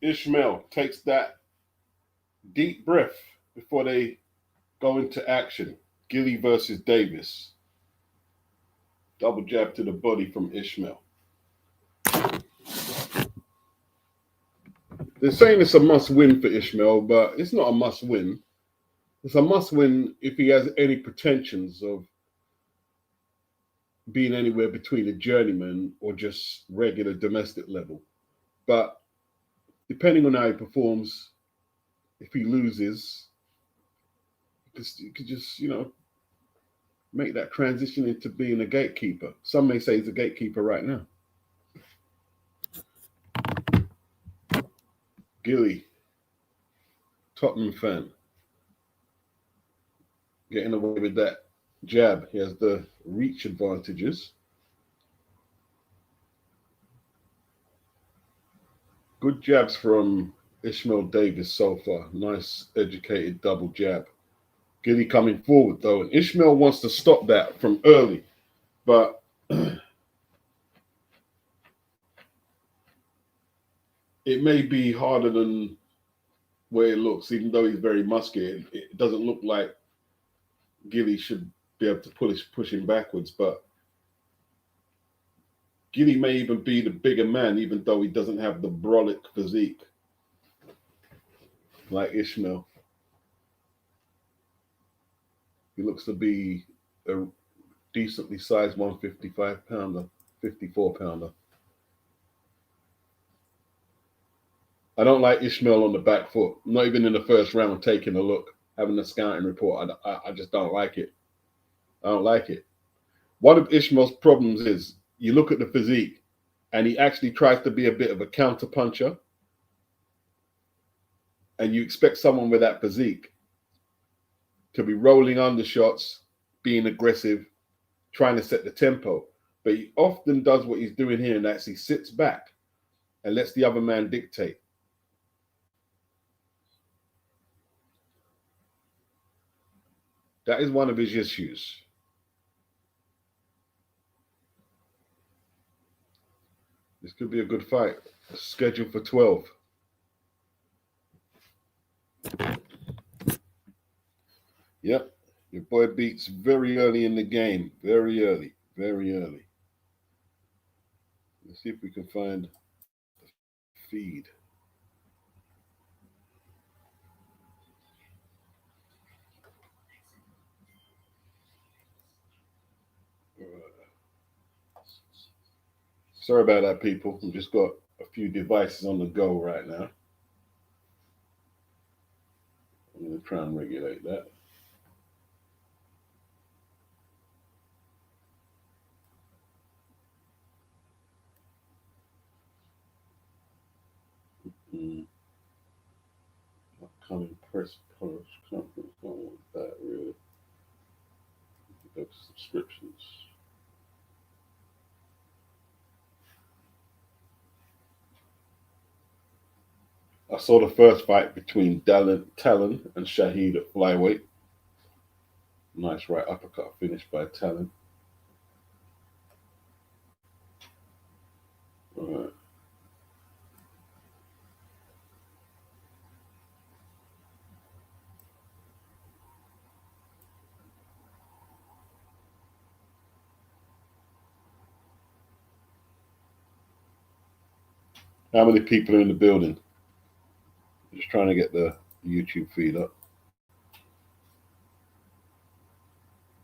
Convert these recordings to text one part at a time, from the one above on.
Ishmael takes that deep breath before they go into action. Gilly versus Davis. Double jab to the body from Ishmael. They're saying it's a must-win for Ishmael, but it's not a must-win. It's a must-win if he has any pretensions of being anywhere between a journeyman or just regular domestic level. But depending on how he performs, if he loses, he could just, make that transition into being a gatekeeper. Some may say he's a gatekeeper right now. Gilly, Tottenham fan, getting away with that jab. He has the reach advantages. Good jabs from Ishmael Davis so far. Nice educated double jab. Gilly coming forward though, and Ishmael wants to stop that from early, but it may be harder than where it looks. Even though he's very muscular, it doesn't look like Gilly should be able to push him backwards, but Gilly may even be the bigger man, even though he doesn't have the brolic physique like Ishmael. He looks to be a decently sized 155 pounder, 54 pounder. I don't like Ishmael on the back foot. Not even in the first round, taking a look, having a scouting report. I just don't like it. I don't like it. One of Ishmael's problems is you look at the physique and he actually tries to be a bit of a counter puncher. And you expect someone with that physique to be rolling undershots, being aggressive, trying to set the tempo. But he often does what he's doing here and actually sits back and lets the other man dictate. That is one of his issues. This could be a good fight. Scheduled for 12. Yep, your boy beats very early in the game. Very early. Very early. Let's see if we can find the feed. Sorry about that, people. We've just got a few devices on the go right now. I'm going to try and regulate that. Upcoming press post conference. Don't want that really. Go to subscriptions. I saw the first fight between Talon and Shahid at flyweight. Nice right uppercut finish by Talon. All right. How many people are in the building? Just trying to get the YouTube feed up.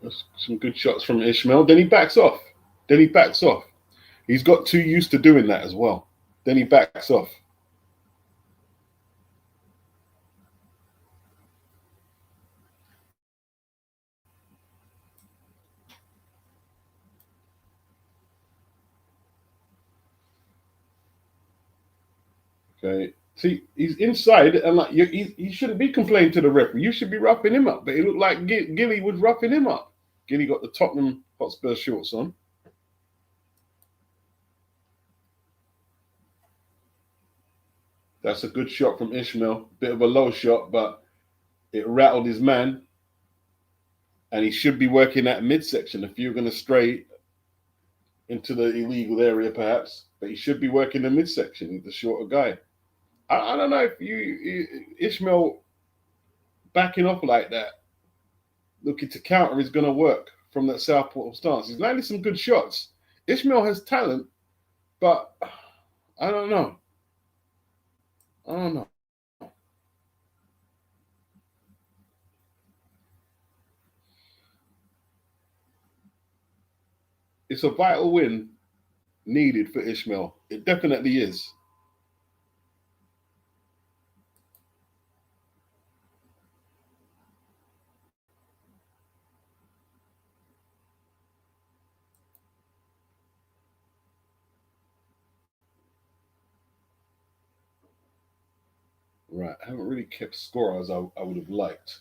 That's some good shots from Ishmael. Then he backs off. He's got too used to doing that as well. Then he backs off. Okay. See, he's inside, and like he shouldn't be complaining to the referee. You should be roughing him up. But it looked like Gilly was roughing him up. Gilly got the Tottenham Hotspur shorts on. That's a good shot from Ishmael. Bit of a low shot, but it rattled his man. And he should be working that midsection. If you're going to stray into the illegal area, perhaps, but he should be working the midsection. He's the shorter guy. I don't know if Ishmael backing off like that, looking to counter, is going to work from that southpaw stance. He's landed some good shots. Ishmael has talent, but I don't know. I don't know. It's a vital win needed for Ishmael. It definitely is. Right. I haven't really kept score as I would have liked.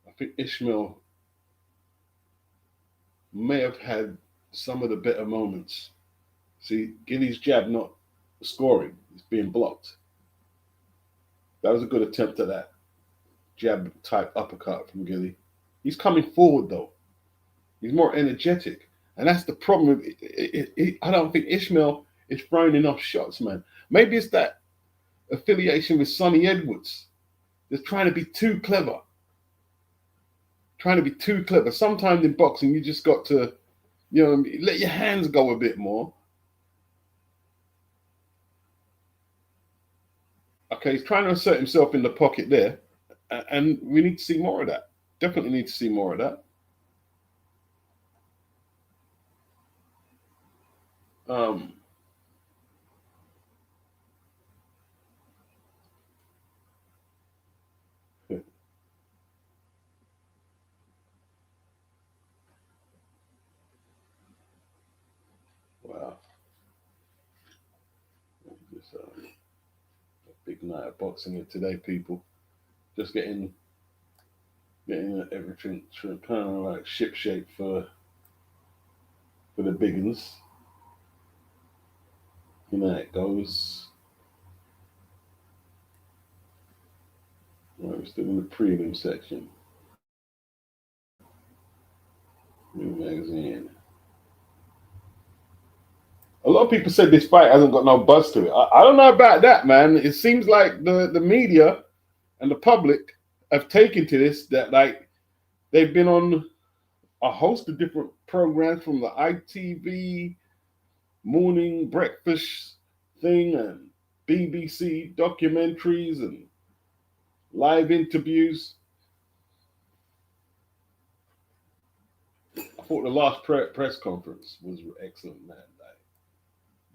I think Ishmael may have had some of the better moments. See, Gilly's jab not scoring, it's being blocked. That was a good attempt at that jab type uppercut from Gilly. He's coming forward though. He's more energetic. And that's the problem. I don't think Ishmael is throwing enough shots, man. Maybe it's that affiliation with Sonny Edwards. They're trying to be too clever. Trying to be too clever. Sometimes in boxing, you just got to, let your hands go a bit more. Okay, he's trying to assert himself in the pocket there. And we need to see more of that. Definitely need to see more of that. Wow. Just a big night of boxing here today, people. Just getting everything kind of like ship shape for the big uns. You know how it goes. Right, we're still in the prelim section. New magazine. A lot of people said this fight hasn't got no buzz to it. I don't know about that, man. It seems like the media and the public have taken to this that like they've been on a host of different programs from the ITV morning breakfast thing and BBC documentaries and live interviews. I thought the last press conference was excellent, man.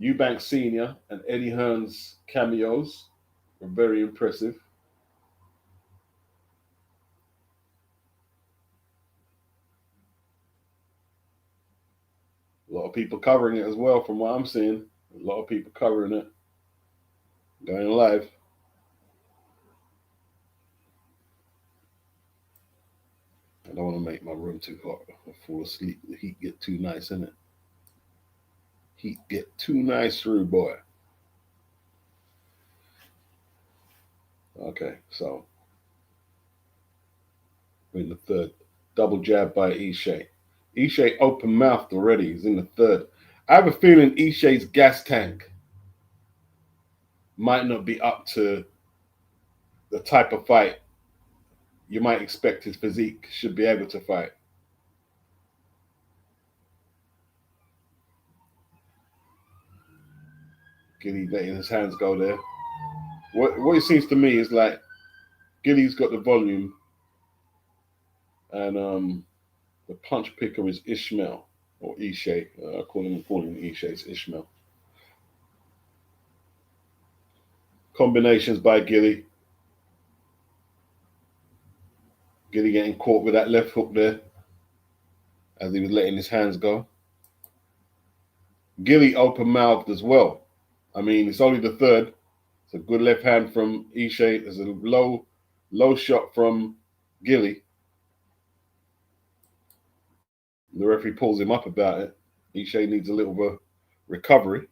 Eubank Senior and Eddie Hearn's cameos were very impressive. A lot of people covering it as well, from what I'm seeing. A lot of people covering it, going live. I don't want to make my room too hot. I'll fall asleep. The heat get too nice, isn't it? Heat get too nice through, boy. Okay, so we're in the third. Double jab by Ishe. Ishe open mouthed already. He's in the third. I have a feeling Ishe's gas tank might not be up to the type of fight you might expect his physique should be able to fight. Gilly letting his hands go there. What it seems to me is like Gilly's got the volume, and the punch picker is Ishmael or Ishe. I call him Ishe. It's Ishmael. Combinations by Gilly. Gilly getting caught with that left hook there as he was letting his hands go. Gilly open mouthed as well. I mean, it's only the third. It's a good left hand from Ishe. There's a low shot from Gilly. The referee pulls him up about it. Ishe needs a little bit of recovery.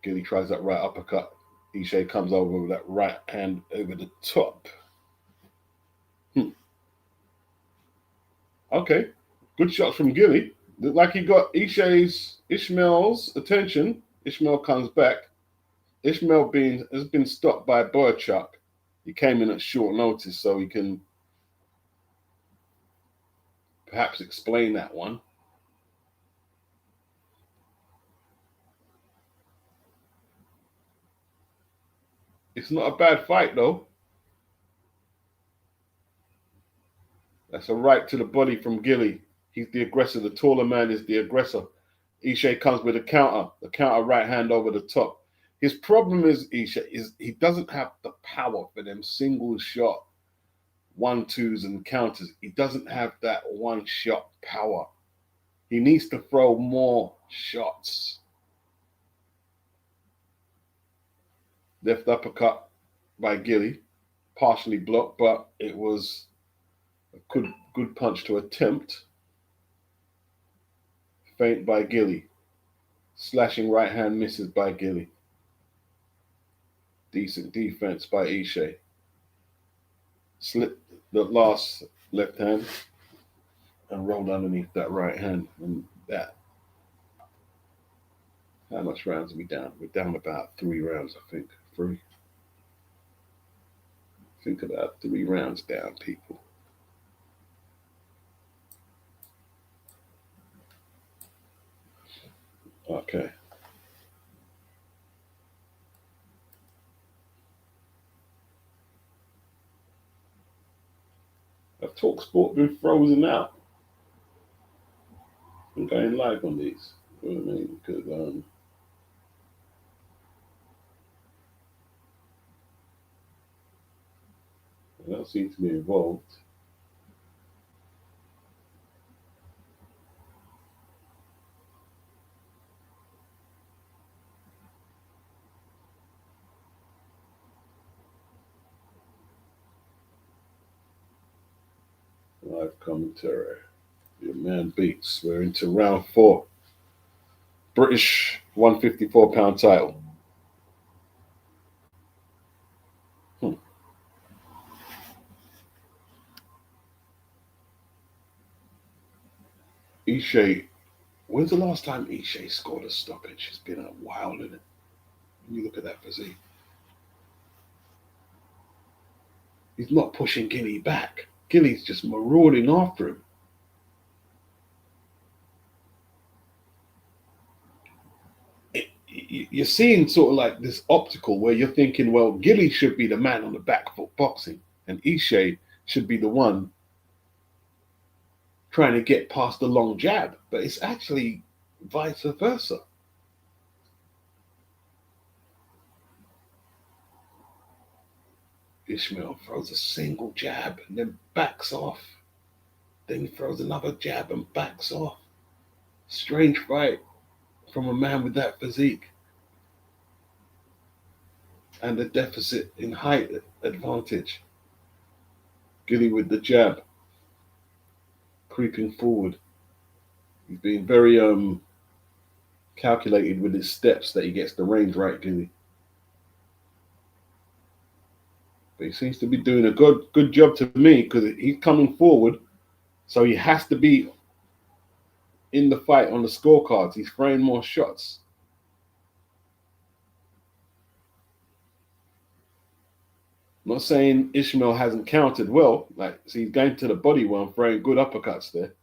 Gilly tries that right uppercut. Ishe comes over with that right hand over the top. Okay, good shots from Gilly. Looked like he got Ishmael's attention. Ishmael comes back. Ishmael has been stopped by Boychuk. He came in at short notice, so he can perhaps explain that one. It's not a bad fight, though. That's a right to the body from Gilly. He's the aggressor. The taller man is the aggressor. Ishe comes with the counter right hand over the top. His problem is he doesn't have the power for them single shot 1-2s and counters. He doesn't have that one shot power. He needs to throw more shots. Left uppercut by Gilly, partially blocked, but it was a good punch to attempt. Feint by Gilly. Slashing right hand misses by Gilly. Decent defense by Ishe. Slip the last left hand and rolled underneath that right hand. And that. How much rounds are we down? We're down about 3 rounds, I think. 3. I think about 3 rounds down, people. Okay. Have TalkSport been frozen out? I'm going live on these. You know what I mean? Because I don't seem to be involved. Live commentary. Your man beats. We're into round 4. British 154-pound title. Ishe, when's the last time Ishe scored a stoppage? It's been a while, isn't it? When you look at that physique. He's not pushing Gilly back. Gilly's just marauding after him. You're seeing sort of like this optical where you're thinking, well, Gilly should be the man on the back foot boxing, and Ishe should be the one trying to get past the long jab, but it's actually vice versa. Ishmael throws a single jab and then backs off. Then he throws another jab and backs off. Strange fight from a man with that physique. And the deficit in height advantage. Gilly with the jab. Creeping forward. He's being very calculated with his steps that he gets the range right, Gilly. But he seems to be doing a good job to me because he's coming forward, so he has to be in the fight on the scorecards. He's throwing more shots. I'm not saying Ishmael hasn't countered well. Like, so he's going to the body well and throwing good uppercuts there.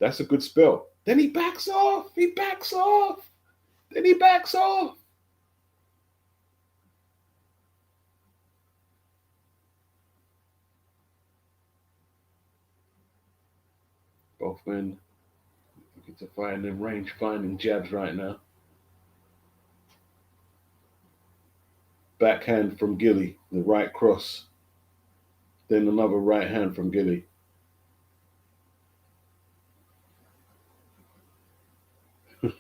That's a good spell. Then he backs off. He backs off. Then he backs off. Both men looking to find them range finding jabs right now. Backhand from Gilly, the right cross. Then another right hand from Gilly. You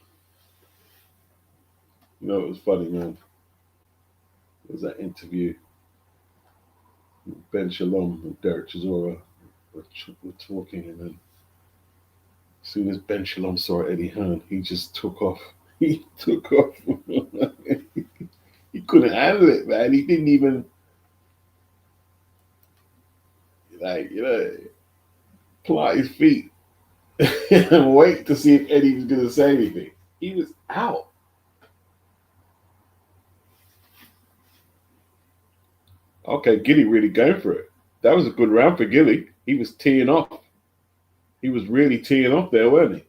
know, it was funny, man. There was that interview. Ben Shalom and Derek Chisora were talking, and then as soon as Ben Shalom saw Eddie Hearn, he just took off. He took off. He couldn't handle it, man. He didn't even plant his feet and wait to see if Eddie was going to say anything. He was out. Okay, Gilly really going for it. That was a good round for Gilly. He was teeing off. He was really teeing off there, wasn't he?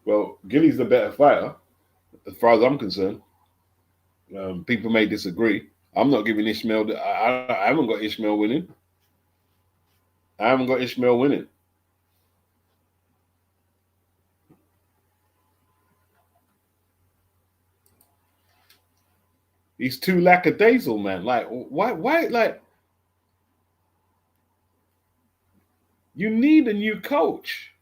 Well, Gilly's the better fighter, as far as I'm concerned. People may disagree. I'm not giving Ishmael. I haven't got Ishmael winning. I haven't got Ishmael winning. He's too lackadaisical, man. Like, why, like, you need a new coach.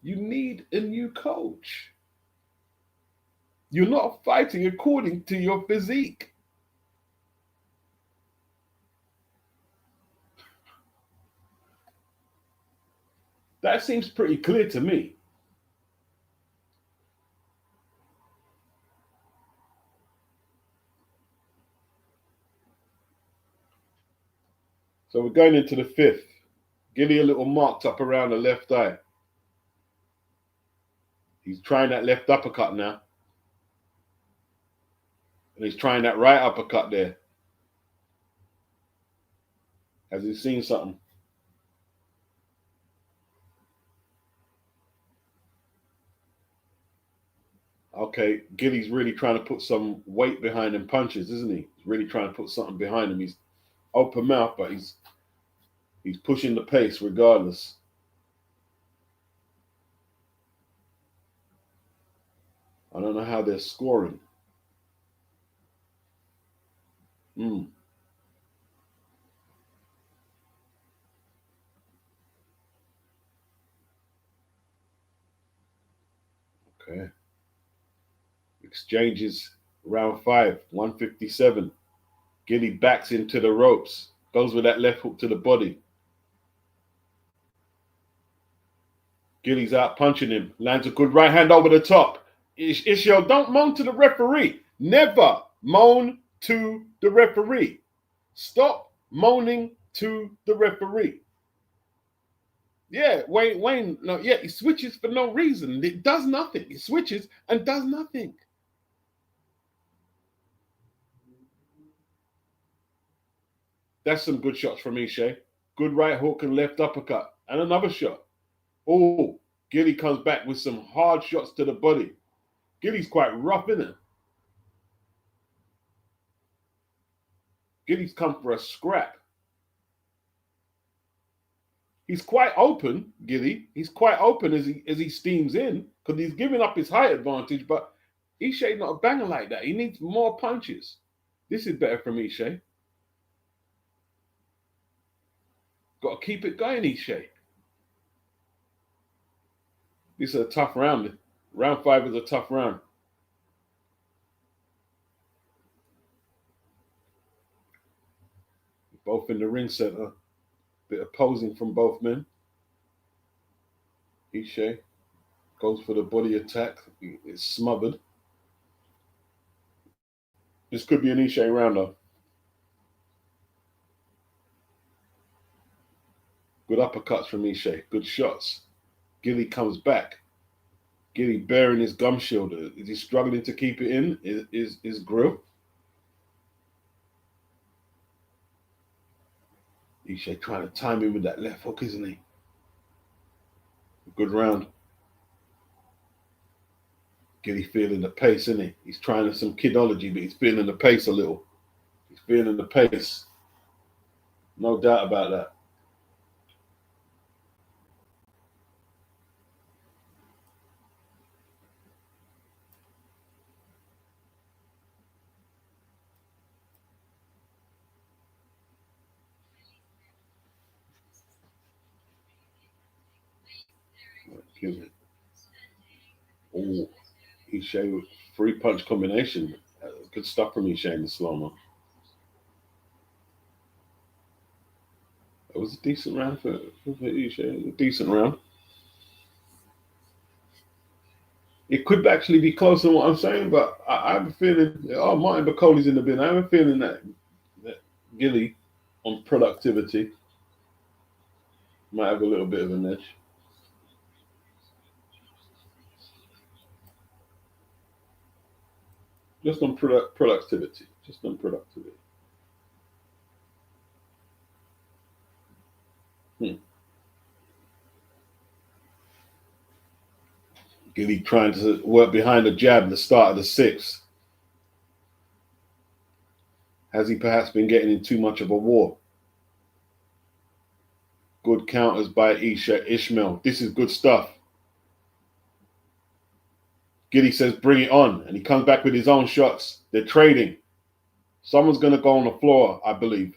You need a new coach. You're not fighting according to your physique. That seems pretty clear to me. So we're going into the fifth. Gilly a little marked up around the left eye. He's trying that left uppercut now. And he's trying that right uppercut there. Has he seen something? Okay, Gilly's really trying to put some weight behind them punches, isn't he? He's really trying to put something behind him. He's open mouth, but he's pushing the pace regardless. I don't know how they're scoring. Okay. Exchanges round 5, 157. Gilly backs into the ropes. Goes with that left hook to the body. Gilly's out punching him. Lands a good right hand over the top. Ishmael, don't moan to the referee. Never moan to the referee. Stop moaning to the referee. Yeah, Wayne, no, yeah, he switches for no reason. It does nothing. He switches and does nothing. That's some good shots from Ishe. Good right hook and left uppercut. And another shot. Oh, Gilly comes back with some hard shots to the body. Gilly's quite rough, isn't it? Gilly's come for a scrap. He's quite open, Gilly. He's quite open as he steams in because he's giving up his height advantage. But Ishe's not a banger like that. He needs more punches. This is better from Ishe. Got to keep it going, Ishe. This is a tough round. Round 5 is a tough round. Both in the ring center. Bit of posing from both men. Ishe goes for the body attack. It's smothered. This could be an Ishe round though. Good uppercuts from Ishe. Good shots. Gilly comes back. Gilly bearing his gum shield. Is he struggling to keep it in? His grill? Ishe trying to time him with that left hook, isn't he? Good round. Gilly feeling the pace, isn't he? He's trying some kidology, but he's feeling the pace a little. He's feeling the pace. No doubt about that. Oh, Ishe free punch combination. Good stuff from Ishe in the slow-mo. It was a decent round for Ishe. A decent round. It could actually be closer than what I'm saying, but I have a feeling. Oh, Martin Bacoli's in the bin. I have a feeling that Gilly on productivity might have a little bit of an edge. Just on productivity. Just on productivity. Gilly trying to work behind the jab at the start of the sixth. Has he perhaps been getting in too much of a war? Good counters by Ishmael. This is good stuff. Gilly says, bring it on. And he comes back with his own shots. They're trading. Someone's going to go on the floor, I believe.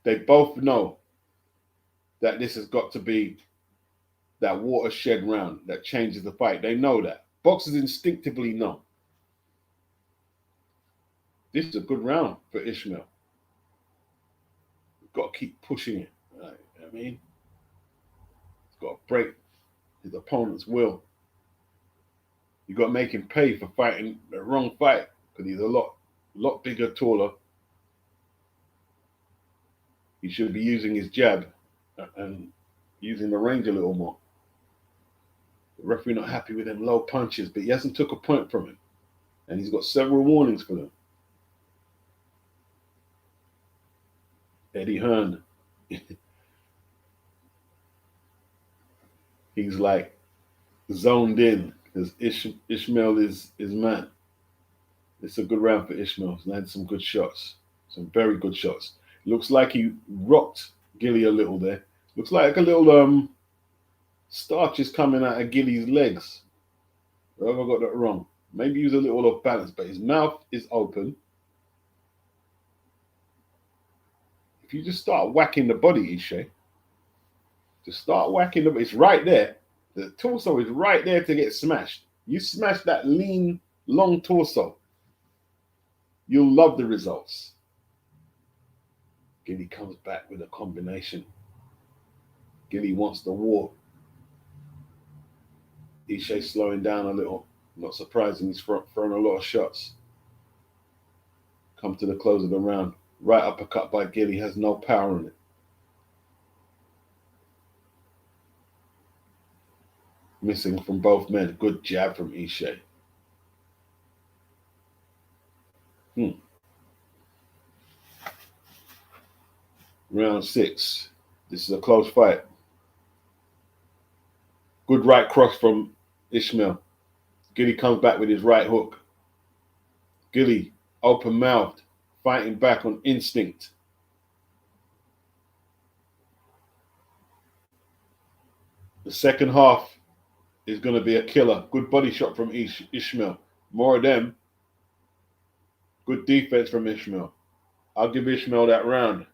They both know that this has got to be that watershed round that changes the fight. They know that. Boxers instinctively know. This is a good round for Ishmael. We've got to keep pushing it. Right? I mean, he's got to break his opponent's will. You've got to make him pay for fighting the wrong fight because he's a lot bigger, taller. He should be using his jab and using the range a little more. The referee not happy with them low punches, but he hasn't took a point from him. And he's got several warnings for them. Eddie Hearn. He's like zoned in because Ishmael is man. It's a good round for Ishmael. He's had some good shots, some very good shots. Looks like he rocked Gilly a little there. Looks like a little starch is coming out of Gilly's legs. Or have I got that wrong? Maybe he was a little off balance, but his mouth is open. If you just start whacking the body, Ishe, just start whacking the body. It's right there. The torso is right there to get smashed. You smash that lean, long torso, you'll love the results. Gilly comes back with a combination. Gilly wants the war. Ishe slowing down a little. Not surprising, he's throwing a lot of shots. Come to the close of the round. Right uppercut by Gilly has no power in it. Missing from both men. Good jab from Ishe. Round 6. This is a close fight. Good right cross from Ishmael. Gilly comes back with his right hook. Gilly, open-mouthed, fighting back on instinct. The second half is going to be a killer. Good body shot from Ishmael. More of them. Good defense from Ishmael. I'll give Ishmael that round.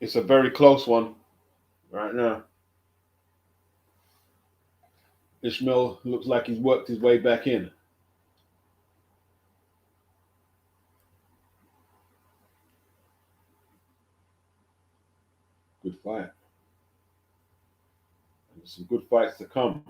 It's a very close one right now. Ishmael looks like he's worked his way back in. Good fight. And there's some good fights to come.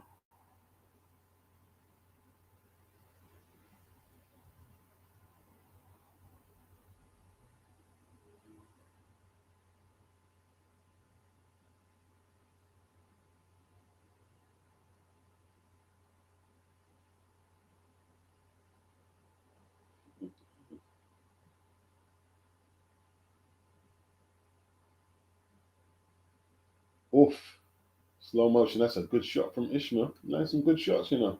Oof. Slow motion. That's a good shot from Ishmael. Nice and good shots, you know.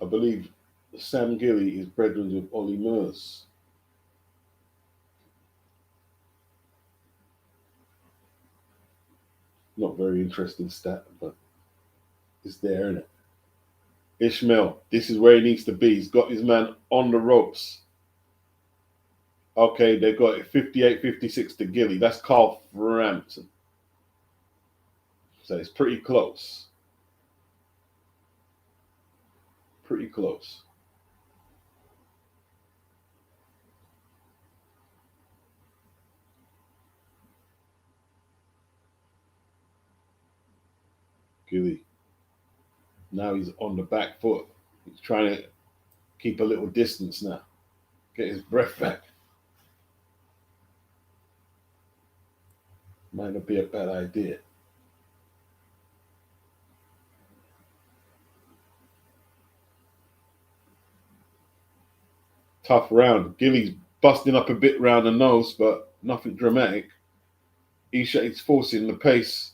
I believe Sam Gilly is brethren with Ollie Murs. Not very interesting stat, but it's there, isn't it? Ishmael, this is where he needs to be. He's got his man on the ropes. Okay, they got it 58-56 to Gilly. That's Carl Frampton. So it's pretty close. Pretty close. Gilly. Now he's on the back foot. He's trying to keep a little distance now. Get his breath back. Might not be a bad idea. Tough round. Gilly's busting up a bit round the nose, but nothing dramatic. Isha is forcing the pace.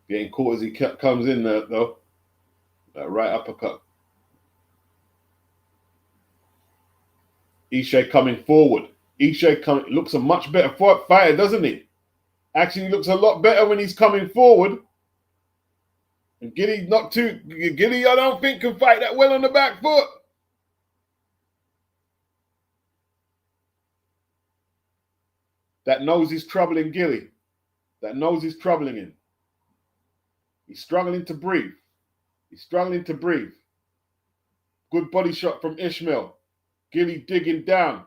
Getting caught as he comes in there, though. That right uppercut. Isha coming forward. Isha looks a much better fighter, doesn't he? Actually looks a lot better when he's coming forward. And Gilly not too. Gilly, I don't think, can fight that well on the back foot. That nose is troubling Gilly. That nose is troubling him. He's struggling to breathe. He's struggling to breathe. Good body shot from Ishmael. Gilly digging down.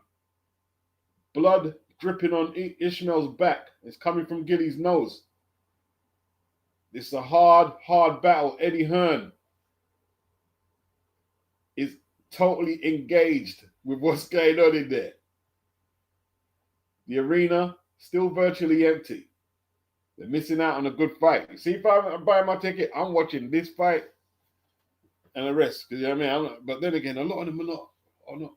Blood dripping on Ishmael's back. It's coming from Gilly's nose. This is a hard, hard battle. Eddie Hearn is totally engaged with what's going on in there. The arena still virtually empty. They're missing out on a good fight. See, if I buy my ticket, I'm watching this fight and the rest. Because, you know what I mean? But then again, a lot of them are not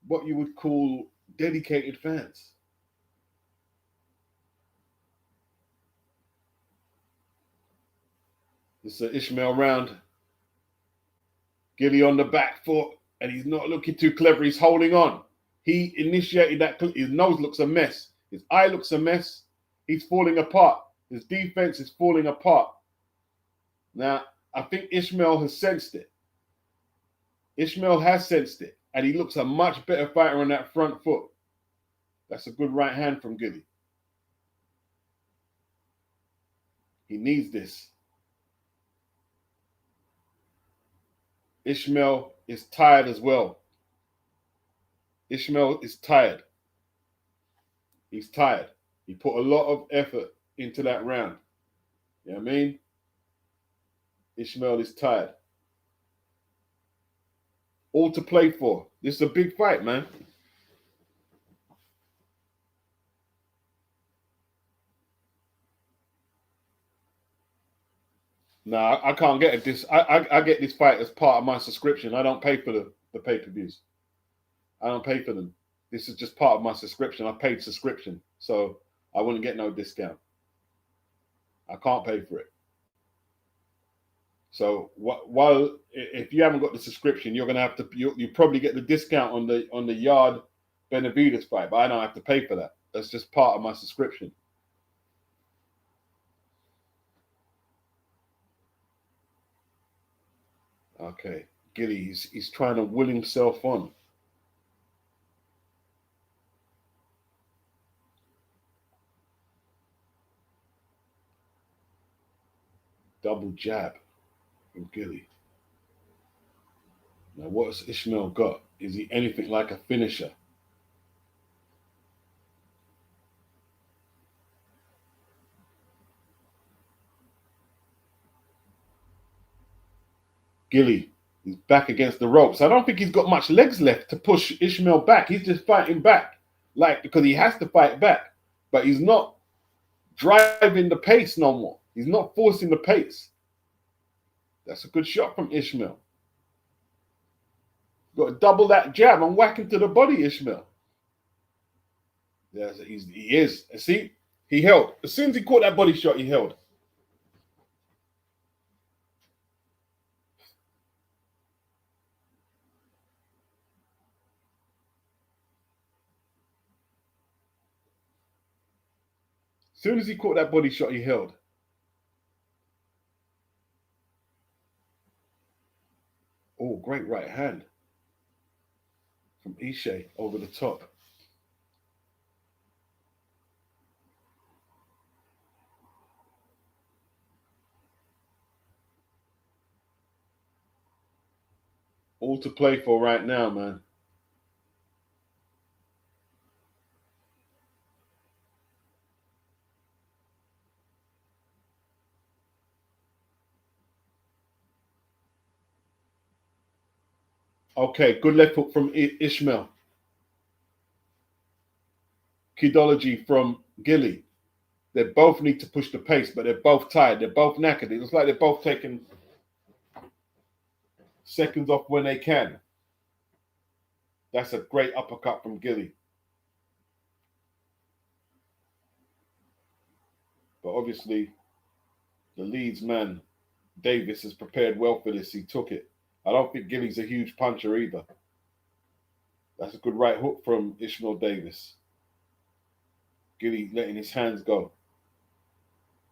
what you would call dedicated fans. It's an Ishmael round. Gilly on the back foot, and he's not looking too clever. He's holding on. He initiated that. His nose looks a mess. His eye looks a mess. He's falling apart. His defense is falling apart. Now, I think Ishmael has sensed it. Ishmael has sensed it, and he looks a much better fighter on that front foot. That's a good right hand from Gilly. He needs this. Ishmael is tired as well. Ishmael is tired. He's tired. He put a lot of effort into that round. You know what I mean? Ishmael is tired. All to play for. This is a big fight, man. No, I can't get this. I get this fight as part of my subscription. I don't pay for the pay-per-views. I don't pay for them. This is just part of my subscription. I paid subscription, so I wouldn't get no discount. I can't pay for it. So while if you haven't got the subscription, you're gonna have to. You probably get the discount on the Yard Benavides fight, but I don't have to pay for that. That's just part of my subscription. Okay, Gilly, he's trying to will himself on. Double jab from Gilly. Now, what's Ishmael got? Is he anything like a finisher? Gilly, he's back against the ropes. I don't think he's got much legs left to push Ishmael back. He's just fighting back, because he has to fight back. But he's not driving the pace no more. He's not forcing the pace. That's a good shot from Ishmael. Got to double that jab and whack into the body, Ishmael. Yes, he is. See, he held. As soon as he caught that body shot, he held. As soon as he caught that body shot, he held. Oh, great right hand from Isha over the top. All to play for right now, man. Okay, good left hook from Ishmael. Kidology from Gilly. They both need to push the pace, but they're both tired. They're both knackered. It looks like they're both taking seconds off when they can. That's a great uppercut from Gilly. But obviously, the Leeds man, Davis, has prepared well for this. He took it. I don't think Gilly's a huge puncher either. That's a good right hook from Ishmael Davis. Gilly letting his hands go.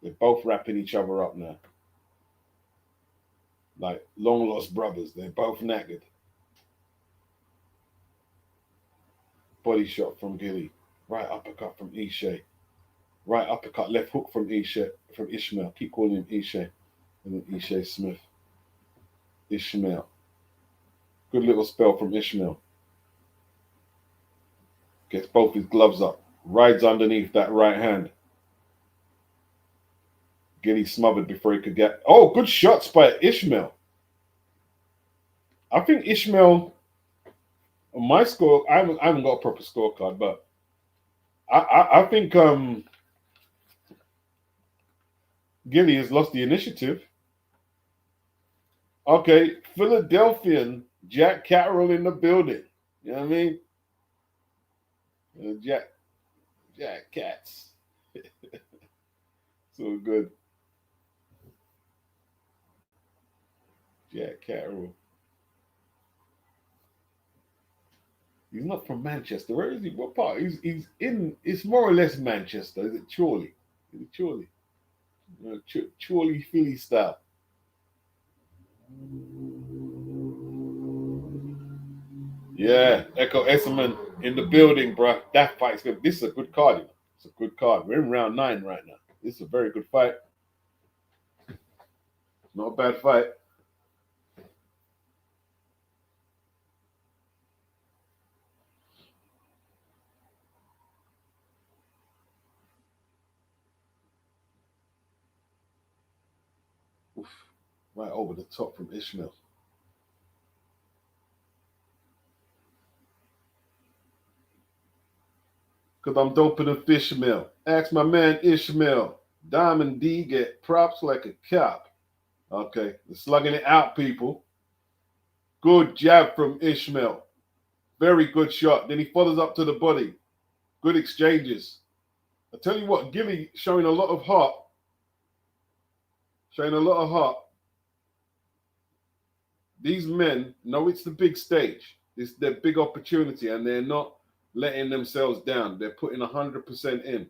They're both wrapping each other up now. Like long lost brothers. They're both knackered. Body shot from Gilly. Right uppercut from Ishe. Right uppercut, left hook from Ishmael. Keep calling him Ishe. And then Ishe Smith. Ishmael. Good little spell from Ishmael. Gets both his gloves up. Rides underneath that right hand. Gilly smothered before he could get. Oh, good shots by Ishmael. I think Ishmael, on my score, I haven't got a proper scorecard, but I think Gilly has lost the initiative. Okay, Philadelphian Jack Carroll in the building. You know what I mean? Jack Cats. So good. Jack Carroll. He's not from Manchester. Where is he? What part? He's in. It's more or less Manchester. Is it Chorley? Is it Chorley? Chorley Philly style. Yeah, Echo Esserman in the building, bro. That fight's good. This is a good card. You know? It's a good card. We're in round 9 right now. This is a very good fight. Not a bad fight. Oof. Right over the top from Ishmael. Because I'm doping the fish mill. Ask my man Ishmael. Diamond D get props like a cop. Okay, they're slugging it out, people. Good jab from Ishmael. Very good shot. Then he follows up to the body. Good exchanges. I tell you what, Gilly showing a lot of heart. Showing a lot of heart. These men know it's the big stage. It's their big opportunity, and they're not letting themselves down. They're putting 100% in.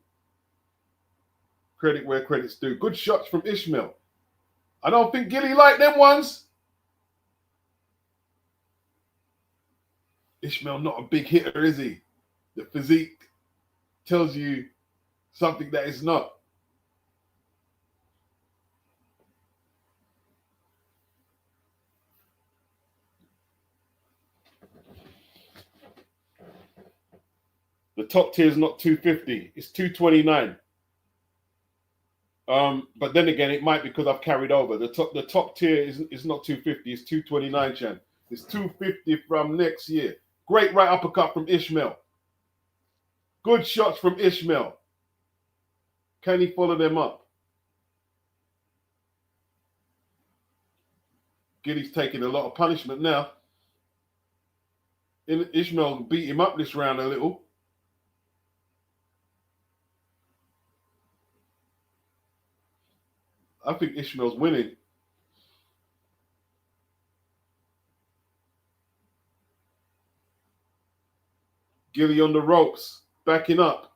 Credit where credit's due. Good shots from Ishmael. I don't think Gilly liked them ones. Ishmael not a big hitter, is he? The physique tells you something that it's not. The top tier is not 250. It's 229. But then again, it might be because I've carried over. The top tier is not 250. It's 229, Chan. It's 250 from next year. Great right uppercut from Ishmael. Good shots from Ishmael. Can he follow them up? Gilly's taking a lot of punishment now. Ishmael beat him up this round a little. I think Ishmael's winning. Gilly on the ropes, backing up.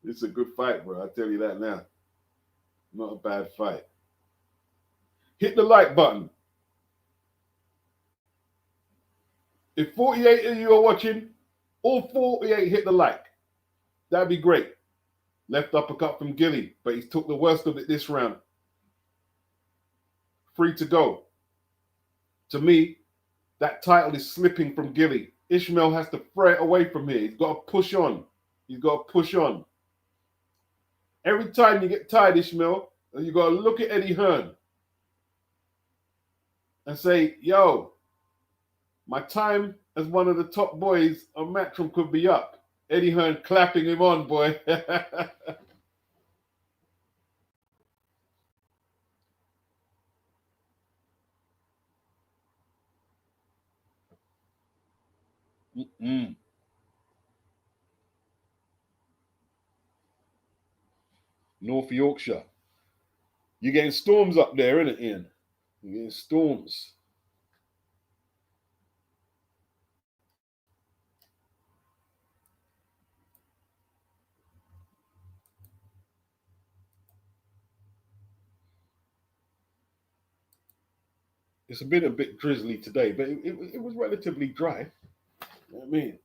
It's a good fight, bro. I tell you that now. Not a bad fight. Hit the like button. If 48 of you are watching, all 48 hit the like. That'd be great. Left uppercut from Gilly, but he took the worst of it this round. Free to go. To me, that title is slipping from Gilly. Ishmael has to throw it away from here. He's got to push on. He's got to push on. Every time you get tired, Ishmael, you got to look at Eddie Hearn and say, yo, my time as one of the top boys on Matchroom could be up. Eddie Hearn clapping him on, boy. North Yorkshire. You're getting storms up there, isn't it, Ian? You're getting storms. It's been a bit drizzly today, but it was relatively dry. You know what I mean?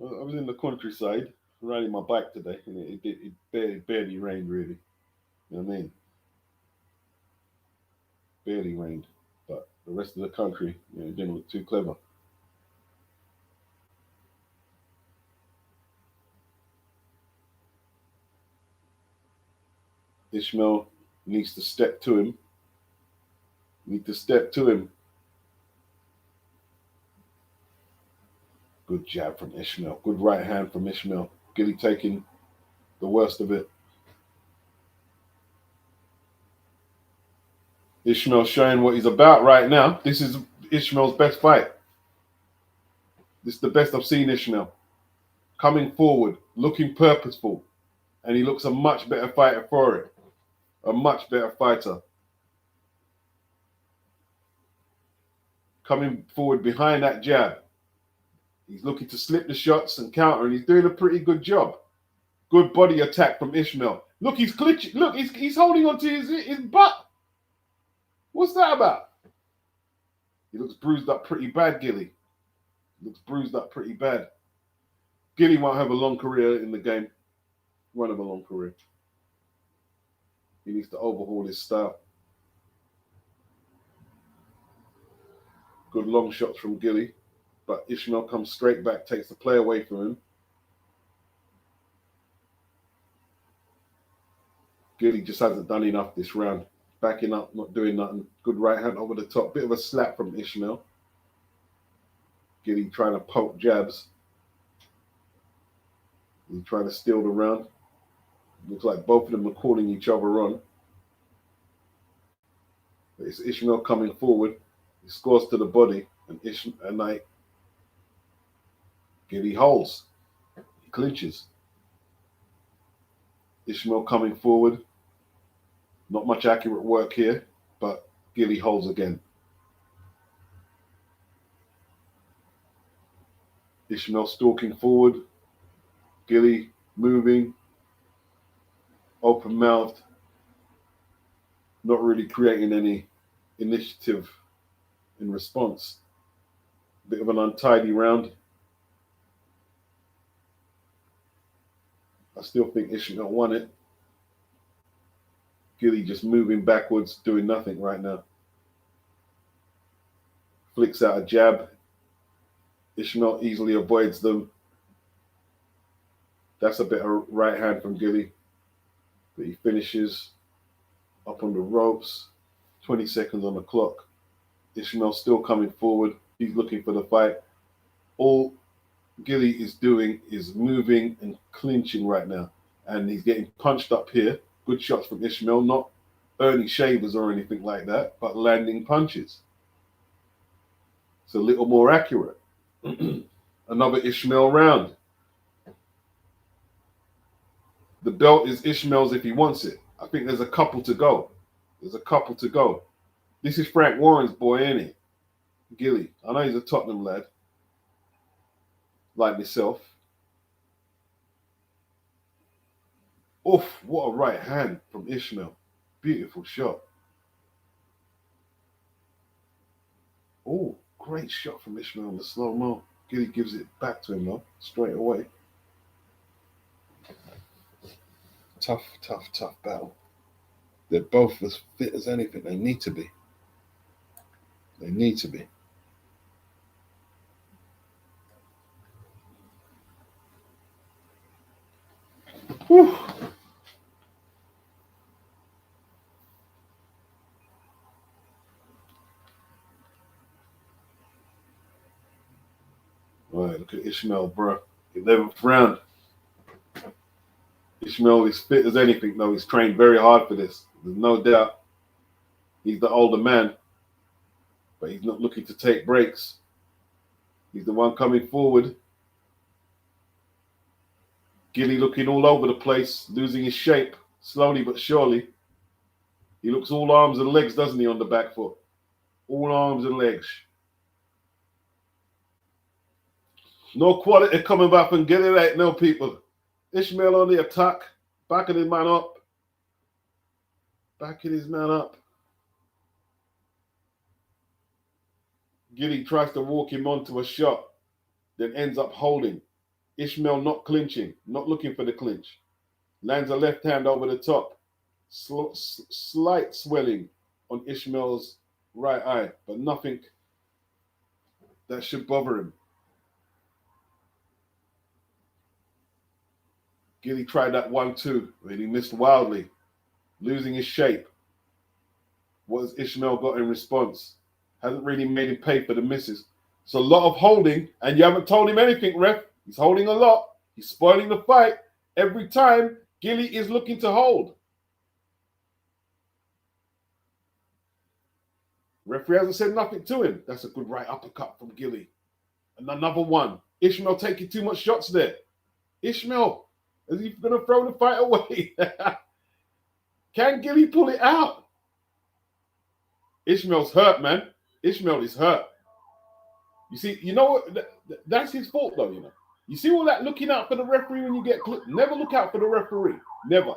I was in the countryside riding my bike today, and it barely rained, really. You know what I mean? Barely rained. But the rest of the country, it didn't look too clever. Ishmael needs to step to him. Need to step to him. Good jab from Ishmael. Good right hand from Ishmael. Gilly taking the worst of it. Ishmael showing what he's about right now. This is Ishmael's best fight. This is the best I've seen Ishmael. Coming forward, looking purposeful. And he looks a much better fighter for it. A much better fighter. Coming forward behind that jab. He's looking to slip the shots and counter, and he's doing a pretty good job. Good body attack from Ishmael. Look, he's clinching. Look, he's holding onto his butt. What's that about? He looks bruised up pretty bad, Gilly. He looks bruised up pretty bad. Gilly won't have a long career in the game. Won't have a long career. He needs to overhaul his style. Good long shots from Gilly, but Ishmael comes straight back, takes the play away from him. Gilly just hasn't done enough this round. Backing up, not doing nothing. Good right hand over the top. Bit of a slap from Ishmael. Gilly trying to poke jabs. He's trying to steal the round. Looks like both of them are calling each other on. But it's Ishmael coming forward. He scores to the body, and Gilly holds. He clinches. Ishmael coming forward. Not much accurate work here, but Gilly holds again. Ishmael stalking forward. Gilly moving. Open-mouthed. Not really creating any initiative in response. Bit of an untidy round. I still think Ishmael won it. Gilly just moving backwards, doing nothing right now. Flicks out a jab. Ishmael easily avoids them. That's a bit of right hand from Gilly. But he finishes up on the ropes. 20 seconds on the clock. Ishmael still coming forward. He's looking for the fight. All Gilly is doing is moving and clinching right now. And he's getting punched up here. Good shots from Ishmael. Not Ernie Shavers or anything like that, but landing punches. It's a little more accurate. Another Ishmael round. The belt is Ishmael's if he wants it. I think there's a couple to go. There's a couple to go. This is Frank Warren's boy, ain't he? Gilly. I know he's a Tottenham lad. Like myself. Oof, what a right hand from Ishmael. Beautiful shot. Oh, great shot from Ishmael in the slow-mo. Gilly gives it back to him though, straight away. Tough battle. They're both as fit as anything. They need to be. They need to be. Whew. All right, look at Ishmael, bro. 11th round. Ishmael is fit as anything, though. He's trained very hard for this. There's no doubt. He's the older man, but he's not looking to take breaks. He's the one coming forward. Gilly looking all over the place, losing his shape, slowly but surely. He looks all arms and legs, doesn't he, on the back foot? All arms and legs. No quality coming back from Gilly right now, people. Ishmael on the attack, backing his man up. Backing his man up. Gilly tries to walk him onto a shot, then ends up holding. Ishmael not clinching, not looking for the clinch. Lands a left hand over the top. Slight swelling on Ishmael's right eye, but nothing that should bother him. Gilly tried that 1-2, but he missed wildly, losing his shape. What has Ishmael got in response? Hasn't really made him pay for the misses. It's a lot of holding, and you haven't told him anything, ref. He's holding a lot. He's spoiling the fight. Every time, Gilly is looking to hold. Referee hasn't said nothing to him. That's a good right uppercut from Gilly. And another one. Ishmael taking too much shots there. Ishmael, is he going to throw the fight away? Can Gilly pull it out? Ishmael's hurt, man. Ishmael is hurt. You see, you know what? That's his fault, though, you know. You see all that looking out for the referee when you get clipped? Never look out for the referee. Never.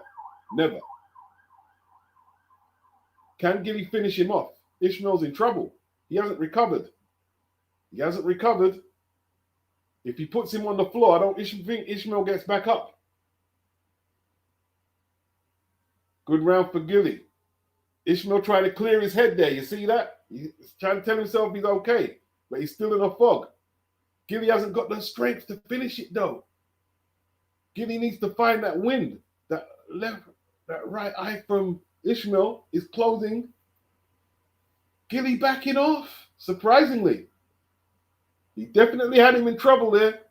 Never. Can Gilly finish him off? Ishmael's in trouble. He hasn't recovered. He hasn't recovered. If he puts him on the floor, I don't think Ishmael gets back up. Good round for Gilly. Ishmael trying to clear his head there. You see that? He's trying to tell himself he's okay, but he's still in a fog. Gilly hasn't got the strength to finish it, though. Gilly needs to find that wind. That right eye from Ishmael is closing. Gilly backing off, surprisingly. He definitely had him in trouble there.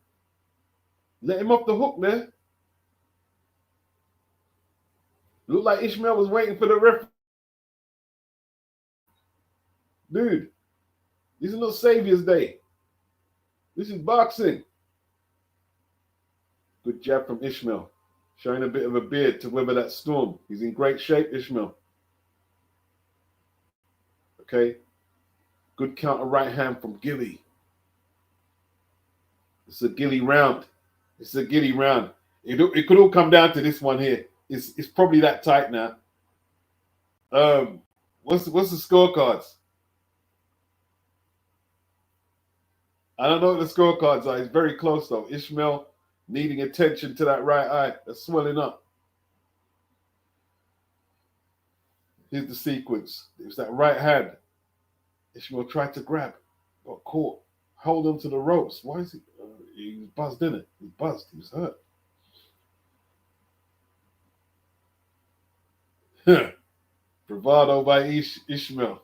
Let him off the hook there. Looked like Ishmael was waiting for the referee. Dude, this is not Savior's Day. This is boxing. Good jab from Ishmael. Showing a bit of a beard to weather that storm. He's in great shape, Ishmael. Okay. Good counter right hand from Gilly. It's a Gilly round. It's a Gilly round. It could all come down to this one here. It's probably that tight now. What's the scorecards? I don't know what the scorecards are. It's very close though. Ishmael needing attention to that right eye. That's swelling up. Here's the sequence. It was that right hand. Ishmael tried to grab. Got caught. Hold on to the ropes. Why is he? He was buzzed, didn't it? He buzzed. He was hurt. Bravado by Ishmael.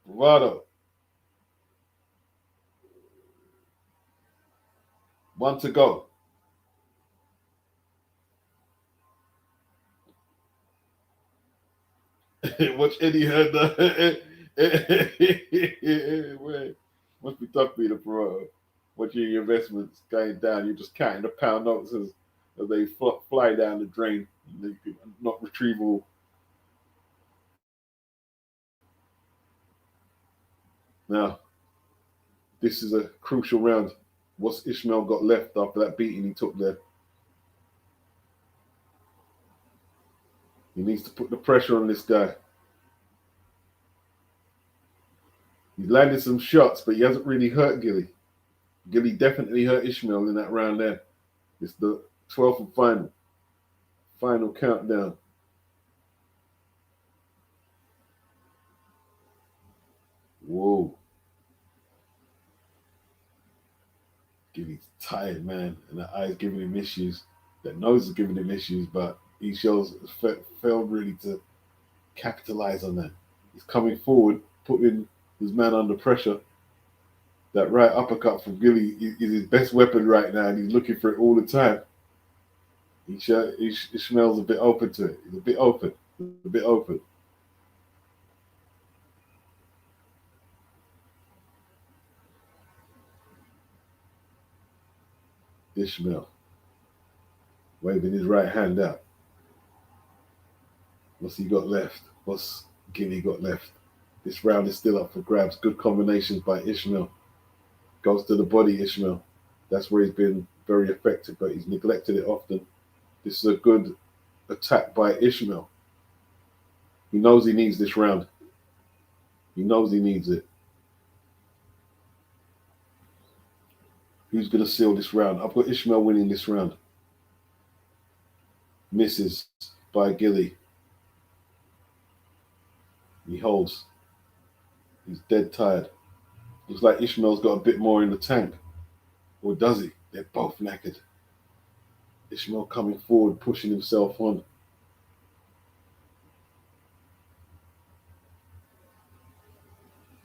Bravado. 1 to go. Watch Eddie heard that. Must be tough being a pro. Watching your investments going down, you're just counting the pound notes as they fly down the drain. Not retrievable. Now, this is a crucial round. What's Ishmael got left after that beating he took there? He needs to put the pressure on this guy. He's landed some shots, but he hasn't really hurt Gilly. Gilly definitely hurt Ishmael in that round there. It's the 12th and final countdown. Whoa. Gilly's tired, man, and the eye's giving him issues. that knows is giving him issues, but he failed really to capitalize on that. He's coming forward, putting his man under pressure. That right uppercut from Gilly is his best weapon right now, and he's looking for it all the time. Ishmael's a bit open to it. He's a bit open. A bit open. Ishmael waving his right hand out. What's he got left? What's Gilly got left? This round is still up for grabs. Good combinations by Ishmael. Goes to the body, Ishmael. That's where he's been very effective, but he's neglected it often. This is a good attack by Ishmael. He knows he needs this round. He knows he needs it. Who's going to seal this round? I've got Ishmael winning this round. Misses by Gilly. He holds. He's dead tired. Looks like Ishmael's got a bit more in the tank. Or does he? They're both knackered. Ishmael coming forward, pushing himself on.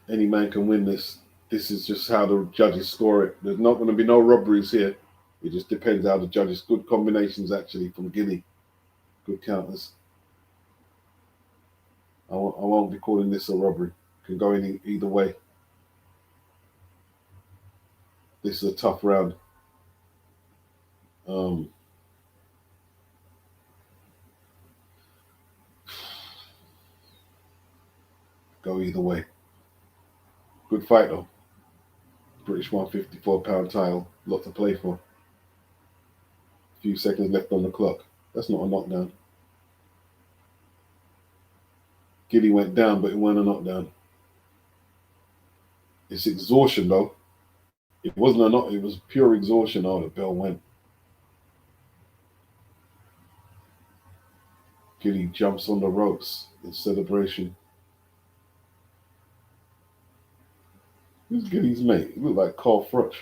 Any man can win this. This is just how the judges score it. There's not going to be no robberies here. It just depends how the judges. Good combinations actually from Gilly. Good counters. I won't be calling this a robbery. Can go in either way. This is a tough round. Go either way. Good fight though. British 154-pound title. Lot to play for. A few seconds left on the clock. That's not a knockdown. Gilly went down, but it wasn't a knockdown. It's exhaustion though. It wasn't a knock. It was pure exhaustion. Oh, the bell went. Gilly jumps on the ropes in celebration. Who's Gilly's mate? He looked like Carl Froch.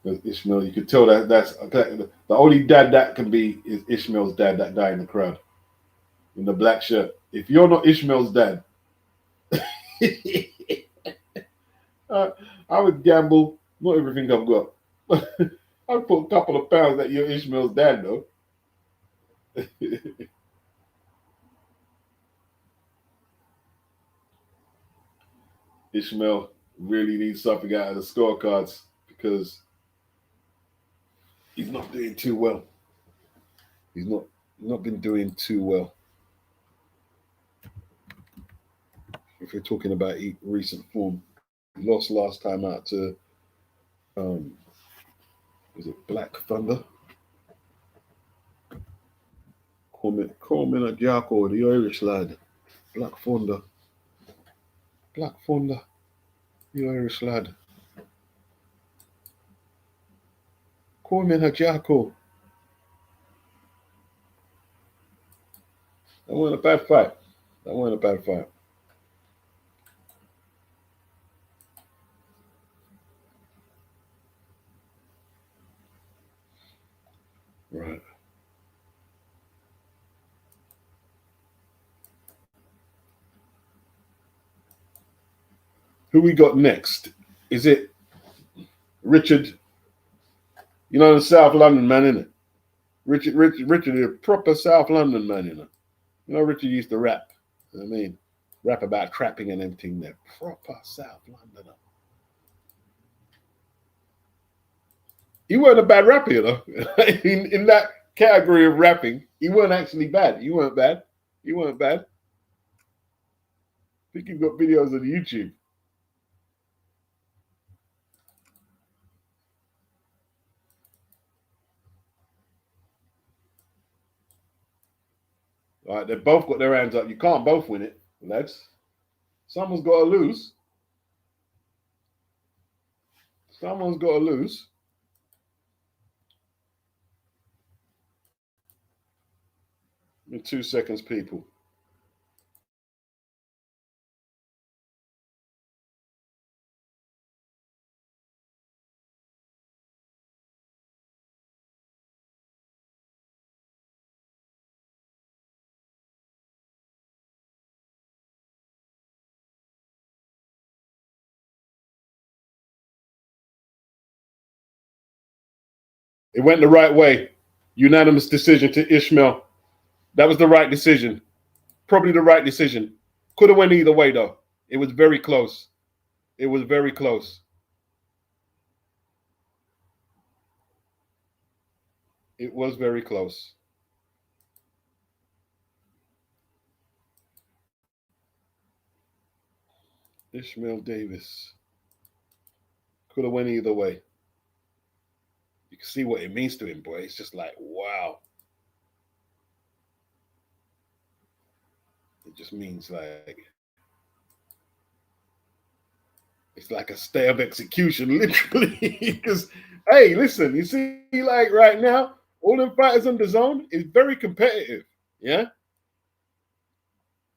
There's Ishmael. You could tell that's the only dad that can be is Ishmael's dad that died in the crowd. In the black shirt. If you're not Ishmael's dad, I would gamble, not everything I've got. I'd put a couple of pounds that you're Ishmael's dad, though. Ishmael really needs something out of the scorecards because he's not doing too well. He's not been doing too well. If we're talking about recent form, he lost last time out to was it Black Thunder? Coleman at Jacko, the Irish lad. Black Thunder. Black Thunder, the Irish lad. Coleman at Jacko. That wasn't a bad fight. That wasn't a bad fight. Right. Who we got next? Is it Richard? You know, the South London man, innit? Richard is a proper South London man, innit? You know, Richard used to rap. I mean, rap about trapping and everything there. Proper South Londoner. He weren't a bad rapper, you know. in that category of rapping, he weren't actually bad. He weren't bad. He weren't bad. I think you've got videos on YouTube. All right, they've both got their hands up. You can't both win it, lads. Someone's got to lose. Someone's got to lose. In 2 seconds, people. It went the right way. Unanimous decision to Ishmael. That was the right decision. Probably the right decision. Could have went either way though. It was very close. It was very close. It was very close. Ishmael Davis. Could have went either way. You can see what it means to him, boy. It's just like, wow. It just means like, it's like a stay of execution, literally. Because, hey, listen, you see, like right now, all them fighters on the zone is very competitive. Yeah.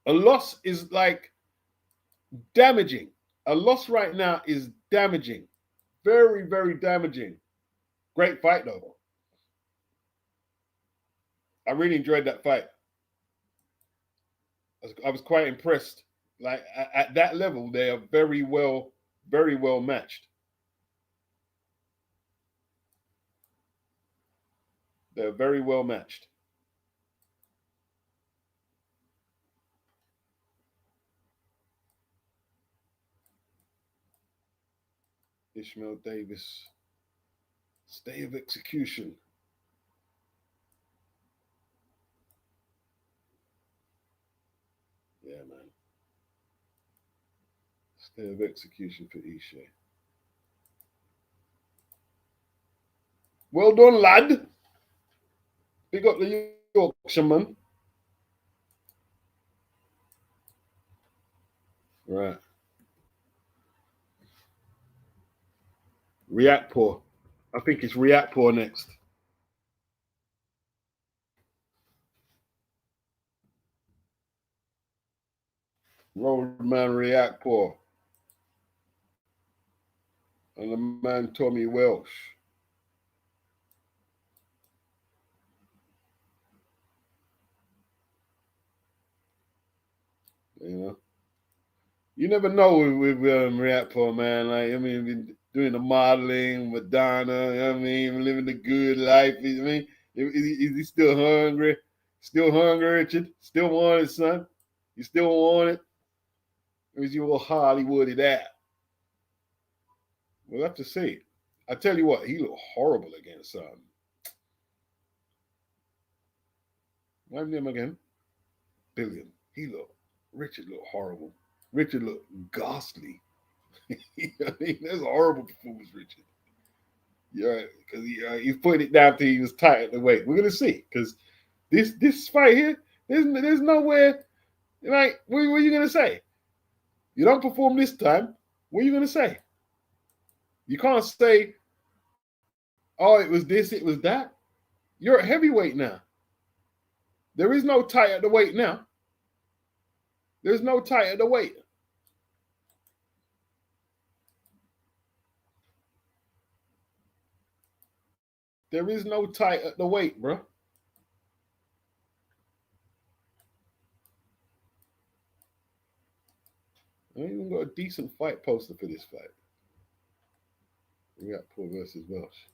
A loss is like damaging. A loss right now is damaging. Very, very damaging. Great fight, though. I really enjoyed that fight. I was quite impressed. Like at that level, they are very well matched. They're very well matched. Ishmael Davis, stay of execution. Yeah, man. Stay of execution for Ishe. Well done, lad. Big up the Yorkshireman. Right. Riakporhe. I think it's Riakporhe next. Roadman Riakporhe. And the man Tommy Welsh. You know, you never know with Riakporhe, man. Like, I mean, doing the modeling, Madonna. You know what I mean, living the good life. I mean, is he still hungry? Still hungry, Richard? Still want it, son? You still want it? Or is you all Hollywooded that? We'll have to see. I tell you what, he looked horrible against what's his name again? Billion. Richard looked horrible. Richard looked ghastly. You know what I mean? That's a horrible performance, Richard. Yeah, because he's putting it down to he was tight at the weight. We're gonna see because this fight here, there's nowhere. Like, what are you gonna say? You don't perform this time. What are you gonna say? You can't say, "Oh, it was this, it was that." You're a heavyweight now. There is no tight at the weight now. There's no tight at the weight. There is no tight at the weight, bro. I ain't even got a decent fight poster for this fight. Riakporhe versus Welsh.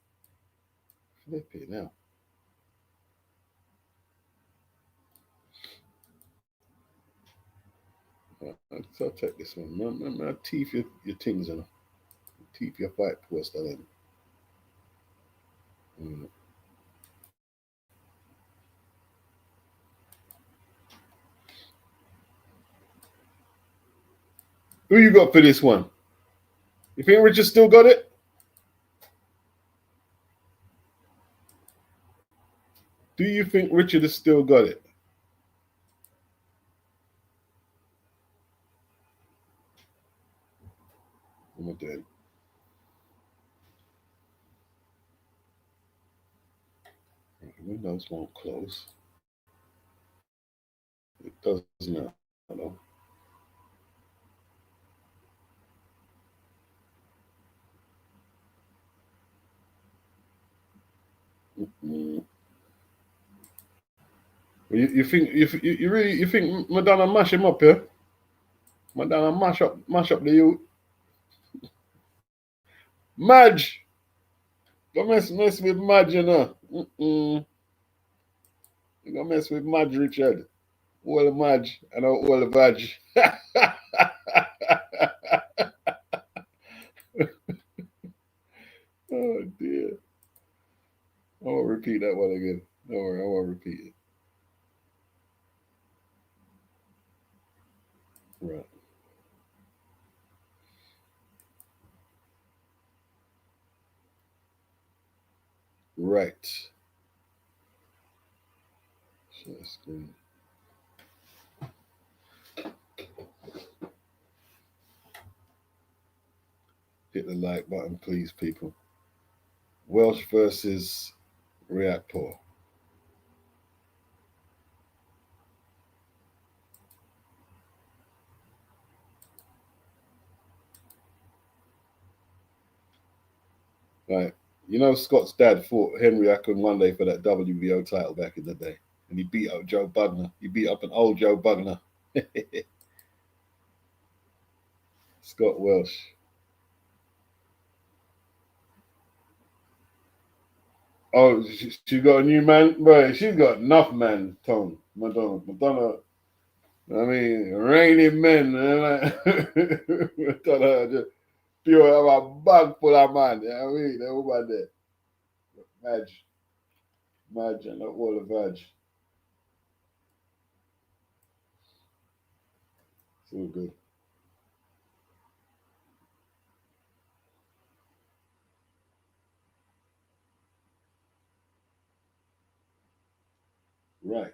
Flip it now. I'll take this one. I'll teeth your things on. Teeth your fight poster then. Who you got for this one? You think Richard still got it? Do you think Richard has still got it? What am I doing? Windows won't close. It does now. Hello. Mm-hmm. You think you think Madonna mash him up, yeah? Madonna mash up the youth. Madge. Go mess with Madge, you know. You go mess with Madge, Richard. All the Madge and all the Vag. Oh dear. I won't repeat that one again. Don't worry, I won't repeat it. Right. Right. Share screen. Hit the like button, please, people. Welsh versus Riakporhe. Right. You know, Scott's dad fought Henry Ackland one day for that WBO title back in the day. And he beat up Joe Bugner. He beat up an old Joe Bugner. Scott Welsh. Oh, she got a new man? Boy, she's got enough man, Tom. Madonna. I mean, raining men. Madonna just pure have a bag full of man. You know what I mean? They're all about there. Madge, and all the Vag. It's all good. Right.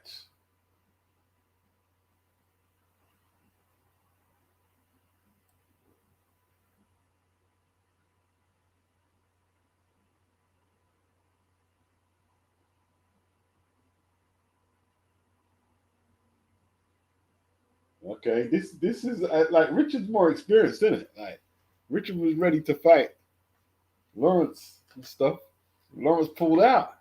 Okay, this is like Richard's more experienced, isn't it? Like Richard was ready to fight Lawrence and stuff. Lawrence pulled out.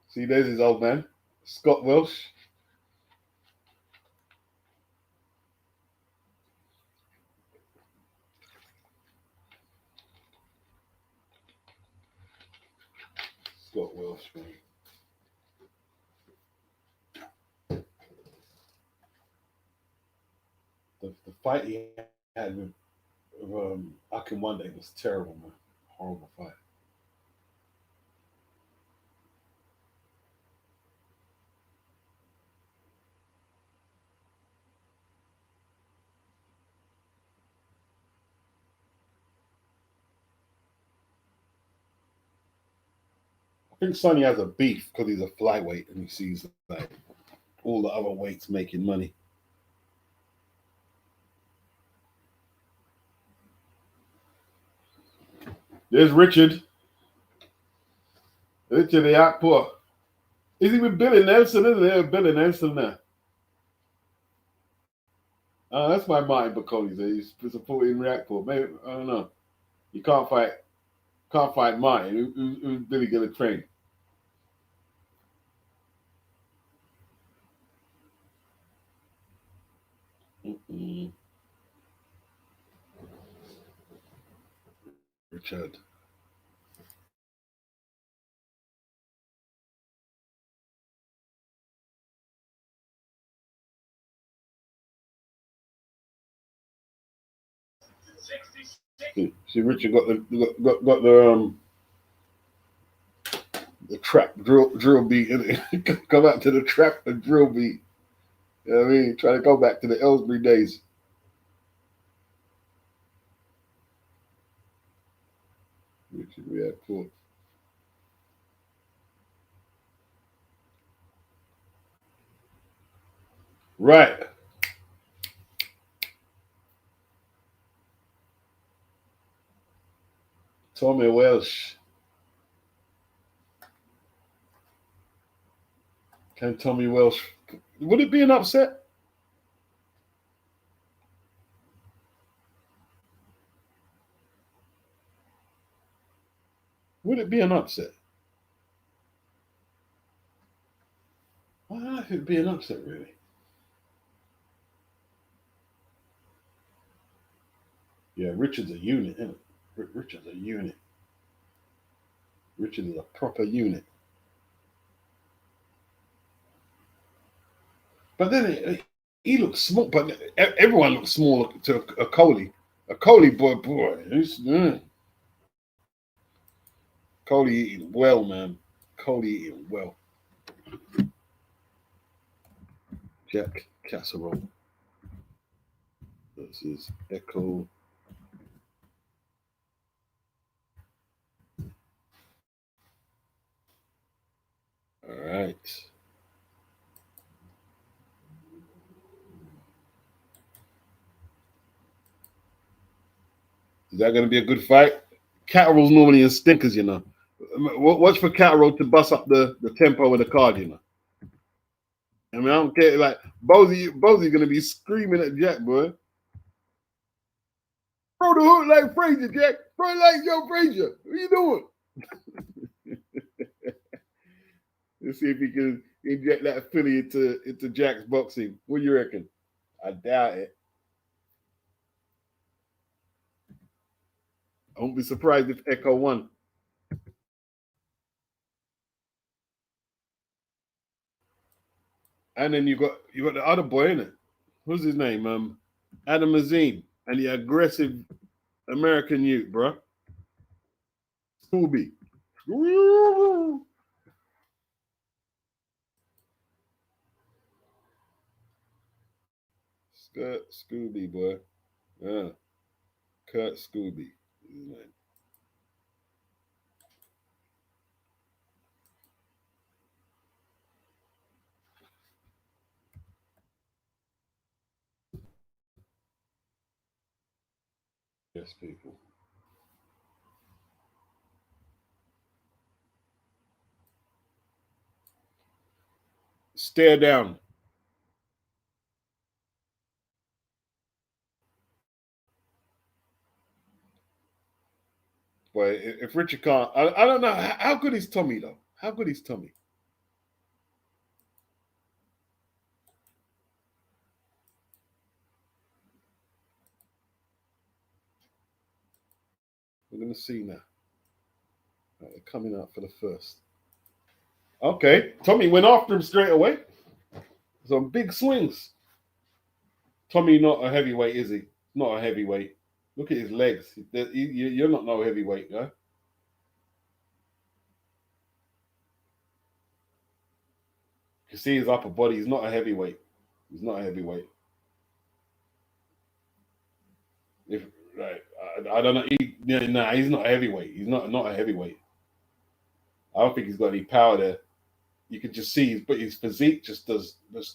See, there's his old man, Scott Welsh. Scott Welsh, man. The fight he had with Akin one day was terrible, man. Horrible fight. I think Sonny has a beef because he's a flyweight and he sees like all the other weights making money. There's Richard. Richard the Riakporhe. Is he with Billy Nelson? Isn't there? Billy Nelson now. That's my mind, Bacoli. He's supporting Riakporhe. Maybe I don't know. You can't fight mine. Who's Billy gonna train? Mm-mm. Richard. See, Richard got the trap drill beat in it. Come out to the trap and drill beat. You know what I mean? Try to go back to the Ellsbury days. Richard Riakporhe. Right. Tommy Welsh. Can Tommy Welsh? Would it be an upset? Would it be an upset? I don't know if it'd be an upset, really. Yeah, Richard's a unit, isn't it? Richard's a unit. Richard is a proper unit. But then he looks small. But everyone looks small to a Coley. A Coley boy. Coley eating well, man. Coley eating well. Jack casserole. This is Echo. All right. Is that going to be a good fight? Catterall's normally in stinkers, you know. Watch for Catterall to bust up the tempo of the card, you know. I mean, I don't care. Like, Bozy's going to be screaming at Jack, boy. Throw the hook like Frazier, Jack. Throw it like Joe Frazier. What are you doing? Let's see if he can inject that Philly into Jack's boxing. What do you reckon? I doubt it. I won't be surprised if Echo won. And then you got the other boy, innit? What's his name? Adam Azim. And the aggressive American youth, bro. Scooby. Scooby, boy. Yeah. Kurt Scooby is his name. Yes, people. Stare down. Boy, if Richard can't, I don't know. How good is Tommy, though? How good is Tommy? We're going to see now. Right, they're coming out for the first. Okay, Tommy went after him straight away. Some big swings. Tommy not a heavyweight, is he? Not a heavyweight. Look at his legs. You're not no heavyweight, guy. You see his upper body. He's not a heavyweight. He's not a heavyweight. If right, I don't know. Nah, he's not a heavyweight. He's not a heavyweight. I don't think he's got any power there. You can just see, but his physique just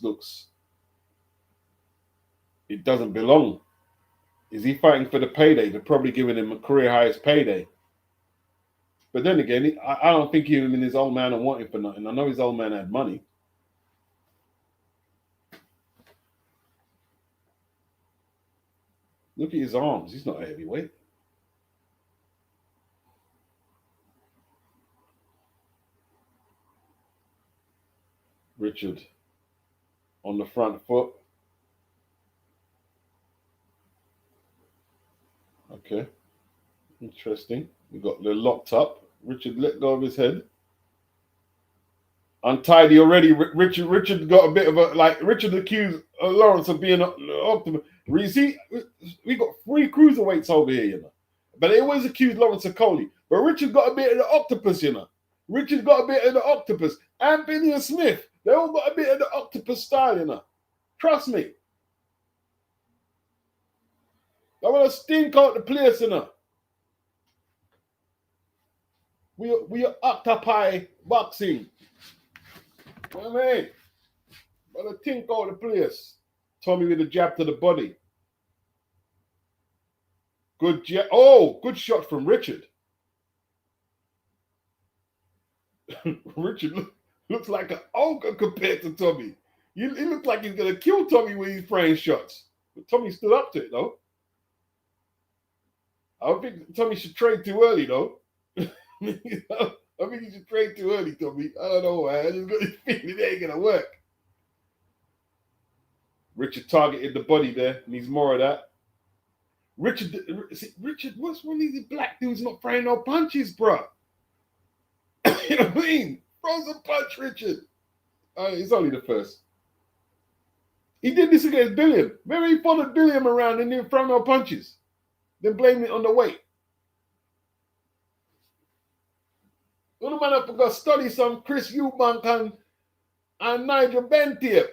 looks. It doesn't belong. Is he fighting for the payday? They're probably giving him a career highest payday. But then again, I don't think even his old man are wanting for nothing. I know his old man had money. Look at his arms. He's not a heavyweight. Richard on the front foot. Okay. Interesting. We got the locked up. Richard let go of his head. Untidy already. Richard got a bit of a Richard accused Lawrence of being an optimist. You see, we got 3 cruiserweights over here, you know. But they always accused Lawrence of Coley. But Richard got a bit of the octopus, you know. Richard got a bit of the octopus. Anthony and Smith, they all got a bit of the octopus style, you know. Trust me. I want to stink out the place, you know. We are octopi boxing. You know what I mean? Want to think out the place. Tommy with a jab to the body. Good jab. Oh, good shot from Richard. Richard looks like an ogre compared to Tommy. He looks like he's going to kill Tommy when he's throwing shots. But Tommy stood up to it, though. I don't think Tommy should trade too early, though. I think he should trade too early, Tommy. I don't know, man. I just got this feeling it ain't going to work. Richard targeted the body there. Needs more of that. Richard, what's one of these black dudes not throwing no punches, bro? You know what I mean? Throws a punch, Richard. It's only the first. He did this against Billiam. Remember, he followed Billiam around and didn't throw no punches. Then blamed it on the weight. One man have to study some Chris Eubank and Nigel Benn tape.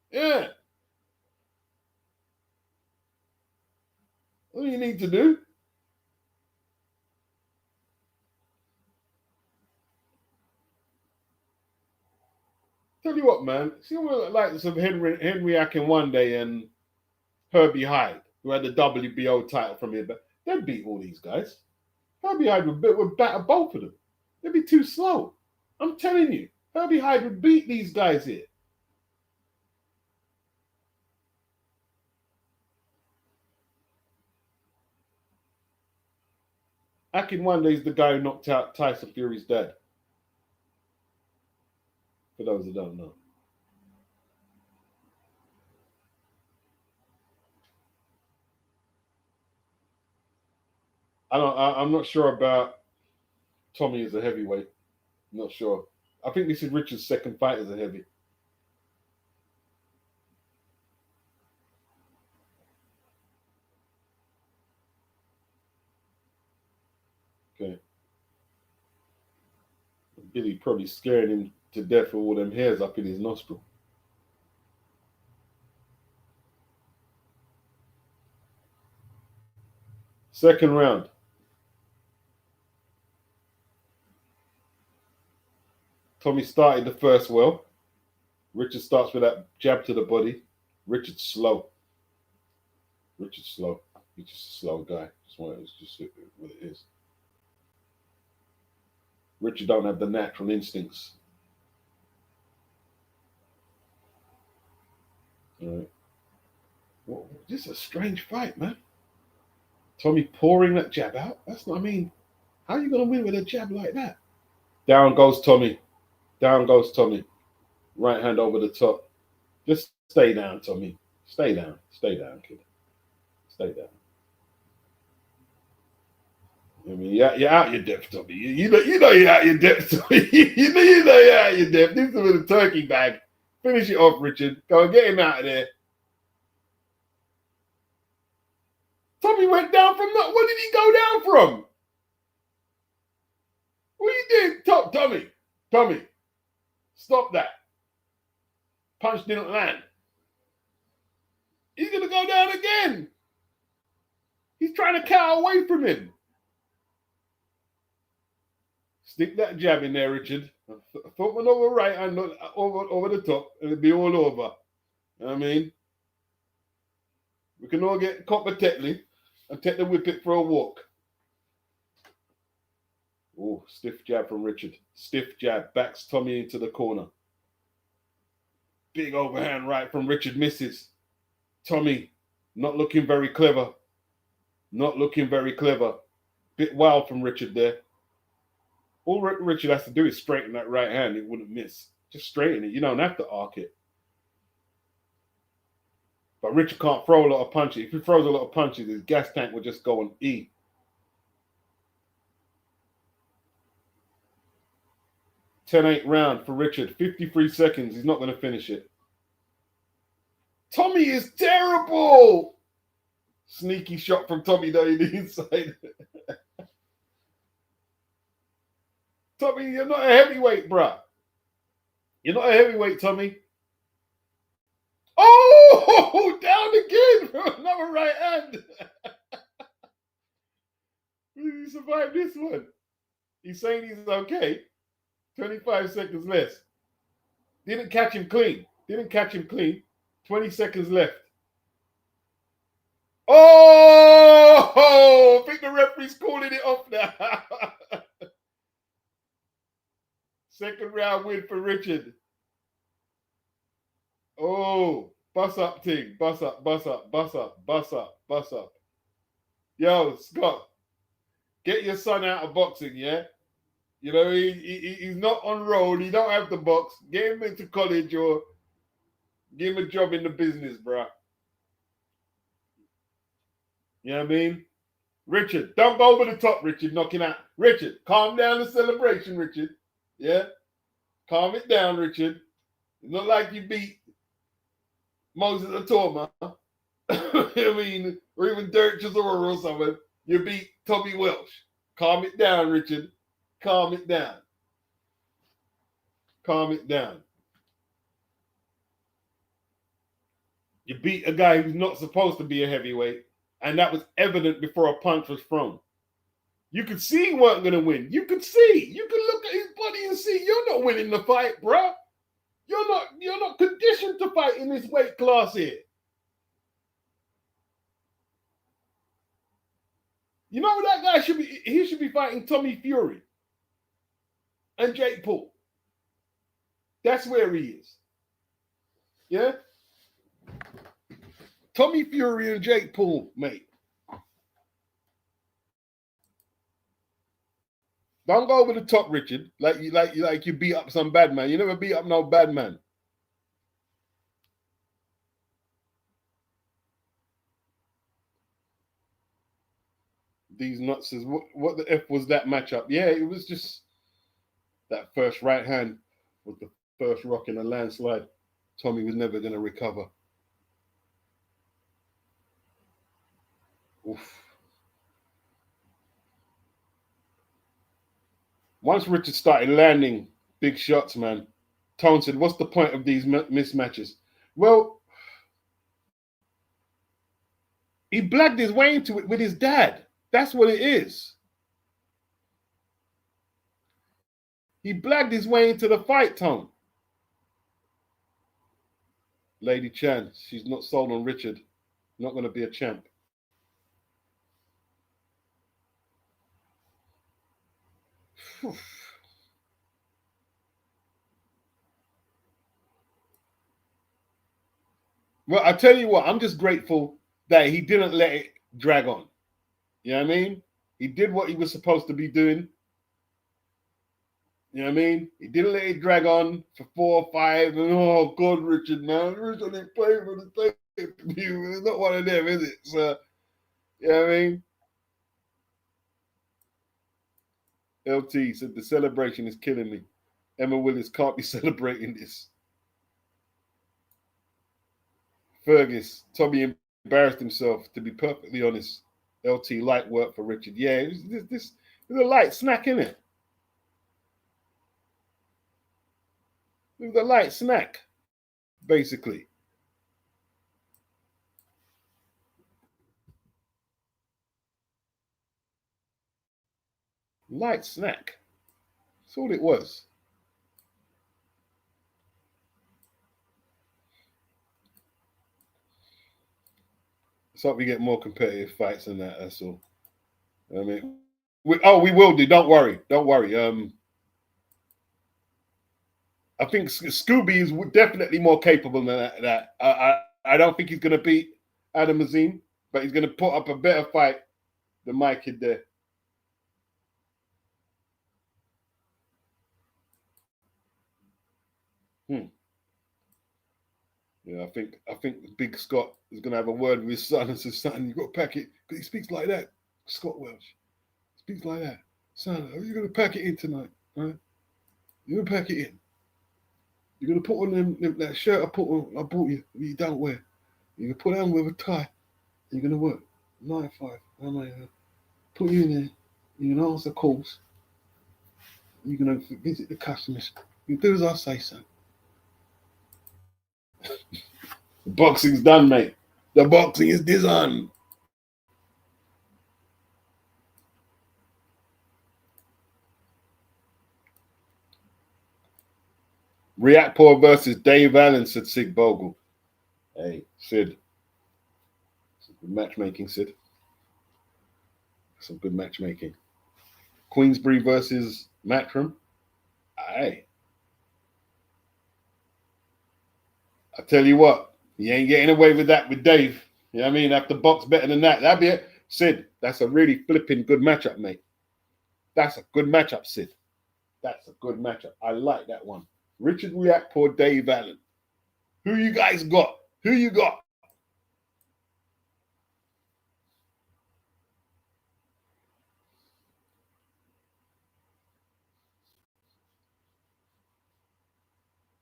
Yeah. What do you need to do? Tell you what, man. See what like some Henry Akin one day and Herbie Hyde, who had the WBO title from here, but they'd beat all these guys. Herbie Hyde would batter both of them. They'd be too slow. I'm telling you, Herbie Hyde would beat these guys here. Akin one day is the guy who knocked out Tyson Fury's dad. For those who don't know. I'm not sure about Tommy as a heavyweight. I'm not sure. I think this is Richard's second fight as a heavy. Okay. Billy probably scared him to death with all them hairs up in his nostril. Second round. Tommy started the first well. Richard starts with that jab to the body. Richard's slow. He's just a slow guy. It's just what it is. Richard don't have the natural instincts. All right. Well, this is a strange fight, man. Tommy pouring that jab out. That's not, I mean, how are you going to win with a jab like that? Down goes Tommy. Down goes Tommy. Right hand over the top. Just stay down, Tommy. Stay down. Stay down, kid. Stay down. I mean, you're out your depth, Tommy. You know you're out your depth, Tommy. you know you're out your depth. This is with a turkey bag. Finish it off, Richard. Go and get him out of there. Tommy went down from that. What did he go down from? What are you doing? Tommy. Stop that. Punch didn't land. He's going to go down again. He's trying to cower away from him. Stick that jab in there, Richard. Thought one over right hand over the top, and it'll be all over. You know what I mean? We can all get Copper Tetley and take the whippet for a walk. Oh, stiff jab from Richard. Stiff jab. Backs Tommy into the corner. Big overhand right from Richard. Misses. Tommy not looking very clever. Not looking very clever. Bit wild from Richard there. All Richard has to do is straighten that right hand. It wouldn't miss. Just straighten it. You don't have to arc it. But Richard can't throw a lot of punches. If he throws a lot of punches, his gas tank will just go on E. (10-8) round for Richard. 53 seconds. He's not going to finish it. Tommy is terrible. Sneaky shot from Tommy though in the inside. Tommy, you're not a heavyweight, bruh. You're not a heavyweight, Tommy. Oh, down again. Another right hand. He survived this one. He's saying he's okay. 25 seconds less. Didn't catch him clean. 20 seconds left. Oh, I think the referee's calling it off now. Second round win for Richard. Oh, bus up, Ting. Bus up. Yo, Scott, get your son out of boxing, yeah? You know, he's not on road. He don't have the box. Get him into college or Give him a job in the business, bro. You know what I mean? Richard, don't go over the top, Richard, knocking out. Richard, calm down the celebration, Richard. Yeah? Calm it down, Richard. It's not like you beat Moses Atoma. I mean, or even Derek Chisora or something. You beat Tommy Welsh. Calm it down, Richard. Calm it down. Calm it down. You beat a guy who's not supposed to be a heavyweight, and that was evident before a punch was thrown. You could see he weren't going to win. You could see. You could look at his body and see you're not winning the fight, bro. You're not conditioned to fight in this weight class here. You know that guy should be? He should be fighting Tommy Fury and Jake Paul. That's where he is. Yeah? Tommy Fury and Jake Paul, mate. Don't go over the top, Richard. Like you beat up some bad man. You never beat up no bad man. These nuts says, what the F was that matchup? Yeah, it was just that first right hand with the first rock in a landslide. Tommy was never going to recover. Oof. Once Richard started landing big shots, man, Tone said, what's the point of these mismatches? Well, he blagged his way into it with his dad. That's what it is. He blagged his way into the fight, Tone. Lady Chan, she's not sold on Richard. Not going to be a champ. Well, I tell you what, I'm just grateful that he didn't let it drag on. You know what I mean? He did what he was supposed to be doing. You know what I mean? He didn't let it drag on for 4 or 5. And oh God, Richard, man, Richard ain't playing for the pay-per-view. It's not one of them, is it? So, you know what I mean? LT said the celebration is killing me. Emma Willis can't be celebrating this. Fergus, Tommy embarrassed himself, to be perfectly honest. LT, light work for Richard. Yeah, this is a light snack, isn't it? It was a light snack, basically. Light snack. That's all it was. Let's hope we get more competitive fights than that. That's all. I mean, we will do. Don't worry. Don't worry. I think Scooby is definitely more capable than that. I don't think he's going to beat Adam Azim, but he's going to put up a better fight than my kid there. Yeah, I think Big Scott is going to have a word with his son and says, son, you've got to pack it. Because he speaks like that. Scott Welsh. Speaks like that. Son, are you going to pack it in tonight? Right? You're going to pack it in. You're going to put on that shirt I bought you, you don't wear. You're going to put on with a tie. You're going to work 9 to 5. I'm going to put you in there. You're going to answer calls. You're going to visit the customers. You do as I say, son. The boxing's done, mate. The boxing is done. Riakporhe versus Dave Allen, said Sig Bogle. Hey, Sid. Some good matchmaking, Sid. Some good matchmaking. Queensbury versus Matchroom. Aye. I tell you what, you ain't getting away with that with Dave. You know what I mean? Have to box better than that. That'd be it. Sid, that's a really flipping good matchup, mate. That's a good matchup, Sid. That's a good matchup. I like that one. Richard Riakporhe, Dave Allen. Who you guys got? Who you got?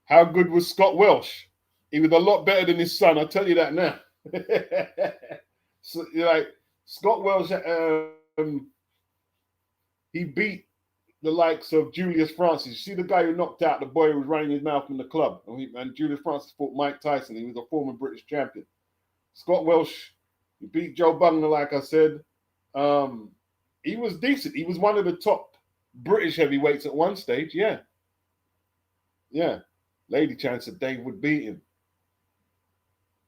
How good was Scott Welsh? He was a lot better than his son. I'll tell you that now. So, like Scott Welsh, he beat the likes of Julius Francis. You see the guy who knocked out the boy who was running his mouth in the club. And Julius Francis fought Mike Tyson. He was a former British champion. Scott Welsh, he beat Joe Bugner, like I said. He was decent. He was one of the top British heavyweights at one stage. Yeah. Yeah. Lady Chan said Dave would beat him.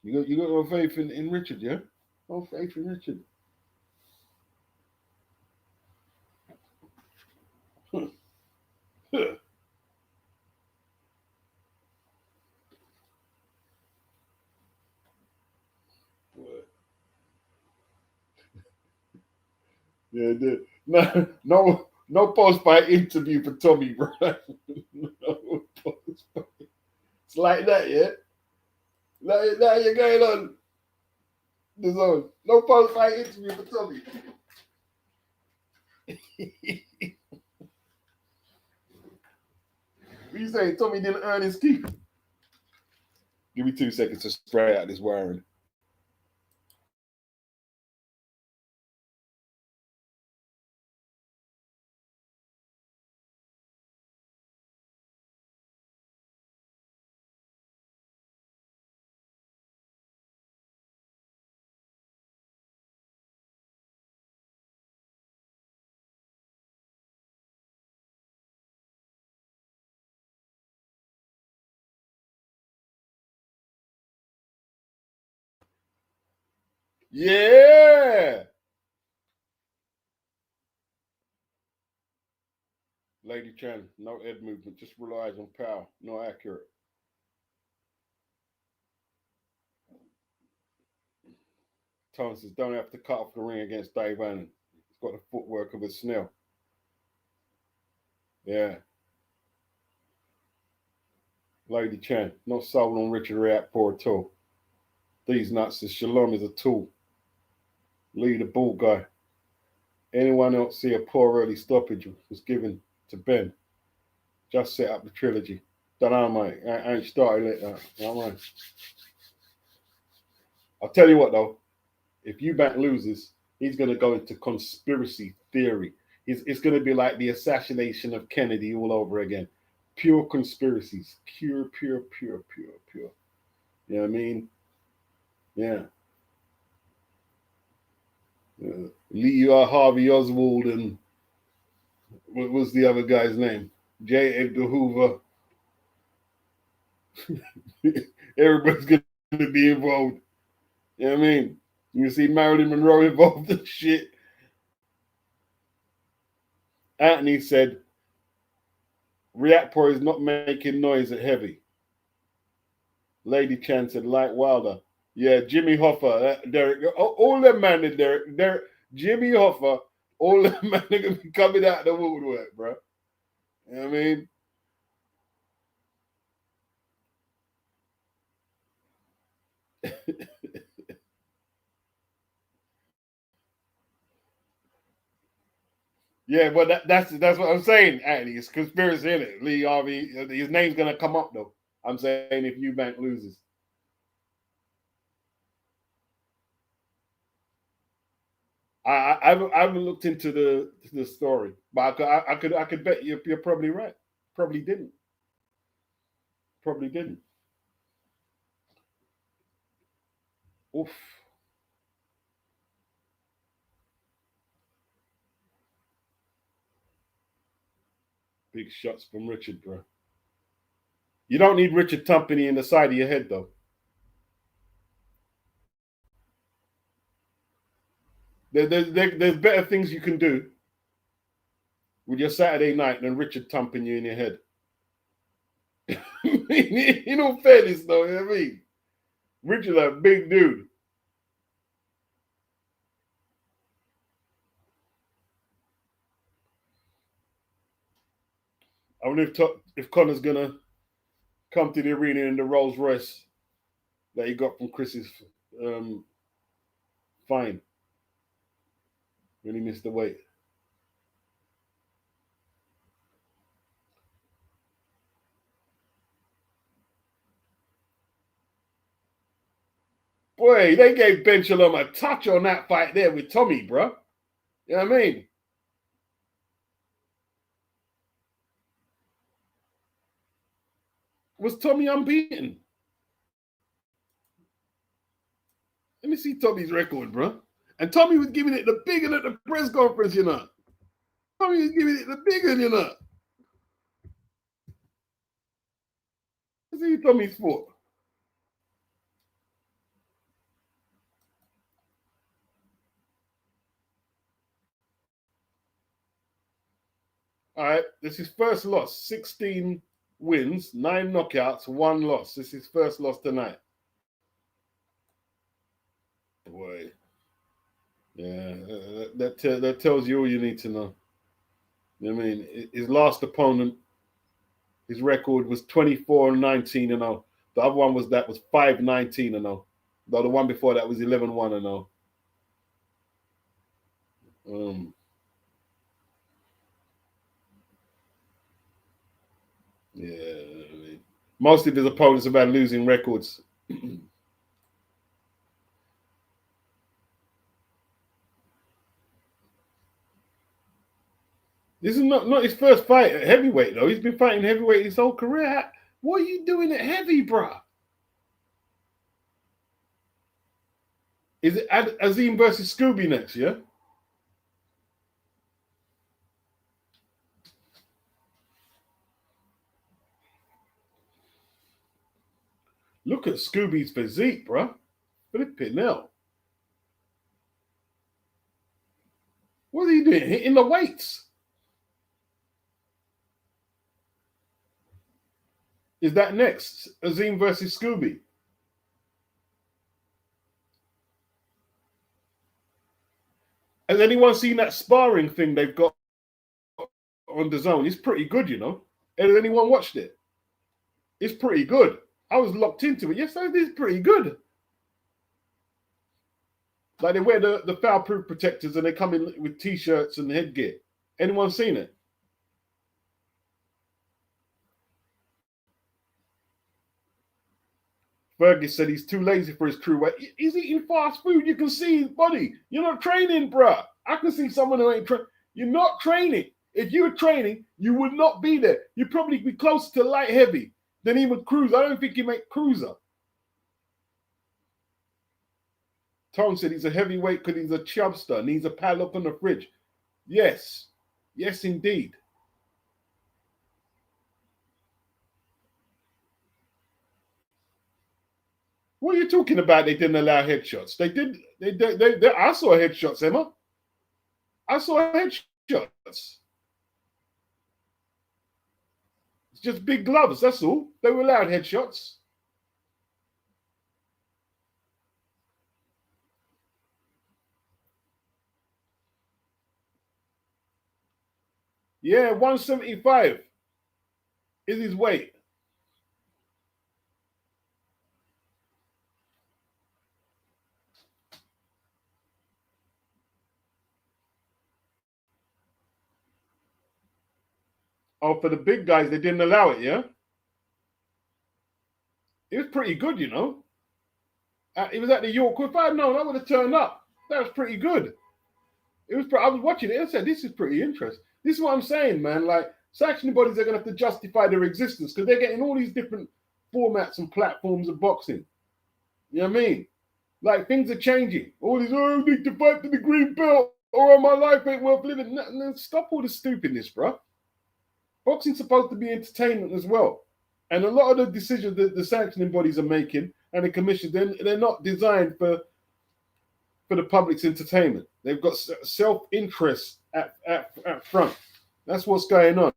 You got no faith in Richard, yeah? No faith in Richard. Yeah, no post-fight interview for Tommy, bro. No post-fight. It's like that, yeah? Like that you're going on the zone. No post-fight interview for Tommy. What you saying? Tommy didn't earn his keep. Give me 2 seconds to spray out this wiring. Yeah! Lady Chan, no head movement, just relies on power, no accurate. Thomas don't have to cut off the ring against Dave Allen. He's got the footwork of a snail. Yeah. Lady Chan, not sold on Richard Riakporhe at all. These nuts is Shalom is a tool. Lee the ball guy. Anyone else see a poor early stoppage was given to Benn. Just set up the trilogy. Don't know, mate. I ain't started like that. All right. I'll tell you what, though. If Eubank loses, he's going to go into conspiracy theory. It's going to be like the assassination of Kennedy all over again. Pure conspiracies. Pure. You know what I mean? Yeah. Lee Harvey Oswald and what was the other guy's name? J. Edgar Hoover. Everybody's going to be involved. You know what I mean? You see Marilyn Monroe involved in shit. Anthony said, Riakporhe is not making noise at heavy. Lady Chan said, like Wilder. Yeah, Jimmy Hoffa, Derek, all them man in Derek, Jimmy Hoffa, all them man are going to be coming out of the woodwork, bro. You know what I mean? Yeah, but that's what I'm saying, Anthony. It's conspiracy in it. Lee Harvey, his name's going to come up, though. I'm saying if Eubank loses. I haven't looked into the story, but I could bet you're probably right. Probably didn't. Probably didn't. Oof. Big shots from Richard, bro. You don't need Richard Tumpany in the side of your head, though. There's better things you can do with your Saturday night than Richard thumping you in your head. In all fairness, though, you know what I mean? Richard's a big dude. I wonder if Connor's gonna come to the arena in the Rolls Royce that he got from Chris's fine when he missed the weight. Boy, they gave Ben Shalom a touch on that fight there with Tommy, bro. You know what I mean? Was Tommy unbeaten? Let me see Tommy's record, bro. And Tommy was giving it the big one at the press conference, you know. Tommy was giving it the big one, you know. Let's see Tommy's fought. All right, this is first loss. 16 wins, 9 knockouts, 1 loss. This is first loss tonight. Boy. Yeah, that tells you all you need to know. I mean, his last opponent, his record was 24-19-0. The other one was 5-19-0. The one before that was 11-1-0. Yeah, I mean, most of his opponents have had losing records. This is not his first fight at heavyweight, though. He's been fighting heavyweight his whole career. What are you doing at heavy, bruh? Is it Azim versus Scooby next, yeah? Look at Scooby's physique, bruh. Flipping hell. What are you doing? Hitting the weights? Is that next? Azim versus Scooby? Has anyone seen that sparring thing they've got on the zone? It's pretty good, you know. Has anyone watched it? It's pretty good. I was locked into it. Yes, it is pretty good. Like they wear the foul-proof protectors and they come in with t-shirts and headgear. Anyone seen it? Fergus said he's too lazy for his crew. He's eating fast food. You can see his body. You're not training, bruh. I can see someone who ain't training. You're not training. If you were training, you would not be there. You'd probably be closer to light heavy than even cruiser. I don't think you make cruiser. Tom said he's a heavyweight because he's a chubster, needs a pal up on the fridge. Yes. Yes, indeed. What are you talking about? They didn't allow headshots. They did. I saw headshots, Emma. I saw headshots. It's just big gloves. That's all. They were allowed headshots. Yeah, 175 is his weight. Oh, for the big guys, they didn't allow it, yeah? It was pretty good, you know. It was at the York. If I had known, I would have turned up. That was pretty good. It was. I was watching it and said, this is pretty interesting. This is what I'm saying, man. Like, sanctioning bodies are going to have to justify their existence because they're getting all these different formats and platforms of boxing. You know what I mean? Like, things are changing. All these, I need to fight for the green belt or my life ain't worth living. No, stop all the stupidness, bro. Boxing's supposed to be entertainment as well. And a lot of the decisions that the sanctioning bodies are making and the commission, they're not designed for the public's entertainment. They've got self-interest at front. That's what's going on.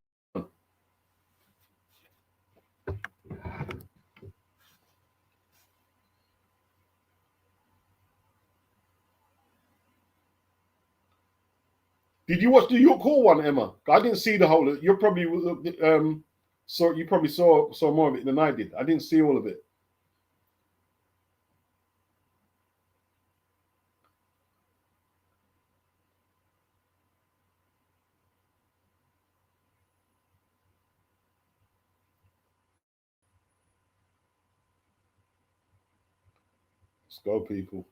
Did you watch the York Hall one, Emma? I didn't see the whole. You probably saw more of it than I did. I didn't see all of it. Let's go, people.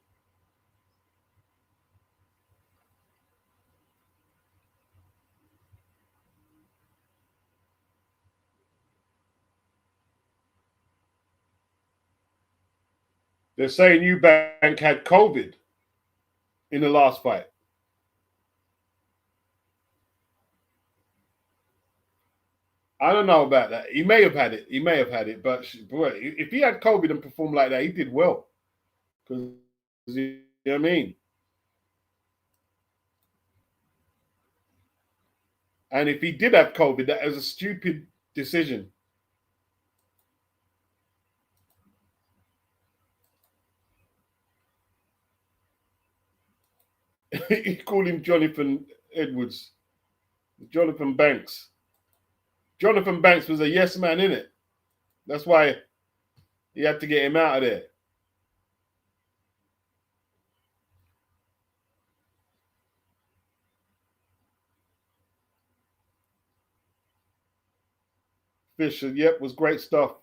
They're saying Eubank had COVID in the last fight. I don't know about that. He may have had it. He may have had it. But boy, if he had COVID and performed like that, he did well. Because, you know what I mean? And if he did have COVID, that was a stupid decision. He called him Jonathan Edwards, Jonathan Banks. Jonathan Banks was a yes man, innit? That's why he had to get him out of there. Fisher, yep, was great stuff.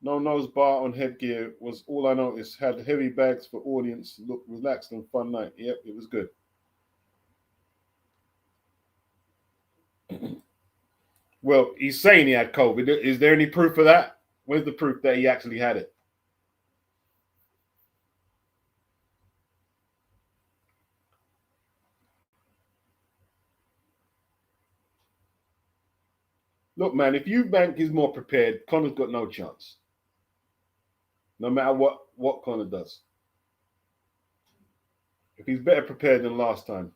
No nose bar on headgear was all I noticed. Had heavy bags for audience. Looked relaxed and fun night. Yep, it was good. Well, he's saying he had COVID. Is there any proof of that? Where's the proof that he actually had it? Look, man, if Eubank is more prepared, Connor's got no chance. No matter what Connor does. If he's better prepared than last time.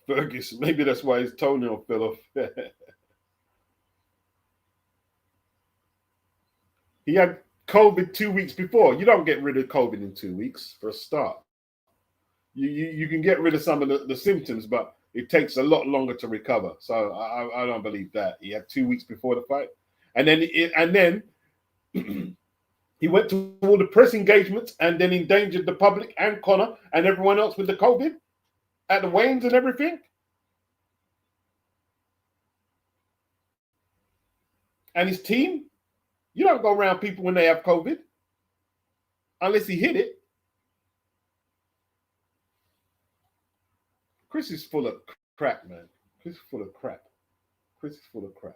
Ferguson, maybe that's why his toenail fell off. He had COVID 2 weeks before. You don't get rid of COVID in 2 weeks for a start. You can get rid of some of the symptoms, but it takes a lot longer to recover. So I don't believe that. He had 2 weeks before the fight. And then he went to all the press engagements and then endangered the public and Connor and everyone else with the COVID at the weigh-ins and everything. And his team, you don't go around people when they have COVID unless he hit it. Chris is full of crap, man. Chris is full of crap. Chris is full of crap.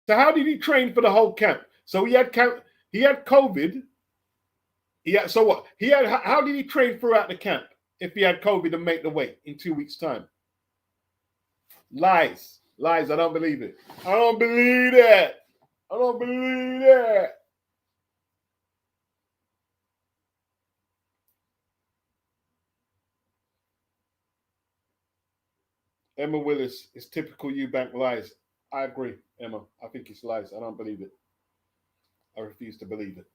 So how did he train for the whole camp? So he had COVID. So what? How did he train throughout the camp if he had COVID and make the weight in 2 weeks' time? Lies. I don't believe it. I don't believe that. I don't believe that. Emma Willis is typical Eubank lies. I agree, Emma. I think it's lies. I don't believe it. I refuse to believe it.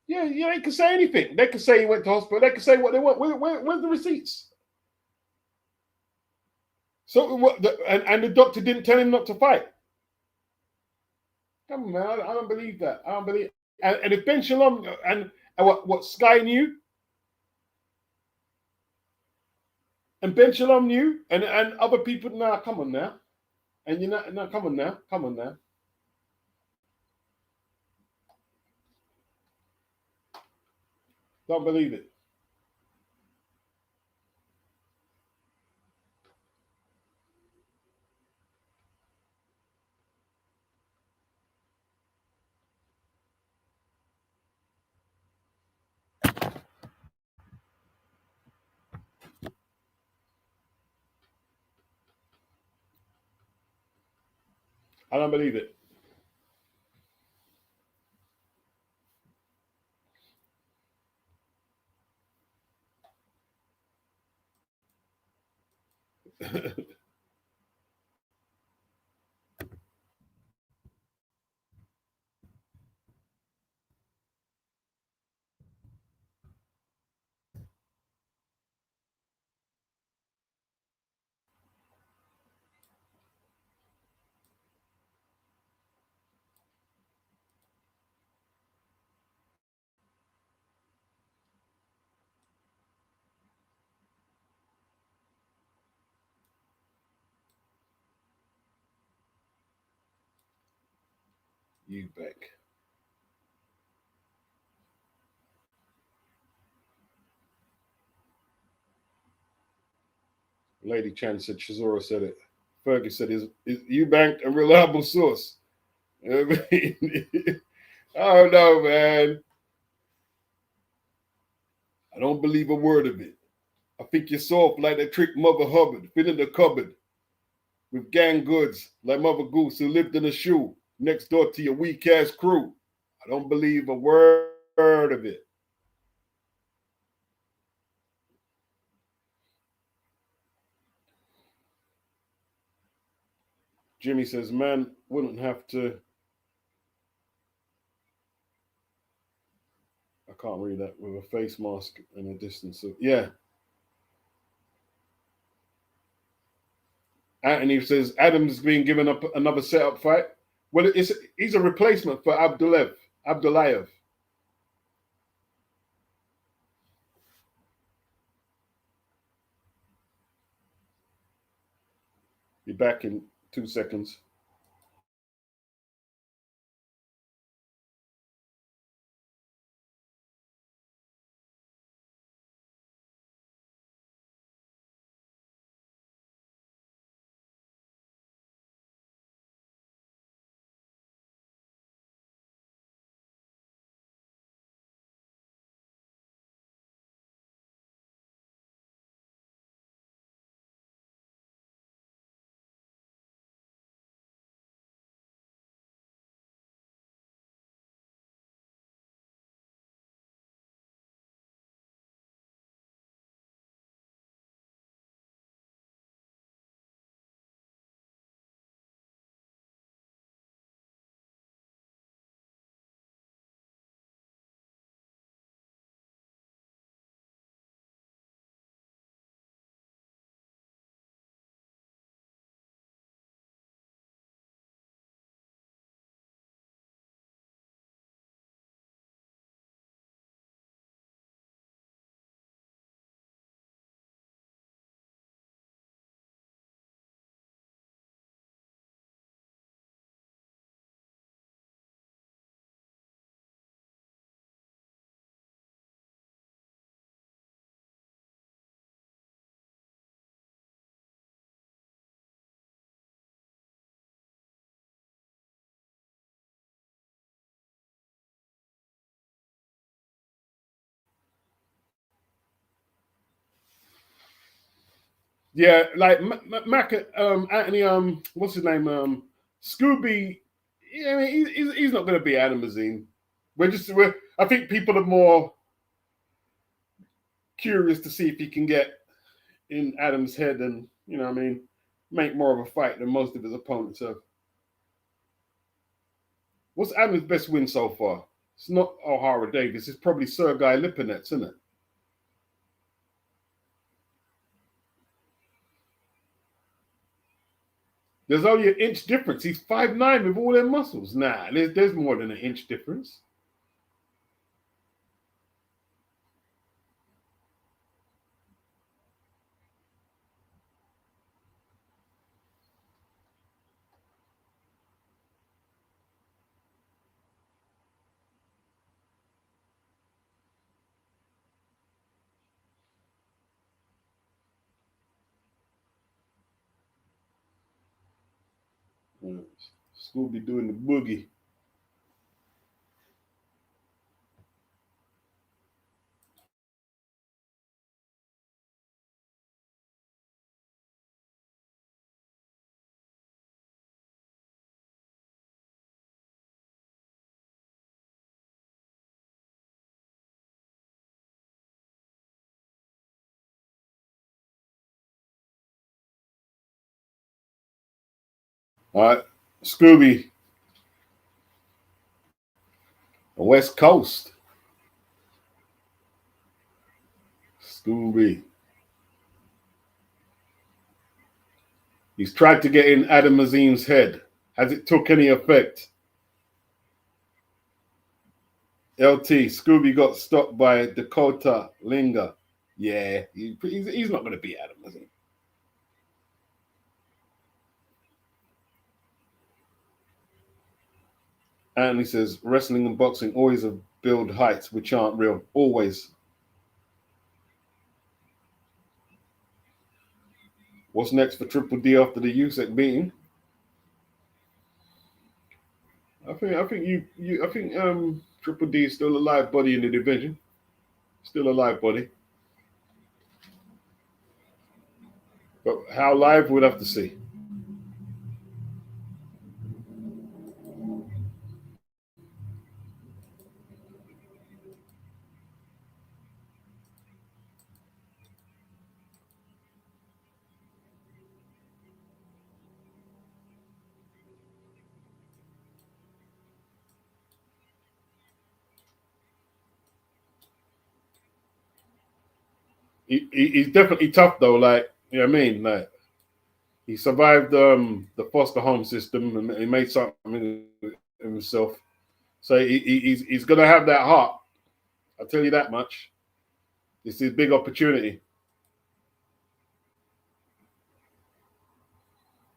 Yeah, they can say anything. They can say he went to hospital. They can say what they want. Where's the receipts? So and the doctor didn't tell him not to fight. Come on, man. I don't believe that. I don't believe. And if Ben Shalom and what Sky knew, and Ben Shalom knew, and other people now, come on now, and you know, no, come on now. Don't believe it. I don't believe it. Eubank. Lady Chan said Chisora said it. Fergie said is Eubank a reliable source? I mean, I don't know, man. I don't believe a word of it. I think you're soft like that trick Mother Hubbard, fit in the cupboard with gang goods like Mother Goose who lived in a shoe next door to your weak ass crew. I don't believe a word of it. Jimmy says, man wouldn't have to. I can't read that with a face mask and a distance. So, yeah. Anthony says Adams being given up another setup fight. Well, he's a replacement for Abdullayev. Be back in 2 seconds. Yeah, like Mac, Anthony, what's his name? Scooby. Yeah, I mean, he's not going to be Adam Azim. I think people are more curious to see if he can get in Adam's head and, I mean, make more of a fight than most of his opponents have. What's Adam's best win so far? It's not O'Hara Davis. It's probably Sergei Lipinets, isn't it? There's only an inch difference. He's 5'9" with all their muscles. Nah, there's more than an inch difference. Scooby doing the boogie. All right, Scooby, the West Coast. Scooby. He's tried to get in Adam Azim's head. Has it took any effect? LT, Scooby got stopped by Dakota Linga. Yeah, he's not going to beat Adam Azim. Anthony says wrestling and boxing always have build heights which aren't real. Always. What's next for Triple D after the USAC beating? I think Triple D is still a live body in the division. Still a live body. But how live, we'll have to see. He's definitely tough though. Like, you know what I mean? Like, he survived the foster home system and he made something of himself. So he's gonna have that heart. I'll tell you that much. It's his big opportunity.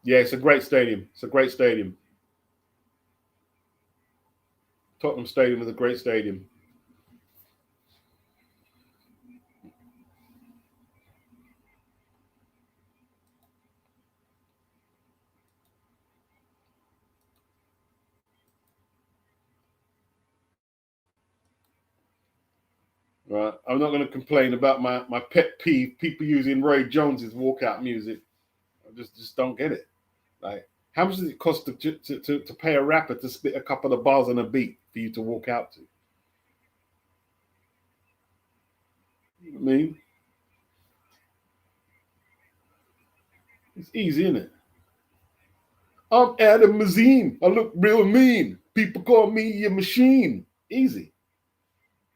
Yeah, it's a great stadium. It's a great stadium. Tottenham Stadium is a great stadium. Right. I'm not going to complain about my pet peeve, people using Roy Jones's walkout music. I just don't get it. Like, how much does it cost to pay a rapper to spit a couple of bars on a beat for you to walk out to? You know what I mean, it's easy, isn't it? I'm Adam Azim. I look real mean. People call me a machine. Easy.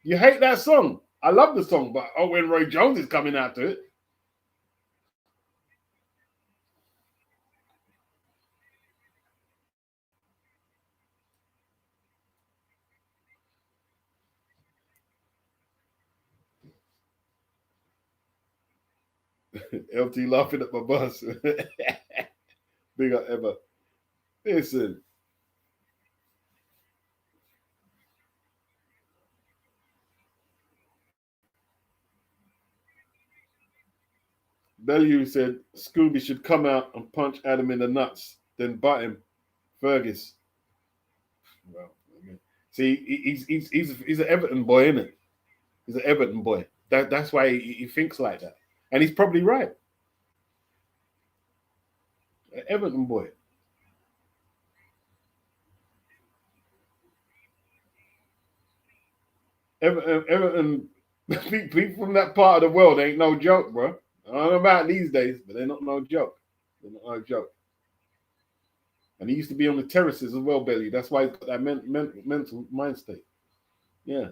You hate that song. I love the song, but when Roy Jones is coming out to it, LT laughing at my bus. Big up ever. Listen, Bellew said Scooby should come out and punch Adam in the nuts, then butt him. Fergus. Well, I mean, see, he's an Everton boy, isn't it? He's an Everton boy. That's why he thinks like that, and he's probably right. An Everton boy. Everton. People from that part of the world ain't no joke, bro. I don't know about these days, but they're not no joke. They're not no joke. And he used to be on the terraces as well, Belly. That's why he's got that mental mind state. Yeah.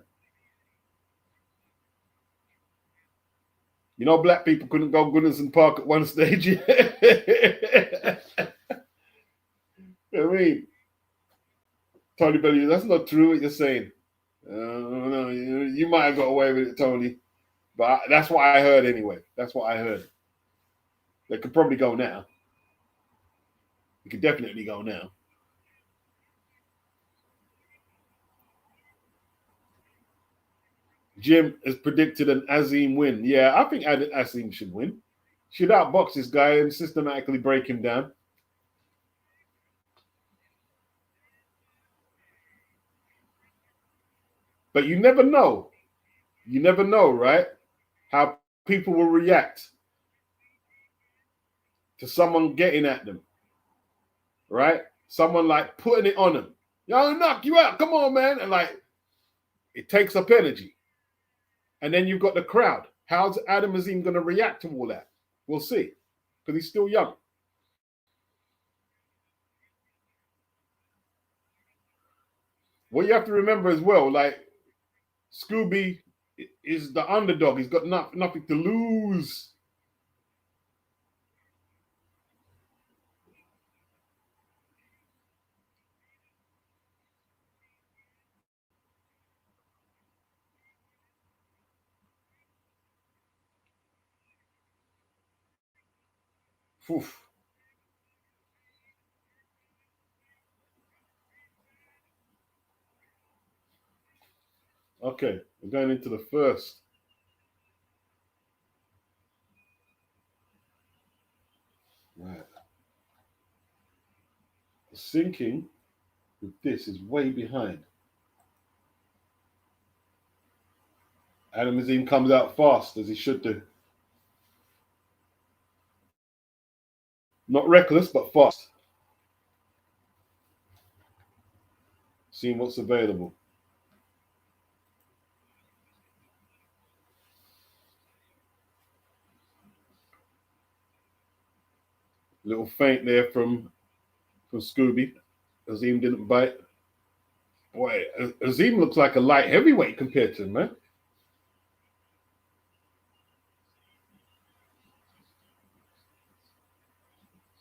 You know, black people couldn't go Goodison Park at one stage. You know what I mean? Tony Belly, that's not true what you're saying. No, you might have got away with it, Tony. But that's what I heard anyway. That's what I heard. They could probably go now. You could definitely go now. Jim has predicted an Azim win. Yeah, I think Azim should win. Should outbox this guy and systematically break him down. But you never know. You never know, right? How people will react to someone getting at them, right? Someone like putting it on them. Yo, knock you out. Come on, man. And like, it takes up energy. And then you've got the crowd. How's Adam Azim going to react to all that? We'll see. Because he's still young. What you have to remember as well, like, Scooby is the underdog. He's got nothing to lose. Oof. Okay, we're going into the first. Right. The sinking with this is way behind. Azim comes out fast as he should do. Not reckless, but fast. Seeing what's available. Little feint there from Scooby. Azim didn't bite. Boy, Azim looks like a light heavyweight compared to him, man.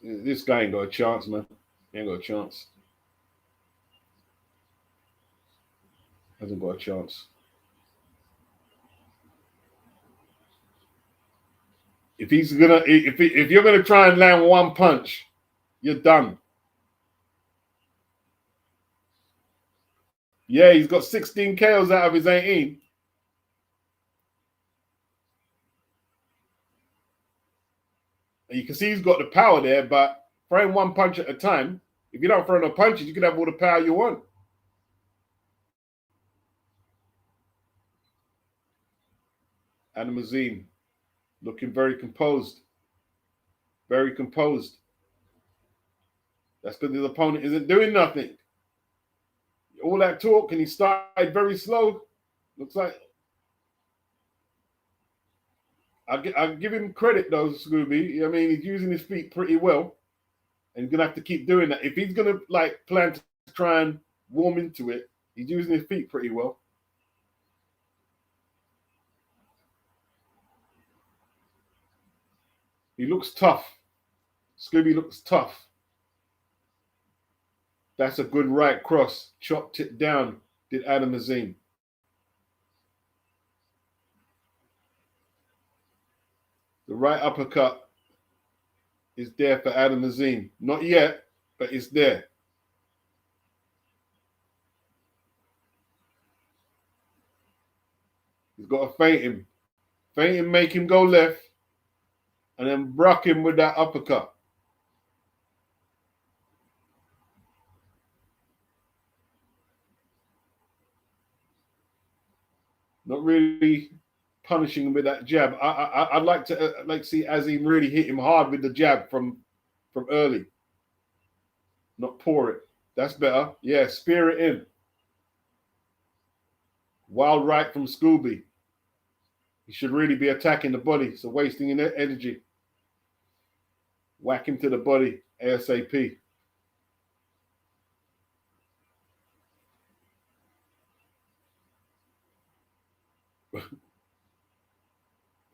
This guy ain't got a chance, man. He ain't got a chance. Hasn't got a chance. If you're gonna try and land one punch, you're done. Yeah, he's got 16 KOs out of his 18. And you can see he's got the power there, but throwing one punch at a time, if you don't throw no punches, you can have all the power you want. Azim looking very composed. Very composed. That's because his opponent isn't doing nothing. All that talk, and he started very slow. Looks like I'll give him credit though, Scooby. I mean, he's using his feet pretty well, and he's gonna have to keep doing that. If he's gonna plan to try and warm into it, he's using his feet pretty well. He looks tough. Scooby looks tough. That's a good right cross. Chopped it down, did Azim. The right uppercut is there for Azim. Not yet, but it's there. He's got to feint him. Feint him, make him go left, and then rock him with that uppercut. Not really punishing him with that jab. I'd like to see Azim really hit him hard with the jab from early. Not pour it. That's better. Yeah, spear it in. Wild right from Scooby. He should really be attacking the body, so wasting energy. Whack him to the body ASAP.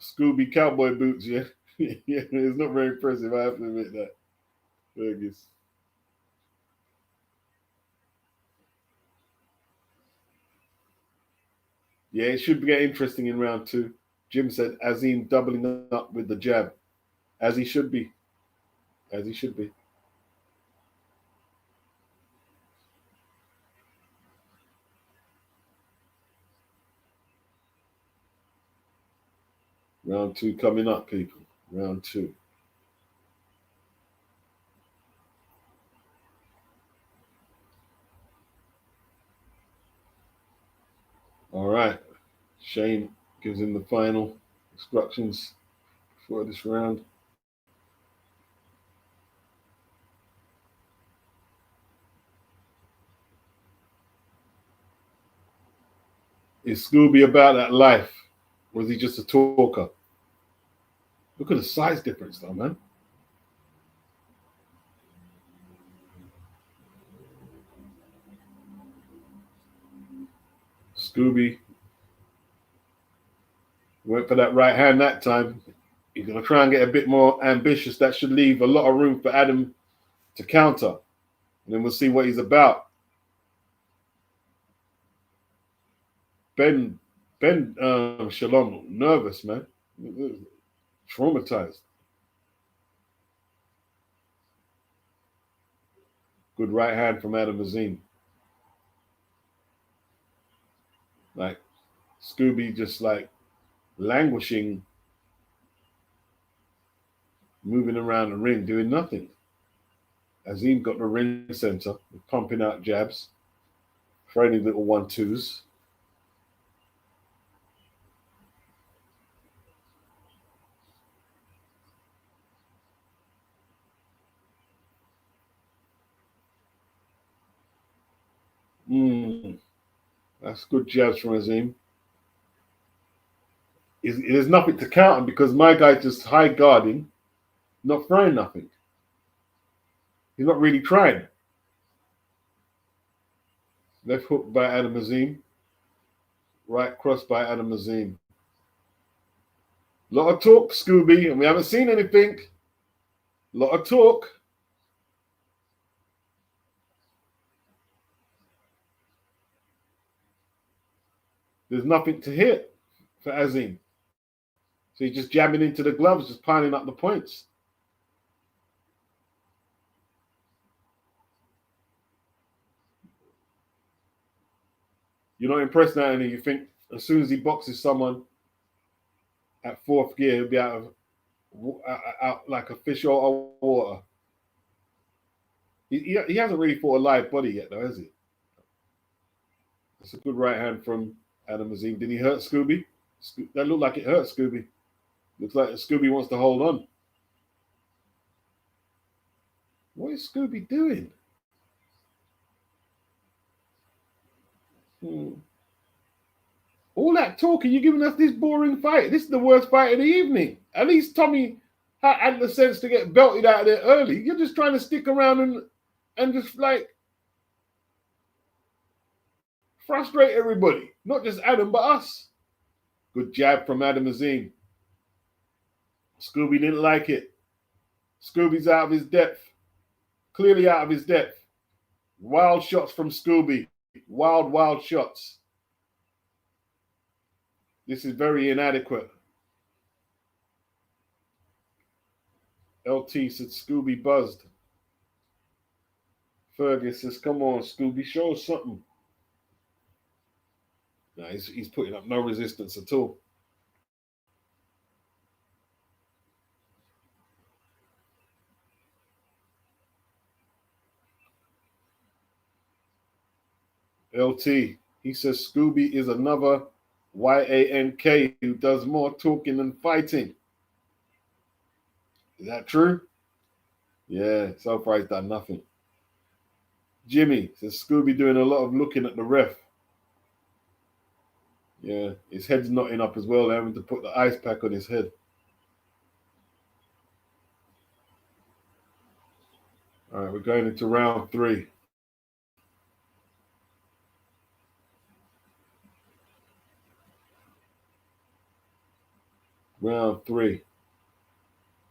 Scooby cowboy boots, yeah. Yeah, it's not very impressive, I have to admit that. Fergus. Yeah, it should get interesting in round two. Jim said Azim doubling up with the jab, as he should be. As he should be. Round two coming up, people. Round two. All right. Shane gives him the final instructions for this round. Is Scooby about that life? Or is he just a talker? Look at the size difference, though, man. Scooby went for that right hand that time. He's going to try and get a bit more ambitious. That should leave a lot of room for Adam to counter. And then we'll see what he's about. Benn Shalom, nervous, man. Traumatized. Good right hand from Azim. Like Scooby just like languishing, moving around the ring, doing nothing. Azim got the ring center, pumping out jabs, throwing little 1-2s. That's good jabs from Azim. There's nothing to count him because my guy's just high guarding, not throwing nothing. He's not really trying. Left hook by Adam Azim. Right cross by Adam Azim. Lot of talk, Scooby, and we haven't seen anything. Lot of talk. There's nothing to hit for Azim. So he's just jamming into the gloves, just piling up the points. You're not impressed now, and you think as soon as he boxes someone at fourth gear, he'll be out like a fish out of water. He hasn't really fought a live body yet, though, has he? That's a good right hand from Adam Azim. Did he hurt Scooby? That looked like it hurt Scooby. Looks like Scooby wants to hold on. What is Scooby doing? All that talking, you're giving us this boring fight. This is the worst fight of the evening. At least Tommy had the sense to get belted out of there early. You're just trying to stick around and just like frustrate everybody. Not just Adam, but us. Good jab from Adam Azim. Scooby didn't like it. Scooby's out of his depth. Clearly out of his depth. Wild shots from Scooby. Wild shots. This is very inadequate. LT said Scooby buzzed. Fergus says, come on, Scooby, show us something. No, he's putting up no resistance at all. LT, he says Scooby is another YANK who does more talking than fighting. Is that true? Yeah, so far he's done nothing. Jimmy says Scooby doing a lot of looking at the ref. Yeah, his head's knotting up as well, having to put the ice pack on his head. All right, we're going into round 3. Round 3.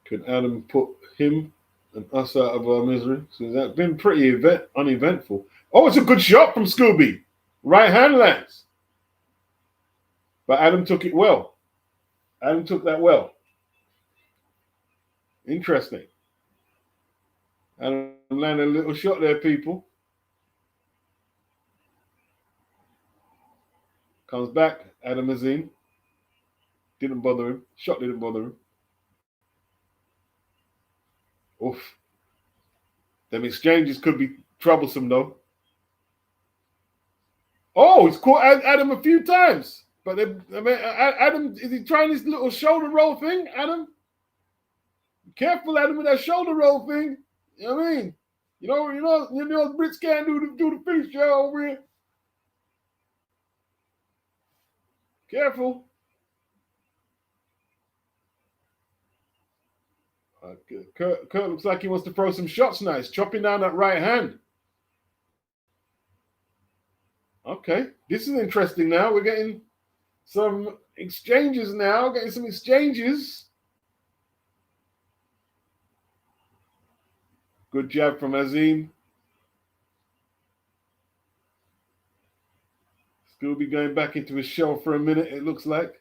Can Adam put him and us out of our misery? So that's been pretty uneventful. Oh, it's a good shot from Scooby. Right hand lands. But Adam took it well. Adam took that well. Interesting. Adam landed a little shot there, people. Comes back, Adam Azim. Didn't bother him. Shot didn't bother him. Oof. Them exchanges could be troublesome, though. Oh, he's caught Adam a few times. But Adam, is he trying this little shoulder roll thing, Adam? Be careful, Adam, with that shoulder roll thing. You know what I mean? You know, Brits can't do the finish over here. Careful. Kurt looks like he wants to throw some shots now. He's chopping down that right hand. Okay, this is interesting now. We're getting some exchanges now. Getting some exchanges. Good jab from Azim. Scooby going back into his shell for a minute, it looks like.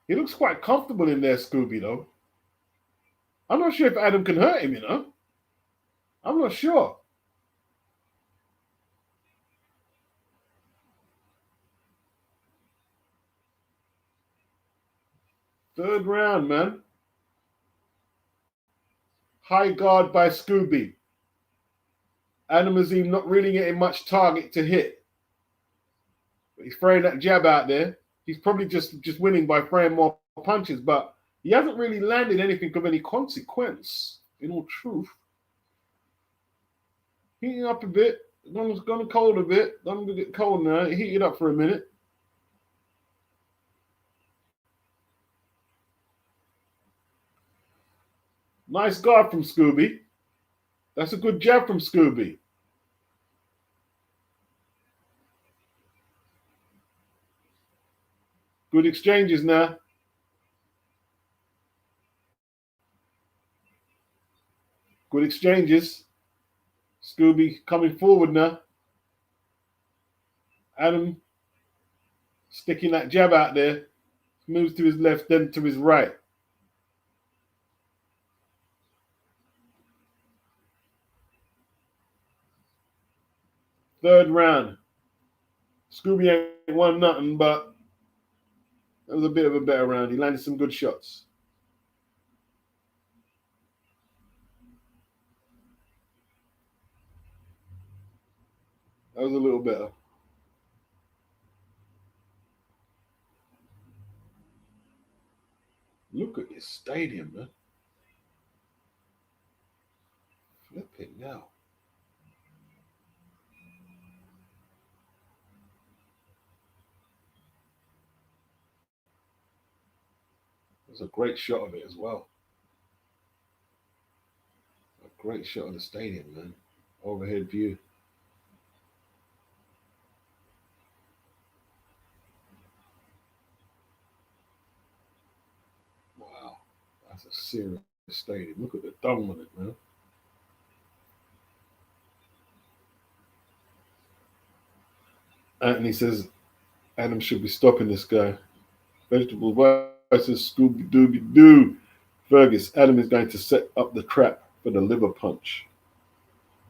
He looks quite comfortable in there, Scooby, though. I'm not sure if Adam can hurt him, you know. I'm not sure. Third round, man. High guard by Scooby. Azim not really getting much target to hit. But he's throwing that jab out there. He's probably just winning by throwing more punches, but he hasn't really landed anything of any consequence, in all truth. Heating up a bit. Gone cold a bit. Gonna get cold now. Heat it up for a minute. Nice guard from Scooby. That's a good jab from Scooby. Good exchanges now. Good exchanges. Scooby coming forward now. Adam sticking that jab out there. Moves to his left, then to his right. Third round. Scooby ain't won nothing, but that was a bit of a better round. He landed some good shots. That was a little better. Look at this stadium, man. Flip it now. There's a great shot of it as well. A great shot of the stadium, man. Overhead view. Wow, that's a serious stadium. Look at the dome on it, man. Anthony says Adam should be stopping this guy. Vegetable versus Scooby Dooby Doo. Fergus, Adam is going to set up the trap for the liver punch.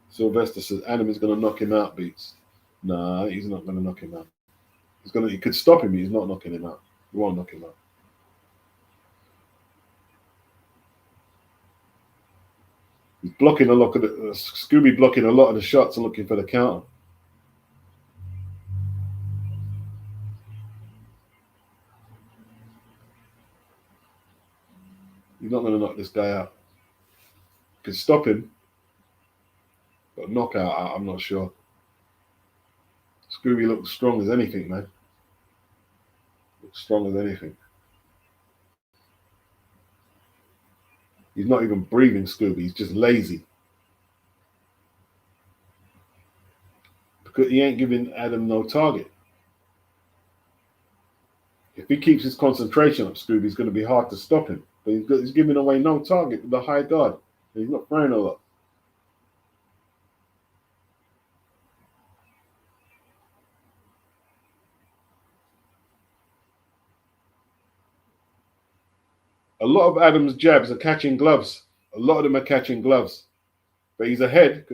Sylvester says Adam is going to knock him out, Beats. Nah, he's not going to knock him out. He could stop him, he's not knocking him out. He won't knock him out. He's blocking a lot of Scooby blocking a lot of the shots and looking for the counter. He's not going to knock this guy out. Could stop him, but knockout, I'm not sure. Scooby looks strong as anything, man. Looks strong as anything. He's not even breathing, Scooby. He's just lazy. Because he ain't giving Adam no target. If he keeps his concentration up, Scooby, it's going to be hard to stop him. But he's giving away no target with the high guard. He's not throwing a lot. A lot of Adam's jabs are catching gloves. A lot of them are catching gloves. But he's ahead.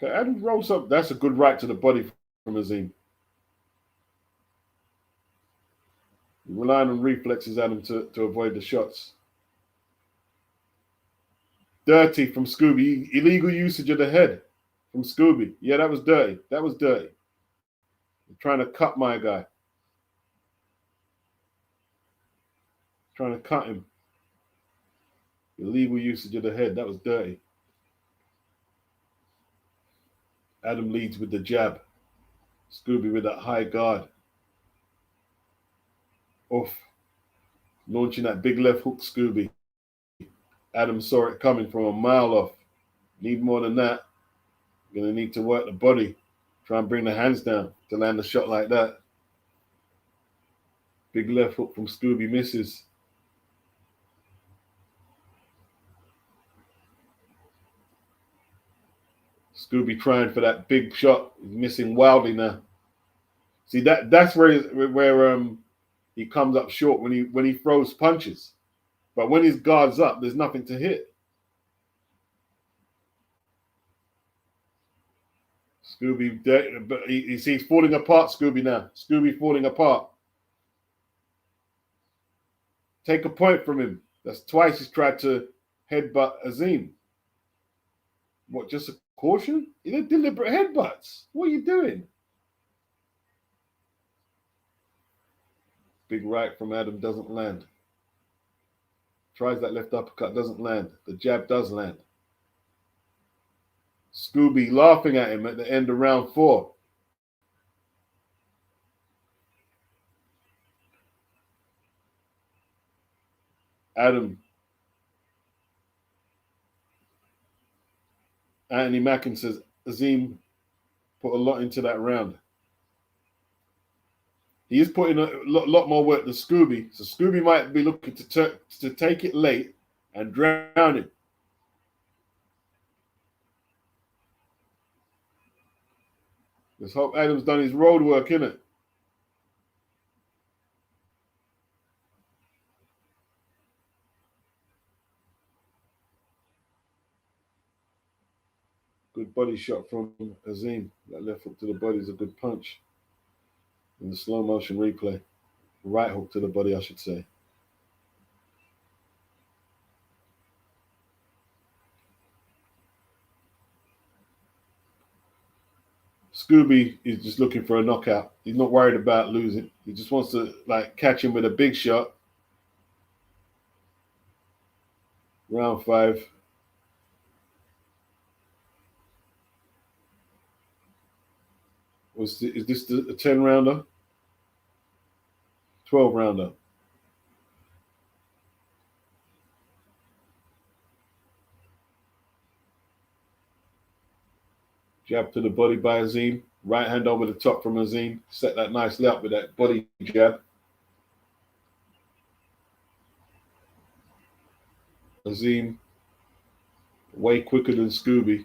Okay, Adam rolls up. That's a good right to the body from Azim. Relying on reflexes, Adam, to avoid the shots. Dirty from Scooby. Illegal usage of the head from Scooby. Yeah, that was dirty. That was dirty. You're trying to cut my guy. Trying to cut him. Illegal usage of the head. That was dirty. Adam leads with the jab. Scooby with that high guard. Off. Launching that big left hook, Scooby. Adam saw it coming from a mile off. Need more than that. You're going to need to work the body. Try and bring the hands down to land a shot like that. Big left hook from Scooby misses. Scooby trying for that big shot. He's missing wildly now. See, that's where he comes up short when he throws punches. But when his guard's up, there's nothing to hit. Scooby, but he's falling apart, Scooby now. Scooby falling apart. Take a point from him. That's twice he's tried to headbutt Azim. What, just a caution? They're deliberate headbutts. What are you doing? Big right from Adam doesn't land. Tries that left uppercut, doesn't land. The jab does land. Scooby laughing at him at the end of round 4. Anthony Mackin says Azim put a lot into that round. He is putting a lot more work than Scooby, so Scooby might be looking to take it late and drown him. Let's hope Adam's done his road work, innit? Good body shot from Azim. That left hook to the body is a good punch. In the slow motion replay. Right hook to the body, I should say. Scooby is just looking for a knockout. He's not worried about losing. He just wants to catch him with a big shot. Round 5. Is this a 10-rounder? 12-rounder. Jab to the body by Azim. Right hand over the top from Azim. Set that nicely up with that body jab. Azim way quicker than Scooby.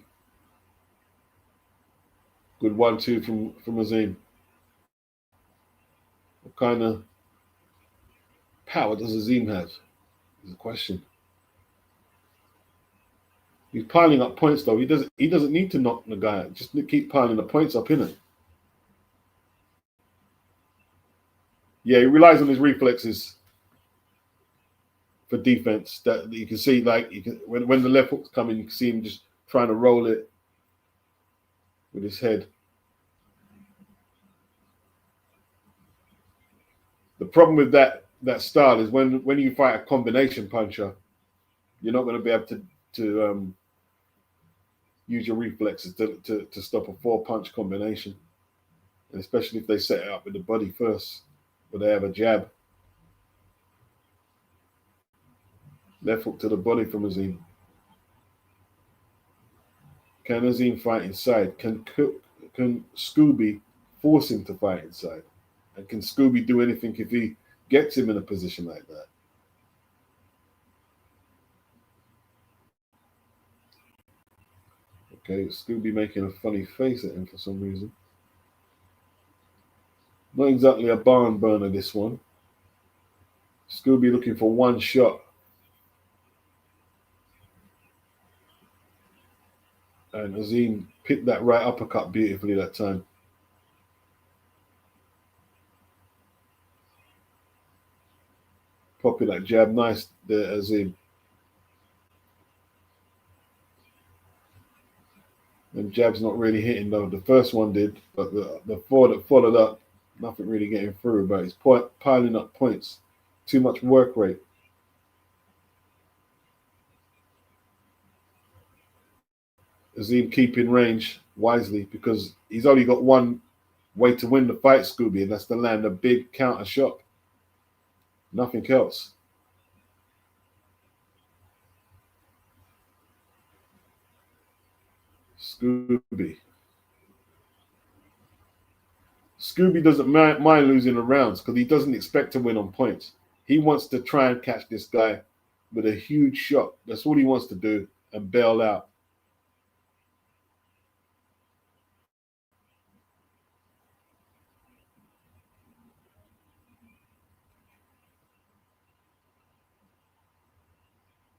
Good 1-2 from Azim. What kind of power does Azim have? Is the question. He's piling up points though. He doesn't need to knock the guy out. Just keep piling the points up, innit? Yeah, he relies on his reflexes for defense. That you can see, when the left hook's coming, you can see him just trying to roll it with his head. The problem with that style is when you fight a combination puncher, you're not going to be able to use your reflexes to stop a 4-punch combination, and especially if they set it up with the body first, but they have a jab. Left hook to the body from Azim. Can Azim fight inside? Can Scooby force him to fight inside? And can Scooby do anything if he gets him in a position like that? Okay, Scooby making a funny face at him for some reason. Not exactly a barn burner, this one. Scooby looking for one shot. And Azim picked that right uppercut beautifully that time. Popping that jab nice there, Azim. And jab's not really hitting though. The first one did, but the four that followed up, nothing really getting through. But it's piling up points. Too much work rate. Azim keeping range wisely because he's only got one way to win the fight, Scooby, and that's to land a big counter shot. Nothing else. Scooby doesn't mind losing the rounds because he doesn't expect to win on points. He wants to try and catch this guy with a huge shot. That's all he wants to do and bail out.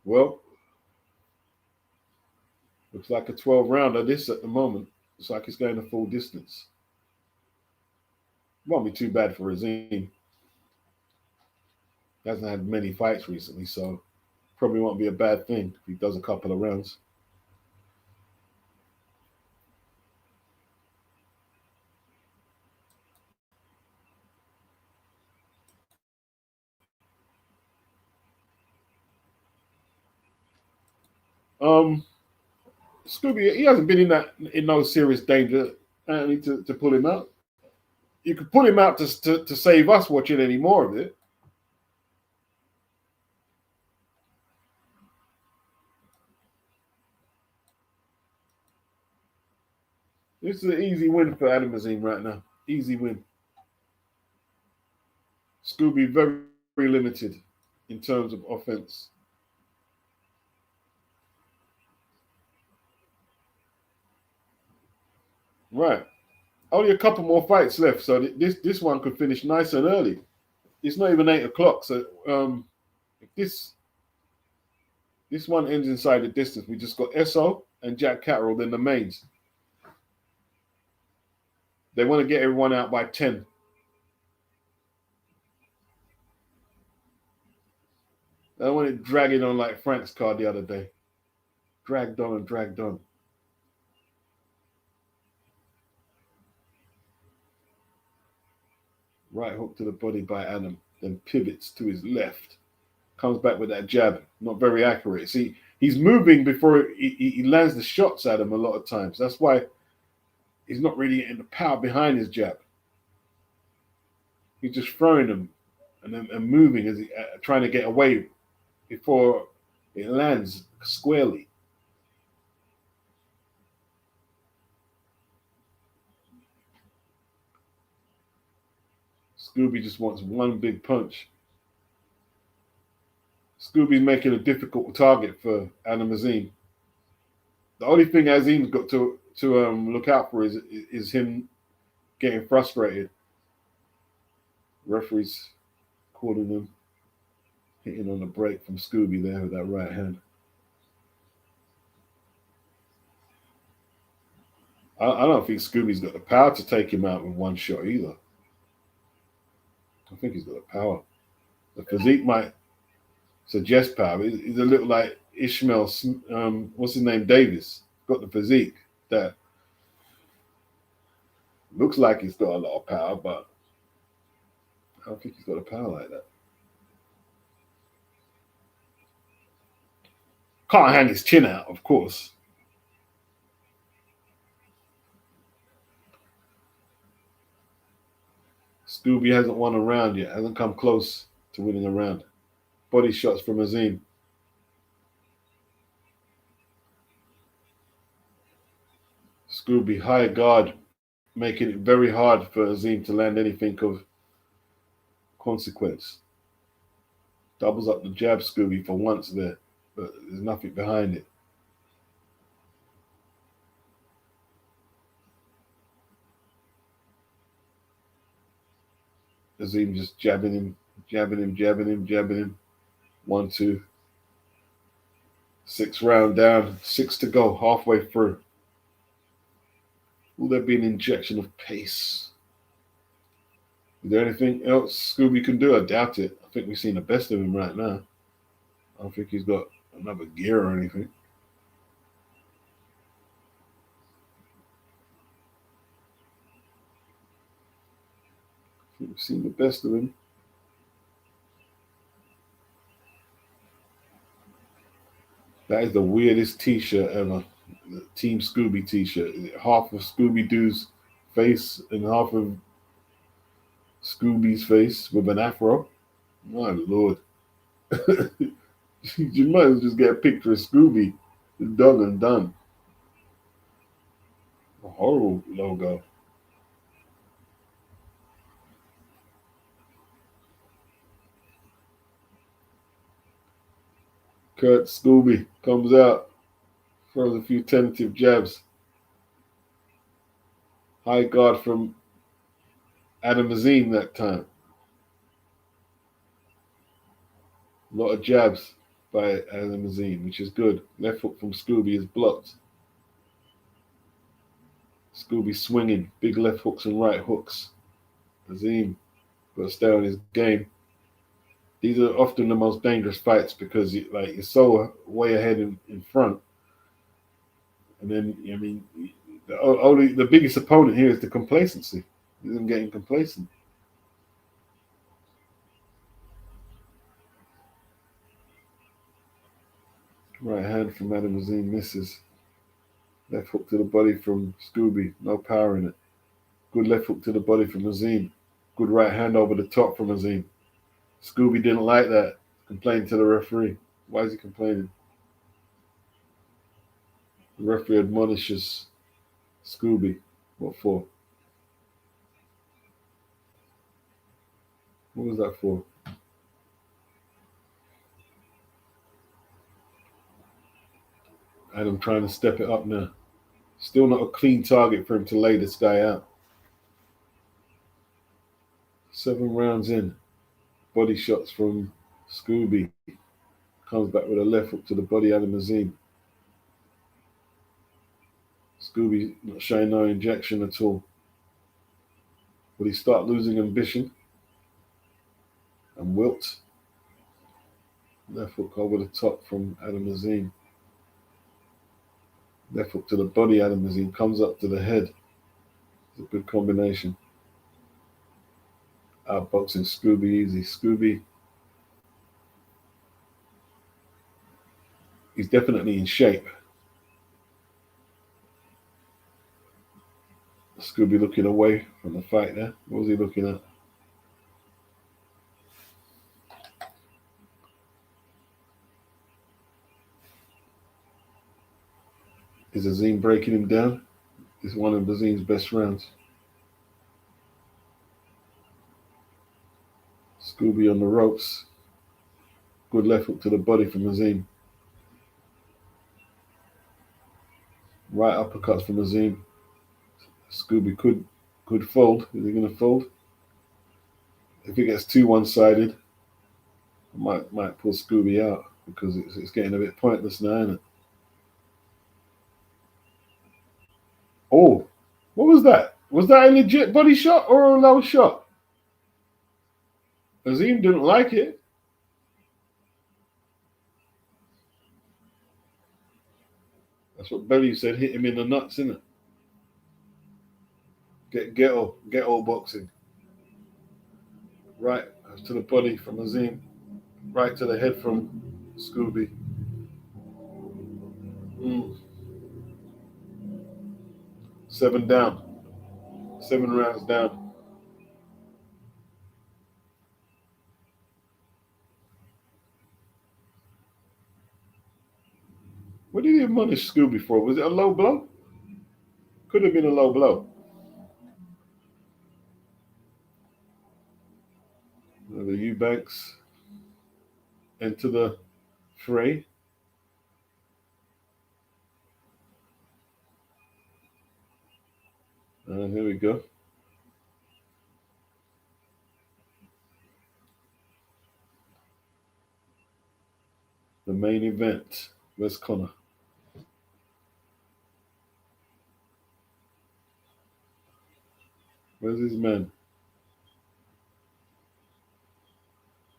Well, looks like a 12-rounder this at the moment. It's like he's going the full distance. Won't be too bad for Azim. He hasn't had many fights recently, so probably won't be a bad thing if he does a couple of rounds. Um, Scooby, he hasn't been in no serious danger. I need to pull him out. You could pull him out to save us watching any more of it. This is an easy win for Adam Azim right now. Easy win. Scooby very, very limited in terms of offense. Right. Only a couple more fights left, so this one could finish nice and early. It's not even 8 o'clock, so if this one ends inside the distance, we just got Esso and Jack Catterall, then the mains. They want to get everyone out by 10. I don't want it dragging on like Frank's card the other day. Dragged on and dragged on. Right hook to the body by Adam, then pivots to his left. Comes back with that jab. Not very accurate. See, he's moving before he lands the shots at him a lot of times. That's why he's not really getting the power behind his jab. He's just throwing them and moving as he trying to get away before it lands squarely. Scooby just wants one big punch. Scooby's making a difficult target for Adam Azim. The only thing Azim's got to look out for is him getting frustrated. Referee's calling him, hitting on the break from Scooby there with that right hand. I don't think Scooby's got the power to take him out with one shot either. I think he's got the power. The physique might suggest power. He's a little like Ishmael, what's his name, Davis. Got the physique that looks like he's got a lot of power, but I don't think he's got a power like that. Can't hang his chin out, of course. Scooby hasn't won a round yet, hasn't come close to winning a round. Body shots from Azim. Scooby high guard, making it very hard for Azim to land anything of consequence. Doubles up the jab, Scooby, for once there, but there's nothing behind it. Azim just jabbing him, jabbing him, jabbing him, jabbing him. 1, 2. 6th round down, 6 to go, halfway through. Will there be an injection of pace? Is there anything else Scooby can do? I doubt it. I think we've seen the best of him right now. I don't think he's got another gear or anything. I think we've seen the best of him. That is the weirdest t-shirt ever. The Team Scooby t-shirt. Half of Scooby-Doo's face and half of Scooby's face with an afro. My lord. You might as well just get a picture of Scooby. It's done and done. A horrible logo. Kurt Scooby comes out, throws a few tentative jabs. High guard from Adam Azim that time. A lot of jabs by Adam Azim, which is good. Left hook from Scooby is blocked. Scooby swinging, big left hooks and right hooks. Azim got to stay on his game. These are often the most dangerous fights because you're so way ahead in front, and then the biggest opponent here is the complacency. He's getting complacent. Right hand from Adam Azim misses. Left hook to the body from Scooby, no power in it. Good left hook to the body from Azim. Good right hand over the top from Azim. Scooby didn't like that. Complained to the referee. Why is he complaining? The referee admonishes Scooby. What for? What was that for? Adam trying to step it up now. Still not a clean target for him to lay this guy out. 7 rounds in. Body shots from Scooby. Comes back with a left hook to the body, Adam Azim. Scooby not showing no injection at all. Will he start losing ambition? And wilt. Left hook over the top from Adam Azim. Left hook to the body, Adam Azim. Comes up to the head. It's a good combination. Outboxing Scooby easy. Scooby, he's definitely in shape. Scooby looking away from the fight there. What was he looking at? Is Azim breaking him down? It's one of Azim's best rounds. Scooby on the ropes. Good left hook to the body from Azim. Right uppercuts from Azim. Scooby could fold. Is he going to fold? If it gets too one-sided, might pull Scooby out because it's getting a bit pointless now, isn't it? Oh, what was that? Was that a legit body shot or a low shot? Azim didn't like it. That's what Belly said. Hit him in the nuts, innit? Ghetto boxing. Right to the body from Azim. Right to the head from Scooby. 7 down. 7 rounds down. What did he admonish Scooby for? Was it a low blow? Could have been a low blow. The Eubanks enter the fray. And here we go. The main event. Where's Connor? Where's his man?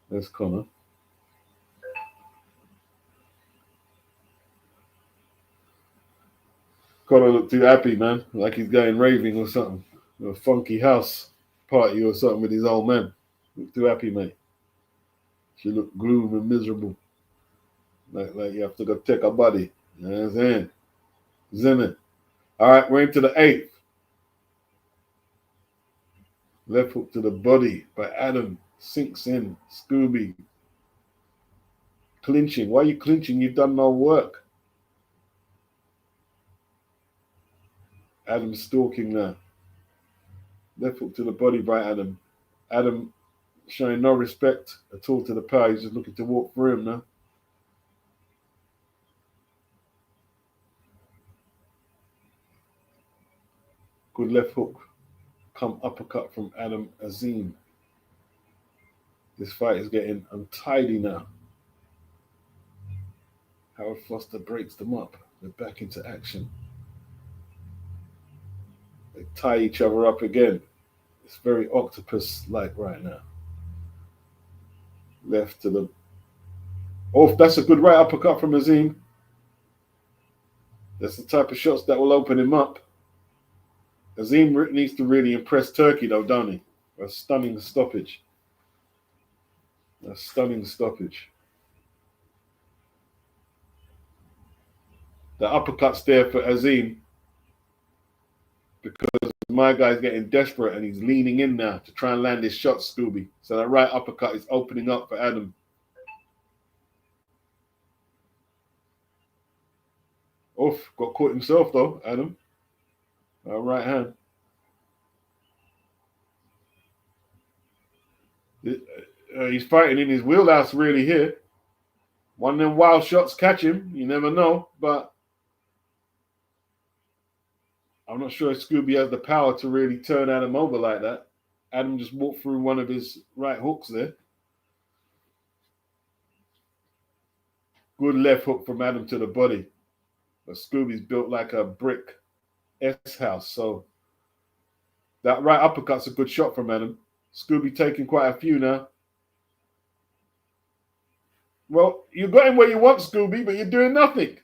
There's Connor. Connor looked too happy, man. Like he's going raving or something. A funky house party or something with his old man. Looked too happy, mate. She looked gloom and miserable. Like you have to go take a body. You know what I'm saying? Zimmer. All right, we're into the 8th. Left hook to the body by Adam. Sinks in. Scooby. Clinching. Why are you clinching? You've done no work. Adam stalking now. Left hook to the body by Adam. Adam showing no respect at all to the power. He's just looking to walk through him now. Good left hook. Come uppercut from Adam Azim. This fight is getting untidy now. Howard Foster breaks them up. They're back into action. tie each other up again. It's very octopus-like right now. Left to the off. That's a good right uppercut from Azim. That's the type of shots that will open him up. Azim needs to really impress Turkey, though, don't he? A stunning stoppage. A stunning stoppage. The uppercut's there for Azim because my guy's getting desperate and he's leaning in now to try and land his shot, Scooby. So that right uppercut is opening up for Adam. Oof, got caught himself though, Adam. Right hand. He's fighting in his wheelhouse really here. One of them wild shots catch him. You never know, but I'm not sure if Scooby has the power to really turn Adam over like that. Adam just walked through one of his right hooks there. Good left hook from Adam to the body. But Scooby's built like a brick S-house. So that right uppercut's a good shot from Adam. Scooby taking quite a few now. Well, you got him where you want, Scooby, but you're doing nothing.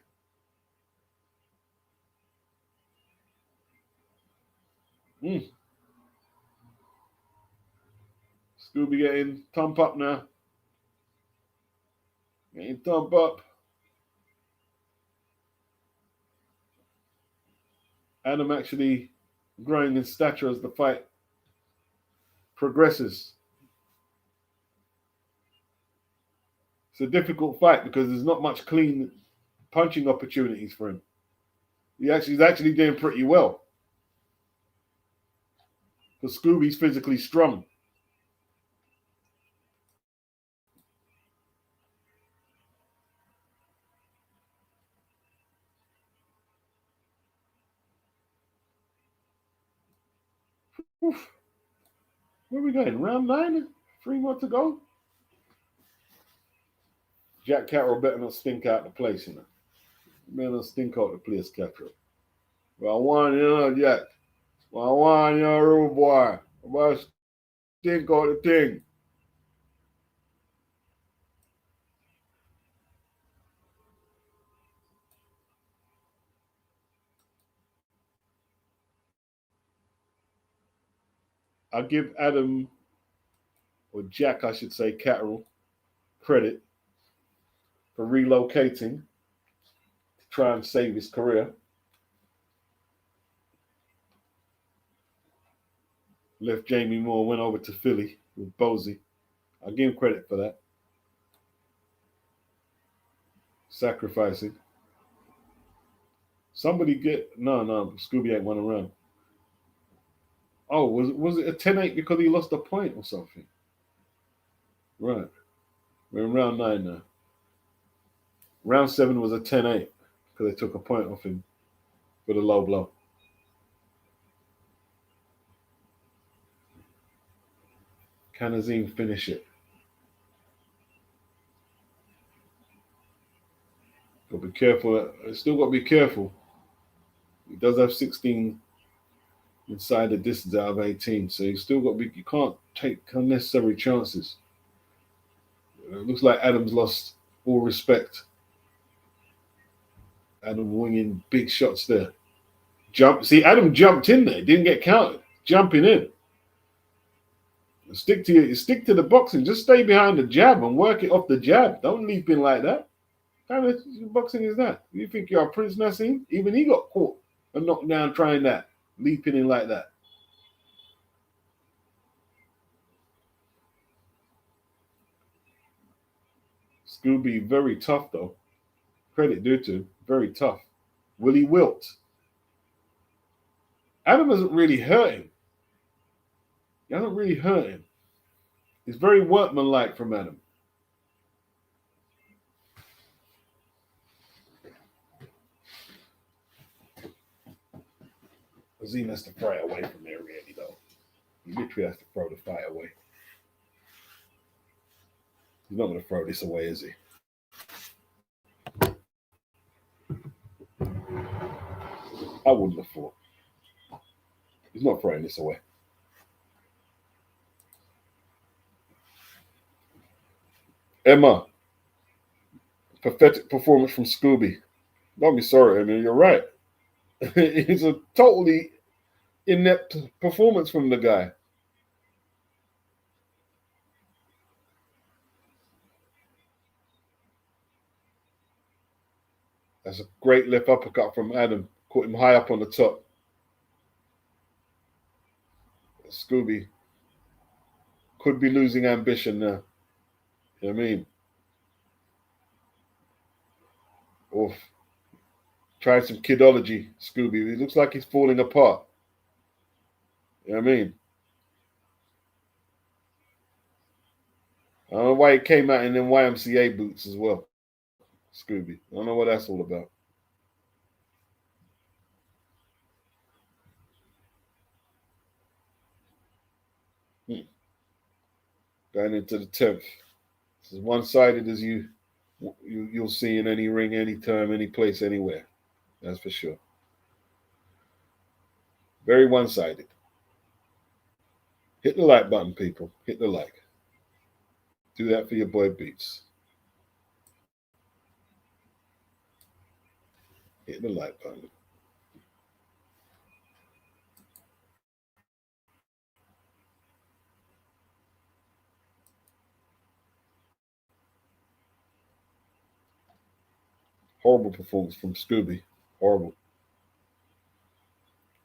Scooby getting thump up now. Getting thump up. Adam actually growing in stature as the fight progresses. It's a difficult fight because there's not much clean punching opportunities for him. He's actually doing pretty well. Because Scooby's physically strong. Oof. Where are we going? Round 9? 3 more to go? Jack Catterall better not stink out the place, you know. Better not stink out the place, Catterall. Well, I want, Jack. Well, I want, rude boy. Well, stink out the thing. I'll give Adam, or Jack, I should say, Catterall, credit for relocating to try and save his career. Left Jamie Moore, went over to Philly with Bosey. I'll give him credit for that. Sacrificing. Somebody no, Scooby ain't won a round. Oh, was it a 10-8 because he lost a point or something? Right. We're in round 9 now. Round 7 was a 10-8 because they took a point off him for the low blow. Can Azim finish it? Got to be careful. Still got to be careful. He does have 16 inside the distance out of 18, so you still got to be. You can't take unnecessary chances. It looks like Adam's lost all respect. Adam winging big shots there. Adam jumped in there, didn't get counted. Jumping in. Stick to the boxing. Just stay behind the jab and work it off the jab. Don't leap in like that. What kind of boxing is that? You think you're a Prince Nassim? Even he got caught and knocked down trying that. Leaping in like that. Scooby, very tough though. Credit due to him. Very tough. Will he wilt? Adam doesn't really hurt him. He doesn't really hurt him. It's very workmanlike from Adam. Azim has to throw it away from there, really, though. He literally has to throw the fight away. He's not going to throw this away, is he? I wouldn't have thought. He's not throwing this away. Emma, pathetic performance from Scooby. Don't be sorry, Emma, you're right. It's a totally inept performance from the guy. That's a great left uppercut from Adam. Caught him high up on the top. Scooby could be losing ambition now. You know what I mean? Oof. Trying some kidology, Scooby. He looks like he's falling apart. You know what I mean? I don't know why he came out in them YMCA boots as well, Scooby. I don't know what that's all about. Going into the 10th. It's as one-sided as you'll see in any ring, any time, any place, anywhere. That's for sure. Very one-sided. Hit the like button, people. Hit the like. Do that for your boy Beats. Hit the like button. Horrible performance from Scooby. Horrible.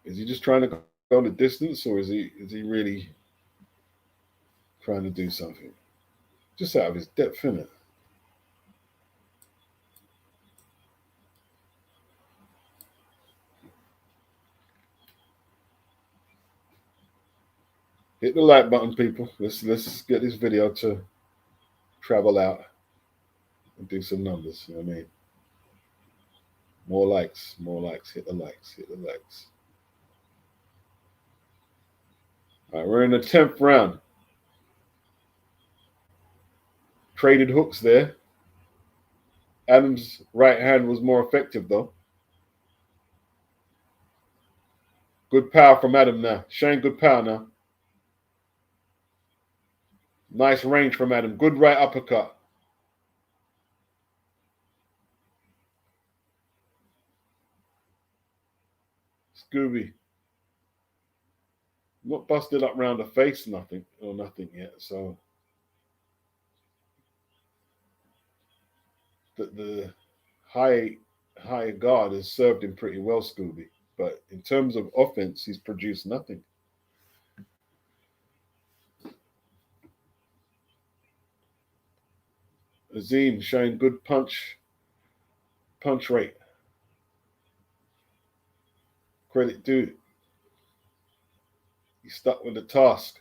Is he just trying to go the distance, or is he really trying to do something? Just out of his depth, isn't it? Hit the like button, people. Let's get this video to travel out and do some numbers. You know what I mean? More likes, more likes. Hit the likes, hit the likes. All right, we're in the 10th round. Traded hooks there. Adam's right hand was more effective, though. Good power from Adam now. Showing good power now. Nice range from Adam. Good right uppercut. Scooby. Not busted up round the face, nothing yet. So the high guard has served him pretty well, Scooby. But in terms of offense, he's produced nothing. Azim showing good punch rate. Credit due. He's stuck with the task.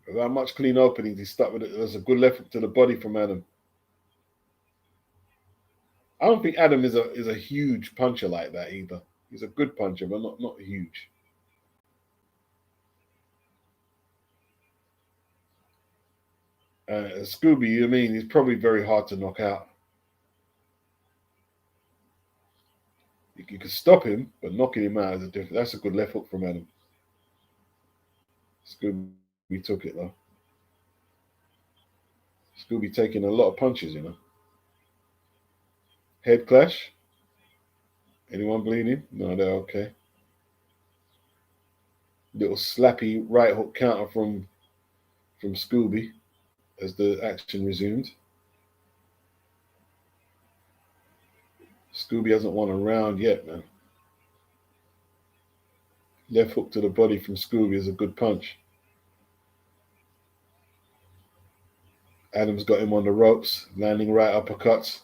Without much clean openings, he's stuck with it. There's a good left hook to the body from Adam. I don't think Adam is a huge puncher like that either. He's a good puncher, but not huge. Scooby, I mean, he's probably very hard to knock out. You can stop him, but knocking him out is a different. That's a good left hook from Adam. Scooby took it though. Scooby taking a lot of punches, you know. Head clash. Anyone bleeding? No, they're okay. Little slappy right hook counter from Scooby as the action resumed. Scooby hasn't won a round yet, man. Left hook to the body from Scooby is a good punch. Adam's got him on the ropes, landing right uppercuts.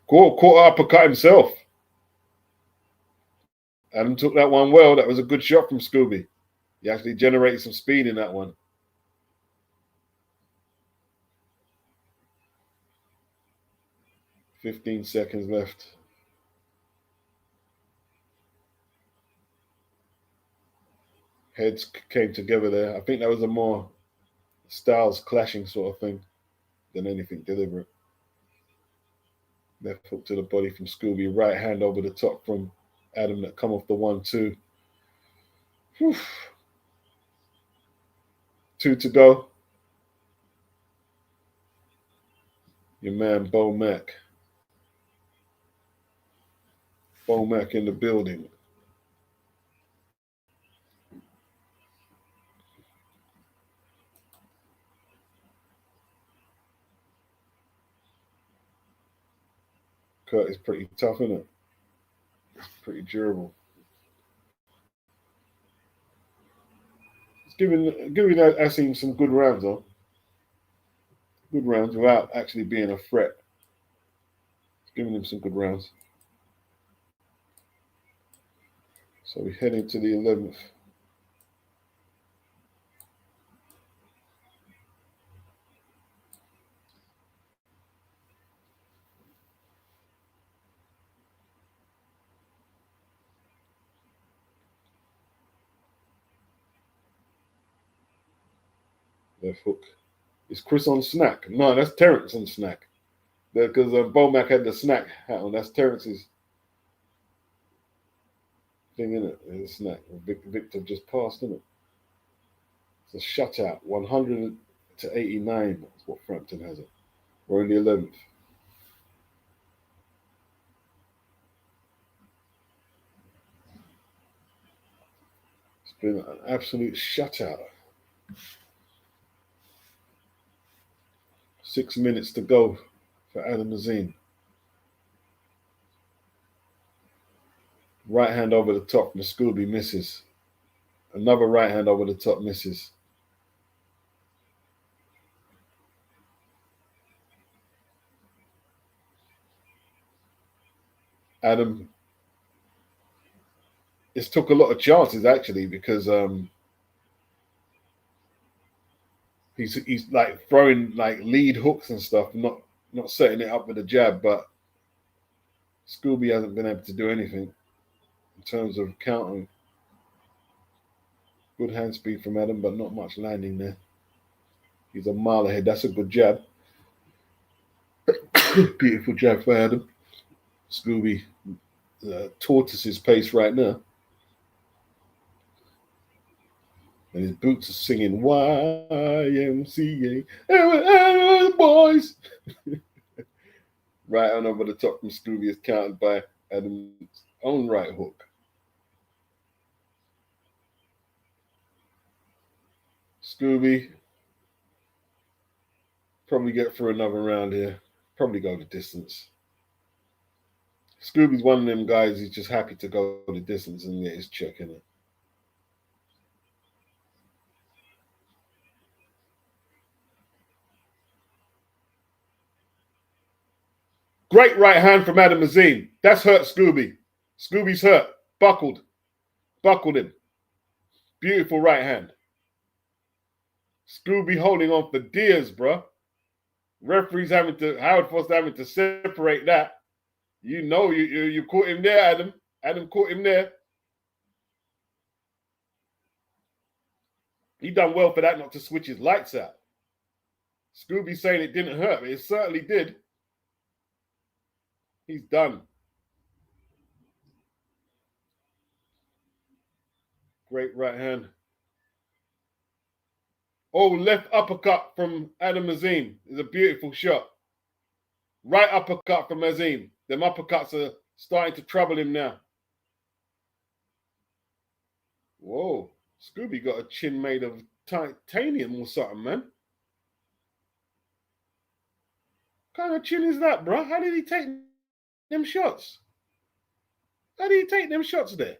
Caught uppercut himself. Adam took that one well. That was a good shot from Scooby. He actually generated some speed in that one. "15 seconds left. Heads came together there. I think that was a more styles clashing sort of thing than anything deliberate. Left hook to the body from Scooby. Right hand over the top from Adam that come off the 1-2. Whew. 2 to go. Your man Bo Mac. Bo Mac in the building. Cut is pretty tough, isn't it? It's pretty durable. It's giving that Azim some good rounds though. Good rounds without actually being a threat. It's giving him some good rounds. So we head into the 11th. Left hook. Is Chris on snack? No, that's Terrence on snack. Because Bo Mac had the snack hat on. That's Terrence's thing, isn't it? It's a snack. Victor just passed, isn't it? It's a shutout. 100 to 89. That's what Frampton has it. We're in the 11th. It's been an absolute shutout. 6 minutes to go for Adam Azim. Right hand over the top from Scooby misses. Another right hand over the top misses. Adam, it's took a lot of chances actually because he's like throwing like lead hooks and stuff, not setting it up with a jab, but Scooby hasn't been able to do anything in terms of countering. Good hand speed from Adam, but not much landing there. He's a mile ahead. That's a good jab. Beautiful jab for Adam. Scooby tortoises pace right now. And his boots are singing YMCA. Boys! Right on over the top from Scooby is countered by Adam's own right hook. Scooby probably get through another round here. Probably go the distance. Scooby's one of them guys who's just happy to go the distance and get his check in it. Great right hand from Adam Azim. That's hurt Scooby. Scooby's hurt. Buckled him. Beautiful right hand. Scooby holding on for dears, bro. Referees Howard Foster having to separate that. You know, you caught him there, Adam. Adam caught him there. He done well for that not to switch his lights out. Scooby saying it didn't hurt, but it certainly did. He's done. Great right hand. Oh, left uppercut from Adam Azim is a beautiful shot. Right uppercut from Azim. Them uppercuts are starting to trouble him now. Whoa. Scooby got a chin made of titanium or something, man. What kind of chin is that, bro? How did he take them shots? How did he take them shots there?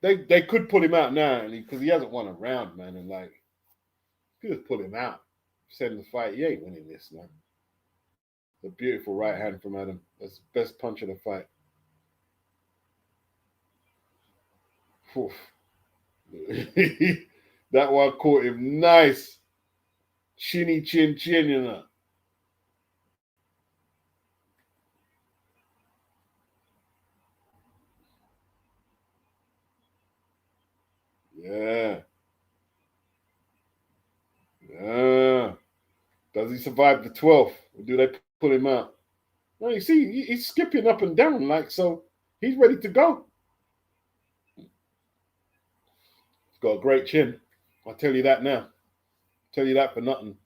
They could pull him out now because he hasn't won a round, man. And like, could just pull him out. Send the fight. He ain't winning this, man. The beautiful right hand from Adam. That's the best punch of the fight. That one caught him nice. Chinny chin, you know. Yeah. Yeah. Does he survive the 12th? Or do they pull him out? No, you see, he's skipping up and down like so. He's ready to go. He's got a great chin. I'll tell you that now. Tell you that for nothing.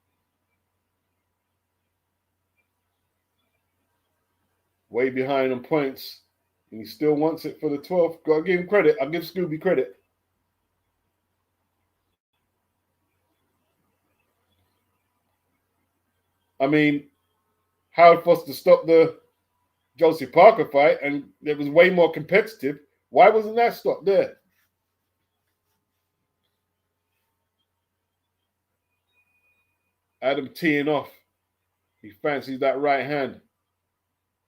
Way behind on points. And he still wants it for the 12th. Got to give him credit. I'll give Scooby credit. I mean, Howard Foster stopped the Josie Parker fight, and it was way more competitive. Why wasn't that stopped there? Adam teeing off. He fancies that right hand.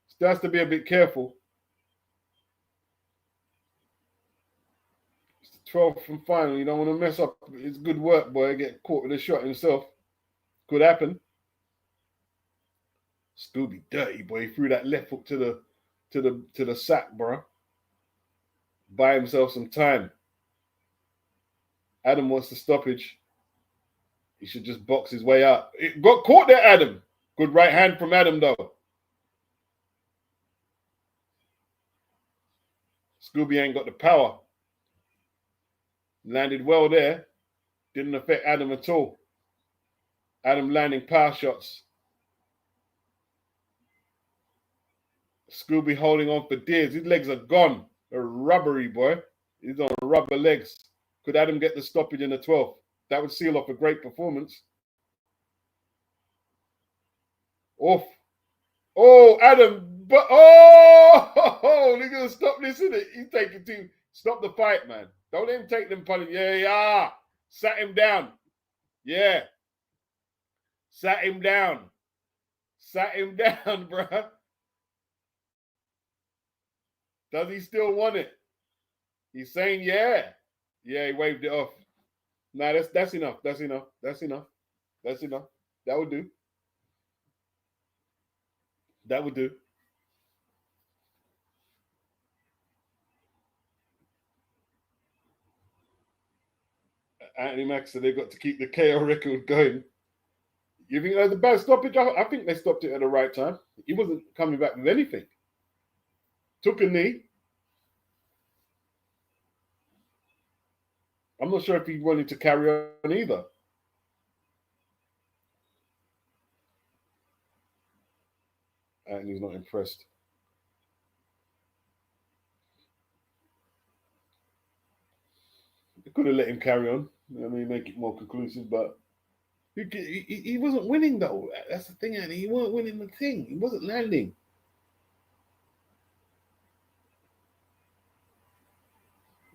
Still has to be a bit careful. It's the 12th and final. You don't want to mess up. It's good work, boy. Get caught with a shot himself. Could happen. Scooby dirty, boy. He threw that left hook to the sack, bro. Buy himself some time. Adam wants the stoppage. He should just box his way out. It got caught there, Adam. Good right hand from Adam, though. Scooby ain't got the power. Landed well there. Didn't affect Adam at all. Adam landing power shots. Scooby holding on for dear. His legs are gone. They're rubbery, boy. He's on rubber legs. Could Adam get the stoppage in the 12th? That would seal off a great performance. Off. Oh, Adam. But they're going to stop this, isn't it? He's taking two. Stop the fight, man. Don't let him take them punches. Yeah. Sat him down. Yeah. Sat him down. Sat him down, bruh. Does he still want it? He's saying, yeah. Yeah, he waved it off. Nah, that's enough. That's enough. That's enough. That's enough. That would do. That would do. Anthony Mack said they've got to keep the KO record going. You think that's a bad stoppage? I think they stopped it at the right time. He wasn't coming back with anything. Took a knee. I'm not sure if he wanted to carry on either. Anthony's not impressed. They could have let him carry on. I mean, make it more conclusive, but he wasn't winning, though. That's the thing, Anthony. He wasn't winning the thing. He wasn't landing.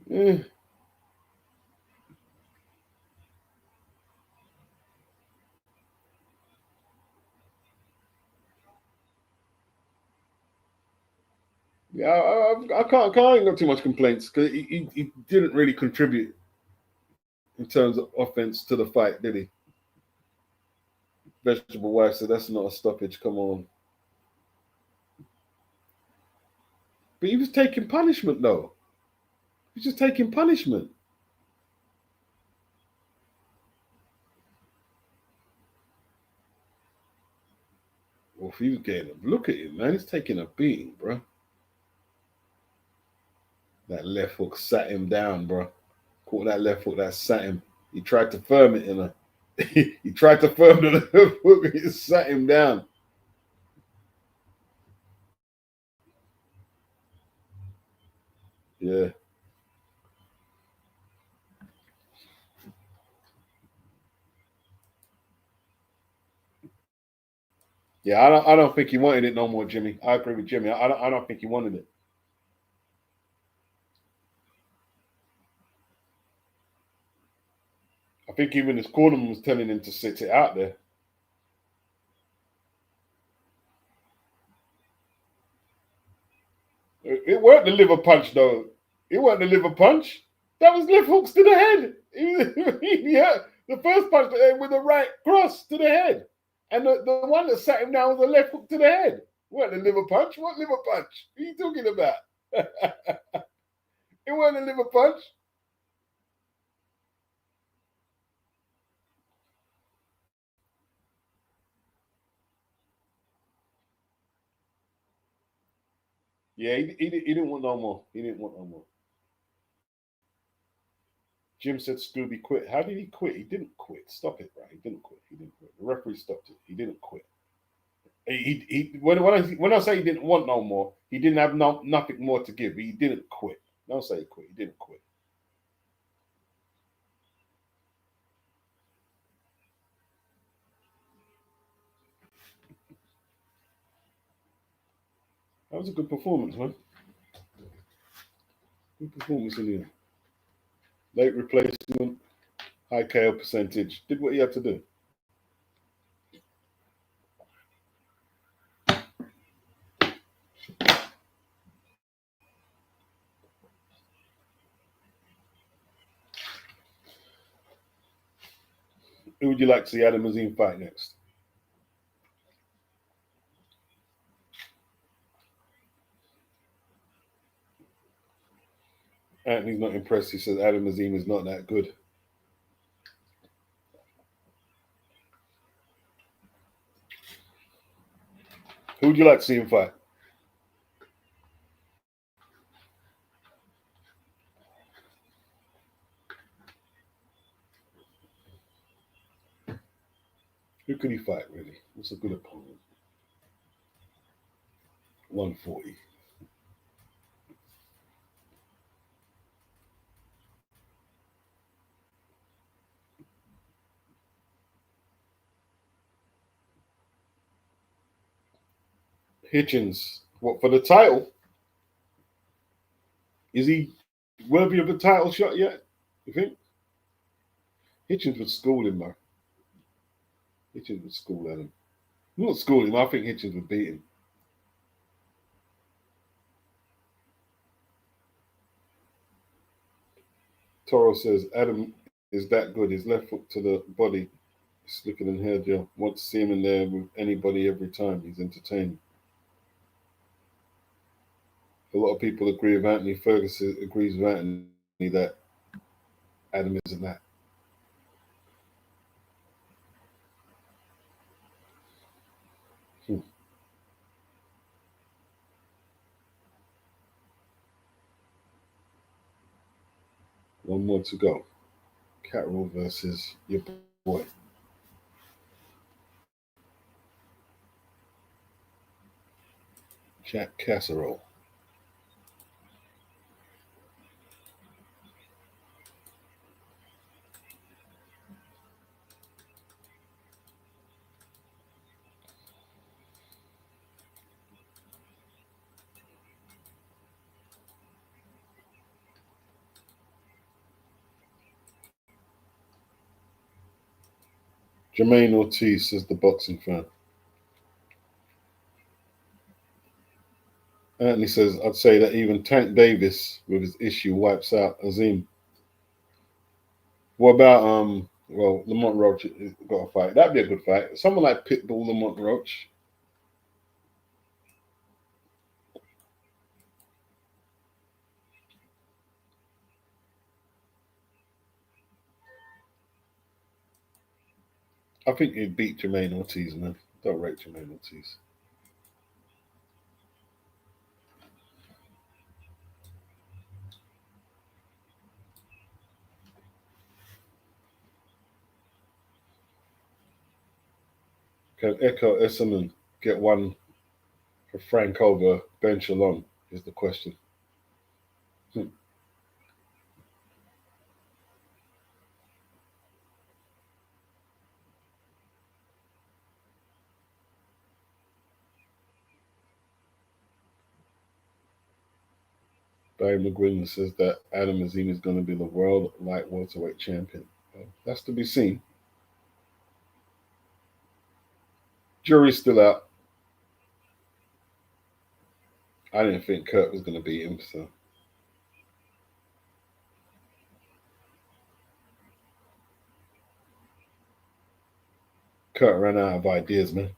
Yeah. Yeah, I can't got too much complaints because he didn't really contribute in terms of offense to the fight, did he? Vegetable wife said that's not a stoppage. Come on. But he was taking punishment, though. He was just taking punishment. Well, if he was getting a look at him, man, he's taking a beating, bro. That left hook sat him down, bro. Caught that left hook that sat him. He tried to firm it in a. He tried to firm the left hook. It sat him down. Yeah. Yeah, I don't think he wanted it no more, Jimmy. I agree with Jimmy. I don't think he wanted it. I think even his cornerman was telling him to sit it out there. It weren't the liver punch, though. It weren't the liver punch. That was left hooks to the head. Yeah, the first punch with the right cross to the head. And the one that sat him down was a left hook to the head. It weren't the liver punch. What liver punch? What are you talking about? It wasn't a liver punch. Yeah, he didn't want no more. He didn't want no more. Jim said Scooby quit. How did he quit? He didn't quit. Stop it, right? He didn't quit. He didn't quit. The referee stopped it. He didn't quit. When I say he didn't want no more, he didn't have nothing more to give. He didn't quit. Don't say he quit. He didn't quit. That was a good performance, man. Good performance in the end. Late replacement, high KO percentage. Did what he had to do. Who would you like to see Adam Azim fight next? Anthony's not impressed. He says Adam Azim is not that good. Who would you like to see him fight? Who could he fight, really? What's a good opponent? 140. Hitchens. What, for the title? Is he worthy of a title shot yet? You think? Hitchens would school him, man. Hitchens would school Adam. Not school him. I think Hitchens would beat him. Toro says Adam is that good. His left hook to the body, slicker than hair gel. Want to see him in there with anybody every time. He's entertaining. A lot of people agree with Anthony. Ferguson agrees with Anthony that Adam isn't that. One more to go. Catterall versus your boy. Jack Casserole. Jermaine Ortiz says the boxing fan. Anthony says, I'd say that even Tank Davis with his issue wipes out Azim. What about Lamont Roach has got a fight. That'd be a good fight. Someone like Pitbull, Lamont Roach. I think he'd beat Jermaine Ortiz, man. Don't rate Jermaine Ortiz. Can Echo Esselman get one for Frank over Ben Shalom is the question. Barry McGuinn says that Adam Azim is going to be the world light welterweight champion. Well, that's to be seen. Jury's still out. I didn't think Kurt was going to beat him, so. Kurt ran out of ideas, man.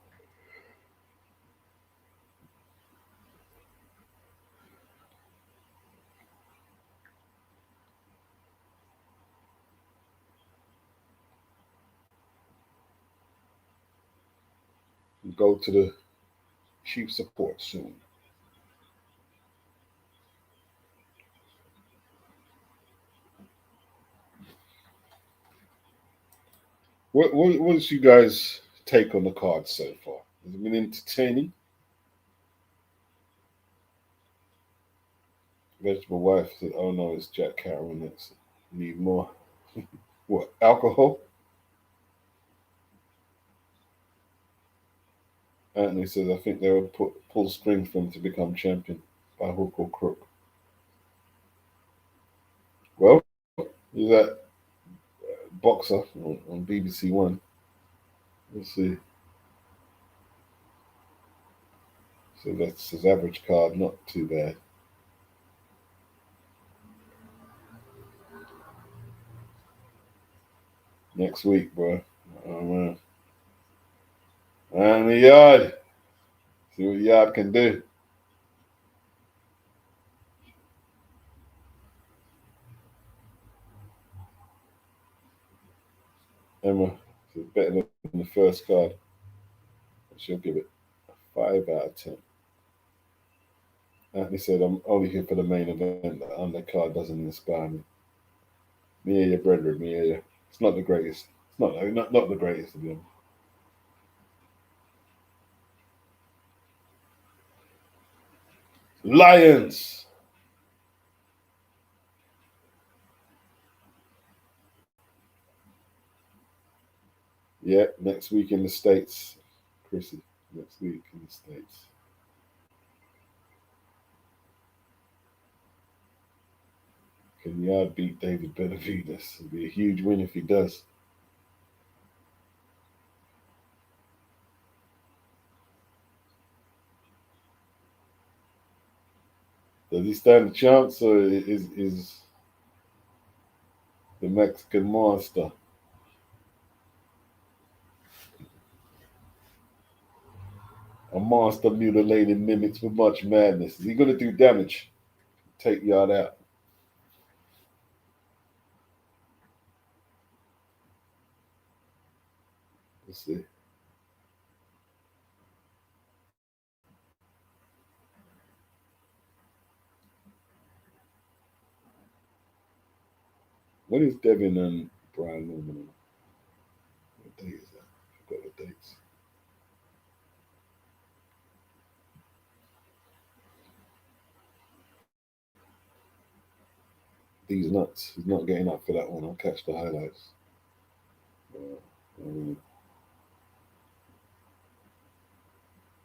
Go to the chief support soon. What's you guys' take on the card so far? Has it been entertaining? Vegetable wife said, "Oh no, it's Jack Cameron. That's need more. What alcohol?" Anthony says, "I think they would pull strings for him to become champion by hook or crook." Well, he's that boxer on BBC One. We'll see. So that's his average card, not too bad. Next week, bro. Oh man. And the yard. See what yard can do. Emma, she's better than the first card. She'll give it a 5 out of 10. Anthony said, "I'm only here for the main event. The undercard doesn't inspire me." Me and your brethren, me and you. It's not the greatest. It's not the greatest of them. Lions. Yeah, next week in the States. Chrissy, next week in the States. Can Yard beat David Benavides? It'd be a huge win if he does. Does he stand a chance, or is the Mexican monster a monster mutilating mimics with much madness? Is he going to do damage? Take Yard out. Let's see. When is Devin and Brian Norman on? What day is that? I forgot the dates. These nuts. He's not getting up for that one. I'll catch the highlights. Um,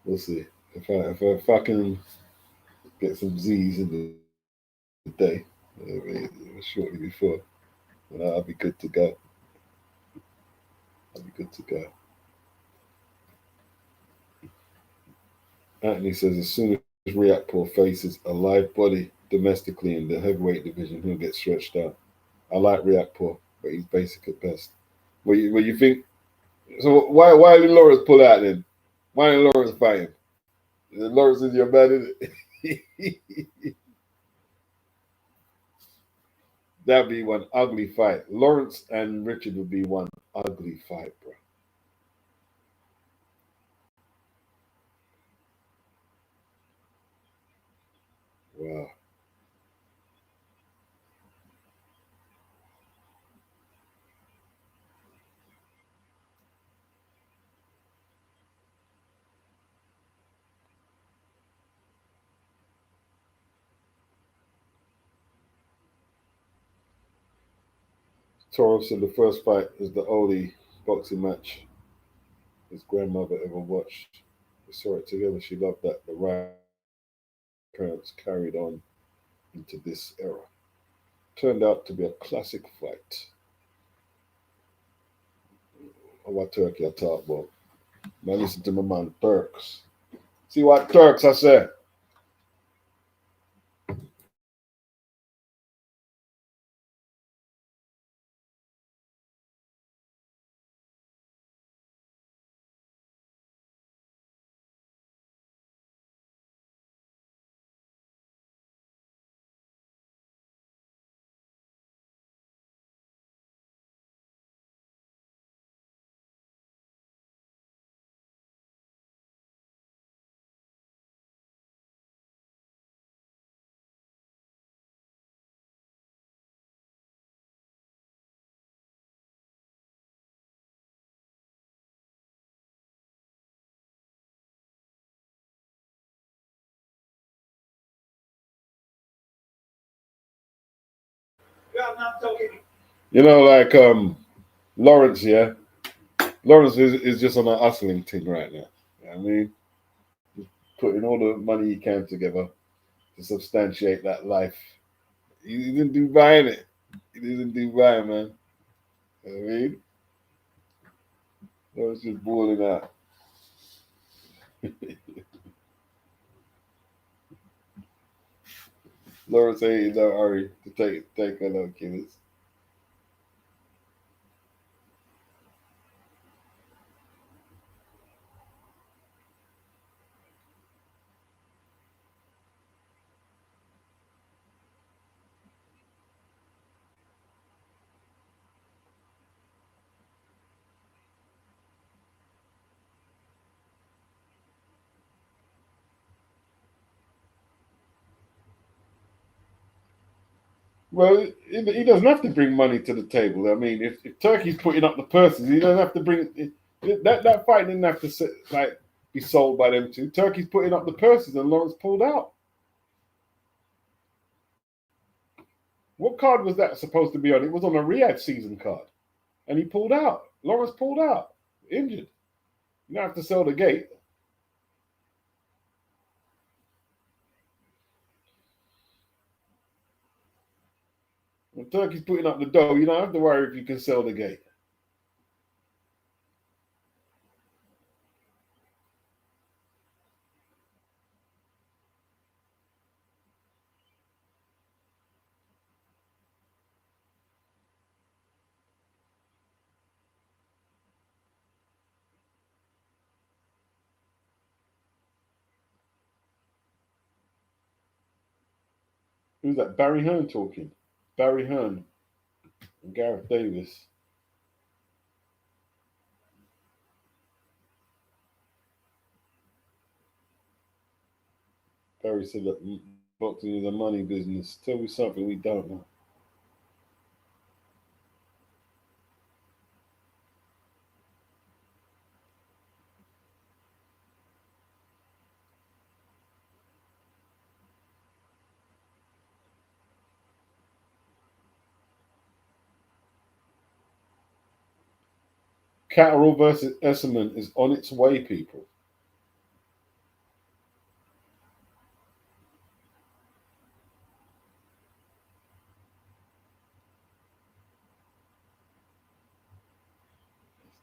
we'll see. If I can get some Z's in the day, shortly before, then I'll be good to go. I'll be good to go. Anthony says as soon as Riakporhe faces a live body domestically in the heavyweight division, he'll get stretched out. I like Riakporhe, but he's basic at best. What you think? So why did Lawrence pull out then? Why didn't Lawrence fight him? Lawrence is your man, isn't it? That'd be one ugly fight. Lawrence and Richard would be one ugly fight, bro. Wow. Toro said the first fight is the only boxing match his grandmother ever watched. We saw it together. She loved that. The right parents carried on into this era. Turned out to be a classic fight. Oh, what Turkey I talk about? Now listen to my man Turks. See what Turks I said. You know, like Lawrence, yeah. Lawrence is just on a hustling thing right now. You know what I mean? Putting all the money he can together to substantiate that life. He didn't do buying it. He didn't do buying, man. You know what I mean? Lawrence just balling out. Lawrence ain't in no hurry to take on no killers. Well, he doesn't have to bring money to the table. I mean, if Turkey's putting up the purses, he doesn't have to bring that fight didn't have to be sold by them two. Turkey's putting up the purses, and Lawrence pulled out. What card was that supposed to be on? It was on a Riyadh season card, and he pulled out. Lawrence pulled out, injured. You don't have to sell the gate. When Turkey's putting up the dough, you don't have to worry if you can sell the gate. Who's that? Barry Hearn talking. Barry Hearn and Gareth Davis. Barry said that boxing is a money business. Tell me something we don't know. Catterall versus Esserman is on its way, people.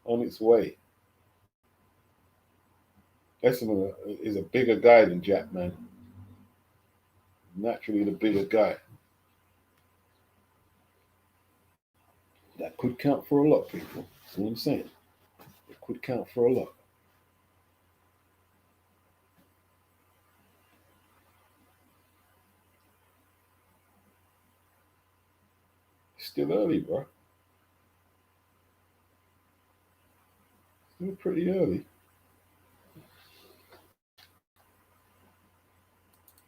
On its way. Esserman is a bigger guy than Jack, man. Naturally, the bigger guy. That could count for a lot, people. That's what I'm saying. It could count for a lot. It's still early, bro. Still pretty early.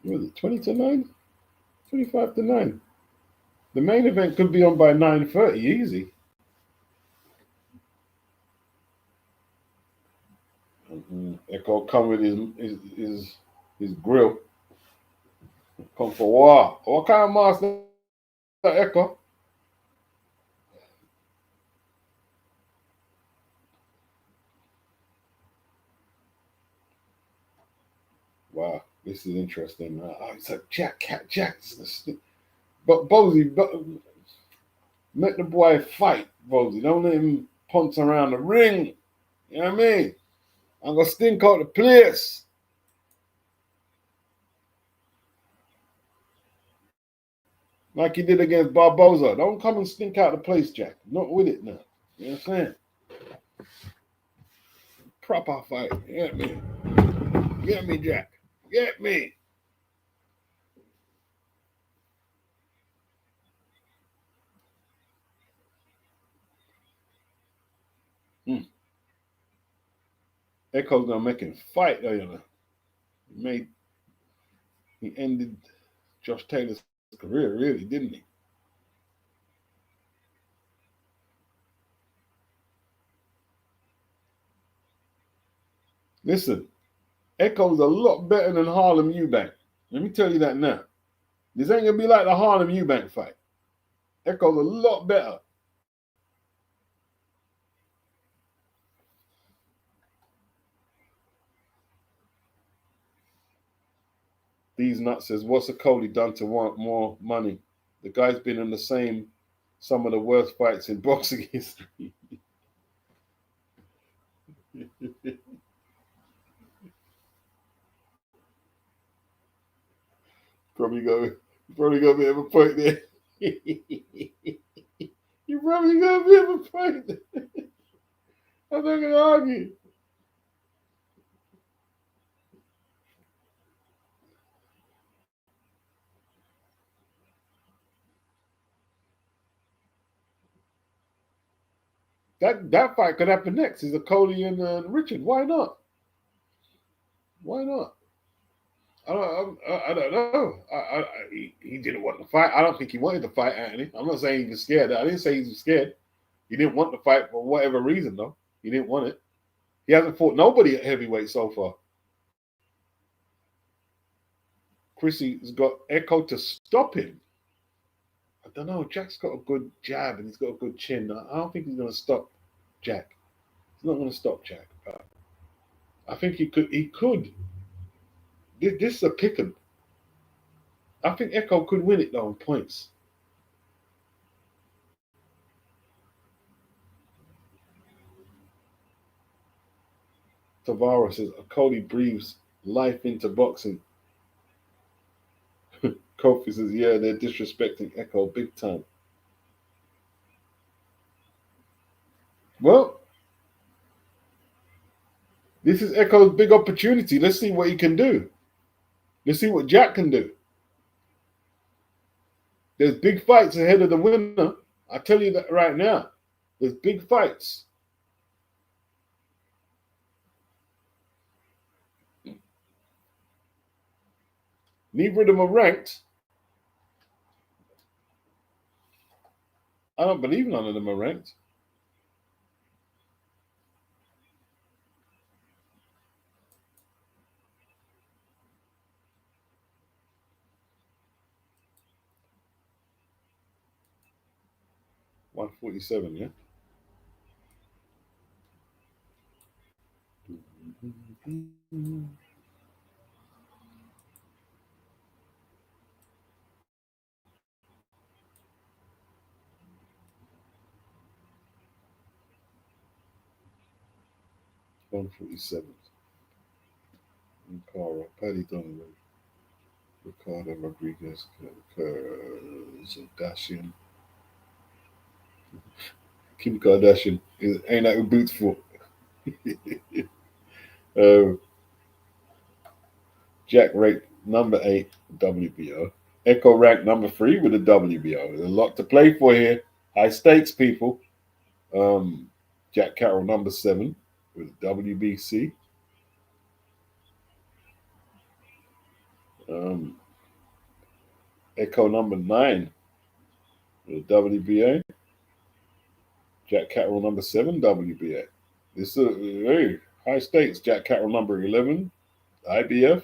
What is it, 20 to 9? 25 to 9. The main event could be on by 9:30, easy. Echo come with his grill. Come for war. What kind of master Echo? Wow, this is interesting. It's like Jack. But Bozy, let the boy fight, Bozy. Don't let him punch around the ring. You know what I mean? I'm going to stink out the place. Like he did against Barboza. Don't come and stink out the place, Jack. Not with it now. You know what I'm saying? Proper fight. Get me. Get me, Jack. Get me. Echo's gonna make him fight, though, you know. He ended Josh Taylor's career, really, didn't he? Listen, Echo's a lot better than Harlem Eubank. Let me tell you that now. This ain't gonna be like the Harlem Eubank fight. Echo's a lot better. These nuts says, what's a Coley done to want more money? The guy's been in some of the worst fights in boxing history. probably got a bit of a point there. You probably got a bit of a point there. I'm not gonna argue. That fight could happen next. Is a Coley and Richard? Why not? Why not? I don't know. He didn't want to fight. I don't think he wanted to fight Anthony. I'm not saying he was scared. I didn't say he was scared. He didn't want to fight for whatever reason, though. He didn't want it. He hasn't fought nobody at heavyweight so far. Chrissy's got Echo to stop him. I don't know. Jack's got a good jab and he's got a good chin. I don't think he's going to stop Jack. He's not going to stop Jack. But I think he could. He could. This is a pick 'em. I think Echo could win it though in points. Tavares says Cody breathes life into boxing. Kofi says, yeah, they're disrespecting Echo big time. Well, this is Echo's big opportunity. Let's see what he can do. Let's see what Jack can do. There's big fights ahead of the winner. I tell you that right now. There's big fights. Neither of them are ranked. I don't believe none of them are ranked. $147, yeah. $147. Cara, Paddy Donovan, Ricardo Rodriguez, Kardashian. Kim Kardashian ain't that with boots for? Jack ranked number 8 WBO. Echo ranked number 3 with the WBO. There's a lot to play for here. High stakes, people. Jack Carroll number 7 with the WBC. Echo number 9 with the WBA. Jack Carroll number 7 WBA. This is very high stakes. Jack Carroll number 11 IBF.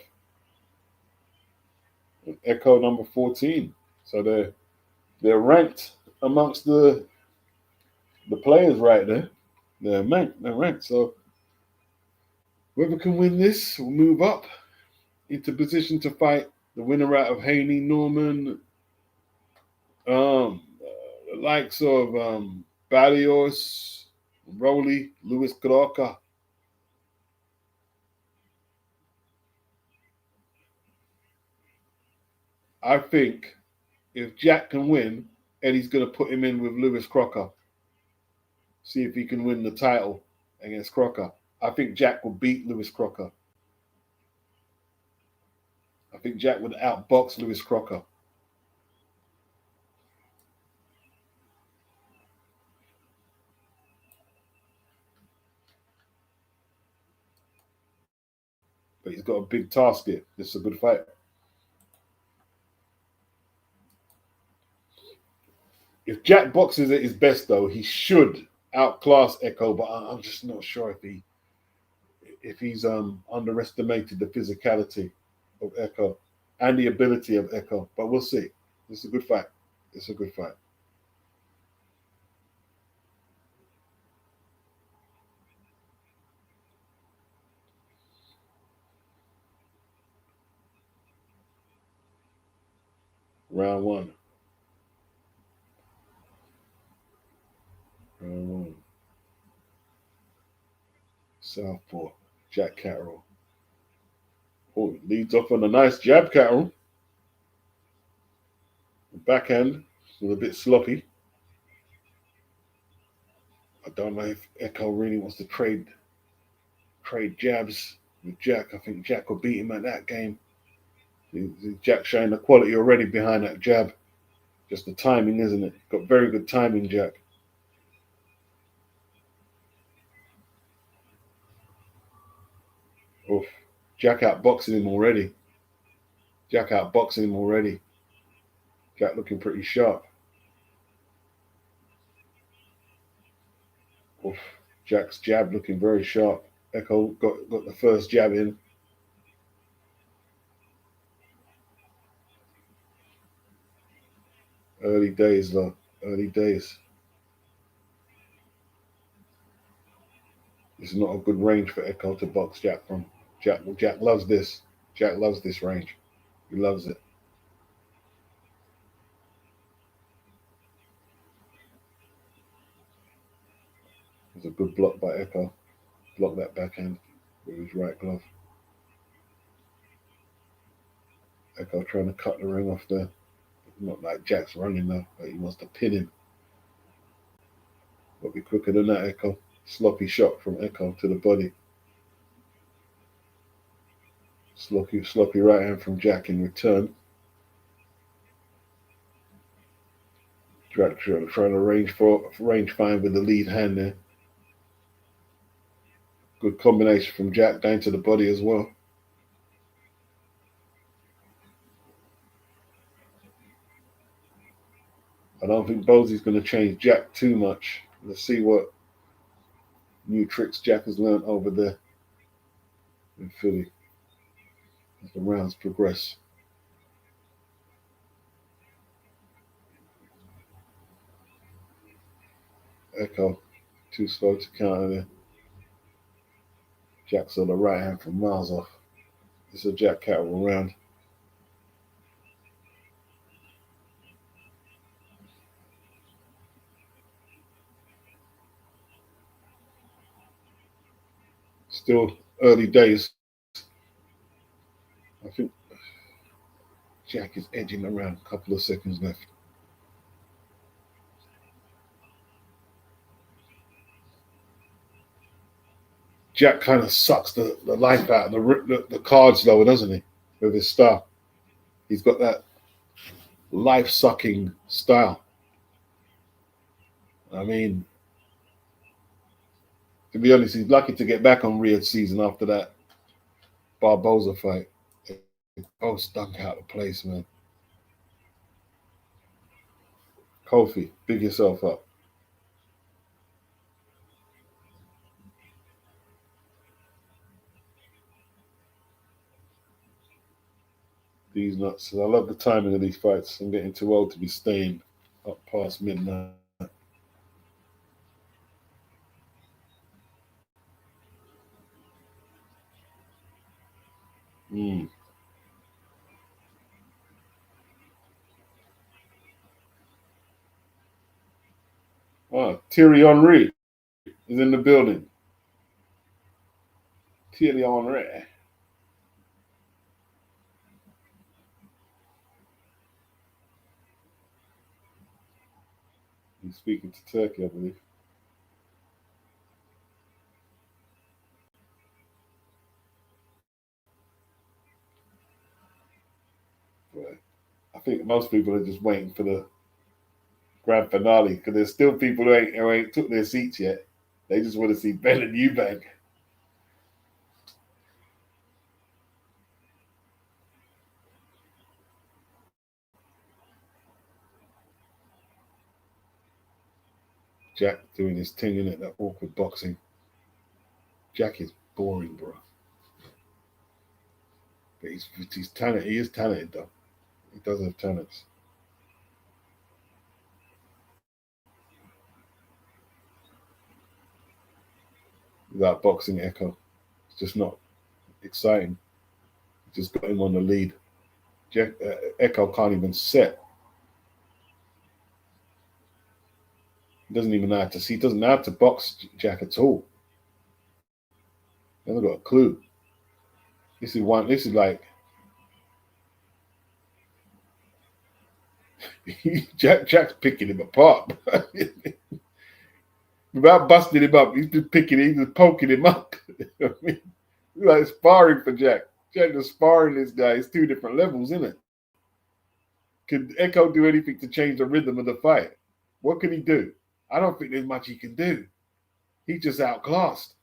And Echo number 14. So they're ranked amongst the players right there. They're ranked. So whoever can win this will move up into position to fight the winner out of Haney, Norman, the likes of Barrios, Rowley, Lewis Crocker. I think if Jack can win, Eddie's going to put him in with Lewis Crocker. See if he can win the title against Crocker. I think Jack will beat Lewis Crocker. I think Jack would outbox Lewis Crocker. But he's got a big task here. This is a good fight. If Jack boxes at his best, though, he should outclass Echo. But I'm just not sure if he's underestimated the physicality of Echo and the ability of Echo. But we'll see. This is a good fight. Round one. Round one. Southpaw. Jack Carroll. Oh, leads off on a nice jab, Carroll. The backhand was a bit sloppy. I don't know if Echo really wants to trade jabs with Jack. I think Jack will beat him at that game. Jack showing the quality already behind that jab. Just the timing, isn't it? Got very good timing, Jack. Oof. Jack outboxing him already. Jack looking pretty sharp. Oof. Jack's jab looking very sharp. Echo got the first jab in. Early days, though. Early days. It's not a good range for Echo to box Jack from. Jack loves this. Jack loves this range. He loves it. It's a good block by Echo. Block that backhand with his right glove. Echo trying to cut the ring off there. Not like Jack's running though, but he wants to pin him. But be quicker than that, Echo. Sloppy shot from Echo to the body. Sloppy right hand from Jack in return. Jack trying to range find with the lead hand there. Good combination from Jack down to the body as well. I don't think Bosey's going to change Jack too much. Let's see what new tricks Jack has learned over there in Philly as the rounds progress. Echo, too slow to counter there. Jack's on the right hand from miles off. It's a Jack Carroll round. Still early days. I think Jack is edging around. A couple of seconds left. Jack kind of sucks the life out of the cards lower, doesn't he? With his style. He's got that life-sucking style. I mean, to be honest, he's lucky to get back on Riyadh season after that Barboza fight. Both stunk out of place, man. Kofi, big yourself up. These nuts. I love the timing of these fights. I'm getting too old to be staying up past midnight. Oh, Thierry Henry is in the building. Thierry Henry. He's speaking to Turkey, I believe. But I think most people are just waiting for the grand finale because there's still people who ain't took their seats yet. They just want to see Benn and Eubank. Jack doing his thing in it, that awkward boxing. Jack is boring, bro. But he's talented. He is talented, though. He does have talents. Without boxing Echo, it's just not exciting. Just got him on the lead. Echo can't even set He doesn't even know how to see. He doesn't know how to box Jack at all. Never got a clue. This is like Jack's picking him apart. Without busting him up, he's just poking him up. You know what I mean? It's like sparring for Jack. Jack is sparring this guy. It's two different levels, isn't it? Can Echo do anything to change the rhythm of the fight? What can he do? I don't think there's much he can do. He's just outclassed.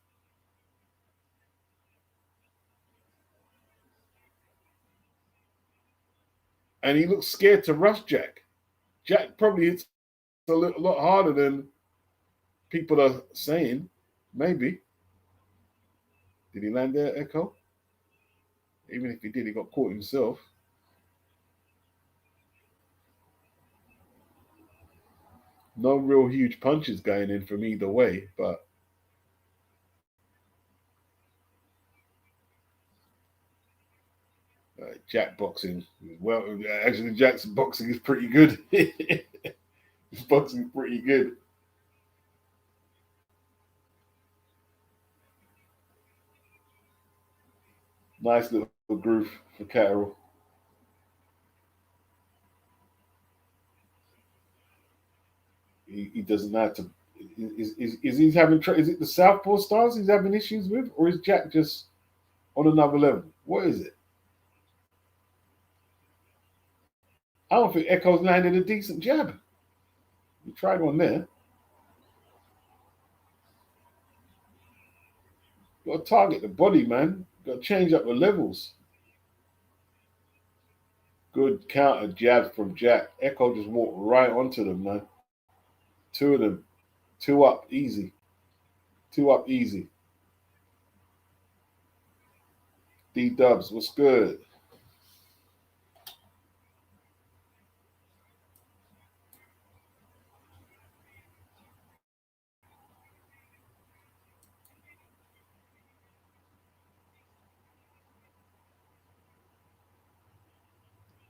And he looks scared to rush Jack. Jack probably hits a lot harder than people are saying. Maybe. Did he land there, Echo? Even if he did, he got caught himself. No real huge punches going in from either way, but Jack boxing. Well, actually, Jack's boxing is pretty good. His boxing is pretty good. Nice little groove for Carroll. He doesn't have to. Is he having? Is it the Southpaw stars he's having issues with, or is Jack just on another level? What is it? I don't think Echo's landed a decent jab. He tried one there. Got to target the body, man. Got to change up the levels. Good counter jab from Jack. Echo just walked right onto them, man. Two of them. Two up, easy. Two up, easy. D-Dubs, what's good?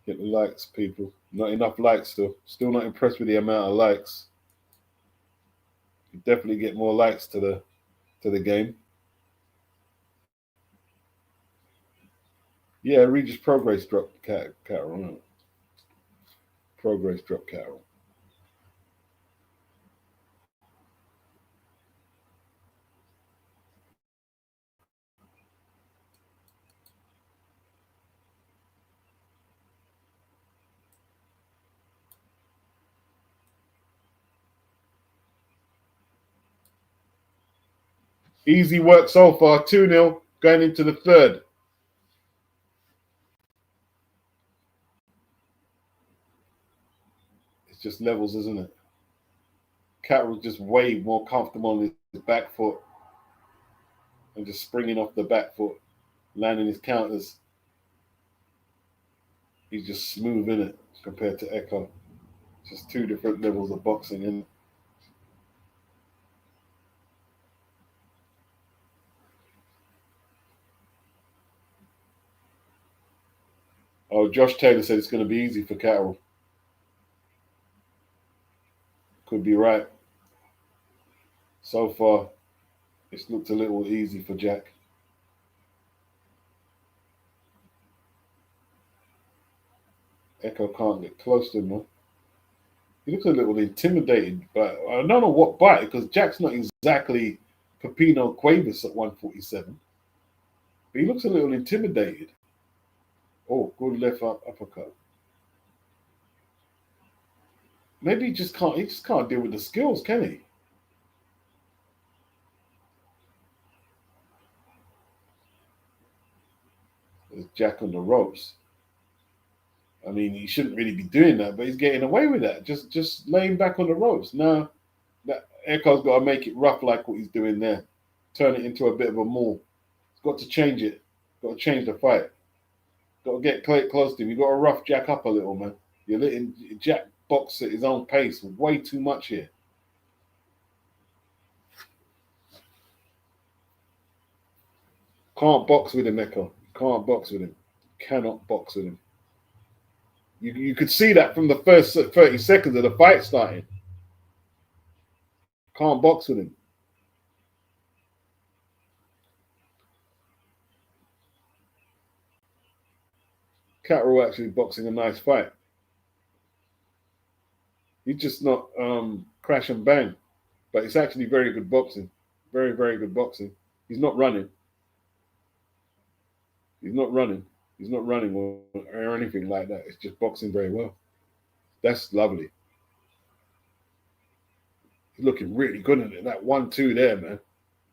Hit the likes, people. Not enough likes still. Still not impressed with the amount of likes. You definitely get more likes to the game. Yeah, Regis Progress dropped Carroll. Progress dropped Carroll. Easy work so far. 2-0 going into the third. It's just levels, isn't it? Carroll's just way more comfortable on his back foot and just springing off the back foot, landing his counters. He's just smooth in it compared to Echo. Just two different levels of boxing in. Oh, Josh Taylor said it's going to be easy for Carroll. Could be right. So far, it's looked a little easy for Jack. Echo can't get close to him, man. He looks a little intimidated, but I don't know what bite, because Jack's not exactly Pepino Cuevas at 147. But he looks a little intimidated. Oh, good left uppercut. Maybe he just can't deal with the skills, can he? There's Jack on the ropes. I mean, he shouldn't really be doing that, but he's getting away with that. Just laying back on the ropes. Now, that Echo's got to make it rough like what he's doing there. Turn it into a bit of a maul. He's got to change it. Got to change the fight. Got to get close to him. You've got to rough Jack up a little, man. You're letting Jack box at his own pace. Way too much here. Can't box with him, Echo. Can't box with him. Cannot box with him. You could see that from the first 30 seconds of the fight starting. Can't box with him. Catterall actually boxing a nice fight. He's just not crash and bang, but it's actually very good boxing. Very, very good boxing. He's not running. He's not running. He's not running or anything like that. It's just boxing very well. That's lovely. He's looking really good in it. That 1-2 there, man.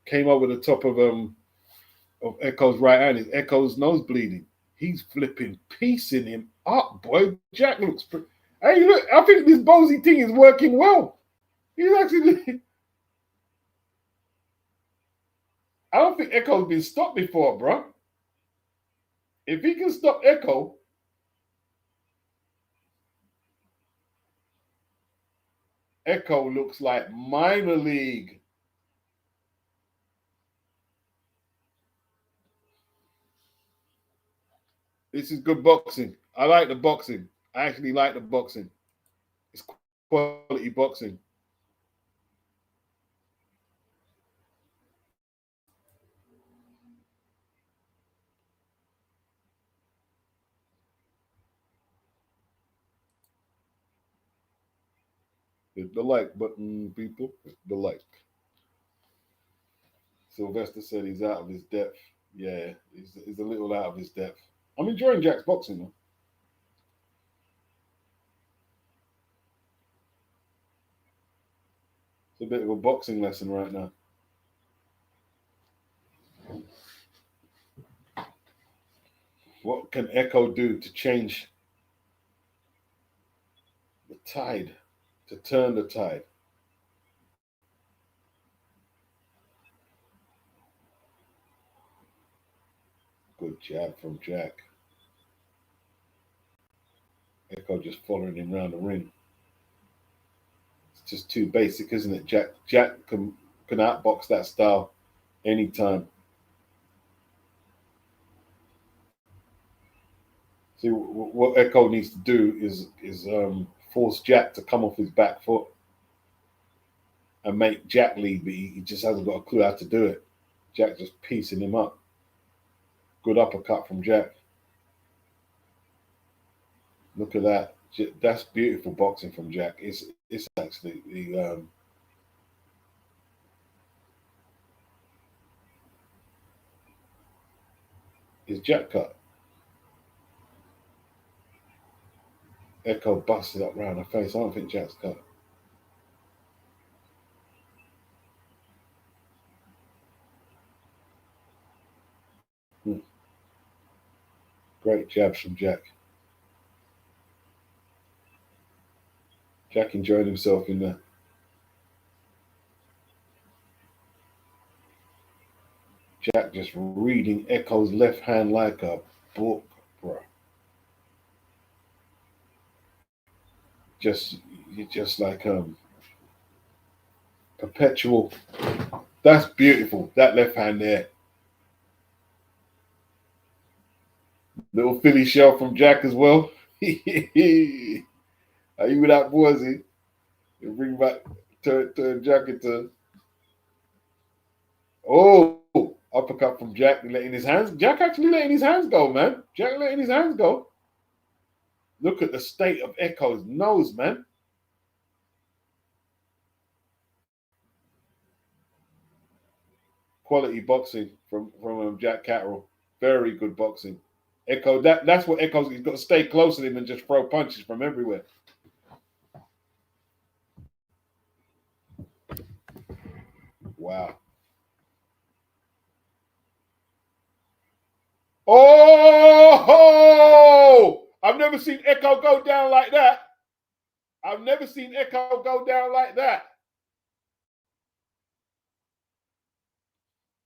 Came over the top of Echo's right hand. His Echo's nose bleeding. He's flipping, piecing him up, boy. Jack looks. Hey, look! I think this Bozy thing is working well. He's actually. I don't think Echo's been stopped before, bro. If he can stop Echo, Echo looks like minor league. This is good boxing. I like the boxing. I actually like the boxing. It's quality boxing. Hit the like button, people. Hit the like. Sylvester said he's out of his depth. Yeah, he's a little out of his depth. I'm enjoying Jack's boxing though. It's a bit of a boxing lesson right now. What can Echo do to change the tide, to turn the tide? Good jab from Jack. Echo just following him around the ring. It's just too basic, isn't it? Jack can outbox that style anytime. See, what Echo needs to do is force Jack to come off his back foot and make Jack lead, but he just hasn't got a clue how to do it. Jack just piecing him up. Good uppercut from Jack. Look at that. That's beautiful boxing from Jack. It's actually his Jack cut. Echo busted up round her face. I don't think Jack's cut. Great jabs from Jack. Jack enjoyed himself in there. Jack just reading Echo's left hand like a book, bro. Just like perpetual. That's beautiful. That left hand there. Little Philly shell from Jack as well. Are you with that, Boise? You bring back turn Jack into. Oh, uppercut from Jack, letting his hands. Jack actually letting his hands go, man. Jack letting his hands go. Look at the state of Echo's nose, man. Quality boxing from Jack Catterall. Very good boxing. Echo, that's what Echo's. He's got to stay close to him and just throw punches from everywhere. Wow. Oh! I've never seen Echo go down like that. I've never seen Echo go down like that.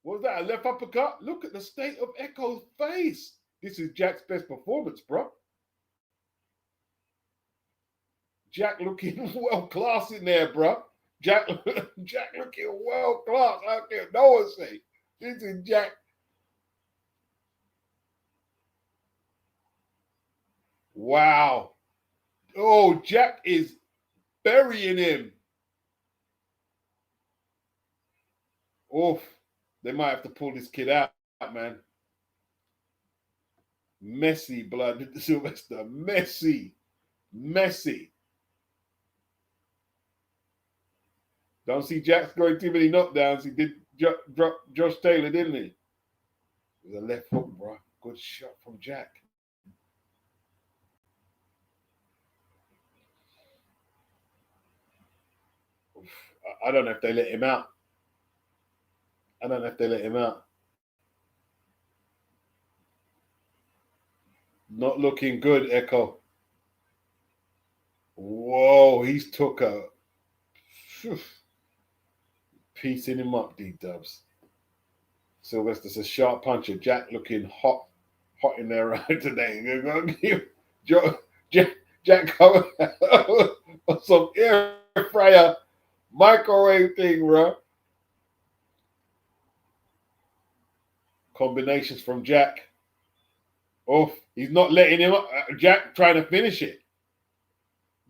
What was that? A left uppercut? Look at the state of Echo's face. This is Jack's best performance, bro. Jack looking well class in there, bro. Jack looking well class. I can't no one say. This is Jack. Wow. Oh, Jack is burying him. Oof. They might have to pull this kid out, man. Messy blood, Sylvester. Messy. Don't see Jack scoring too many knockdowns. He did drop Josh Taylor, didn't he? It was a left hook, bro. Good shot from Jack. I don't know if they let him out. Not looking good, Echo. Whoa, he's took a piecing him up, D-dubs. Sylvester's a sharp puncher. Jack looking hot in there right today. Jack coming on some air fryer microwave thing, bro. Combinations from Jack. Oh, he's not letting him up. Jack trying to finish it.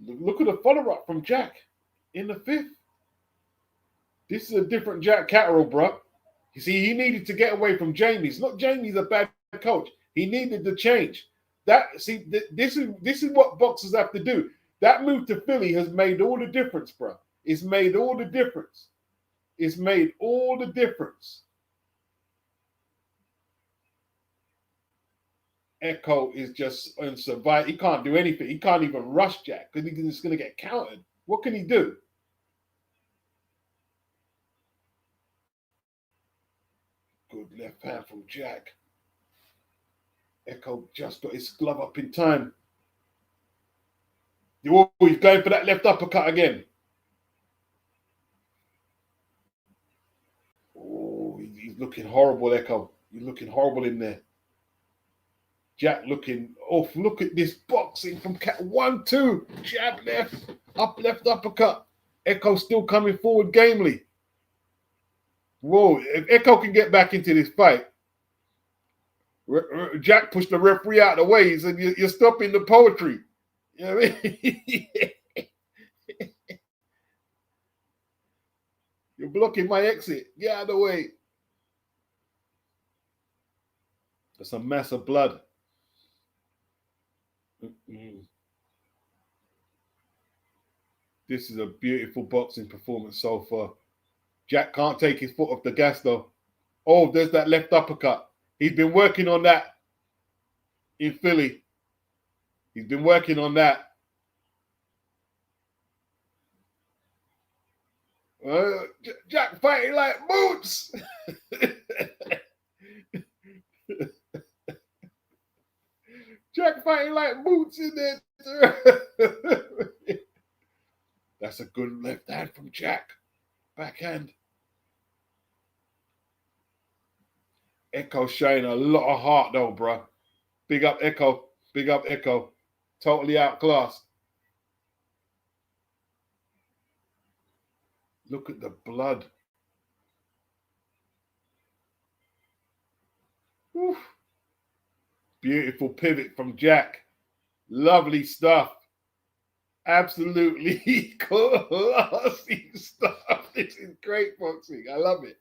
Look at the follow-up from Jack in the 5th. This is a different Jack Catterall, bro. You see, he needed to get away from Jamie. It's not Jamie's a bad coach. He needed to change. This is what boxers have to do. That move to Philly has made all the difference, bro. It's made all the difference. Echo is just on survive. He can't do anything. He can't even rush Jack because he's going to get countered. What can he do? Good left hand from Jack. Echo just got his glove up in time. Oh, he's going for that left uppercut again. Oh, he's looking horrible, Echo. He's looking horrible in there. Jack looking off. Look at this boxing from Cat. 1-2. Jab left. Left uppercut. Echo still coming forward gamely. Whoa. If Echo can get back into this fight, Jack pushed the referee out of the way. He said, you're stopping the poetry. You know what I mean? You're blocking my exit. Get out of the way. That's a mass of blood. This is a beautiful boxing performance so far. Jack can't take his foot off the gas though. Oh, there's that left uppercut. He's been working on that in Philly. He's been working on that. Jack fighting like boots. Jack fighting like boots in there. That's a good left hand from Jack. Backhand. Echo showing a lot of heart though, bro. Big up Echo. Big up Echo. Totally outclassed. Look at the blood. Oof. Beautiful pivot from Jack. Lovely stuff. Absolutely classy stuff. This is great boxing. I love it.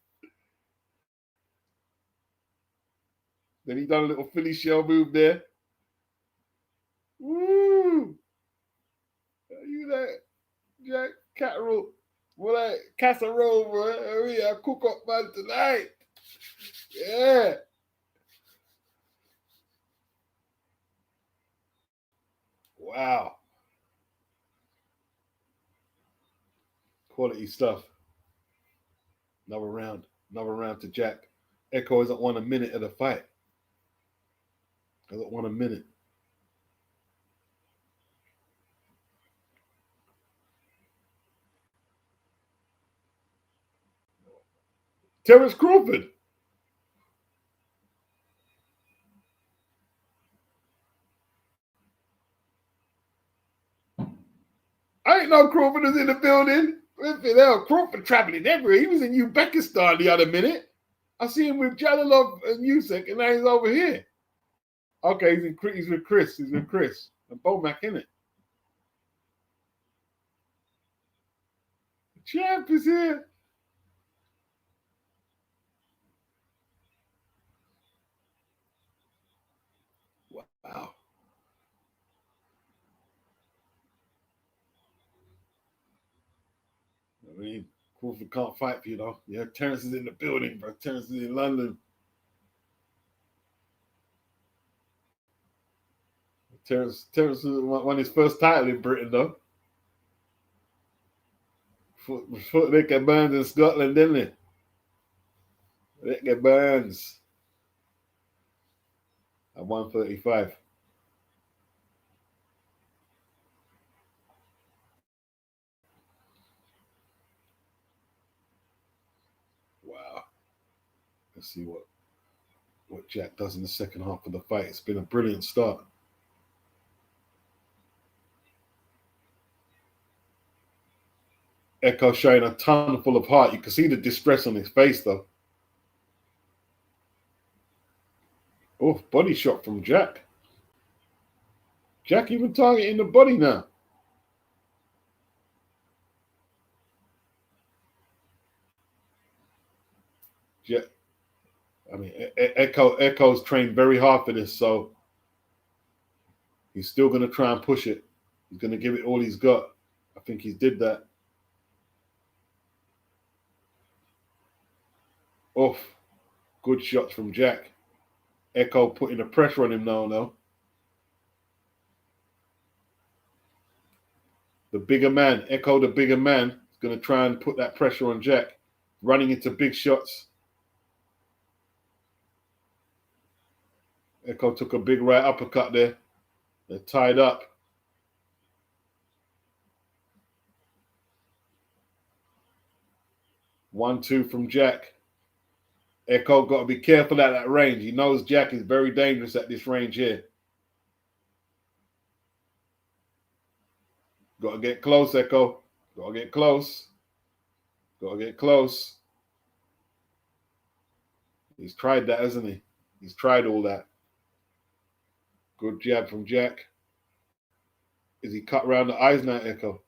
Then he done a little Philly shell move there. Woo! You that Jack Catterall. Well, that casserole, bro. I cook up man tonight. Yeah. Wow. Quality stuff. Another round to Jack. Echo hasn't won a minute of the fight. Hasn't won a minute. Terence Crawford. I ain't know Crawford was in the building. Hell, Crawford traveling everywhere. He was in Uzbekistan the other minute. I see him with Jalilov and Usyk, and now he's over here. Okay, he's with Chris. He's with Chris and Bomac, innit? The champ is here. I mean, Crawford can't fight for you, though. Yeah, Terence is in the building, bro. Terence is in London. Terence won his first title in Britain, though. Fought Ricky Burns in Scotland, didn't he? Ricky Burns at 135. Wow. Let's see what Jack does in the second half of the fight. It's been a brilliant start. Echo showing a ton full of heart. You can see the distress on his face, though. Oh, body shot from Jack. Jack even targeting the body now. Jack, I mean, Echo's trained very hard for this, so he's still going to try and push it. He's going to give it all he's got. I think he's did that. Off. Good shots from Jack. Echo putting the pressure on him now, though. The bigger man, Echo, the bigger man, is going to try and put that pressure on Jack. Running into big shots. Echo took a big right uppercut there. They're tied up. One, two from Jack. Echo got to be careful at that range. He knows Jack is very dangerous at this range here. Got to get close, Echo. Got to get close. Got to get close. He's tried that, hasn't he? He's tried all that. Good jab from Jack. Is he cut around the eyes now, Echo?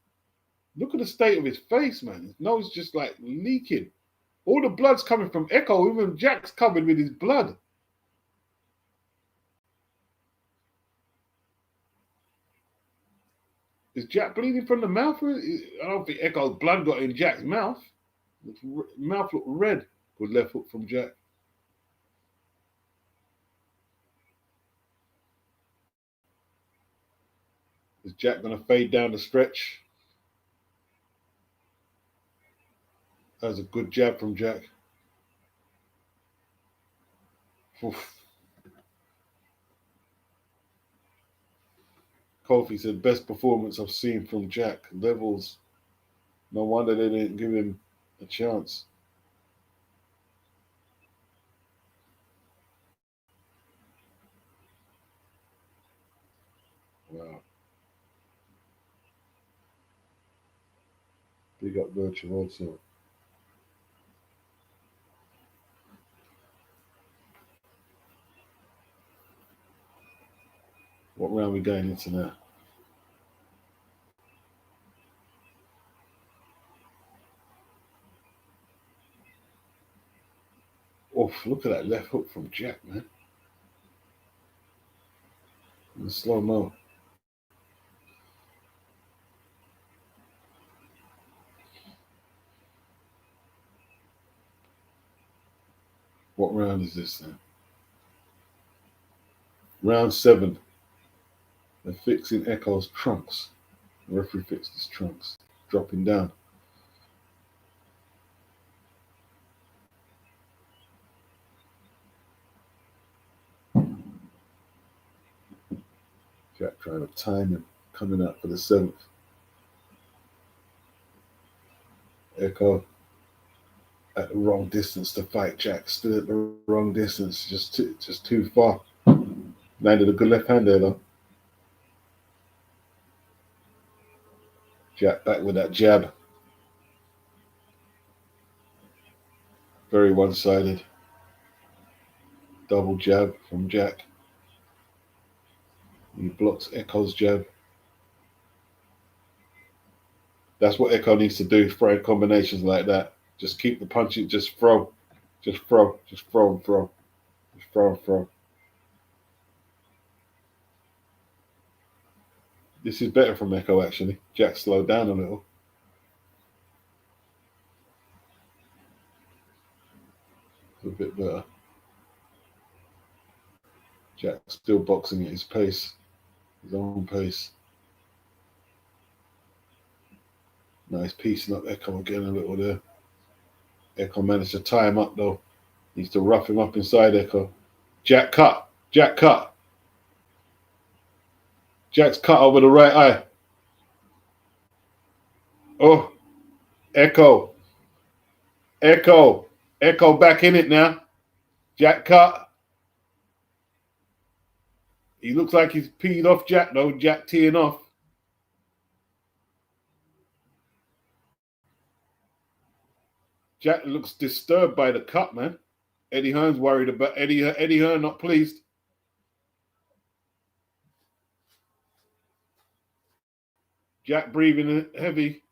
Look at the state of his face, man. His nose just like leaking. All the blood's coming from Echo. Even Jack's covered with his blood. Is Jack bleeding from the mouth? I don't think Echo's blood got in Jack's mouth. His mouth looked red. Good left hook from Jack. Is Jack going to fade down the stretch? That was a good jab from Jack. Oof. Kofi said, best performance I've seen from Jack. Levels. No wonder they didn't give him a chance. Wow. Big up Virtual also. What round are we going into now? Oh, look at that left hook from Jack, man. In the slow-mo. What round is this then? Round 7. They're fixing Echo's trunks. The referee fixed his trunks. Dropping down. Jack trying to time him. Coming out for the 7th. Echo at the wrong distance to fight Jack. Stood at the wrong distance. Just too far. Landed a good left hand there, though. Jack back with that jab. Very one-sided. Double jab from Jack. He blocks Echo's jab. That's what Echo needs to do, throwing combinations like that. Just keep the punching, just throw. Just throw. Just throw and throw. Just throw and throw. This is better from Echo, actually. Jack slowed down a little. Jack still boxing at his pace, his own pace. Nice piecing up Echo again a little there. Echo managed to tie him up though. Needs to rough him up inside Echo. Jack cut. Jack cut. Jack's cut over the right eye. Oh, Echo. Echo. Echo back in it now. Jack cut. He looks like he's peed off Jack though. Jack teeing off. Jack looks disturbed by the cut, man. Eddie Hearn's worried about Eddie Hearn not pleased. Jack breathing heavy.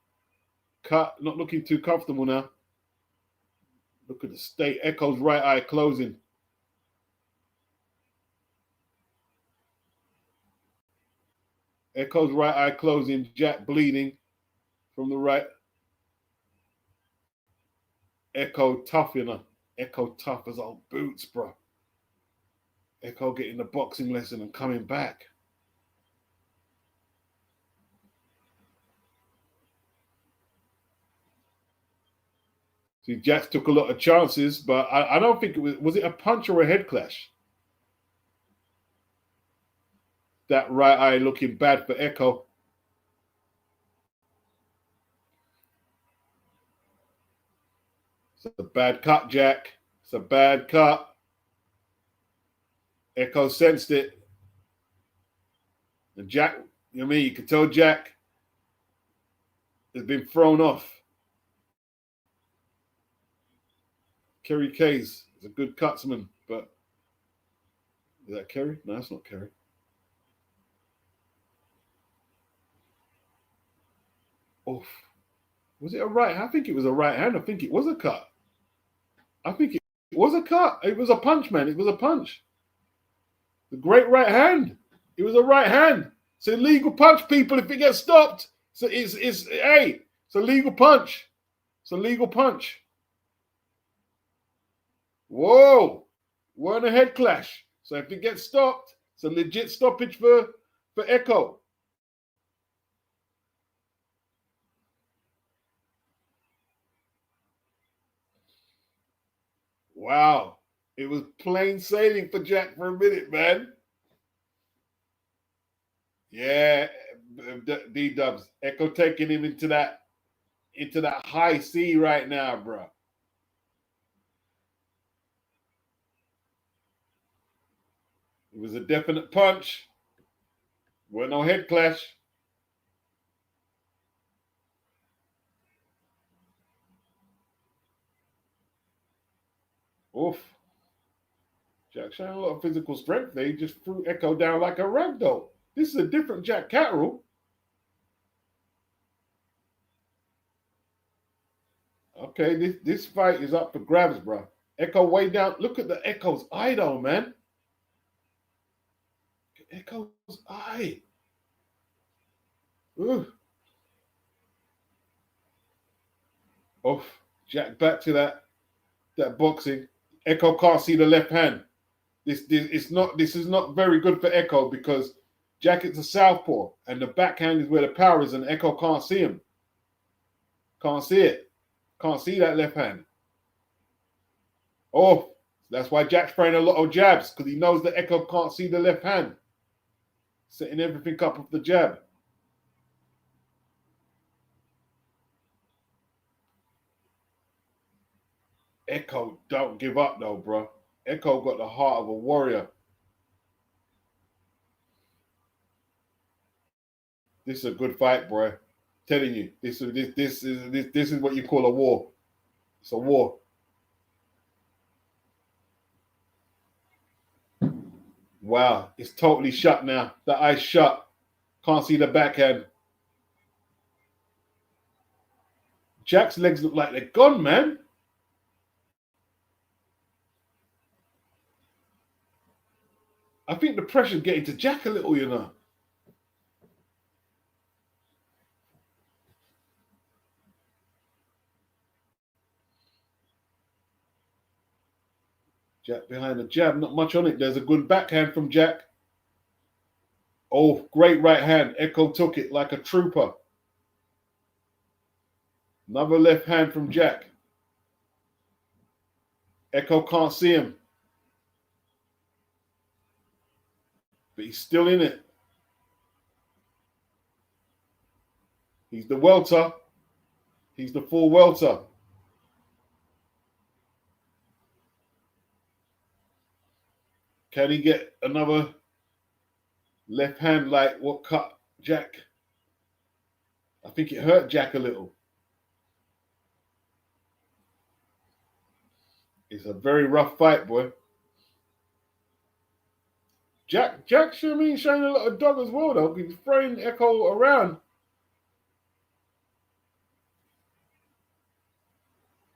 Cut, not looking too comfortable now. Look at the state. Echo's right eye closing. Echo's right eye closing. Jack bleeding from the right. Echo tough, you know. Echo tough as old boots, bro. Echo getting the boxing lesson and coming back. See, Jack took a lot of chances, but I don't think it was it a punch or a head clash? That right eye looking bad for Echo. It's a bad cut, Jack. It's a bad cut. Echo sensed it. And Jack, you know what I mean? You can tell Jack has been thrown off. Kerry Kays is a good cutsman, but is that Kerry? No, that's not Kerry. Oof. Was it a right hand? I think it was a right hand. I think it was a cut. I think it was a cut. It was a punch, man. It was a punch. The great right hand. It was a right hand. It's a legal punch, people, if it gets stopped. So it's a legal punch. It's a legal punch. Whoa. Weren't a head clash. So if it gets stopped, it's a legit stoppage for Echo. Wow. It was plain sailing for Jack for a minute, man. Yeah, D-Dubs. Echo taking him into that high C right now, bro. It was a definite punch. Wasn't no head clash. Oof. Jack showing a lot of physical strength there. He just threw Echo down like a ragdoll. This is a different Jack Catterall. Okay, this fight is up for grabs, bro. Echo way down. Look at the Echo's eye, though, man. Echo's eye. Ooh. Oof. Jack back to that boxing. Echo can't see the left hand. This is not very good for Echo because Jack is a southpaw and the backhand is where the power is and Echo can't see him. Can't see it. Can't see that left hand. Oh, that's why Jack's throwing a lot of jabs because he knows that Echo can't see the left hand. Setting everything up with the jab. Echo don't give up though, bro. Echo got the heart of a warrior. This is a good fight, bro. Telling you, this is what you call a war. It's a war. Wow, it's totally shut now. The eye's shut. Can't see the backhand. Jack's legs look like they're gone, man. I think the pressure's getting to Jack a little, you know. Jack behind the jab, not much on it. There's a good backhand from Jack. Oh, great right hand. Echo took it like a trooper. Another left hand from Jack. Echo can't see him. But he's still in it. He's the welter. He's the full welter. Can he get another left hand like what cut Jack? I think it hurt Jack a little. It's a very rough fight, boy. Jack should have showing a lot of dog as well, though. He's throwing Echo around.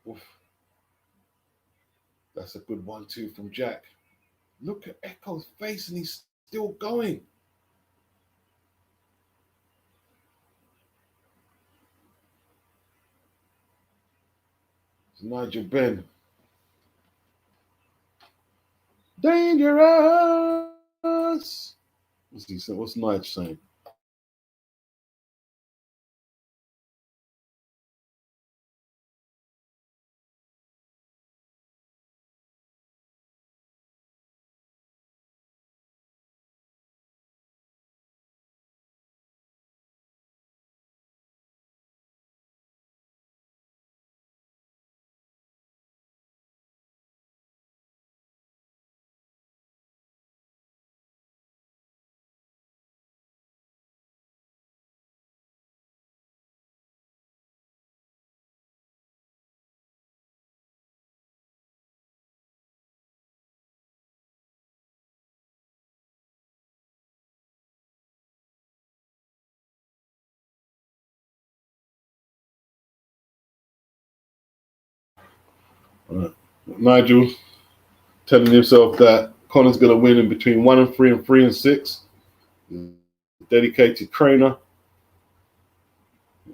Oof. That's a good 1-2 from Jack. Look at Echo's face and he's still going. It's Nigel Benn. Dangerous. What's he saying? What's Nigel saying? Nigel telling himself that Conor's going to win in between 1-3 and 3-6. Dedicated trainer.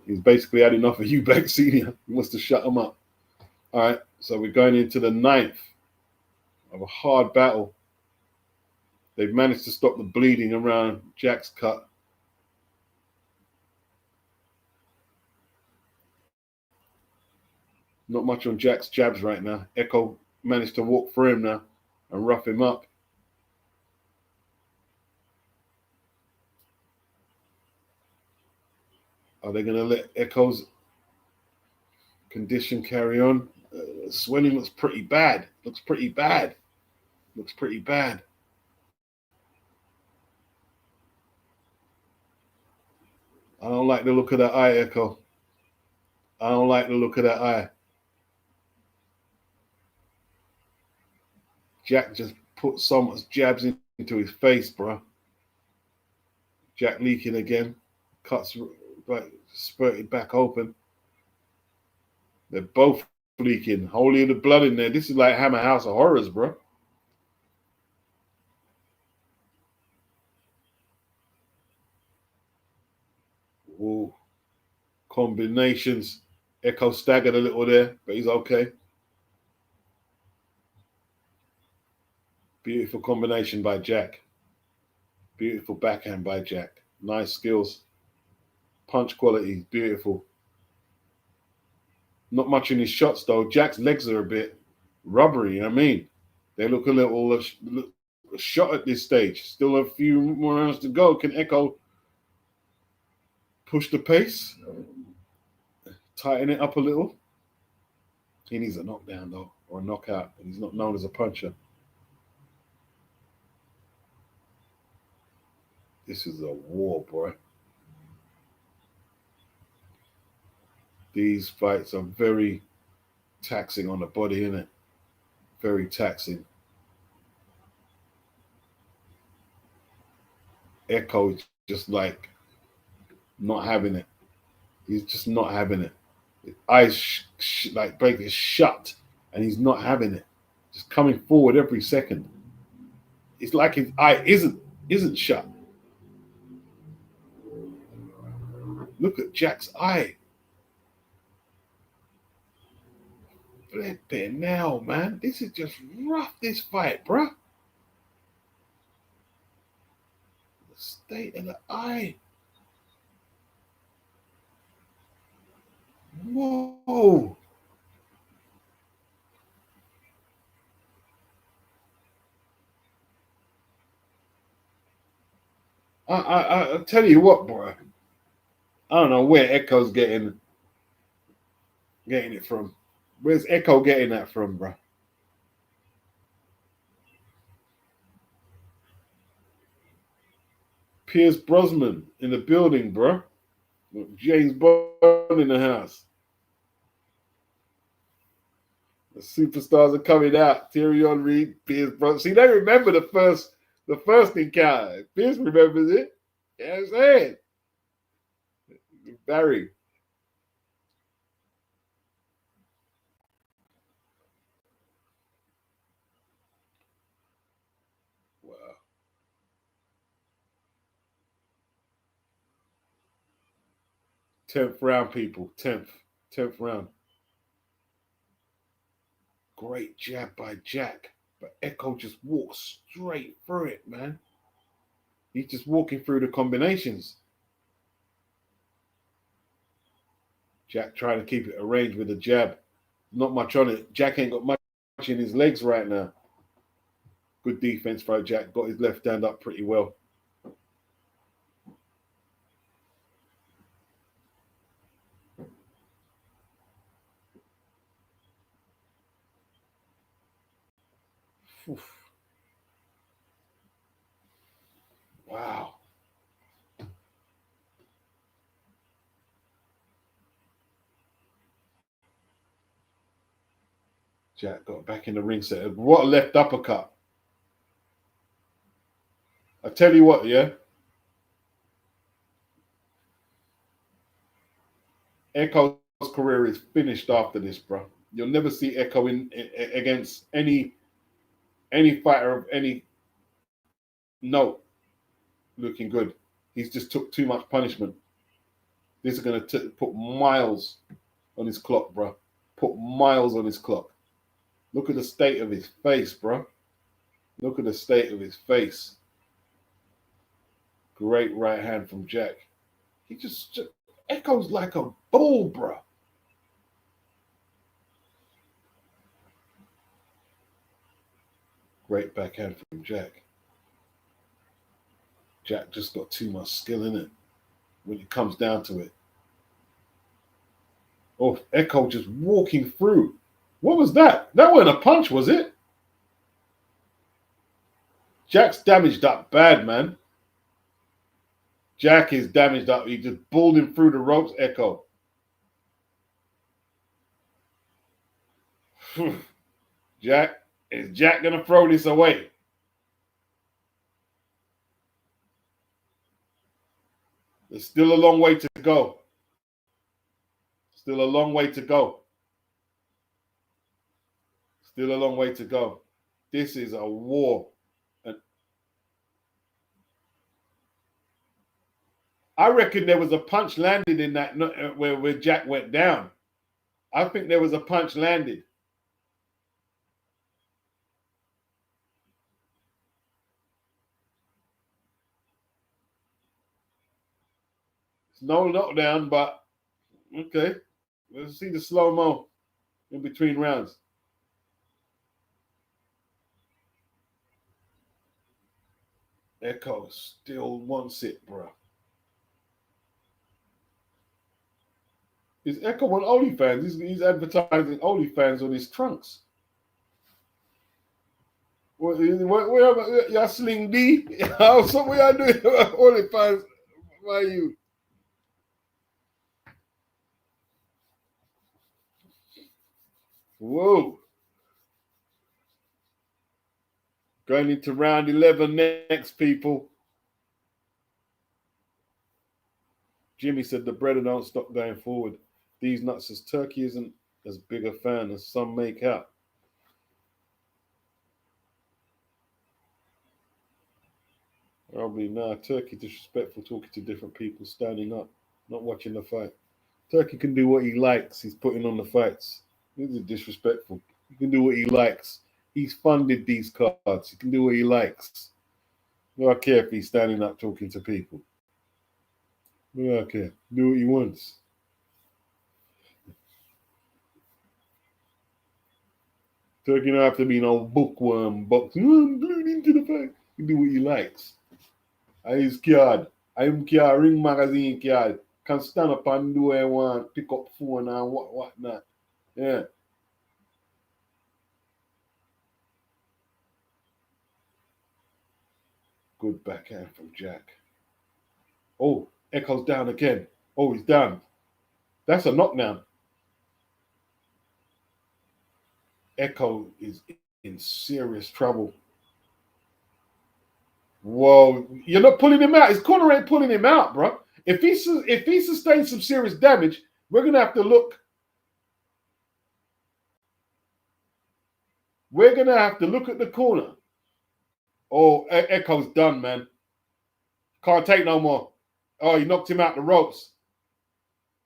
He's basically had enough of Eubank Senior. He wants to shut him up. All right, so we're going into the 9th of a hard battle. They've managed to stop the bleeding around Jack's cut. Not much on Jack's jabs right now. Echo managed to walk through him now and rough him up. Are they going to let Echo's condition carry on? Swelling looks pretty bad. Looks pretty bad. I don't like the look of that eye, Echo. I don't like the look of that eye. Jack just put so much jabs into his face, bro. Jack leaking again. Cuts spurted back open. They're both leaking. Holy the blood in there. This is like Hammer House of Horrors, bro. Ooh. Combinations. Echo staggered a little there, but he's okay. Beautiful combination by Jack. Beautiful backhand by Jack. Nice skills. Punch quality, beautiful. Not much in his shots, though. Jack's legs are a bit rubbery, you know what I mean? They look a little shot at this stage. Still a few more rounds to go. Can Echo push the pace? Tighten it up a little? He needs a knockdown, though, or a knockout. He's not known as a puncher. This is a war, boy. These fights are very taxing on the body, innit? Very taxing. Echo is just like not having it. He's just not having it. His eyes like basically shut, and he's not having it. Just coming forward every second. It's like his eye isn't shut. Look at Jack's eye. flipping now, man. This is just rough, this fight, bruh. The state of the eye. Whoa. I tell you what, bro. I don't know where Echo's getting it from. Where's Echo getting that from, bro? Pierce Brosnan in the building, bro. James Bond in the house. The superstars are coming out. Thierry Henry, Pierce Brosnan. See, they remember the first encounter. Pierce remembers it. You know what I'm saying? Barry. Wow. 10th round, people. 10th round. Great jab by Jack. But Echo just walks straight through it, man. He's just walking through the combinations. Jack trying to keep it arranged with a jab. Not much on it. Jack ain't got much in his legs right now. Good defense by Jack. Got his left hand up pretty well. Oof. Wow. Jack got back in the ring set. What a left uppercut. I tell you what, yeah. Echo's career is finished after this, bro. You'll never see Echo against any fighter of any note looking good. He's just took too much punishment. This is going to put miles on his clock, bro. Put miles on his clock. Look at the state of his face, bro. Look at the state of his face. Great right hand from Jack. He just Echo's like a bull, bro. Great backhand from Jack. Jack just got too much skill in it when it comes down to it. Oh, Echo just walking through. What was that? That wasn't a punch, was it? Jack's damaged up bad, man. Jack is damaged up. He just balled him through the ropes, Echo. Jack, is Jack going to throw this away? There's still a long way to go. Still a long way to go. Still a long way to go. This is a war. And I reckon there was a punch landed in that where Jack went down. I think there was a punch landed. It's no knockdown, but okay. Let's see the slow-mo in between rounds. Echo still wants it, bro. Is Echo on OnlyFans? He's advertising OnlyFans on his trunks. What y'all sling D? So what y'all doing OnlyFans? Why you? Whoa. Going into round 11 next, people. Jimmy said the bread don't stop going forward. These nuts as Turkey isn't as big a fan as some make out. Probably nah, Turkey disrespectful, talking to different people, standing up, not watching the fight. Turkey can do what he likes. He's putting on the fights. This is disrespectful. He can do what he likes. He's funded these cards. He can do what he likes. I don't care if he's standing up talking to people. I don't care. Do what he wants. Turkey don't have to be no bookworm boxing. Oh, I'm glued into the fact. He can do what he likes. I is card. I'm card, ring magazine card. Can stand up and do what I want, pick up phone and what not. Yeah. Good backhand from Jack. Oh, Echo's down again. Oh, he's down. That's a knockdown. Echo is in serious trouble. Whoa, you're not pulling him out. His corner ain't pulling him out, bro. If he sustains some serious damage, we're gonna have to look. We're gonna have to look at the corner. Oh, Echo's done, man. Can't take no more. Oh, he knocked him out the ropes.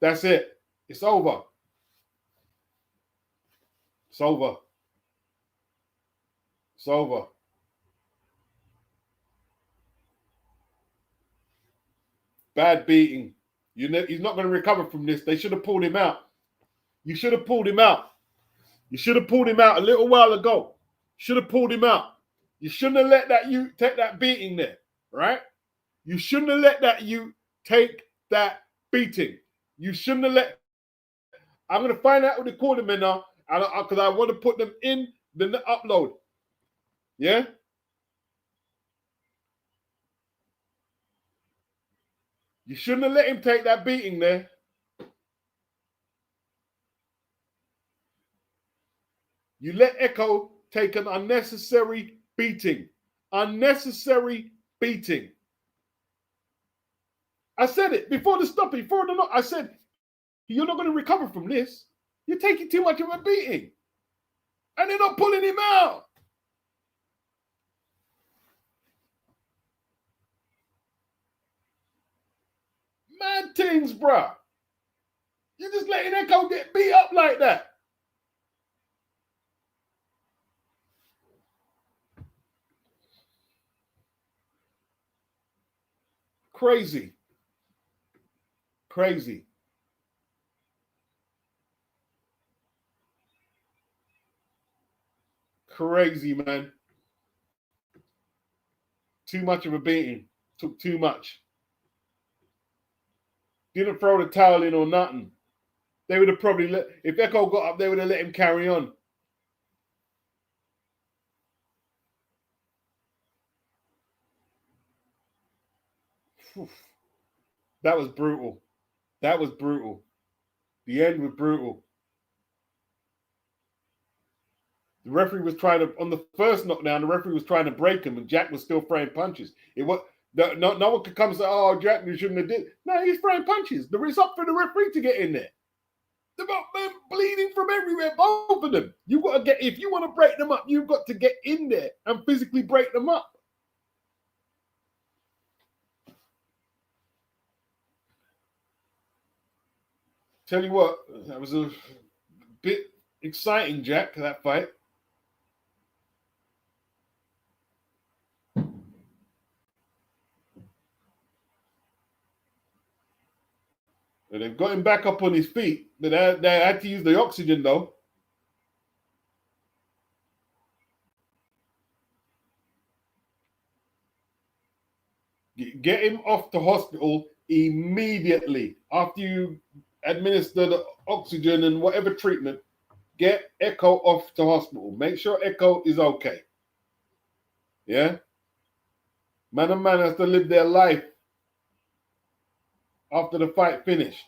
That's it. It's over. It's over. It's over. Bad beating. He's not going to recover from this. They should have pulled him out. You should have pulled him out. You should have pulled him out a little while ago. Should have pulled him out. You shouldn't have let that you take that beating there, right? You shouldn't have let that you take that beating. You shouldn't have let. I'm going to find out with the cornermen now, because I want to put them in the upload. Yeah? You shouldn't have let him take that beating there. You let Echo take an unnecessary beating. Unnecessary beating. I said it before the stopping, before the knock. I said, you're not going to recover from this. You're taking too much of a beating. And they're not pulling him out. Mad things, bruh. You're just letting Echo get beat up like that. Crazy. Crazy. Crazy, man. Too much of a beating. Took too much. Didn't throw the towel in or nothing. They would have probably if Echo got up, they would have let him carry on. That was brutal. That was brutal. The end was brutal. The referee was trying to, on the first knockdown, the referee was trying to break him, and Jack was still throwing punches. It was no one could come and say, "Oh, Jack, you shouldn't have did." No, he's throwing punches. It's up for the referee to get in there. They're bleeding from everywhere, both of them. You got to get, if you want to break them up, you've got to get in there and physically break them up. Tell you what, that was a bit exciting, Jack, that fight. And they've got him back up on his feet, but they had to use the oxygen, though. Get him off to hospital immediately after you administer the oxygen and whatever treatment. Get Echo off to hospital. Make sure Echo is okay. Yeah? Man and man has to live their life after the fight finished.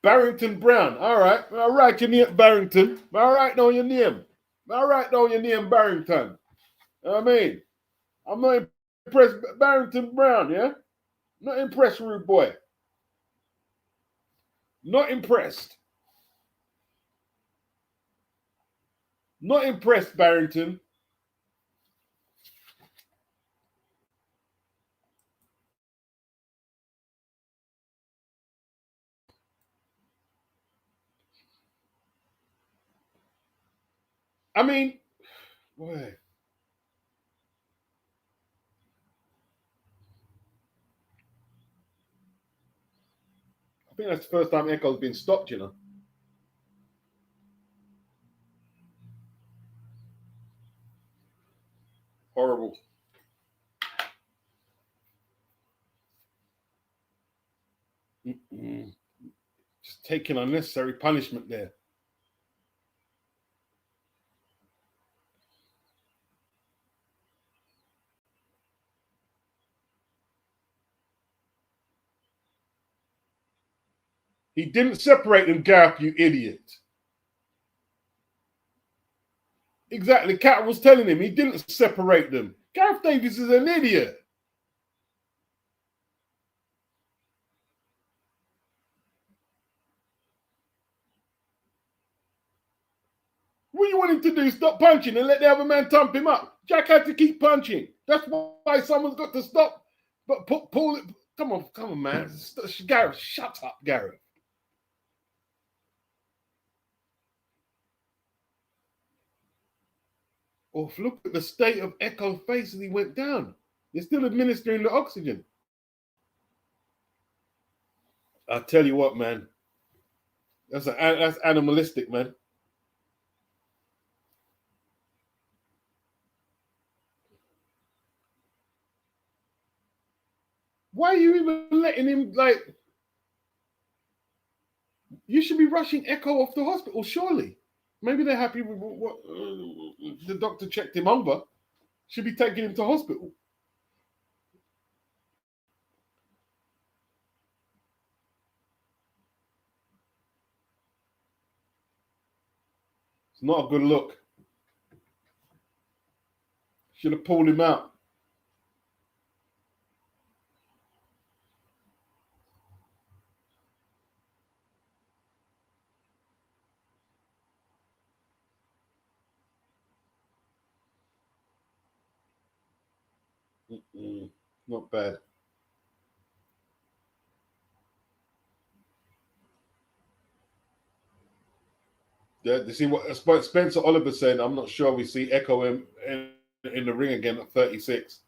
Barrington Brown. All right. All right, your name, Barrington. All right, know your name. All right, know your name, Barrington. I mean, I'm not impressed. Barrington Brown, yeah? Not impressed, rude boy. Not impressed. Not impressed, Barrington. I mean, boy. I think that's the first time Echo's been stopped, you know. Horrible. Mm-mm. Just taking unnecessary punishment there. He didn't separate them, Gareth, you idiot. Exactly. Cat was telling him he didn't separate them. Gareth Davies is an idiot. What you want him to do? Stop punching and let the other man thump him up. Jack had to keep punching. That's why someone's got to stop. But pull it. Come on, man. Gareth, shut up, Gareth. Oh, look at the state of Echo's face as he went down. They're still administering the oxygen. I tell you what, man. That's animalistic, man. Why are you even letting him, like, you should be rushing Echo off the hospital, surely. Maybe they're happy with what the doctor checked him over. Should be taking him to hospital. It's not a good look. Should have pulled him out. Not bad. Yeah, you see what Spencer Oliver said. I'm not sure we see Echo in the ring again at 36.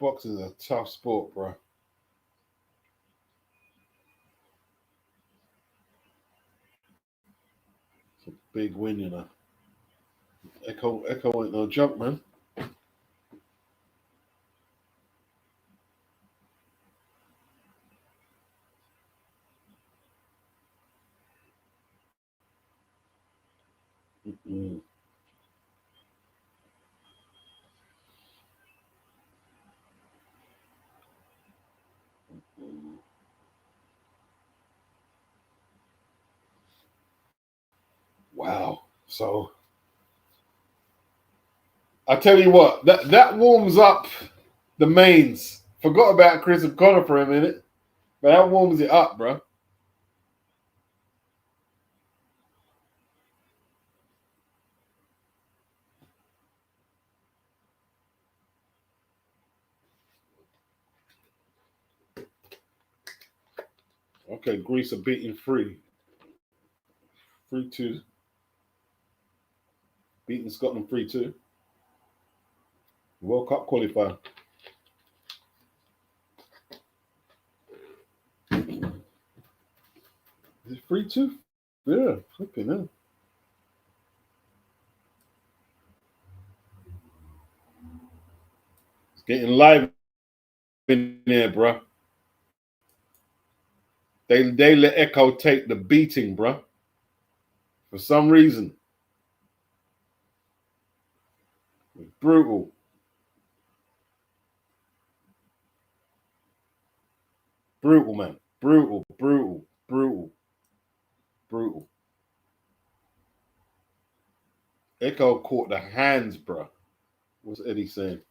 Boxing is a tough sport, bro. It's a big win, you know. Echo ain't no joke, man. Mm-mm. Wow. So I tell you what, that warms up the mains. Forgot about Chris and Connor for a minute, but that warms it up, bro. Okay, Greece are beating 3-2. Beating Scotland 3-2. World Cup qualifier. Is it 3-2? Yeah, flipping hell. It's getting live in there, bro. They let Echo take the beating, bro. For some reason. Brutal. Brutal, man. Brutal, brutal, brutal, brutal. Echo caught the hands, bro. What's Eddie saying?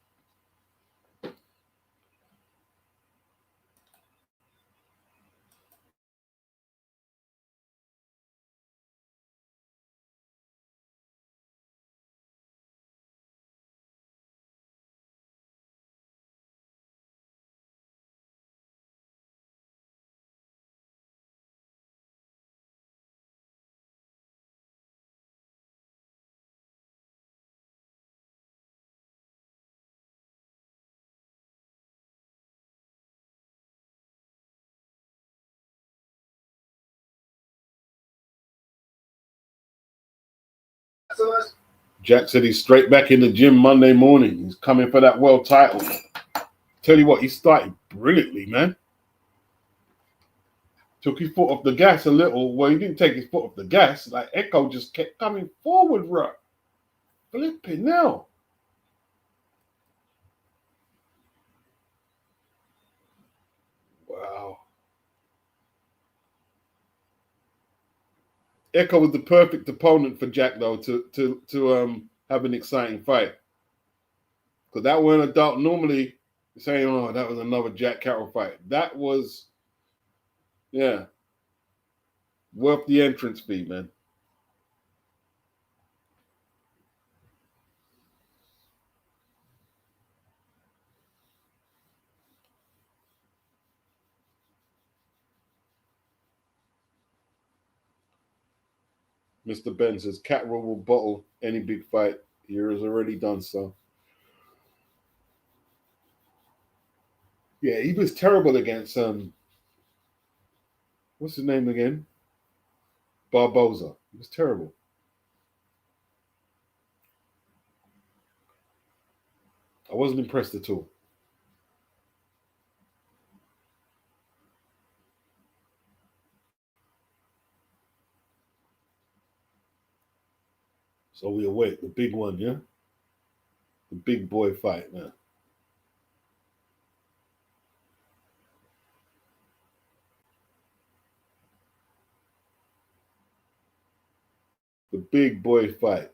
Jack said he's straight back in the gym Monday morning. He's coming for that world title. Tell you what, he started brilliantly, man. Took his foot off the gas a little. Well, he didn't take his foot off the gas. Like, Echo just kept coming forward, bro. Flipping now. Wow. Echo was the perfect opponent for Jack, though, to have an exciting fight. Because that weren't a doubt. Normally, saying, oh, that was another Jack Carroll fight. That was, yeah, worth the entrance fee, man. Mr. Benn says, Catterall will bottle any big fight. He has already done so. Yeah, he was terrible against, what's his name again? Barboza. He was terrible. I wasn't impressed at all. So we await the big one, yeah? The big boy fight now. The big boy fight.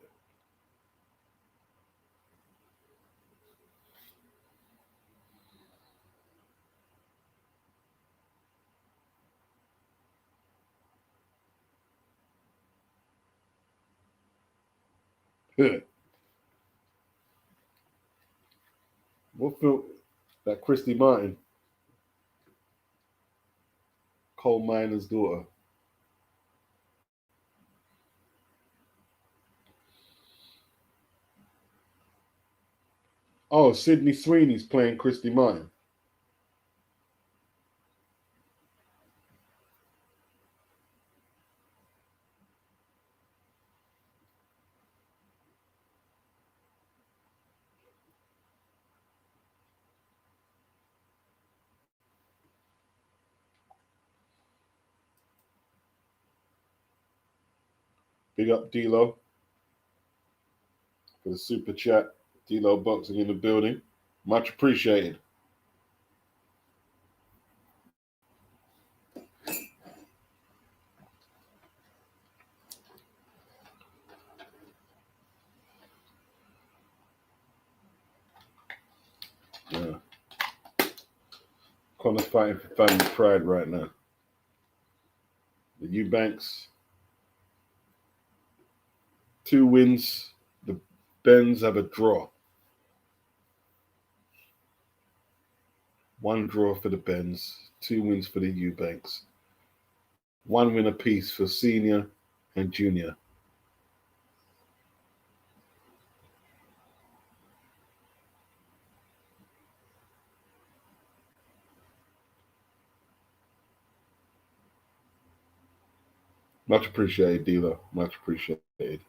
What film? That Christy Martin, coal miner's daughter. Oh, Sydney Sweeney's playing Christy Martin. Big up D-Lo for the super chat. D-Lo Boxing in the building. Much appreciated. Yeah. Connor's fighting for family pride right now. The Eubanks, 2 wins. The Benns have a draw. 1 draw for the Benns, 2 wins for the Eubanks. 1 win apiece for senior and junior. Much appreciated, Dealer. Much appreciated.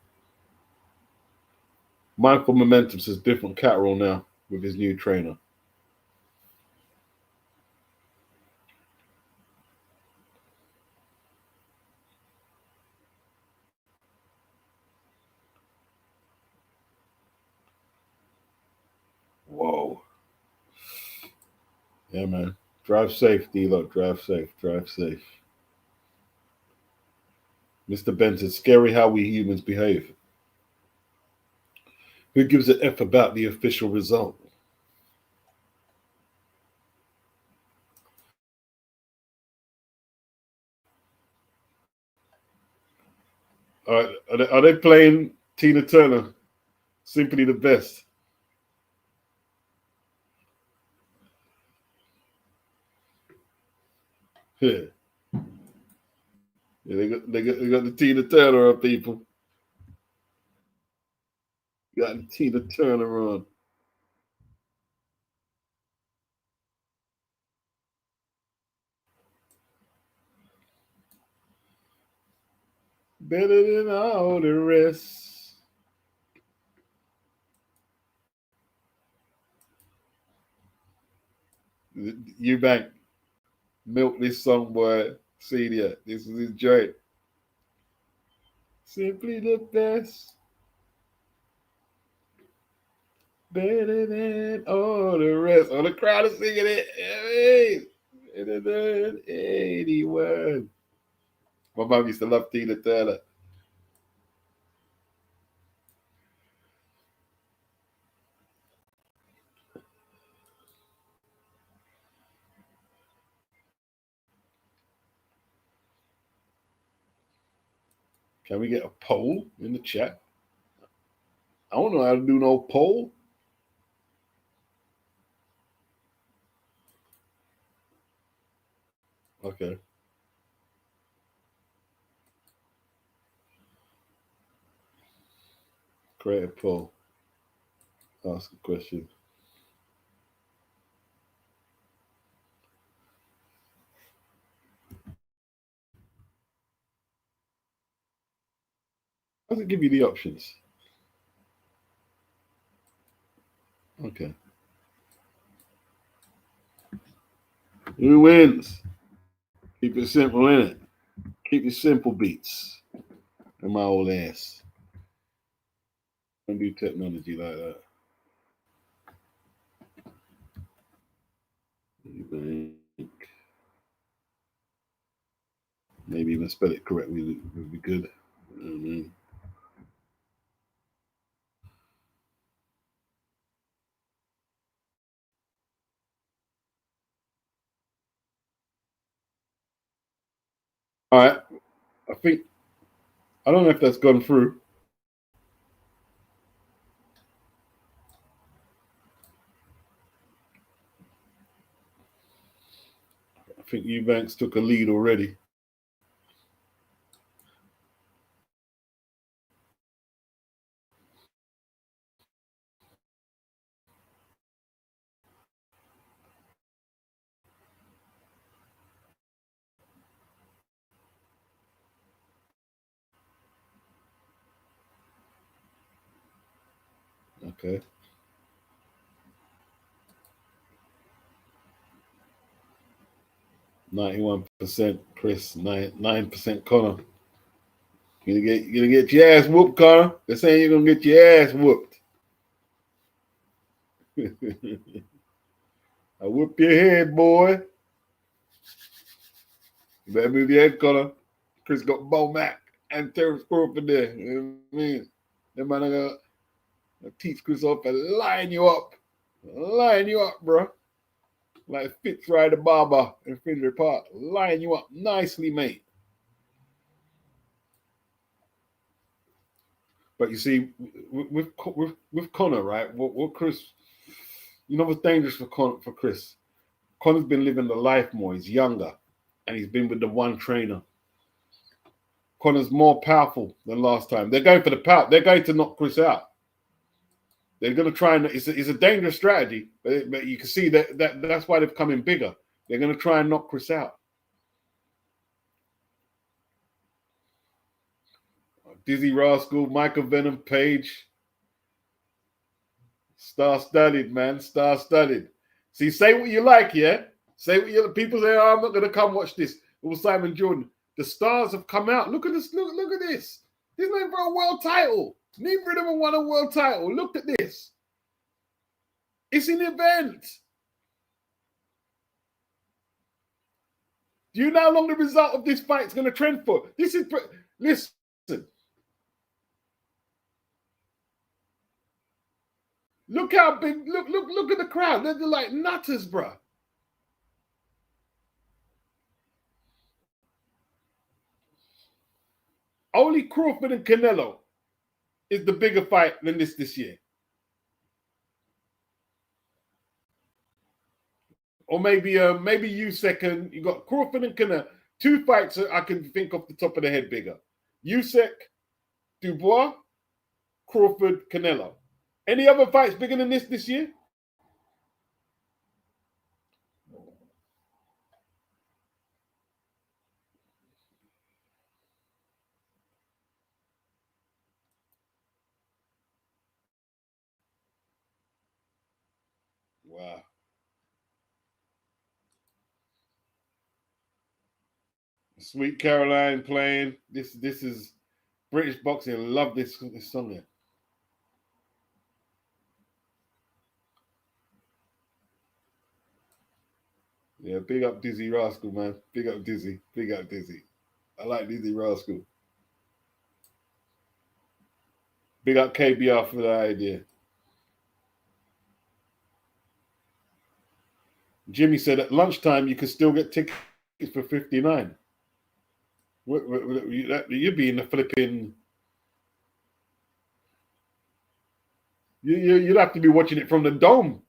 Mindful Momentum says different Catterall now with his new trainer. Whoa. Yeah, man. Drive safe, D-Lo. Drive safe. Drive safe. Mr. Benn says, scary how we humans behave. Who gives a F about the official result? Are they playing Tina Turner? Simply the best. Yeah. Yeah, they got the Tina Turner on, people. Got the Tina Turner on. Better than all the rest. Eubank, milk this song, boy. Senior, this is his joint. Simply the best. Better than all the rest. All the crowd is singing it. Hey, better than 81. My mom used to love Tina Turner. Can we get a poll in the chat? I don't know how to do no poll. Okay. Create a poll. Ask a question. How does it give you the options? Okay. Who wins? Keep it simple, innit? Keep it simple, beats. And my old ass. Don't do technology like that. Maybe even spell it correctly would be good. All right. I don't know if that's gone through. I think Eubanks took a lead already. Okay. 91% Chris, 9% Connor. You're gonna get your ass whooped, Connor. They're saying you're gonna get your ass whooped. I whoop your head, boy. You better move your head, Connor. Chris got Bo Mack and Terrence Crawford there. You know what I mean? That man gonna teach Chris off and line you up. Line you up, bro. Like Fitzrider Barber in Finsbury Park. Line you up nicely, mate. But you see, with Connor, right? What Chris, you know what's dangerous for Chris? Connor's been living the life more. He's younger, and he's been with the one trainer. Connor's more powerful than last time. They're going for the power. They're going to knock Chris out. They're going to try and it's a dangerous strategy, but you can see that's why they've come in bigger. They're going to try and knock Chris out. Dizzy Rascal, Michael Venom, Page. Star-studded, man. Star-studded. See, say what you like, yeah? Say what you people say, oh, I'm not going to come watch this. It was Simon Jordan. The stars have come out. Look at this. Look at this. He's going for a world title. Neither of them have won a world title. Look at this. It's an event. Do you know how long the result of this fight is going to trend for? Listen. Look how big. Look at the crowd. They're like nutters, bro. Only Crawford and Canelo is the bigger fight than this year. Or maybe Usyk and you got Crawford and Canelo. Two fights I can think off the top of the head bigger. Usyk, Dubois, Crawford, Canelo. Any other fights bigger than this year? Wow. Sweet Caroline playing. This is British boxing. Love this song here. Yeah, big up Dizzy Rascal, man. Big up Dizzy. Big up Dizzy. I like Dizzy Rascal. Big up KBR for the idea. Jimmy said at lunchtime you could still get tickets for 59. You'd be in the flipping. You'd have to be watching it from the dome.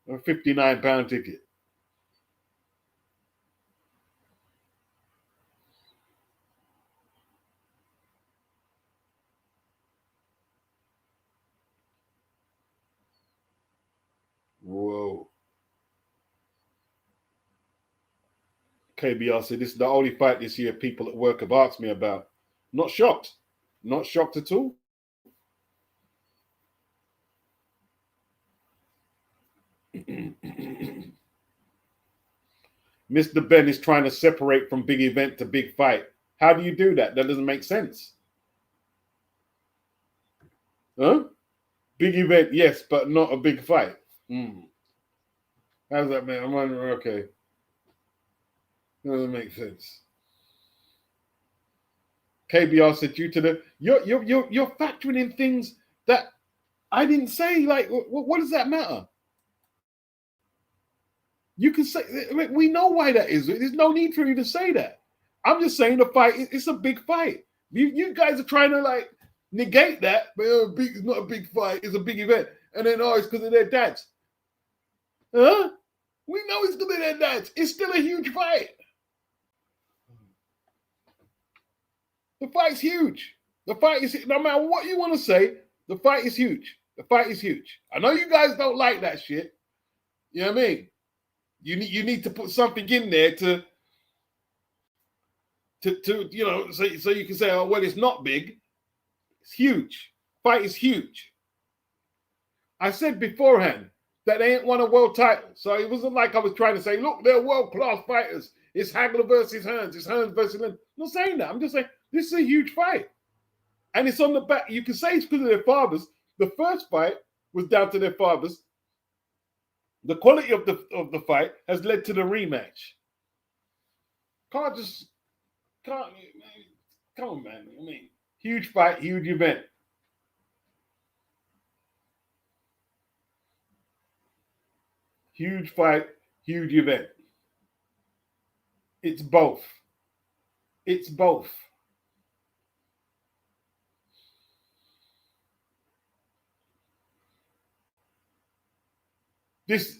A £59 ticket. Whoa. KBR said this is the only fight this year people at work have asked me about. Not shocked. Not shocked at all. Mr. Benn is trying to separate from big event to big fight. How do you do that? That doesn't make sense. Huh? Big event, yes, but not a big fight. How's that, man? I'm wondering, okay. Doesn't make sense. KBR said due to the you're factoring in things that I didn't say. Like, what does that matter? You can say we know why that is. There's no need for you to say that. I'm just saying the fight. It's a big fight. You guys are trying to like negate that, but it's not a big fight. It's a big event, and then it's because of their dads. Huh? We know it's because of their dads. It's still a huge fight. The fight's huge. The fight is, no matter what you want to say, the fight is huge. The fight is huge. I know you guys don't like that shit. You know what I mean? You need to put something in there to you know, so you can say, oh well, it's not big. It's huge. Fight is huge. I said beforehand that they ain't won a world title, so it wasn't like I was trying to say, look, they're world-class fighters. It's Hagler versus Hearns. It's Hearns versus Lynn. I'm not saying that. I'm just saying this is a huge fight. And it's on the back. You can say it's because of their fathers. The first fight was down to their fathers. The quality of the fight has led to the rematch. Come on, man. I mean, huge fight, huge event. Huge fight, huge event. It's both. It's both. This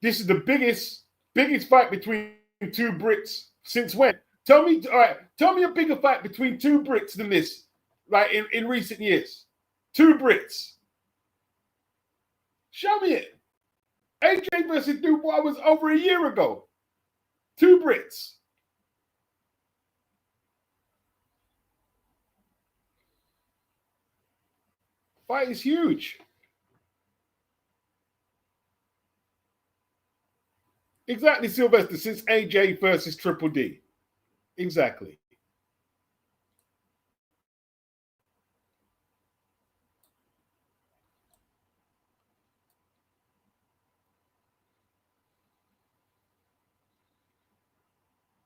is the biggest fight between two Brits since when? Tell me a bigger fight between two Brits than this, like in recent years. Two Brits. Show me it. AJ versus Dubois was over a year ago. Two Brits. Fight is huge. Exactly, Sylvester, since AJ versus Triple D. Exactly.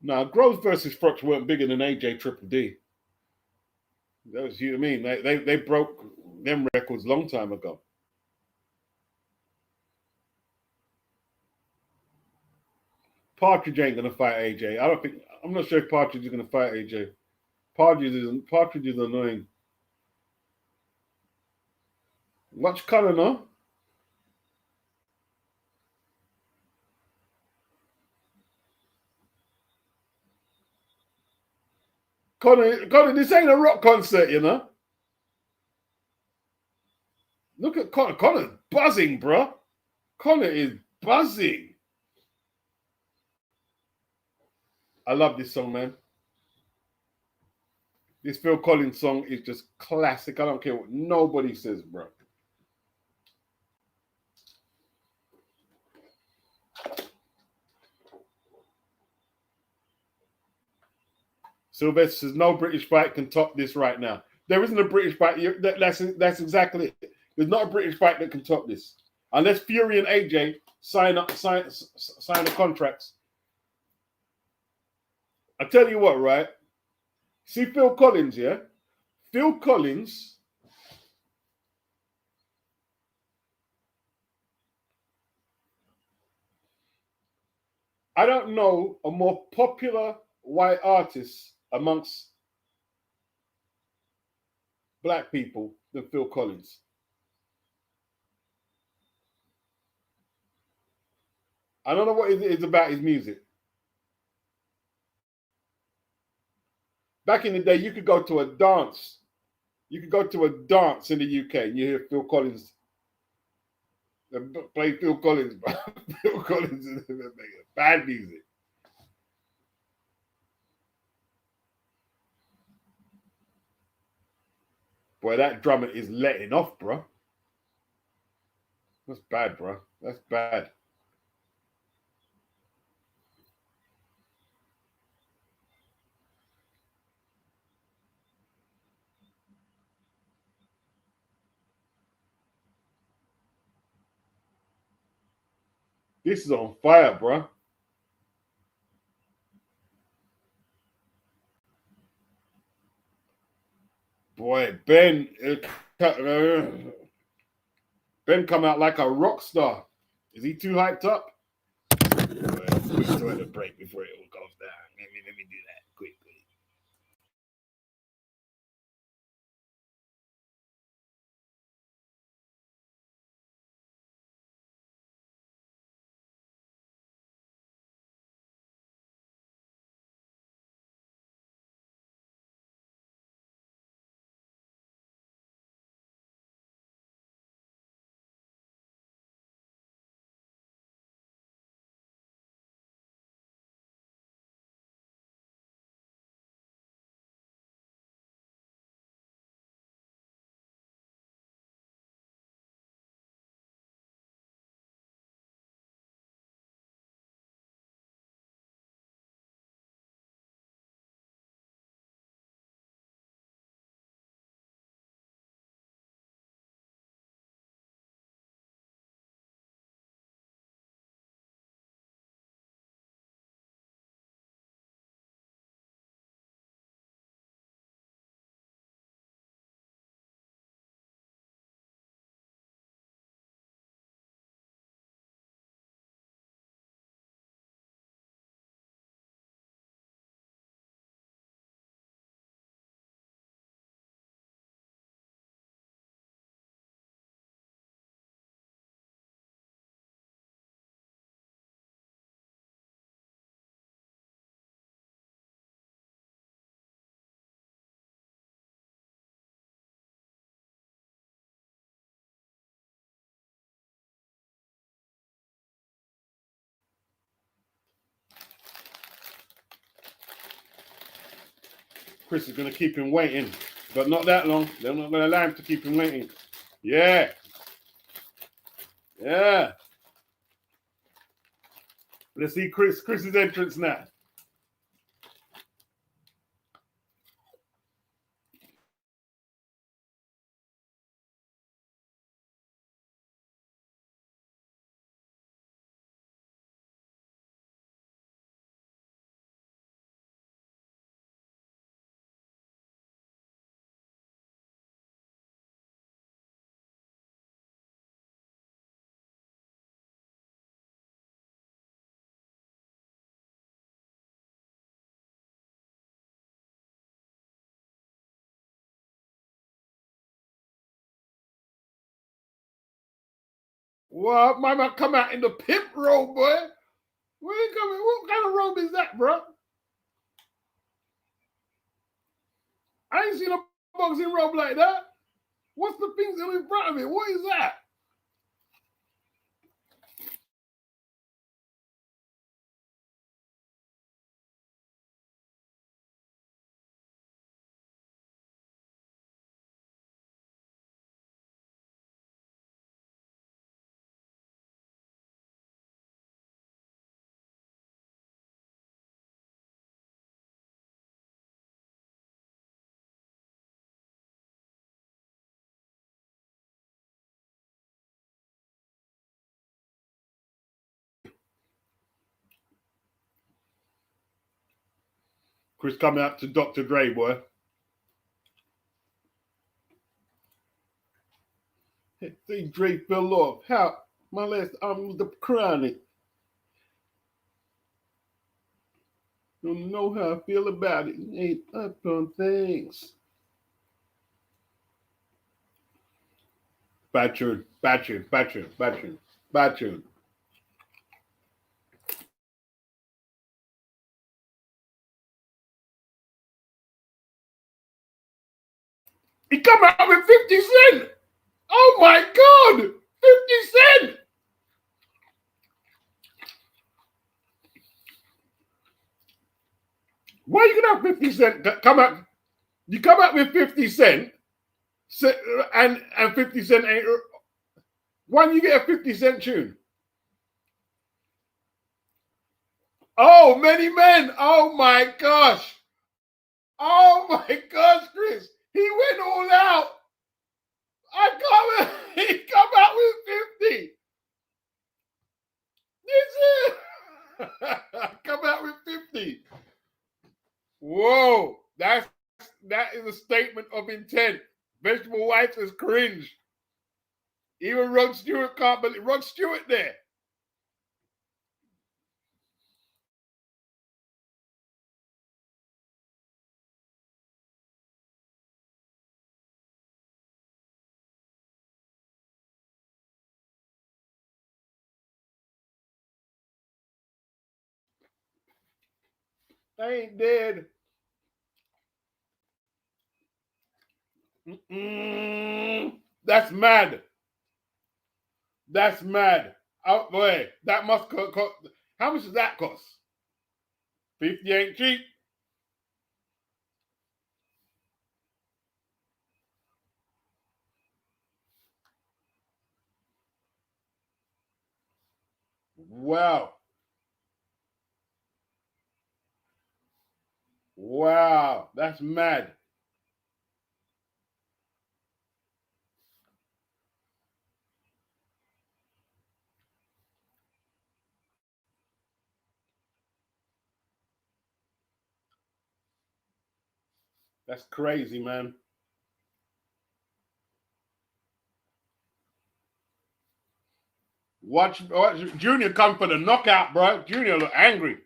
Now, Groves versus Frux weren't bigger than AJ Triple D. That was, you know what I mean? They broke them records long time ago. Partridge ain't gonna fight AJ. I'm not sure if Partridge is gonna fight AJ. Partridge is annoying. Watch Conor, no? Conor, this ain't a rock concert, you know. Look at Conor. Conor's buzzing, bro. Conor is buzzing. I love this song, man. This Phil Collins song is just classic. I don't care what nobody says, bro. Sylvester says no British fight can top this right now. There isn't a British fight. That's exactly it. There's not a British fight that can top this, unless Fury and AJ sign the contracts. I tell you what, right? See Phil Collins, yeah? Phil Collins. I don't know a more popular white artist amongst black people than Phil Collins. I don't know what it is about his music. Back in the day, you could go to a dance. You could go to a dance in the UK and you hear Phil Collins play Phil Collins. Phil Collins is bad music. Boy, that drummer is letting off, bro. That's bad, bro. That's bad. This is on fire, bro. Boy, Benn come out like a rock star. Is he too hyped up? Quick toilet break before it all goes down. Let me do that quickly. Chris is going to keep him waiting, but not that long. They're not going to allow him to keep him waiting. Yeah. Yeah. Let's see Chris's entrance now. What? My man come out in the pimp robe, boy. Where you coming? What kind of robe is that, bro? I ain't seen a boxing robe like that. What's the things in front of it? What is that? Chris coming up to Dr. Dre, boy. Hey, Dre fell off. How? My last album was the Chronic. Don't know how I feel about it. Ain't up on things. Bad tune. He come out with 50 Cent. Oh my God, 50 Cent. Why you gonna have 50 Cent come out? You come out with 50 Cent, and 50 Cent ain't. When you get a 50 Cent tune? Oh, Many Men. Oh my gosh. Oh my gosh, Chris. He went all out. He come out with 50. This is come out with 50. Whoa, that is a statement of intent. Vegetable Whites is cringe. Even Rod Stewart can't believe Rod Stewart there. I ain't dead. That's mad. That's mad. Oh boy, that must cost. How much does that cost? 50 ain't cheap. Wow. Wow, that's mad. That's crazy, man. Watch Junior come for the knockout, bro. Junior look angry.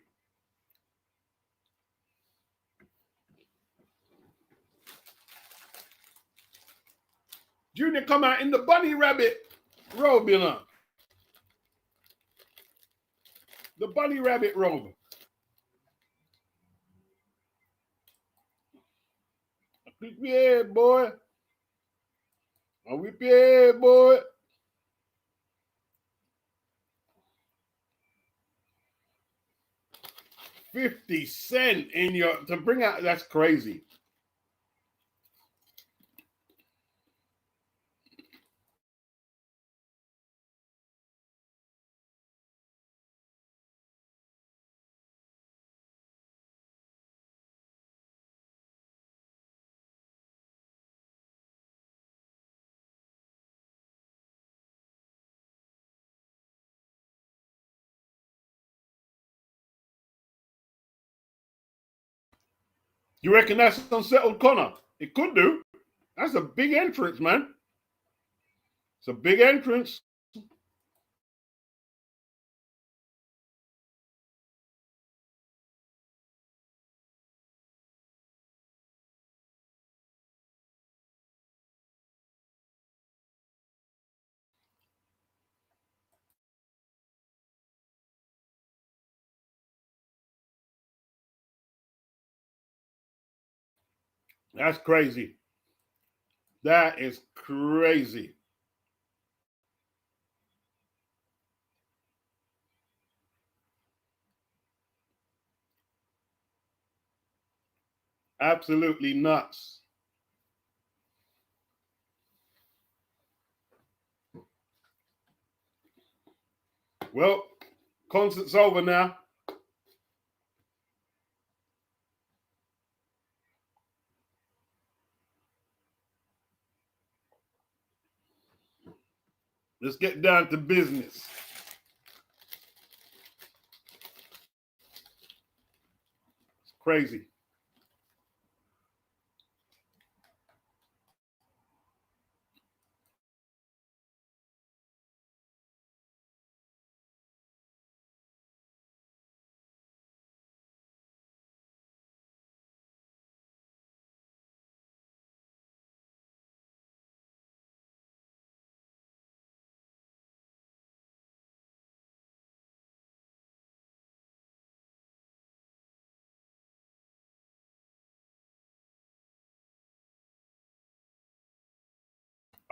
Junior come out in the bunny rabbit robe, you know. The bunny rabbit robe. Whip your head, boy. I'll whip your head, boy. $50 in your to bring out. That's crazy. You reckon that's unsettled Connor? It could do. That's a big entrance, man. It's a big entrance. That's crazy. That is crazy. Absolutely nuts. Well, concert's over now. Let's get down to business. It's crazy.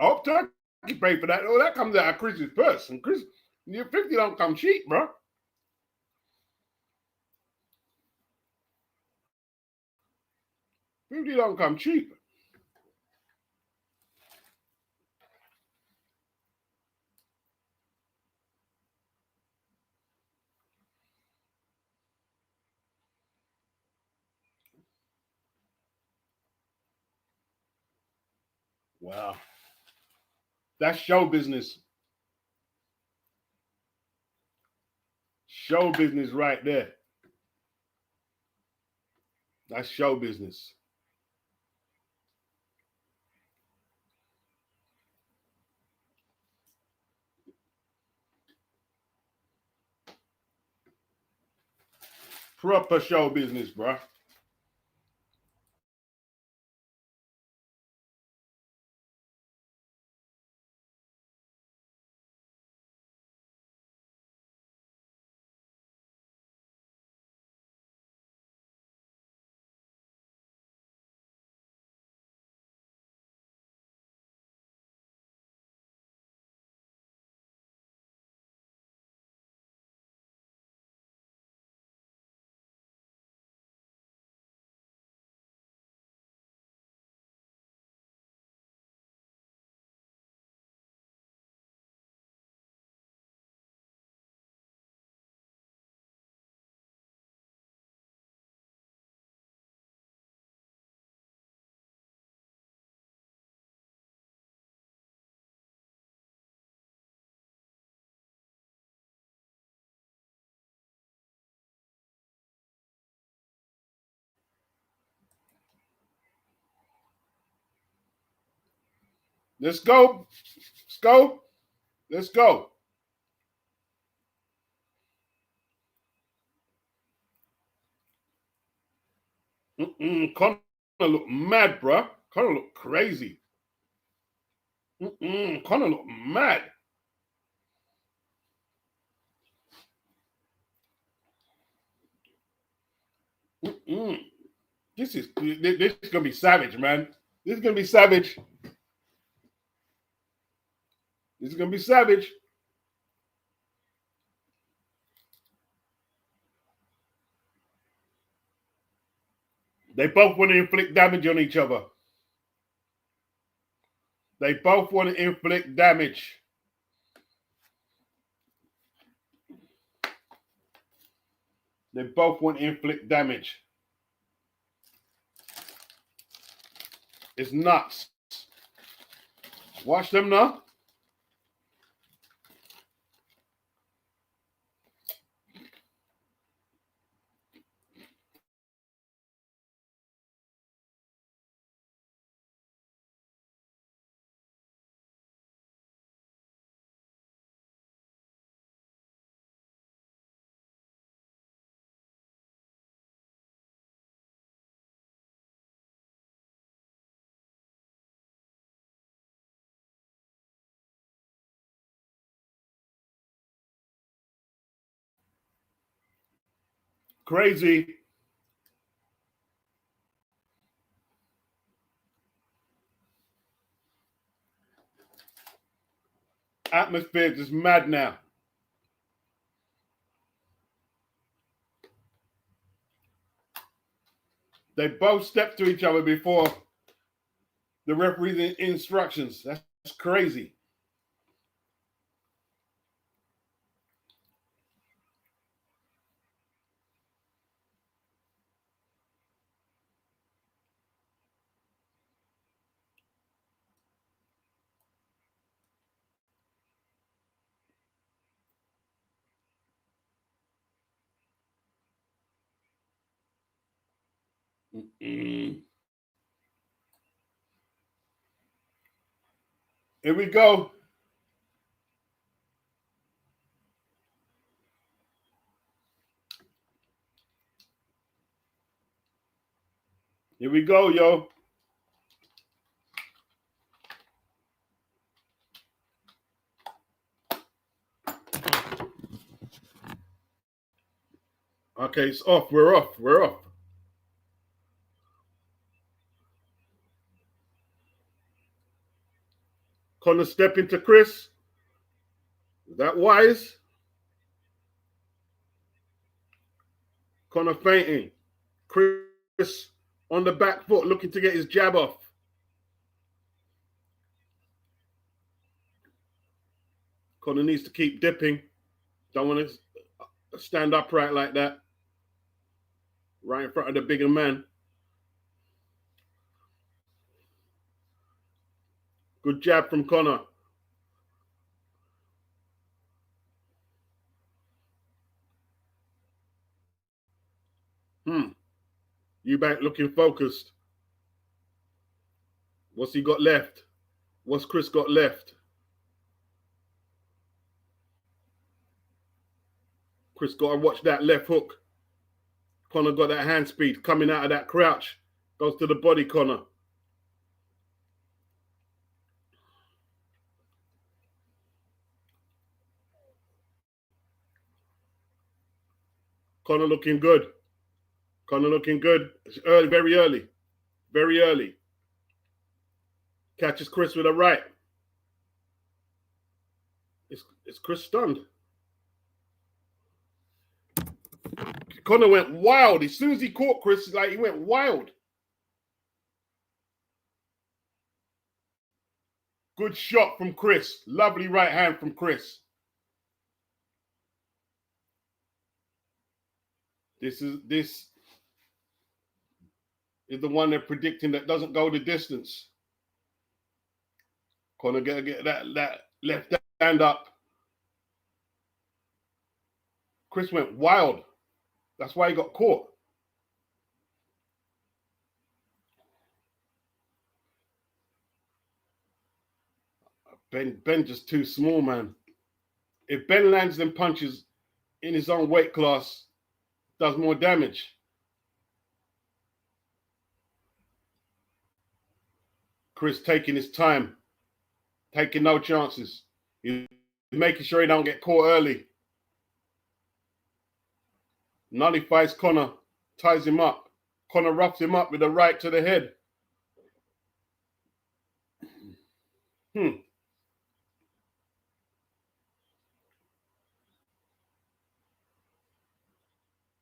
Oh, Turkey paid for that. Oh, that comes out of Chris's purse. And Chris, your 50 don't come cheap, bro. $50 don't come cheap. Wow. That's show business. Show business right there. That's show business. Proper show business, bro. Let's go. Let's go. Let's go. Connor look mad, bro. Connor look crazy. Connor look mad. This is gonna be savage, man. This is gonna be savage. This is gonna be savage. They both want to inflict damage on each other. They both want to inflict damage. They both want to inflict damage. It's nuts. Watch them now. Crazy. Atmosphere is just mad now. They both stepped to each other before the referee's instructions. That's crazy. Here we go. Here we go, yo. Okay, it's off. We're off. We're off. Conor stepping to Chris. Is that wise? Conor feinting. Chris on the back foot looking to get his jab off. Conor needs to keep dipping. Don't want to stand upright like that. Right in front of the bigger man. Good jab from Conor. Eubank looking focused. What's he got left? What's Chris got left? Chris got to watch that left hook. Conor got that hand speed coming out of that crouch. Goes to the body, Conor. Conor looking good. Conor looking good. It's early, very early. Very early. Catches Chris with a right. Is Chris stunned? Conor went wild. As soon as he caught Chris, like he went wild. Good shot from Chris. Lovely right hand from Chris. This is the one they're predicting that doesn't go the distance. Conor get that left hand up. Chris went wild. That's why he got caught. Ben just too small, man. If Ben lands them punches in his own weight class, does more damage. Chris taking his time, taking no chances. He's making sure he don't get caught early. Nullifies Conor, ties him up. Conor roughs him up with a right to the head.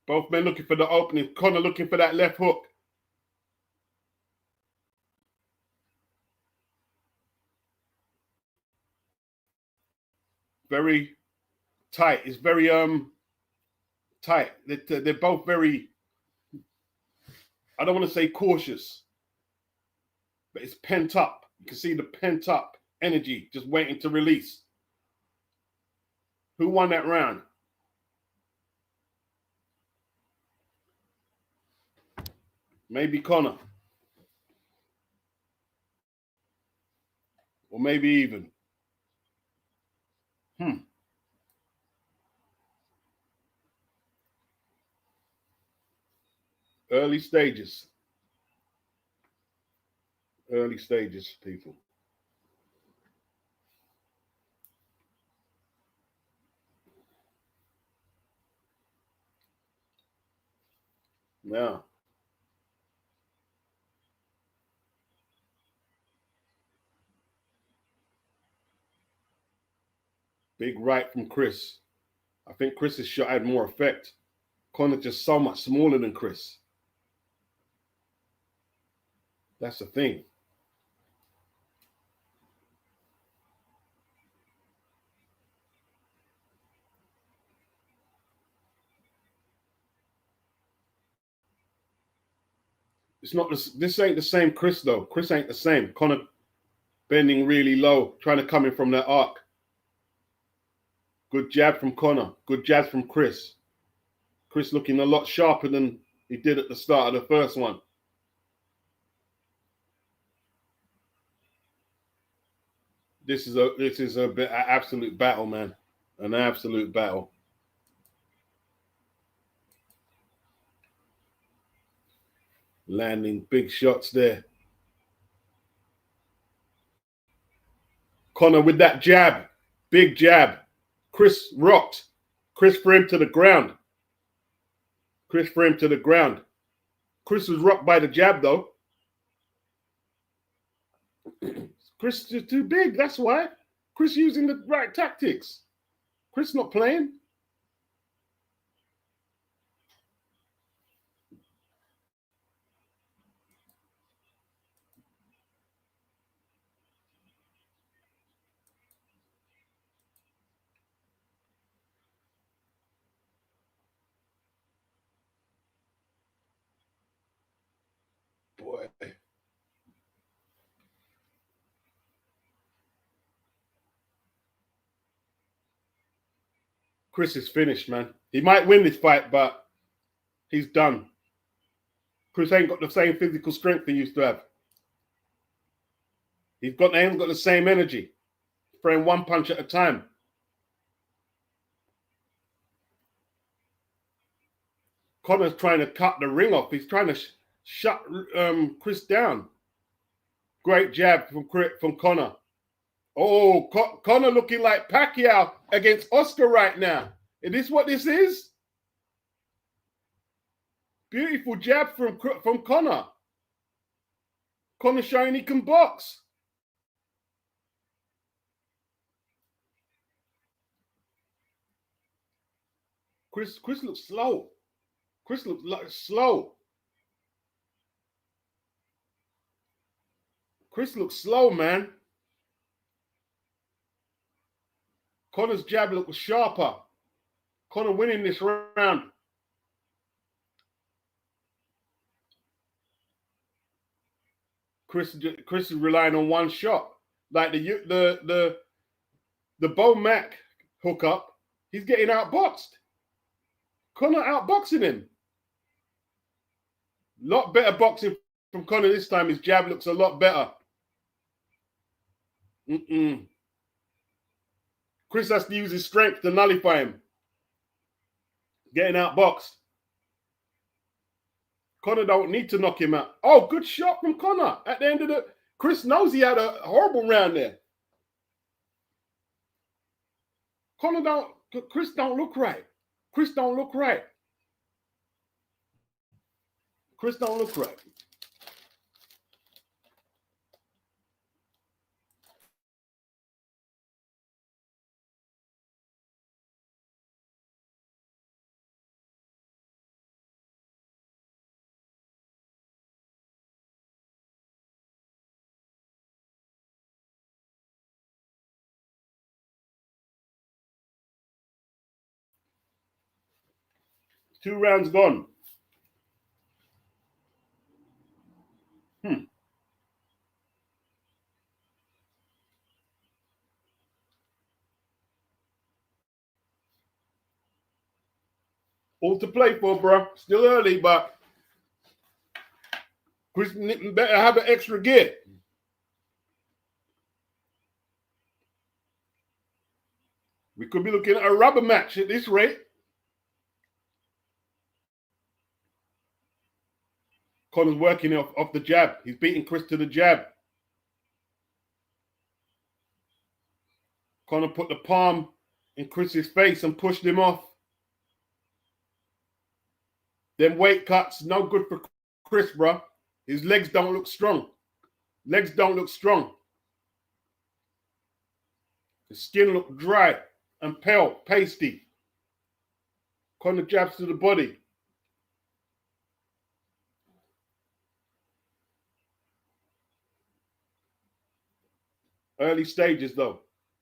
Both men looking for the opening. Conor looking for that left hook. Very tight. It's very tight. They're both very, I don't want to say cautious, but it's pent up. You can see the pent up energy just waiting to release. Who won that round? Maybe Conor. Or maybe even. Early stages. Early stages, people. Now. Big right from Chris. I think Chris's shot had more effect. Conor just so much smaller than Chris. That's the thing. It's not this ain't the same Chris though. Chris ain't the same. Conor bending really low, trying to come in from that arc. Good jab from Conor. Good jabs from Chris. Chris looking a lot sharper than he did at the start of the first one. This is an absolute battle, man. An absolute battle. Landing big shots there. Conor with that jab. Big jab. Chris rocked. Chris threw him to the ground. Chris threw him to the ground. Chris was rocked by the jab, though. Chris is too big. That's why. Chris using the right tactics. Chris not playing. Boy. Chris is finished, man. He might win this fight, but he's done. Chris ain't got the same physical strength he used to have. He ain't got the same energy. Throwing one punch at a time. Connor's trying to cut the ring off. He's trying to shut Chris down. Great jab from Connor. Oh, Connor looking like Pacquiao against Oscar right now. Is this what this is? Beautiful jab from Connor. Connor showing he can box. Chris looks slow. Chris looks slow. Chris looks slow, man. Connor's jab looked sharper. Connor winning this round. Chris is relying on one shot. Like the Bo Mac hookup, he's getting outboxed. Connor outboxing him. Lot better boxing from Connor this time. His jab looks a lot better. Chris has to use his strength to nullify him. Getting outboxed. Connor don't need to knock him out. Oh, good shot from Connor. At the end of the... Chris knows he had a horrible round there. Chris don't look right. Chris don't look right. Chris don't look right. Two rounds gone. All to play for, bro. Still early, but Chris better have an extra gear. We could be looking at a rubber match at this rate. Connor's working off the jab. He's beating Chris to the jab. Connor put the palm in Chris's face and pushed him off. Them weight cuts, no good for Chris, bro. His legs don't look strong. Legs don't look strong. His skin looked dry and pale, pasty. Connor jabs to the body. Early stages, though.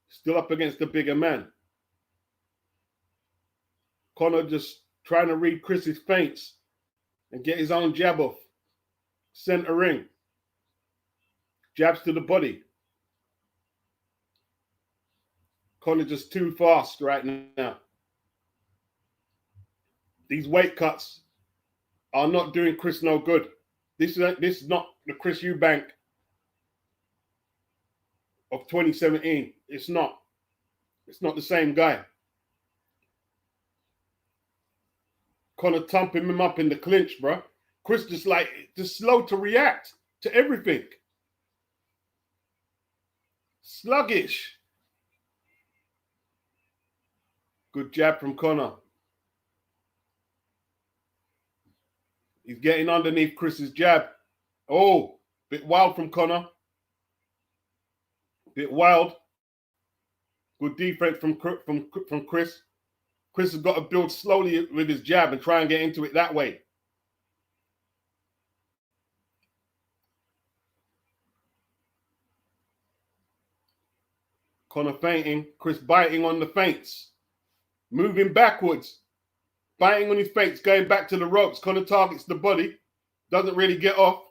Still up against the bigger man. Connor just trying to read Chris's feints and get his own jab off. Center ring. Jabs to the body. Connor just too fast right now. These weight cuts are not doing Chris no good. This is not the Chris Eubank of 2017. It's not. It's not the same guy. Connor thumping him up in the clinch, bro. Chris just slow to react to everything. Sluggish. Good jab from Connor. He's getting underneath Chris's jab. Oh, bit wild from Connor. Bit wild. Good defense from Chris. Chris has got to build slowly with his jab and try and get into it that way. Conor feinting, Chris biting on the feints. Moving backwards. Biting on his feints, going back to the ropes. Conor targets the body. Doesn't really get off.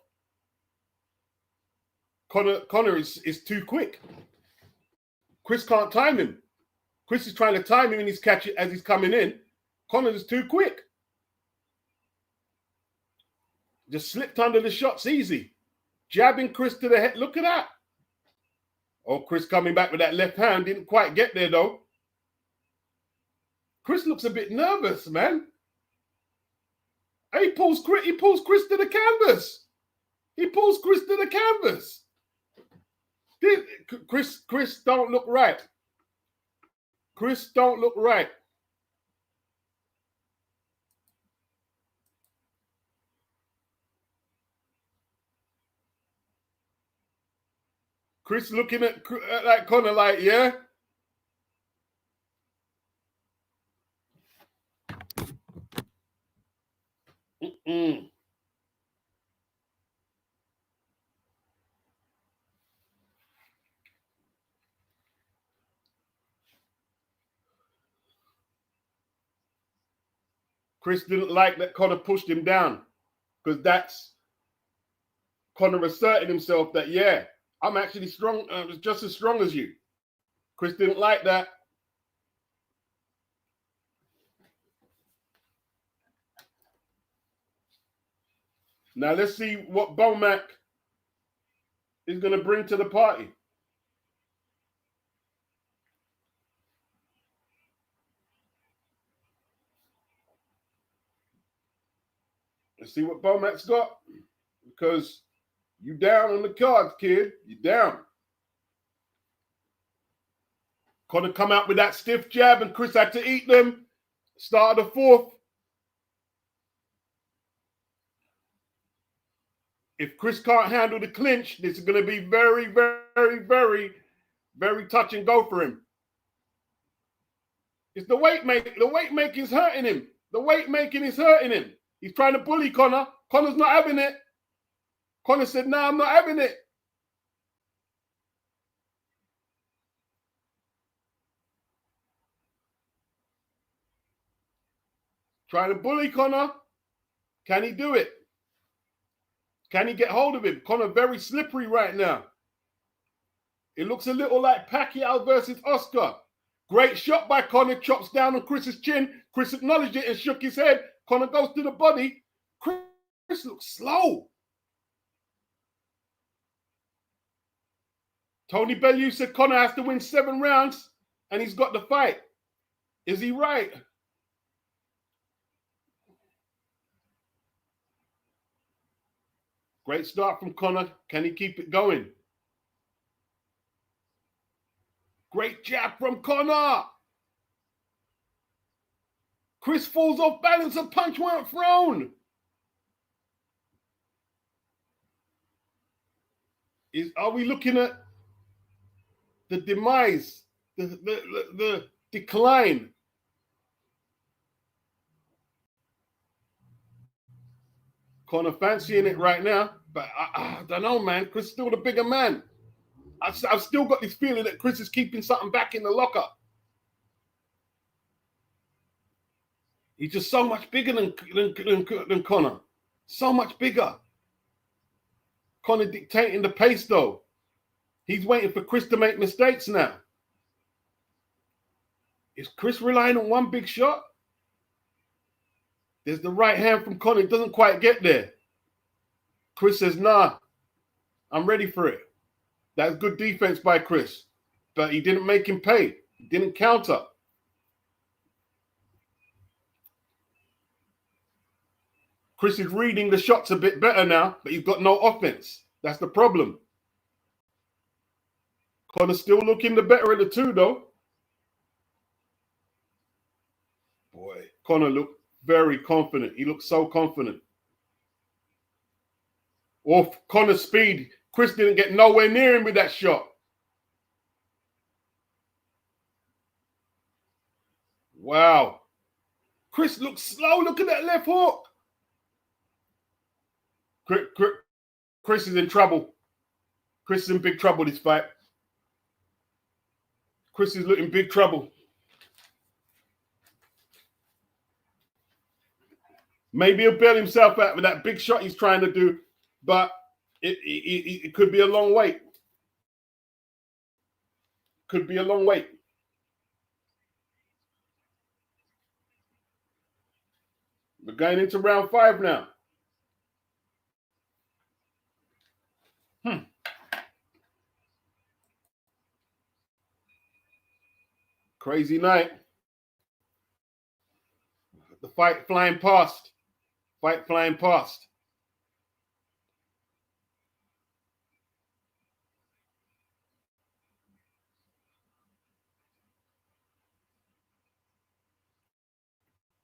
Conor is too quick. Chris can't time him. Chris is trying to time him and he's catching as he's coming in. Conor is too quick. Just slipped under the shots easy. Jabbing Chris to the head. Look at that. Oh, Chris coming back with that left hand. Didn't quite get there, though. Chris looks a bit nervous, man. He pulls Chris to the canvas. He pulls Chris to the canvas. Chris don't look right. Chris don't look right. Chris looking at that Conor like, yeah. Chris didn't like that Conor pushed him down because that's Conor asserting himself that, yeah, I'm actually strong, just as strong as you. Chris didn't like that. Now let's see what Beaumac is going to bring to the party. Let's see what Beaumac's got, because you down on the cards, kid. You down. Conor come out with that stiff jab and Chris had to eat them. Start of the fourth. If Chris can't handle the clinch, this is going to be very, very, very, very touch and go for him. It's the weight making. The weight making is hurting him. The weight making is hurting him. He's trying to bully Conor. Conor's not having it. Conor said, no, I'm not having it. Trying to bully Conor. Can he do it? Can he get hold of him? Conor very slippery right now. It looks a little like Pacquiao versus Oscar. Great shot by Conor. Chops down on Chris's chin. Chris acknowledged it and shook his head. Conor goes to the body. Chris looks slow. Tony Bellew said Conor has to win 7 rounds and he's got the fight. Is he right? Great start from Conor. Can he keep it going? Great jab from Conor. Chris falls off balance. A punch weren't thrown. Are we looking at the demise, the decline? Conor fancying it right now, but I don't know, man. Chris is still the bigger man. I've still got this feeling that Chris is keeping something back in the locker. He's just so much bigger than Conor. So much bigger. Conor dictating the pace, though. He's waiting for Chris to make mistakes now. Is Chris relying on one big shot? There's the right hand from Conor. It doesn't quite get there. Chris says, nah, I'm ready for it. That's good defense by Chris. But he didn't make him pay. He didn't counter. Chris is reading the shots a bit better now, but he's got no offense. That's the problem. Conor's still looking the better of the two, though. Boy, Conor looked very confident. He looked so confident. Off Conor's speed, Chris didn't get nowhere near him with that shot. Wow. Chris looks slow. Look at that left hook. Chris is in trouble. Chris is in big trouble this fight. Chris is looking big trouble. Maybe he'll bail himself out with that big shot he's trying to do, but it could be a long wait. Could be a long wait. We're going into round 5 now. Crazy night. The fight flying past. Fight flying past.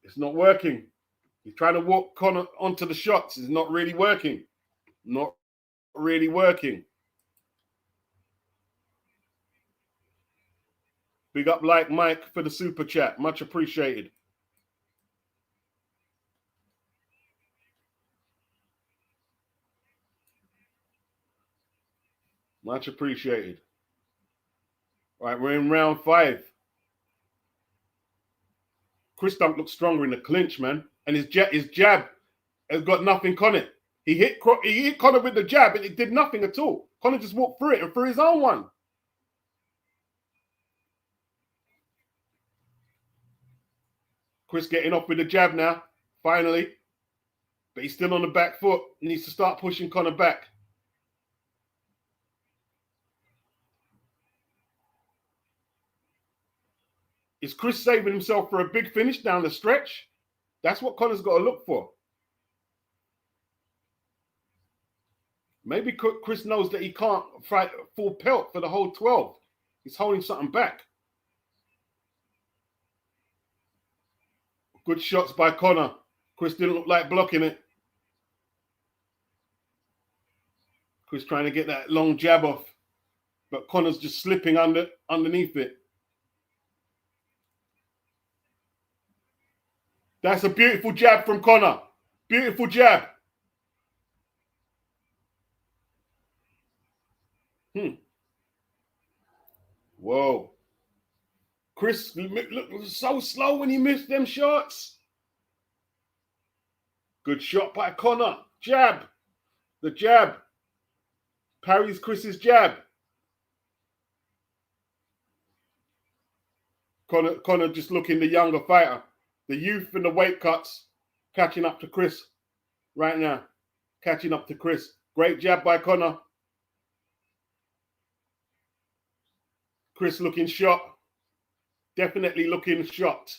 It's not working. He's trying to walk Conor onto the shots. It's not really working. Not really working. Big up like Mike for the super chat. Much appreciated. Much appreciated. All right, we're in round 5. Chris Dunk looks stronger in the clinch, man. And his jab has got nothing on it. He hit Conor with the jab and it did nothing at all. Conor just walked through it and threw his own one. Chris getting off with the jab now, finally. But he's still on the back foot. He needs to start pushing Conor back. Is Chris saving himself for a big finish down the stretch? That's what Conor's got to look for. Maybe Chris knows that he can't fight full pelt for the whole 12. He's holding something back. Good shots by Conor. Chris didn't look like blocking it. Chris trying to get that long jab off. But Conor's just slipping underneath it. That's a beautiful jab from Conor. Beautiful jab. Whoa. Chris looked so slow when he missed them shots. Good shot by Conor. Jab. The jab. Parries Chris's jab. Conor just looking the younger fighter. The youth and the weight cuts catching up to Chris right now. Catching up to Chris. Great jab by Conor. Chris looking shot. Definitely looking shot.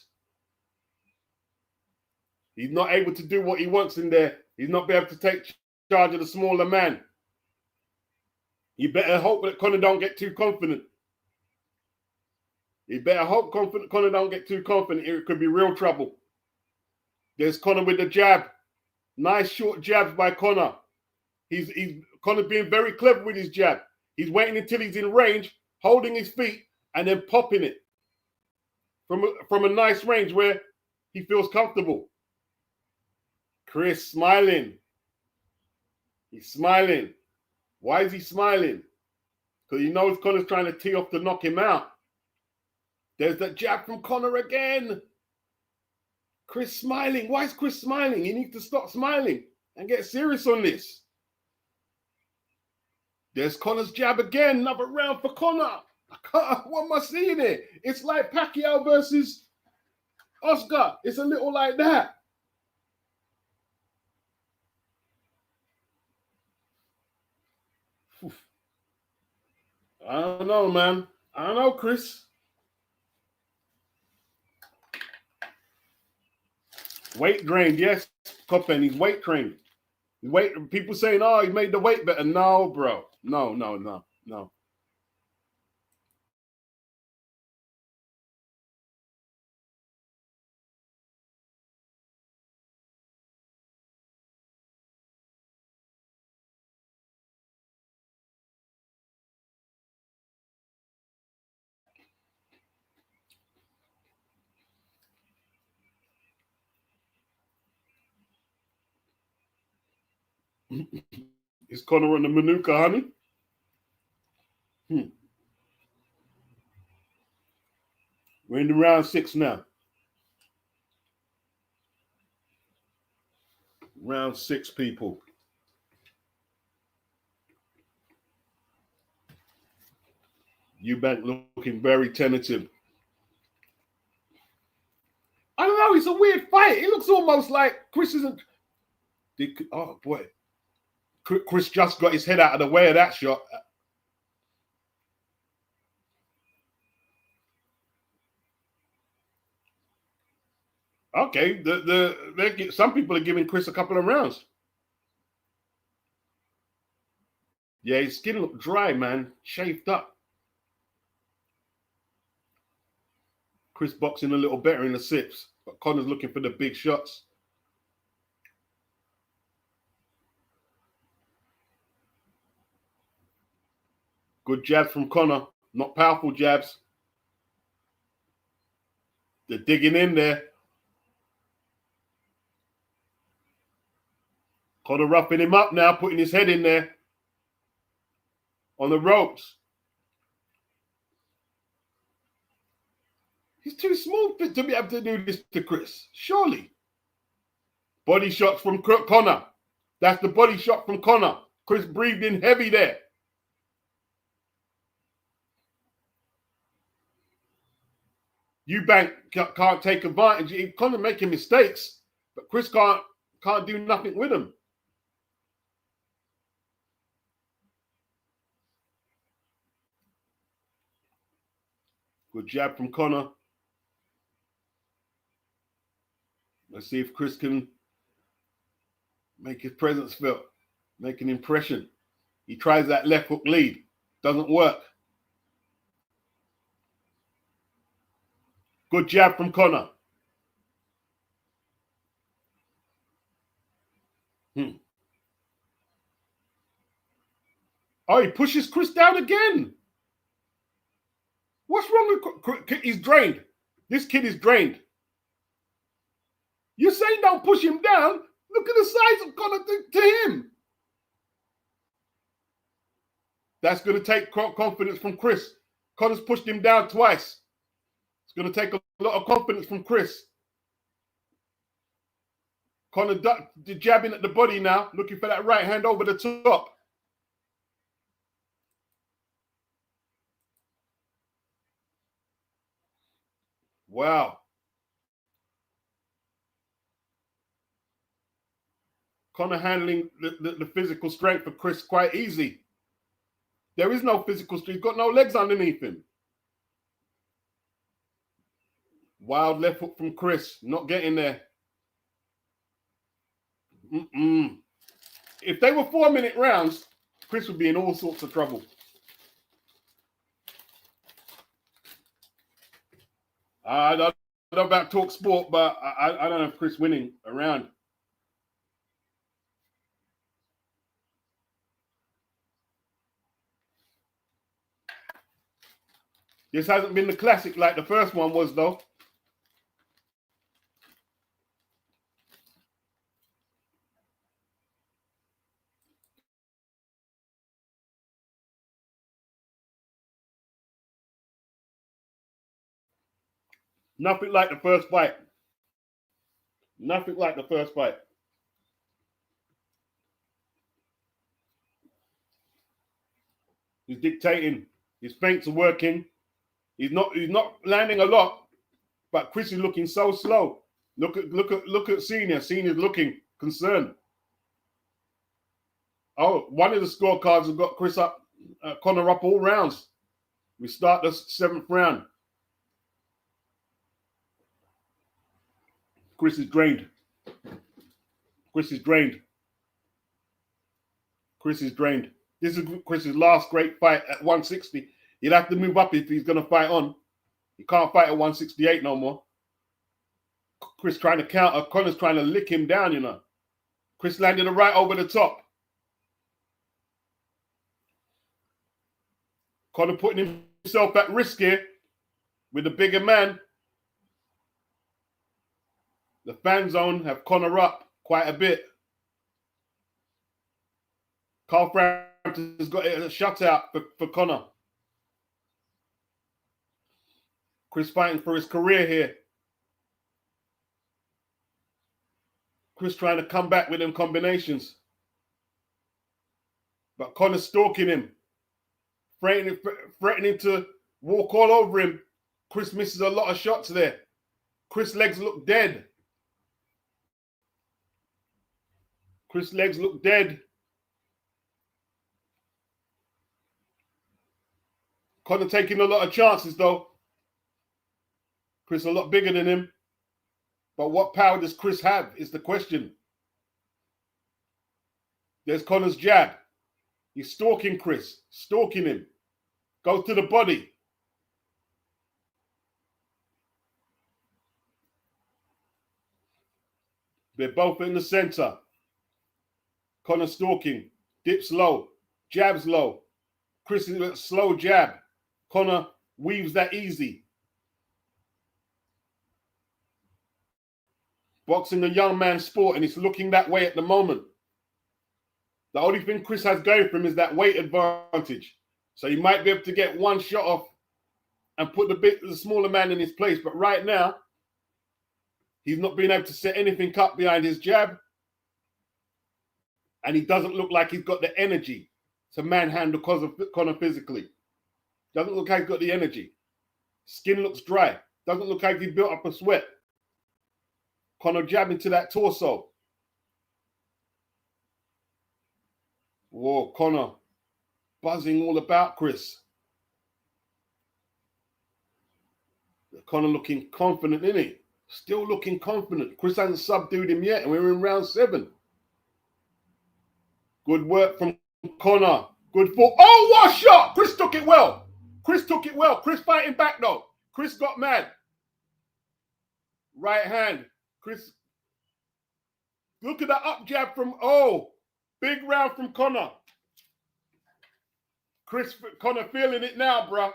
He's not able to do what he wants in there. He's not be able to take charge of the smaller man. You better hope that Conor don't get too confident. You better hope Conor don't get too confident. It could be real trouble. There's Conor with the jab. Nice short jabs by Conor. He's Conor being very clever with his jab. He's waiting until he's in range, holding his feet, and then popping it from a nice range where he feels comfortable. Chris smiling. He's smiling. Why is he smiling? Because he knows Conor's trying to tee off to knock him out. There's that jab from Conor again. Chris smiling. Why is Chris smiling? He needs to stop smiling and get serious on this. There's Conor's jab again. Another round for Conor. What am I seeing here? It's like Pacquiao versus Oscar. It's a little like that. I don't know, man. I don't know, Chris. Weight drained, yes, Copen. He's weight trained. People saying, oh, he made the weight better. No, bro. No. Is Conor on the Manuka, honey? We're in the round 6 now. Round 6, people. Eubank looking very tentative. I don't know. It's a weird fight. It looks almost like Chris isn't. Oh boy, Chris just got his head out of the way of that shot. Okay, some people are giving Chris a couple of rounds. Yeah, his skin looked dry, man, shaved up. Chris boxing a little better in the 6, but Conor's looking for the big shots. Good jabs from Conor, not powerful jabs. They're digging in there. Conor roughing him up now, putting his head in there on the ropes. He's too small to be able to do this to Chris, surely. Body shots from Conor. That's the body shot from Conor. Chris breathed in heavy there. Eubank can't take advantage. Conor making mistakes, but Chris can't do nothing with him. Good jab from Conor. Let's see if Chris can make his presence felt, make an impression. He tries that left hook lead. Doesn't work. Good jab from Conor. Oh, he pushes Chris down again. What's wrong with Chris? He's drained. This kid is drained. You're saying don't push him down? Look at the size of Conor to him. That's going to take confidence from Chris. Conor's pushed him down twice. It's going to take a lot of confidence from Chris. Conor jabbing at the body now, looking for that right hand over the top. Wow. Conor handling the physical strength of Chris quite easy. There is no physical strength. He's got no legs underneath him. Wild left hook from Chris. Not getting there. If they were 4-minute rounds, Chris would be in all sorts of trouble. I don't know about talk sport, but I don't know if Chris winning a round. This hasn't been the classic like the first one was, though. Nothing like the first fight. Nothing like the first fight. He's dictating. His feints are working. He's not landing a lot, but Chris is looking so slow. Look at Senior. Senior's looking concerned. Oh, one of the scorecards have got Chris up, Conor up all rounds. We start the 7th round. Chris is drained. Chris is drained. Chris is drained. This is Chris's last great fight at 160. He'd have to move up if he's going to fight on. He can't fight at 168 no more. Chris trying to counter. Conor's trying to lick him down, you know. Chris landed a right over the top. Conor putting himself at risk here with the bigger man. The fan zone have Conor up quite a bit. Carl Frampton's got a shutout for Conor. Chris fighting for his career here. Chris trying to come back with them combinations. But Conor's stalking him. Threatening to walk all over him. Chris misses a lot of shots there. Chris' legs look dead. Chris' legs look dead. Conor taking a lot of chances though. Chris a lot bigger than him. But what power does Chris have is the question. There's Conor's jab. He's stalking Chris. Stalking him. Go to the body. They're both in the center. Conor stalking. Dips low. Jabs low. Chris is a slow jab. Conor weaves that easy. Boxing a young man's sport, and it's looking that way at the moment. The only thing Chris has going for him is that weight advantage. So he might be able to get one shot off and put the smaller man in his place. But right now, he's not being able to set anything up behind his jab. And he doesn't look like he's got the energy to manhandle Conor physically. Doesn't look like he's got the energy. Skin looks dry. Doesn't look like he's built up a sweat. Conor jabbing to that torso. Whoa, Conor buzzing all about Chris. Conor looking confident, isn't he? Still looking confident. Chris hasn't subdued him yet, and we're in round 7. Good work from Conor. Good for. Oh, what a shot! Chris took it well. Chris took it well. Chris fighting back though. Chris got mad. Right hand. Chris. Look at the up jab from. Oh, big round from Conor. Conor feeling it now, bro.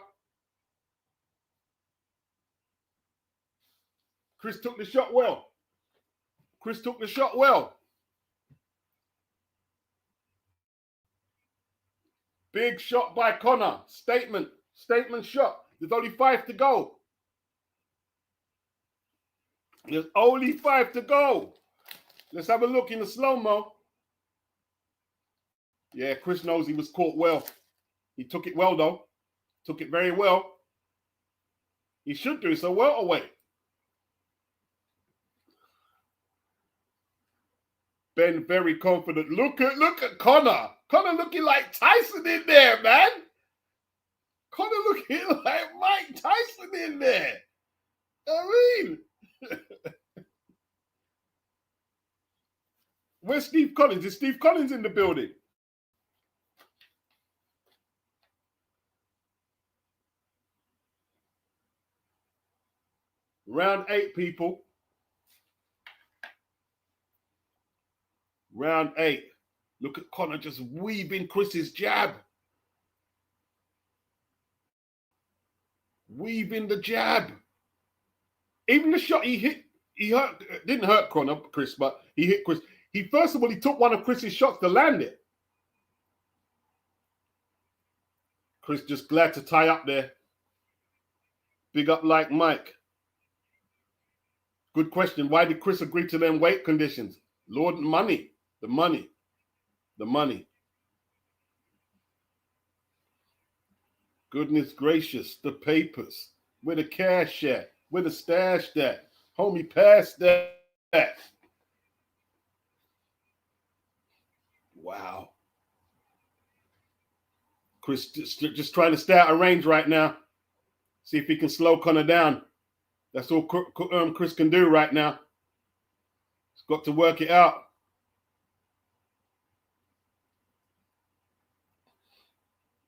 Chris took the shot well. Chris took the shot well. Big shot by Conor. Statement shot. There's only 5 to go. There's only 5 to go. Let's have a look in the slow-mo. Yeah, Chris knows he was caught well. He took it well, though. Took it very well. He should do so well away. Benn very confident. Look at Conor. Conor looking like Tyson in there, man. Conor looking like Mike Tyson in there. I mean, where's Steve Collins? Is Steve Collins in the building? Round 8, people. Round 8. Look at Conor just weaving Chris's jab. Weaving the jab. Even the shot he hit, didn't hurt Chris, but he hit Chris. He first of all, he took one of Chris's shots to land it. Chris just glad to tie up there. Big up like Mike. Good question. Why did Chris agree to them weight conditions? Lord, money. The money. The money. Goodness gracious. The papers. Where the cash at? Where the stash at? Homie, pass that. Wow. Chris just trying to stay out of range right now. See if he can slow Conor down. That's all Chris can do right now. He's got to work it out.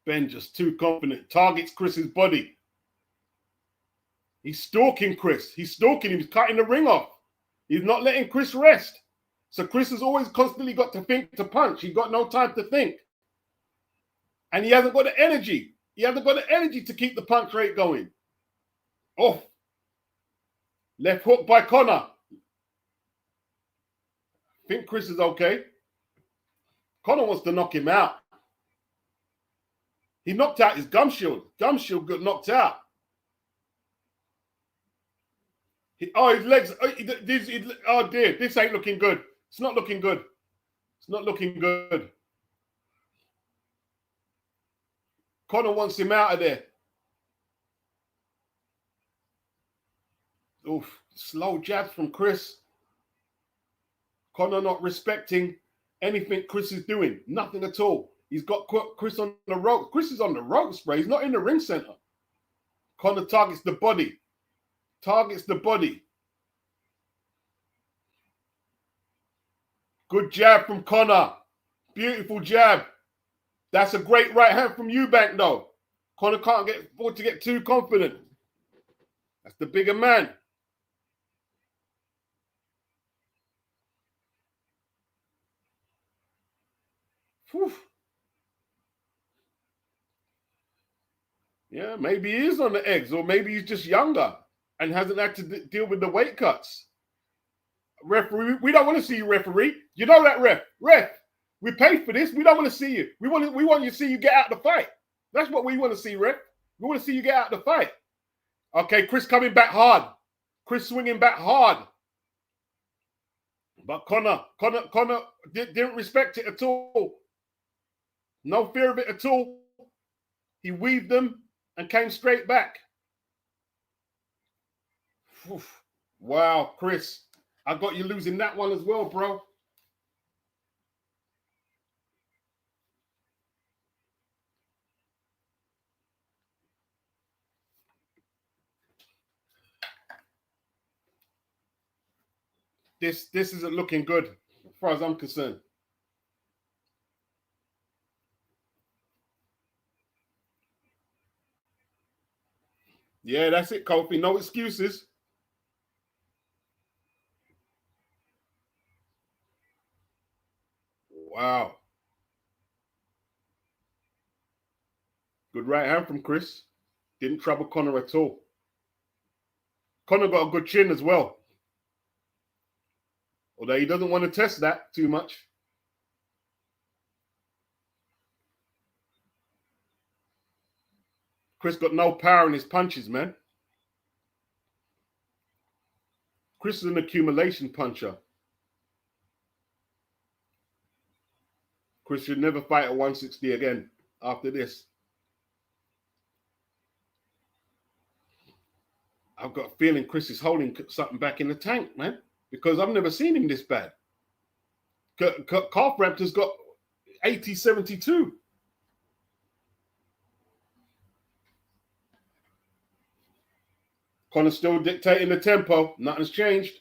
Benn just too confident. Targets Chris's body. He's stalking Chris. He's stalking him. He's cutting the ring off. He's not letting Chris rest. So Chris has always constantly got to think to punch. He's got no time to think. And he hasn't got the energy. He hasn't got the energy to keep the punch rate going. Oh. Left hook by Conor. I think Chris is okay. Conor wants to knock him out. He knocked out his gum shield. Gum shield got knocked out. His legs. Oh dear, this ain't looking good. It's not looking good. It's not looking good. Conor wants him out of there. Oof, slow jabs from Chris. Conor not respecting anything Chris is doing. Nothing at all. He's got Chris on the ropes. Chris is on the ropes, bro. He's not in the ring center. Conor targets the body. Targets the body. Good jab from Conor. Beautiful jab. That's a great right hand from Eubank, though. Conor can't afford to get too confident. That's the bigger man. Whew. Yeah, maybe he is on the eggs, or maybe he's just younger and hasn't had to deal with the weight cuts. Referee, we don't want to see you, referee. You know that, ref. We paid for this. We don't want to see you. We want you to see you get out of the fight. That's what we want to see, ref. We want to see you get out of the fight. Okay, Chris coming back hard. Chris swinging back hard. But Conor didn't respect it at all. No fear of it at all. He weaved them and came straight back. Oof. Wow, Chris. I got you losing that one as well, bro. This isn't looking good as far as I'm concerned. Yeah, that's it, Kofi. No excuses. Wow. Good right hand from Chris. Didn't trouble Conor at all. Conor got a good chin as well. Although he doesn't want to test that too much. Chris got no power in his punches, man. Chris is an accumulation puncher. Chris should never fight at 160 again after this. I've got a feeling Chris is holding something back in the tank, man, because I've never seen him this bad. Calf Raptor's got 80, 72. Conor's still dictating the tempo. Nothing's changed.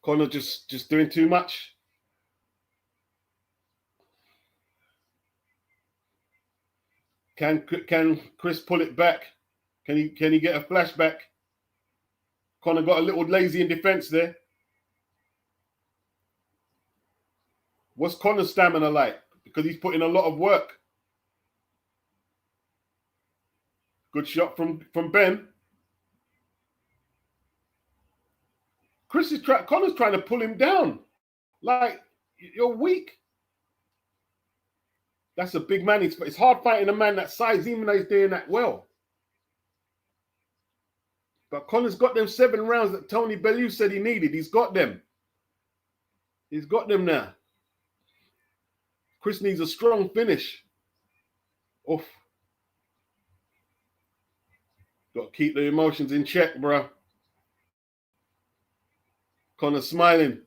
Conor just doing too much. Can Chris pull it back? Can he get a flashback? Conor got a little lazy in defense there. What's Conor's stamina like? Because he's put in a lot of work. Good shot from Benn. Conor's trying to pull him down. Like, you're weak. That's a big man. It's hard fighting a man that size, even though he's doing that well. But Conor's got them 7 rounds that Tony Bellew said he needed. He's got them. He's got them now. Chris needs a strong finish. Oof. Got to keep the emotions in check, bro. Conor smiling.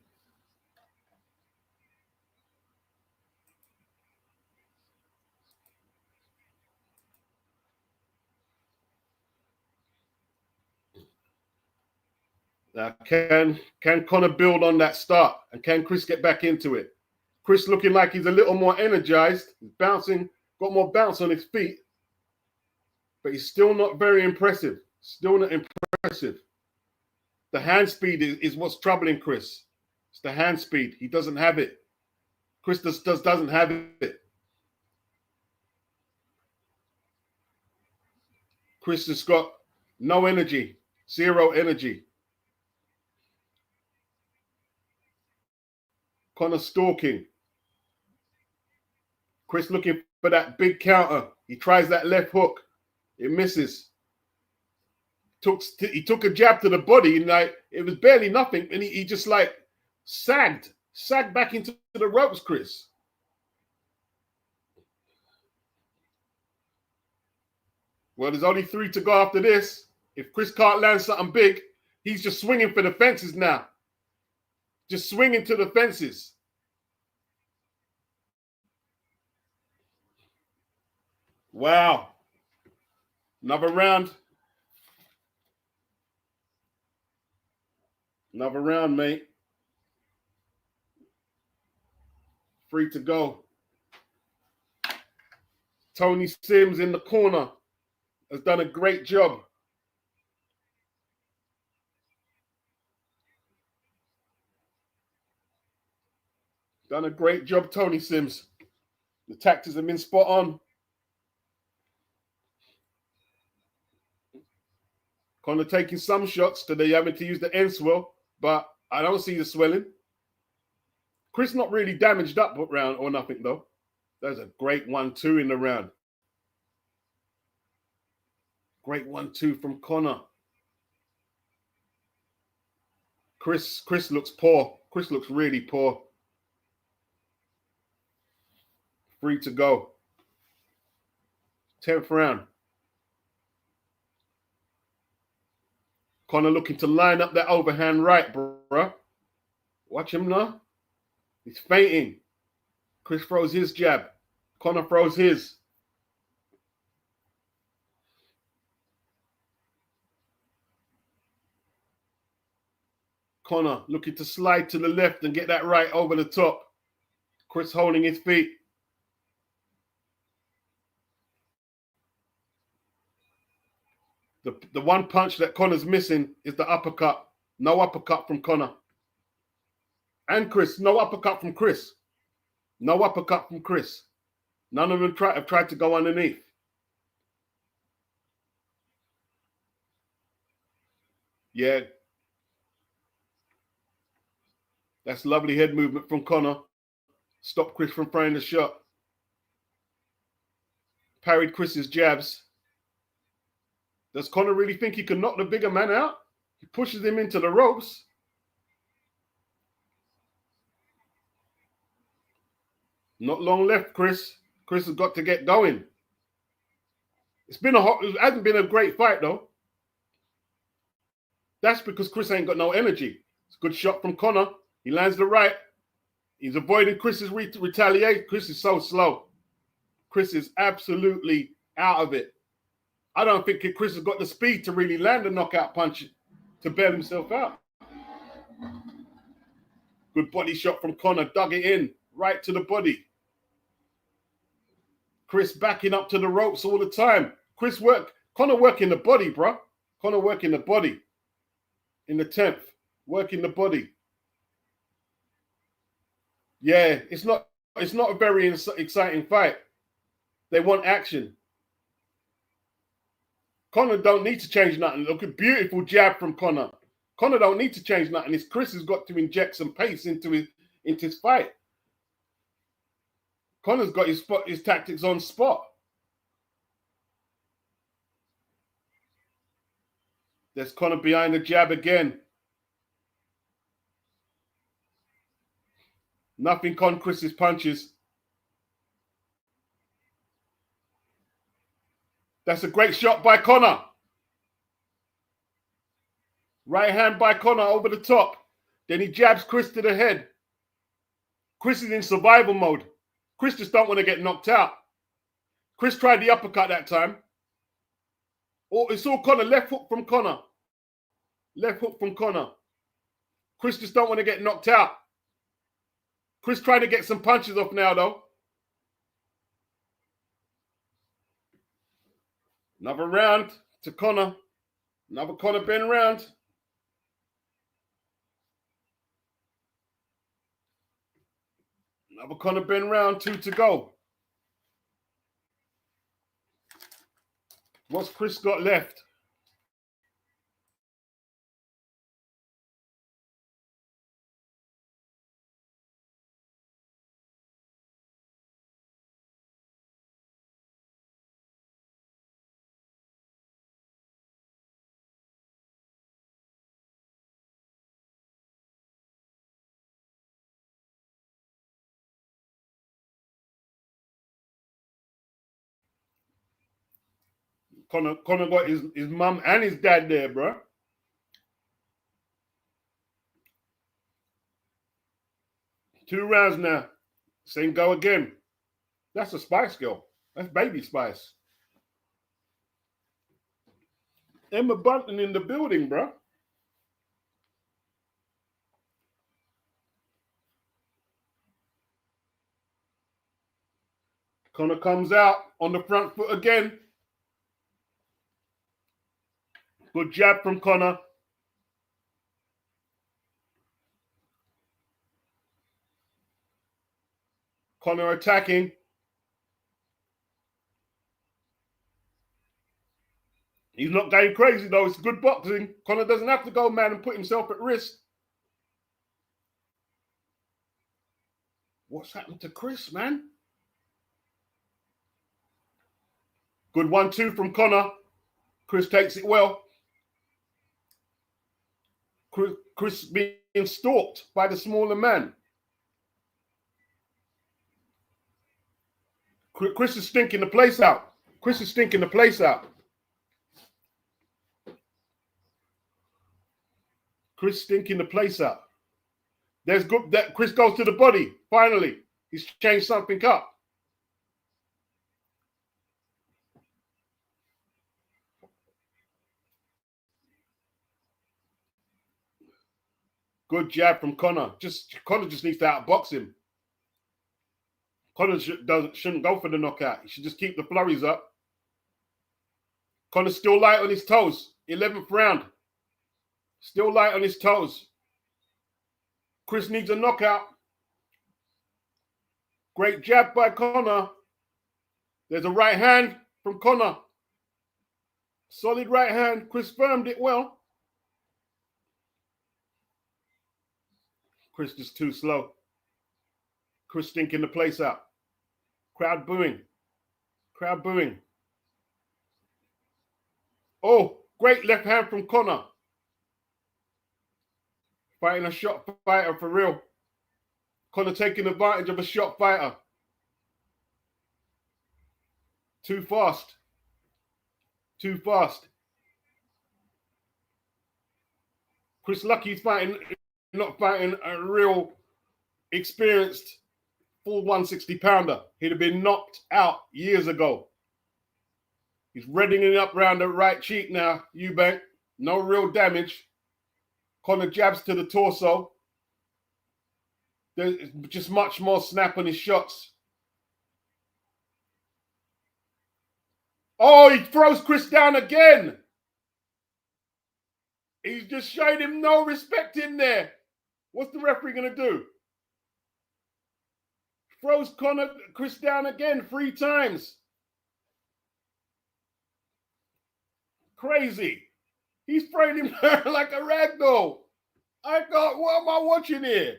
Can Conor build on that start? And can Chris get back into it? Chris looking like he's a little more energized. He's bouncing, got more bounce on his feet. But he's still not very impressive. Still not impressive. The hand speed is what's troubling Chris. It's the hand speed. He doesn't have it. Chris doesn't have it. Chris has got no energy. Zero energy. Conor stalking. Chris looking for that big counter. He tries that left hook. It misses. He took a jab to the body, and like it was barely nothing, and he just like sagged back into the ropes, Chris. Well, there's only 3 to go after this. If Chris can't land something big, he's just swinging for the fences now. Just swinging to the fences. Wow. Another round. Another round, mate. 3 to go. Tony Sims in the corner has done a great job. Done a great job, Tony Sims. The tactics have been spot on. Conor taking some shots today, having to use the end swell, but I don't see the swelling. Chris not really damaged up round or nothing, though. That's a great 1-2 in the round. Great 1-2 from Conor. Chris looks poor. Chris looks really poor. 3 to go. 10th round. Conor looking to line up that overhand right, bruh. Watch him now. He's feinting. Chris throws his jab. Conor throws his. Conor looking to slide to the left and get that right over the top. Chris holding his feet. The one punch that Conor's missing is the uppercut. No uppercut from Conor. And Chris, no uppercut from Chris. No uppercut from Chris. None of them have tried to go underneath. Yeah. That's lovely head movement from Conor. Stopped Chris from throwing the shot. Parried Chris's jabs. Does Conor really think he can knock the bigger man out? He pushes him into the ropes. Not long left, Chris. Chris has got to get going. It hasn't been a great fight, though. That's because Chris ain't got no energy. It's a good shot from Conor. He lands the right. He's avoiding Chris's retaliation. Chris is so slow. Chris is absolutely out of it. I don't think Chris has got the speed to really land a knockout punch to bail himself out. Good body shot from Conor. Dug it in. Right to the body. Chris backing up to the ropes all the time. Conor working the body, bro. Conor working the body. In the 10th. Working the body. Yeah, it's not a very exciting fight. They want action. Conor don't need to change nothing. Look at beautiful jab from Conor. Conor don't need to change nothing. It's Chris has got to inject some pace into his fight. Conor's got his tactics on spot. There's Conor behind the jab again. Nothing on Chris's punches. That's a great shot by Conor. Right hand by Conor over the top. Then he jabs Chris to the head. Chris is in survival mode. Chris just don't want to get knocked out. Chris tried the uppercut that time. Oh, it's all Conor. Left hook from Conor. Left hook from Conor. Chris just don't want to get knocked out. Chris trying to get some punches off now, though. Another round to Conor. Another Conor Benn round. Another Conor Benn round. 2 to go. What's Chris got left? Conor got his mum and his dad there, bro. Two rounds now. Same go again. That's a Spice Girl. That's Baby Spice. Emma Bunton in the building, bro. Conor comes out on the front foot again. Good jab from Conor. Conor attacking. He's not going crazy, though. It's good boxing. Conor doesn't have to go, man, and put himself at risk. What's happened to Chris, man? Good 1-2 from Conor. Chris takes it well. Chris being stalked by the smaller man. Chris is stinking the place out. Chris is stinking the place out. Chris stinking the place out. There's good that Chris goes to the body. Finally, he's changed something up. Good jab from Conor. Conor just needs to outbox him. Conor shouldn't go for the knockout. He should just keep the flurries up. Conor's still light on his toes. 11th round. Still light on his toes. Chris needs a knockout. Great jab by Conor. There's a right hand from Conor. Solid right hand. Chris firmed it well. Chris just too slow. Chris stinking the place out. Crowd booing. Crowd booing. Oh, great left hand from Conor. Fighting a shot fighter for real. Conor taking advantage of a shot fighter. Too fast. Too fast. Chris Lucky's not fighting a real experienced full 160 pounder. He'd have been knocked out years ago. He's reddening up round the right cheek now, Eubank. No real damage. Conor jabs to the torso. There's just much more snap on his shots. Oh, he throws Chris down again. He's just showing him no respect in there. What's the referee going to do? Throws Chris down again 3 times. Crazy. He's throwing him down like a rag doll. What am I watching here?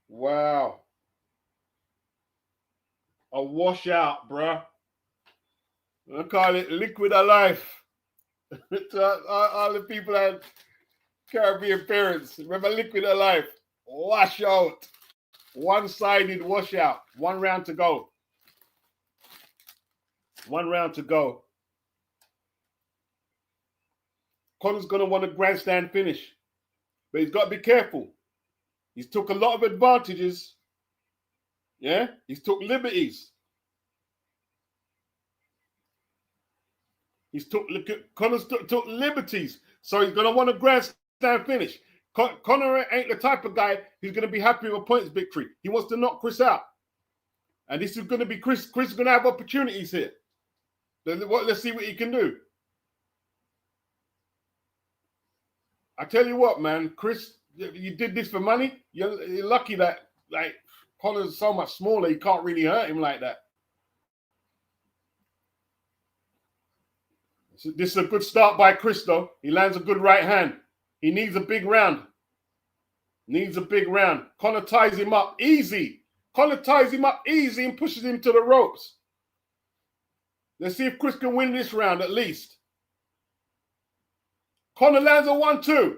Wow. A washout, bruh. I call it liquid of life. All the people that Caribbean parents, remember liquid of life. Wash out. One-sided washout. 1 round to go. 1 round to go. Conor's going to want a grandstand finish. But he's got to be careful. He's took a lot of advantages. Yeah? He's took liberties. Conor's took liberties. So he's going to want a grandstand finish. Conor ain't the type of guy who's going to be happy with a points victory. He wants to knock Chris out. And this is going to be Chris. Chris is going to have opportunities here. Let's see what he can do. I tell you what, man, Chris, you did this for money. You're lucky that Conor's so much smaller, you can't really hurt him like that. So this is a good start by Chris, though. He lands a good right hand. He needs a big round. Needs a big round. Conor ties him up easy. Conor ties him up easy and pushes him to the ropes. Let's see if Chris can win this round at least. Conor lands a 1-2.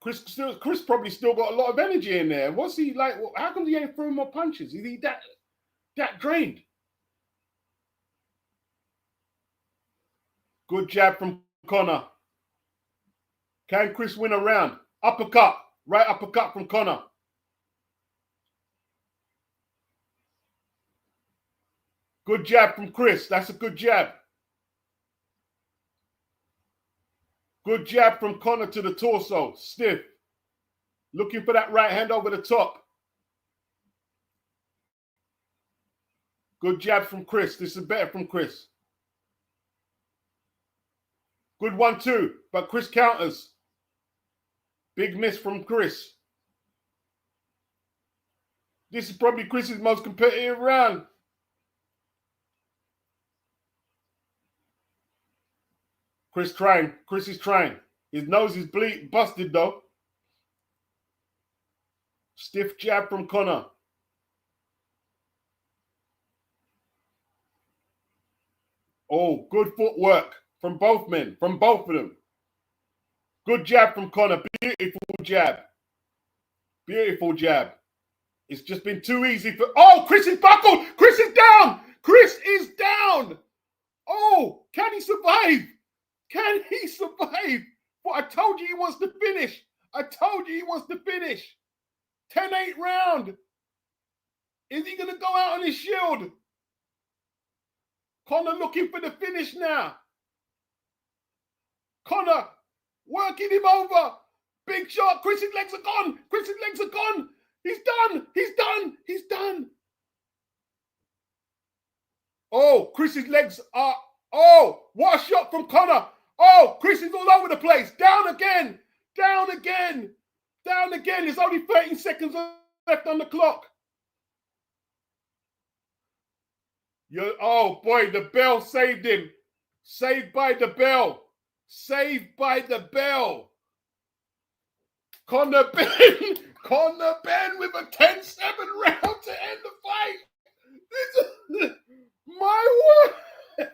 Chris probably still got a lot of energy in there. What's he like? How come he ain't throwing more punches? Is he that drained? Good jab from Conor. Can Chris win a round? Uppercut. Right uppercut from Conor. Good jab from Chris. That's a good jab. Good jab from Conor to the torso. Stiff. Looking for that right hand over the top. Good jab from Chris. This is better from Chris. Good 1-2, but Chris counters. Big miss from Chris. This is probably Chris's most competitive round. Chris is trying. His nose is busted though. Stiff jab from Conor. Oh, good footwork from both men, from both of them. Good jab from Conor. Beautiful jab. Beautiful jab. It's just been too easy for... Oh, Chris is buckled. Chris is down. Chris is down. Oh, can he survive? Can he survive? Well, I told you he wants to finish. I told you he wants to finish. 10-8 round. Is he going to go out on his shield? Conor looking for the finish now. Conor working him over. Big shot. Chris's legs are gone. Chris's legs are gone. He's done. He's done. He's done. Oh, Chris's legs are... Oh, what a shot from Conor. Oh, Chris is all over the place. Down again. Down again. Down again. There's only 13 seconds left on the clock. Oh, boy, the bell saved him. Saved by the bell. Saved by the bell. Conor Benn. Conor Benn with a 10-7 round to end the fight. This is, my word.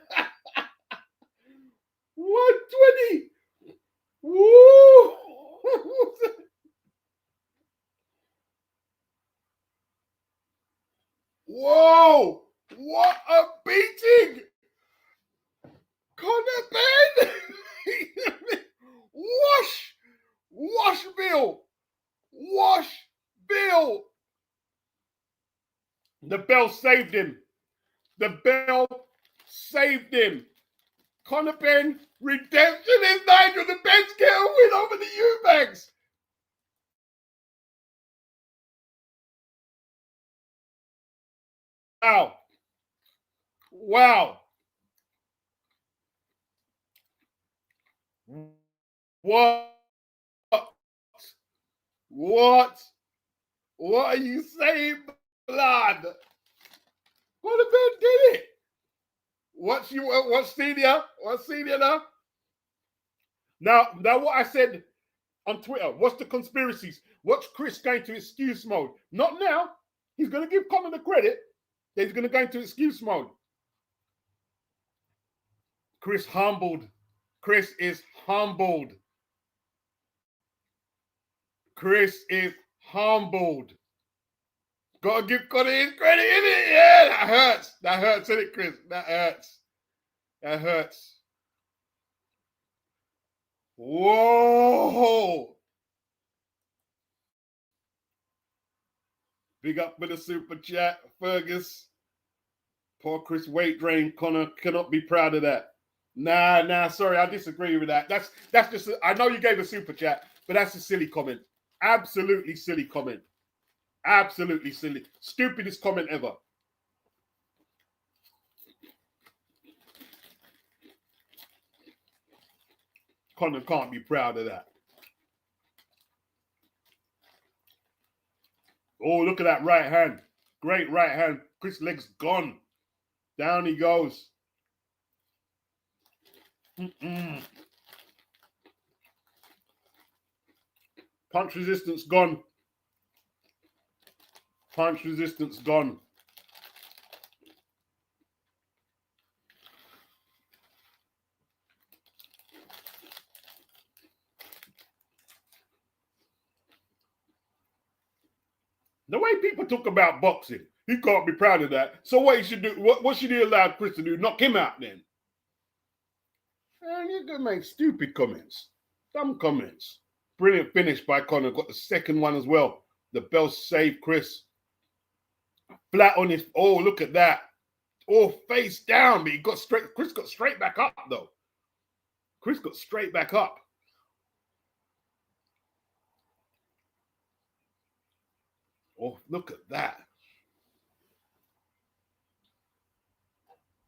120. Woo. Whoa. What a beating. Conor Benn. Wash Bill. Wash Bill. The bell saved him. The bell saved him. Conor Benn, redemption is Nigel. The Benns get a win over the Eubanks. Wow. Wow. What? What are you saying, blood? Conor Benn did it. What's senior? What's senior now? Now what I said on Twitter, what's the conspiracies? What's Chris going to excuse mode? Not now. He's going to give Conor the credit. He's going to go into excuse mode. Chris humbled. Chris is humbled. Chris is humbled. Gotta give Conor his credit, innit? Yeah, that hurts. That hurts, innit, Chris? That hurts. That hurts. Whoa. Big up for the super chat, Fergus. Poor Chris weight drain. Conor cannot be proud of that. Nah, sorry, I disagree with that. That's just, I know you gave a super chat, but that's a silly comment. Absolutely silly comment. Absolutely silly. Stupidest comment ever. Conor can't be proud of that. Oh, look at that right hand. Great right hand. Chris' leg's gone. Down he goes. Punch resistance gone. Punch resistance gone. The way people talk about boxing, he can't be proud of that. So what he should do? What should he allow Chris to do? Knock him out then? And you're gonna make stupid comments, dumb comments. Brilliant finish by Conor. Got the second one as well. The bell saved Chris. Flat on his. Oh, look at that. Oh, face down, but he got straight. Chris got straight back up though. Chris got straight back up. Oh, look at that.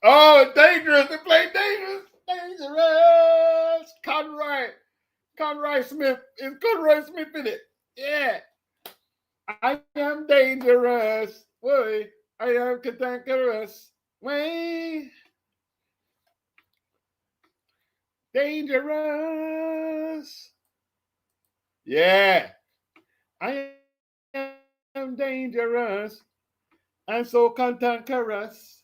Oh, dangerous. They played dangerous. Dangerous. Conroy Smith. Is Conroy Smith in it? Yeah. I am dangerous. Boy, I am cantankerous. Way. Dangerous. Yeah. I am dangerous. I'm so cantankerous.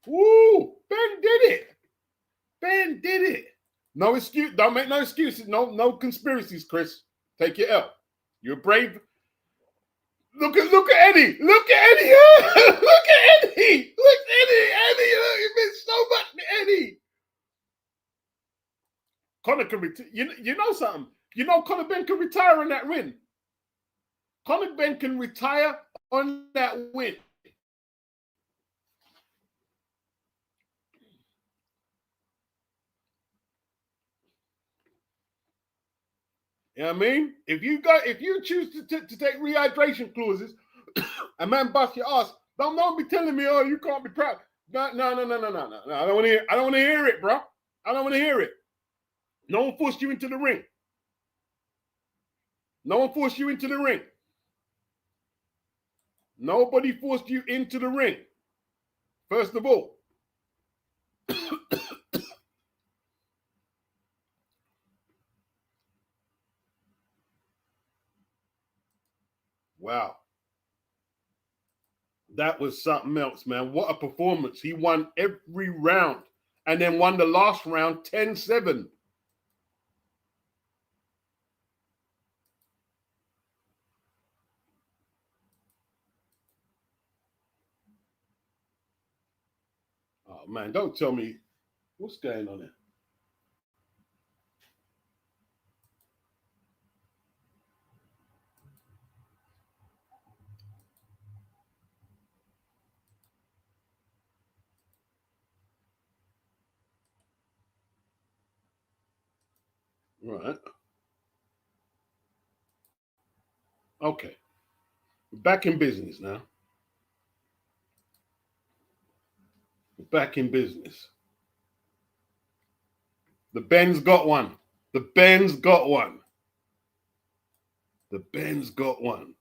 Woo! Ben did it. Ben did it. No excuse. Don't make no excuses. No conspiracies, Chris. Take your L. You're brave. Look at Eddie. Look at Eddie. Look at Eddie. Look at Eddie. Eddie, look, it means so much to Eddie. Conor can retire. You know something? You know Conor Benn can retire on that win. Conor Benn can retire on that win. You know what I mean? If you choose to take rehydration clauses, a man bust your ass, don't be telling me, oh, you can't be proud. No. I don't want to hear it, bro. I don't want to hear it. No one forced you into the ring. No one forced you into the ring. Nobody forced you into the ring. First of all. Wow. That was something else, man. What a performance. He won every round and then won the last round 10-7. Oh, man, don't tell me what's going on here. Right. Okay. We're back in business now. We're back in business. The Benn's got one. The Benn's got one. The Benn's got one.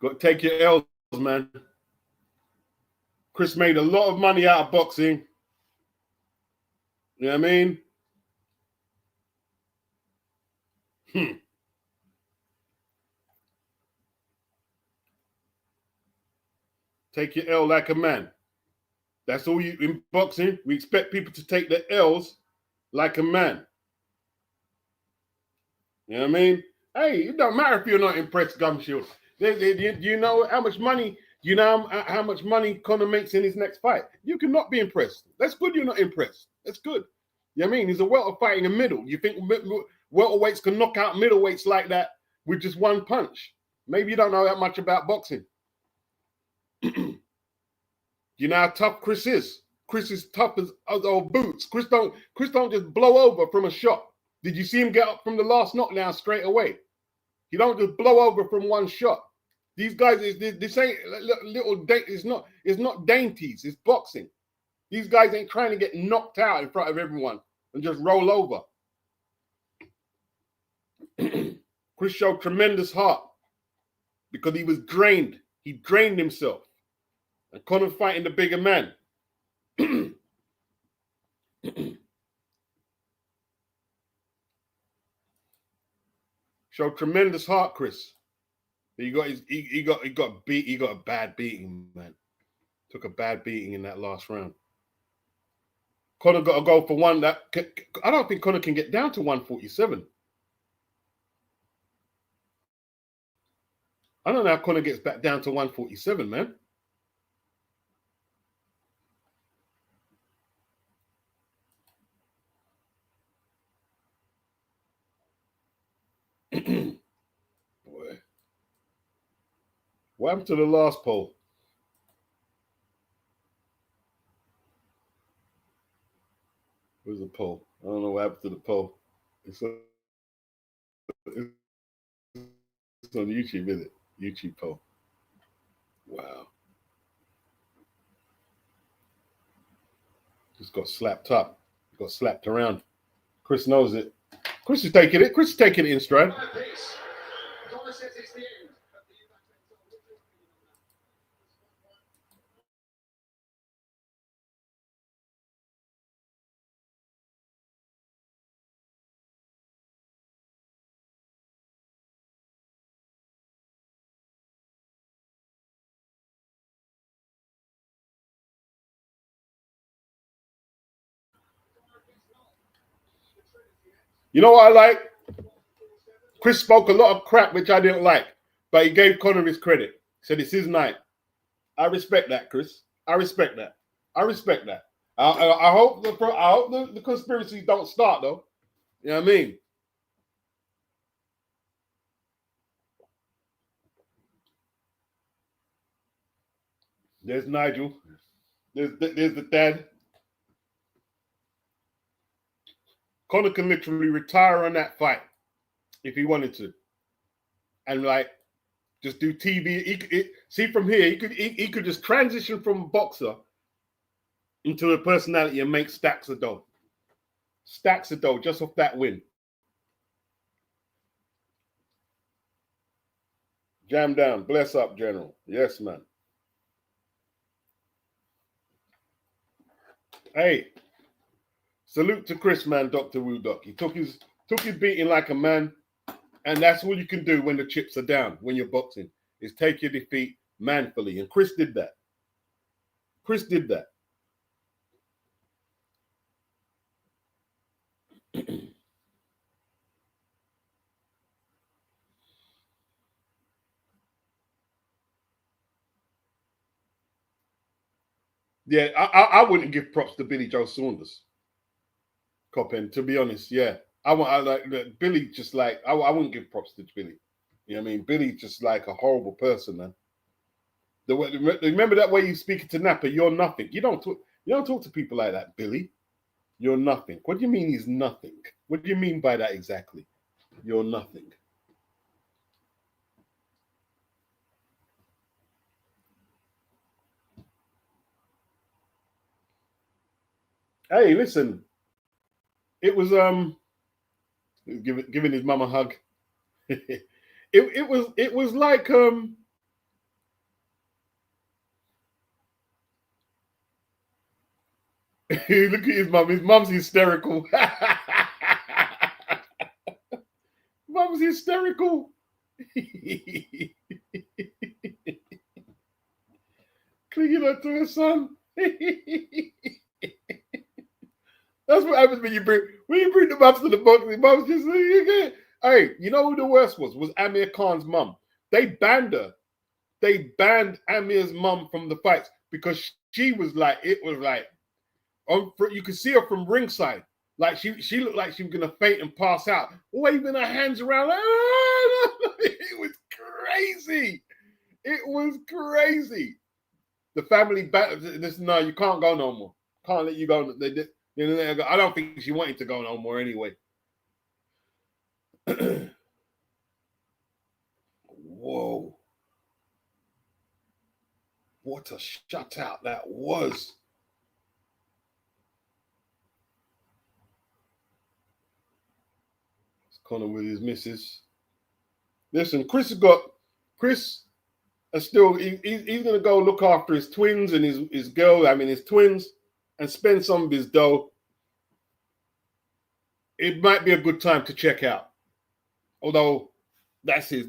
Got to take your L's, man. Chris made a lot of money out of boxing. You know what I mean? Take your L like a man. That's all you in boxing. We expect people to take their L's like a man. You know what I mean? Hey, it don't matter if you're not impressed, Gumshield. You know how much money? You know how much money Conor makes in his next fight? You cannot be impressed. That's good you're not impressed. That's good. You know what I mean? He's a welter fighting a middle. You think welterweights can knock out middleweights like that with just one punch? Maybe you don't know that much about boxing. You know how tough Chris is. Chris is tough as old boots. Chris don't just blow over from a shot. Did you see him get up from the last knockdown straight away? He don't just blow over from one shot. These guys, this ain't little. It's not dainties. It's boxing. These guys ain't trying to get knocked out in front of everyone and just roll over. Chris showed tremendous heart because he was drained. He drained himself. And Conor fighting the bigger man. Showed tremendous heart, Chris. He got a bad beating, man. Took a bad beating in that last round. Conor got to go for one that I don't think Conor can get down to 147. I don't know how Conor gets back down to 147, man. Boy. What happened to the last poll? Where's the poll? I don't know what happened to the poll. It's on YouTube, isn't it? YouTube poll. Wow. Just got slapped up. Got slapped around. Chris knows it. Chris is taking it. Chris is taking it in stride. You know what I like? Chris spoke a lot of crap, which I didn't like, but he gave Conor his credit. Said it's his night. I respect that, Chris. I respect that. I respect that. I hope the conspiracies don't start though. You know what I mean? There's Nigel. There's the dad. Conor can literally retire on that fight if he wanted to, and like just do TV. See from here, he could just transition from boxer into a personality and make stacks of dough. Stacks of dough just off that win. Jam down. Bless up, General. Yes, man. Hey, salute to Chris, man, Dr. Woodok. He took his beating like a man, and that's all you can do when the chips are down, when you're boxing, is take your defeat manfully. And Chris did that. Chris did that. Yeah, I wouldn't give props to Billy Joe Saunders. Coppen, to be honest, yeah. I like Billy just like I wouldn't give props to Billy. You know what I mean? Billy just like a horrible person, man. Remember that way you speak to Napa, you're nothing. You don't talk to people like that, Billy. You're nothing. What do you mean he's nothing? What do you mean by that exactly? You're nothing. Hey, listen. It was giving his mum a hug. it was like look at his mum. His mum's hysterical. Mum's hysterical. Clinging on to her son. That's what happens when you bring the mums to the boxing. Mum's just like, okay. Hey, you know who the worst was? Was Amir Khan's mum. They banned her. They banned Amir's mum from the fights because she was like, it was like, you could see her from ringside. Like she looked like she was gonna faint and pass out, waving her hands around. Like, it was crazy. It was crazy. The family battled. No, you can't go no more. Can't let you go. I don't think she wanted to go no more anyway. Whoa. What a shutout that was. It's Conor with his missus. Listen, Chris is still, he's going to go look after his twins and his girl, his twins, and spend some of his dough. It might be a good time to check out. Although that's his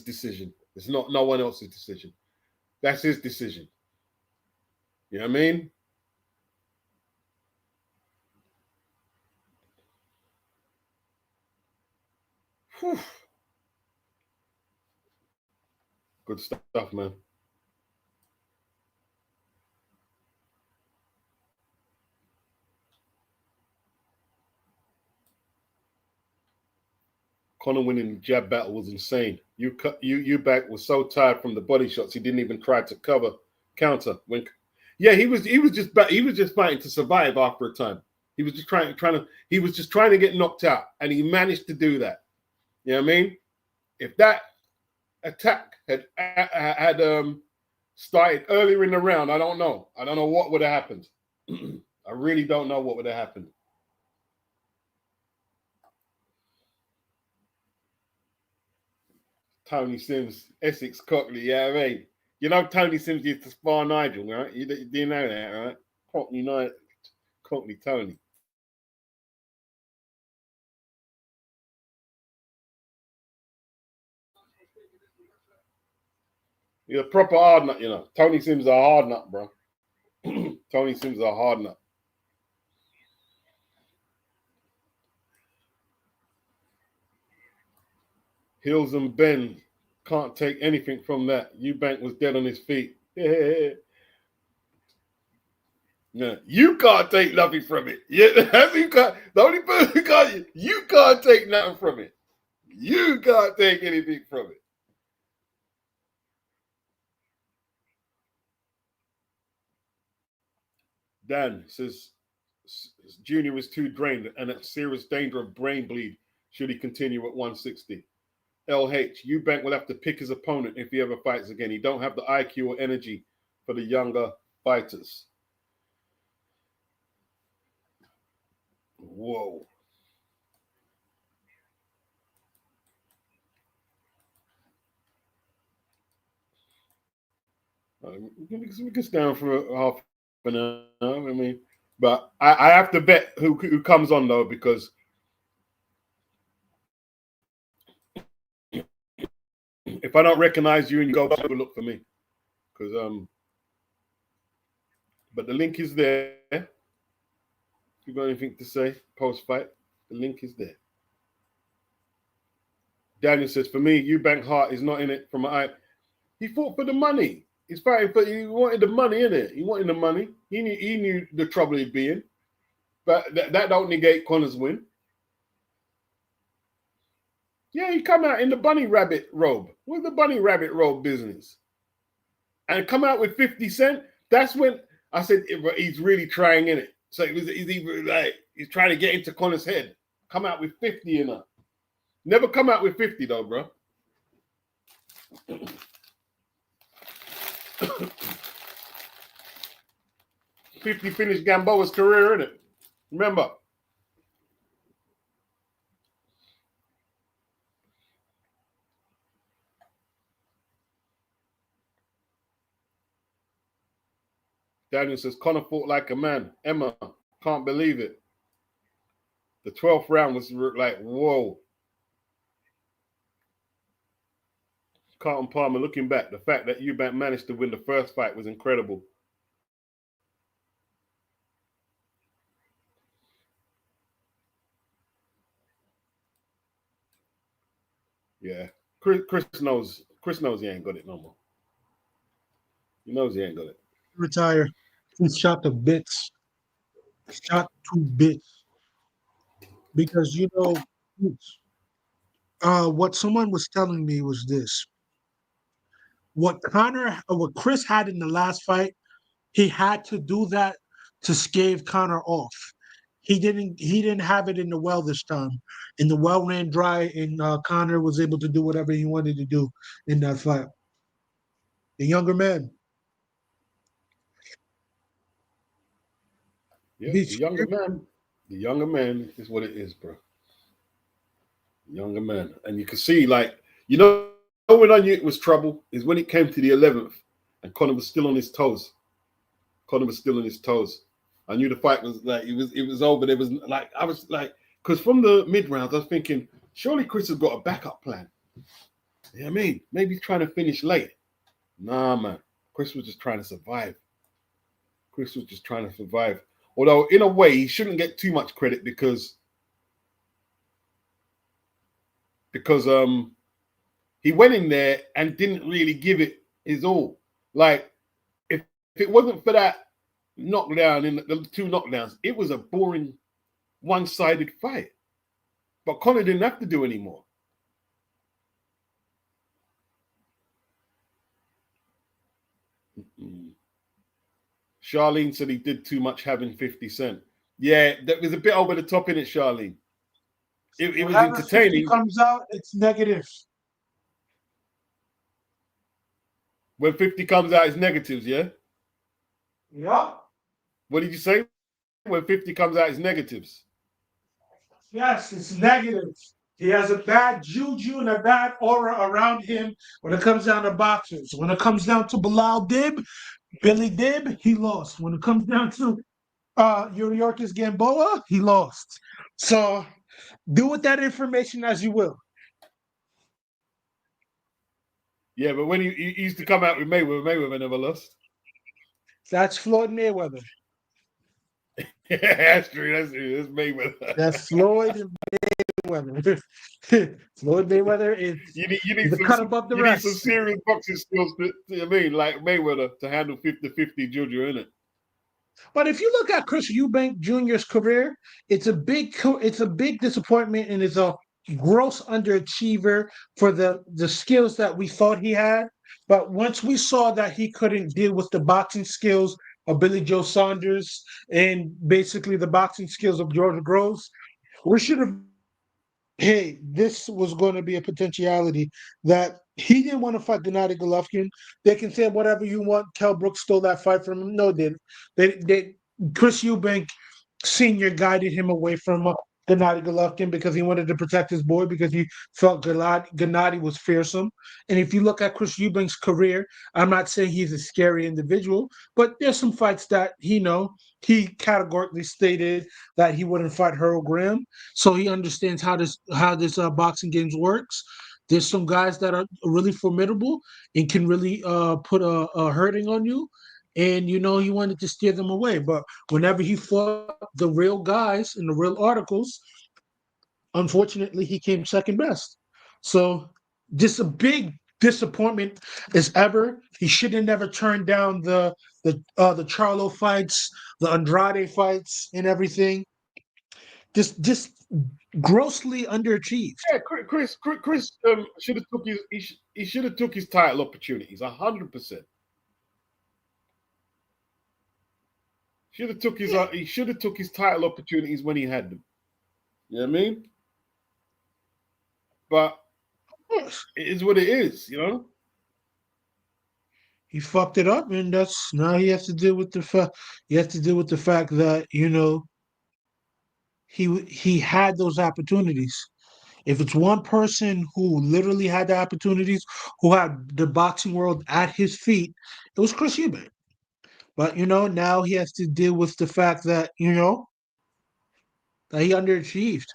decision. It's not no one else's decision. That's his decision. You know what I mean? Whew. Good stuff, man. Conor winning the jab battle was insane. Eubank was so tired from the body shots he didn't even try to counter. He was just fighting to survive after a time. He was just trying to get knocked out, and he managed to do that. You know what I mean? If that attack had started earlier in the round, I don't know. I don't know what would have happened. I really don't know what would have happened. Tony Sims, Essex Cockney, yeah, I mean, you know Tony Sims used to spar Nigel, right? You know that, right? Cockney Tony. He's a proper hard nut, you know. Tony Sims is a hard nut, bro. Tony Sims is a hard nut. Hills and Benn can't take anything from that. Eubank was dead on his feet. Yeah. You can't take nothing from it. Yeah, the only person who can't, you can't take nothing from it. You can't take anything from it. Dan says Junior is too drained and at serious danger of brain bleed should he continue at 160. LH, Eubank will have to pick his opponent if he ever fights again. He don't have the IQ or energy for the younger fighters. Whoa. We can stand for half an hour. I mean, but I have to bet who comes on though, because if I don't recognize you and you go, look for me, because but the link is there. If you got anything to say post fight, the link is there. Daniel says, for me, Eubank Hart is not in it from my eye. He fought for the money. He's fighting for. He wanted the money, innit? He wanted the money. He knew the trouble he'd be in, but that don't negate Conor's win. Yeah, he come out in the bunny rabbit robe. What's the bunny rabbit robe business? And come out with 50 cent. That's when I said he's really trying in it. So he's trying to get into Conor's head. Come out with 50 in her. Never come out with 50 though, bro. 50 finished Gamboa's career, innit? Remember. Daniel says, Conor fought like a man. Emma, can't believe it. The 12th round was like, whoa. Carlton Palmer, looking back, the fact that Eubank managed to win the first fight was incredible. Yeah. Chris knows he ain't got it no more. He knows he ain't got it. Retire. He's shot to bits. Shot to bits. Because what someone was telling me was this. What Chris had in the last fight, he had to do that to scave Conor off. He didn't have it in the well this time. In the well ran dry, and Conor was able to do whatever he wanted to do in that fight. The younger man. Yeah, the younger man is what it is, bro. Younger man. And you can see, like, when I knew it was trouble is when it came to the 11th and Conor was still on his toes. I knew the fight was like, it was over. There was like, I was like, because from the mid rounds, I was thinking, surely Chris has got a backup plan. You know what I mean? Maybe he's trying to finish late. Nah, man. Chris was just trying to survive. Although, in a way, he shouldn't get too much credit because because he went in there and didn't really give it his all. Like if it wasn't for that knockdown in the two knockdowns, it was a boring one-sided fight. But Conor didn't have to do any more. Charlene said he did too much having 50 Cent. Yeah, that was a bit over the top in it, Charlene. It was entertaining. 50 comes out, it's negative. When 50 comes out, it's negatives, yeah? Yeah. What did you say? When 50 comes out, it's negatives. Yes, it's negative. He has a bad juju and a bad aura around him when it comes down to boxers. When it comes down to Billy Dib, he lost. When it comes down to Uriorkis Gamboa, he lost. So do with that information as you will. Yeah, but when he used to come out with Mayweather never lost. That's Floyd Mayweather. That's true. That's Mayweather. That's Floyd Mayweather. Floyd Mayweather is you need the cut above the rest. Need some serious boxing skills I mean, like Mayweather to handle 50-50 juju, innit? But if you look at Chris Eubank Jr.'s career, it's a big disappointment, and it's a gross underachiever for the skills that we thought he had. But once we saw that he couldn't deal with the boxing skills of Billy Joe Saunders and basically the boxing skills of George Groves, we should have. Hey, this was going to be a potentiality that he didn't want to fight Gennady Golovkin. They can say whatever you want. Kell Brooks stole that fight from him. No, they Chris Eubank Sr. guided him away from Gennady Golovkin because he wanted to protect his boy because he felt Gennady was fearsome. And if you look at Chris Eubank's career, I'm not saying he's a scary individual, but there's some fights that he categorically stated that he wouldn't fight Harold Graham. So he understands how this boxing games works. There's some guys that are really formidable and can really put a hurting on you. And, he wanted to steer them away. But whenever he fought the real guys in the real articles, unfortunately, he came second best. So just a big disappointment as ever. He should have never turned down the Charlo fights, the Andrade fights, and everything. Just grossly underachieved. Yeah, Chris should have took he should have took his title opportunities 100%. He should have took his title opportunities when he had them. You know what I mean? But it is what it is, He fucked it up, and now he has to deal with the fact. You have to deal with the fact that he had those opportunities. If it's one person who literally had the opportunities, who had the boxing world at his feet, it was Chris Eubank. But now he has to deal with the fact that that he underachieved.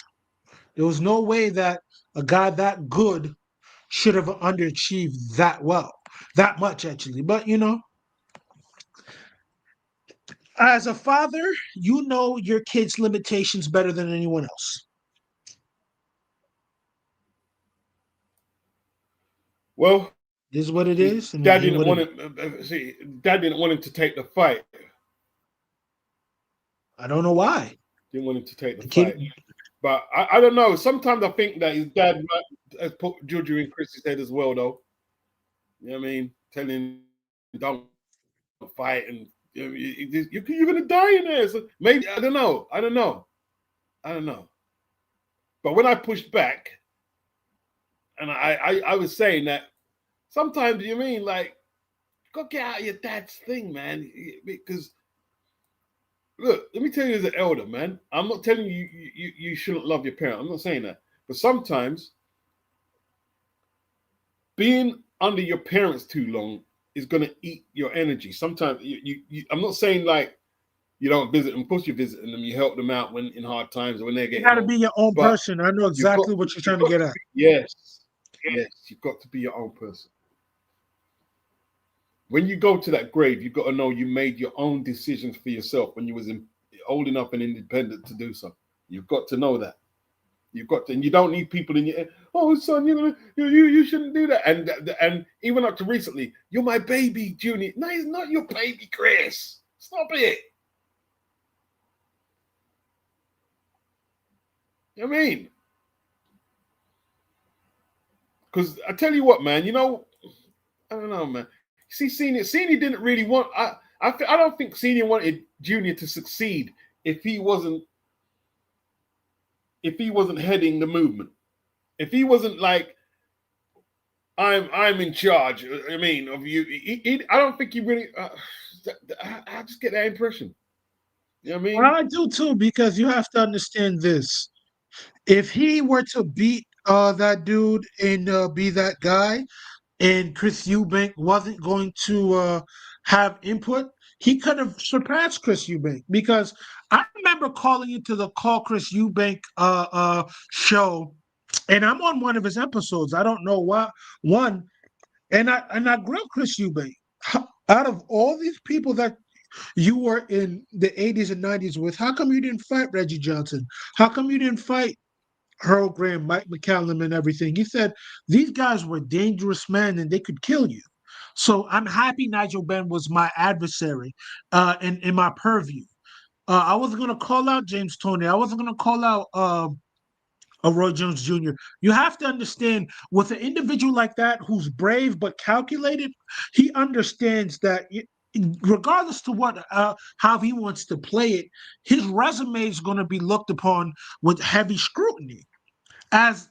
There was no way that a guy that good should have underachieved that much actually. But as a father, you know your kid's limitations better than anyone else. Well, this is what it is. Dad didn't want it. Dad didn't want him to take the fight. I don't know why. Didn't want him to take the fight. But I don't know. Sometimes I think that his dad has put juju in Chris's head as well, though. You know what I mean? Telling him don't fight and you're going to die in there. So maybe, I don't know. But when I pushed back, and I was saying that sometimes go get out of your dad's thing, man. Because look, let me tell you as an elder, man. I'm not telling you you shouldn't love your parent. I'm not saying that. But sometimes being under your parents too long is going to eat your energy. Sometimes I'm not saying you don't visit them. Of course you're visiting them. You help them out when in hard times or when they're getting You got to be your own person. I know exactly what you're trying to get at. Yes, you've got to be your own person. When you go to that grave, you've got to know you made your own decisions for yourself when you was old enough and independent to do so. You've got to know that. You've got to, and you don't need people in your. Oh, son, you shouldn't do that. And even up to recently, you're my baby, Junior. No, he's not your baby, Chris. Stop it. I mean, because I tell you what, man. I don't know, man. See, Senior didn't really want. I don't think Senior wanted Junior to succeed if he wasn't heading the movement. If he wasn't like, I'm in charge. I mean, of you. I don't think he really. I just get that impression. You know what I mean? Well, I do too, because you have to understand this. If he were to beat that dude and be that guy, and Chris Eubank wasn't going to have input, he could have surpassed Chris Eubank, because I remember calling into the Call Chris Eubank show, and I'm on one of his episodes. I don't know why one, and I grilled Chris Eubank. Out of all these people that you were in the 80s and 90s with, how come you didn't fight Reggie Johnson? How come you didn't fight Earl Graham, Mike McCallum, and everything? He said these guys were dangerous men and they could kill you. So I'm happy Nigel Benn was my adversary in my purview. I wasn't going to call out James Toney. I wasn't going to call out Roy Jones Jr. You have to understand, with an individual like that who's brave but calculated, he understands that regardless to what how he wants to play it, his resume is going to be looked upon with heavy scrutiny, as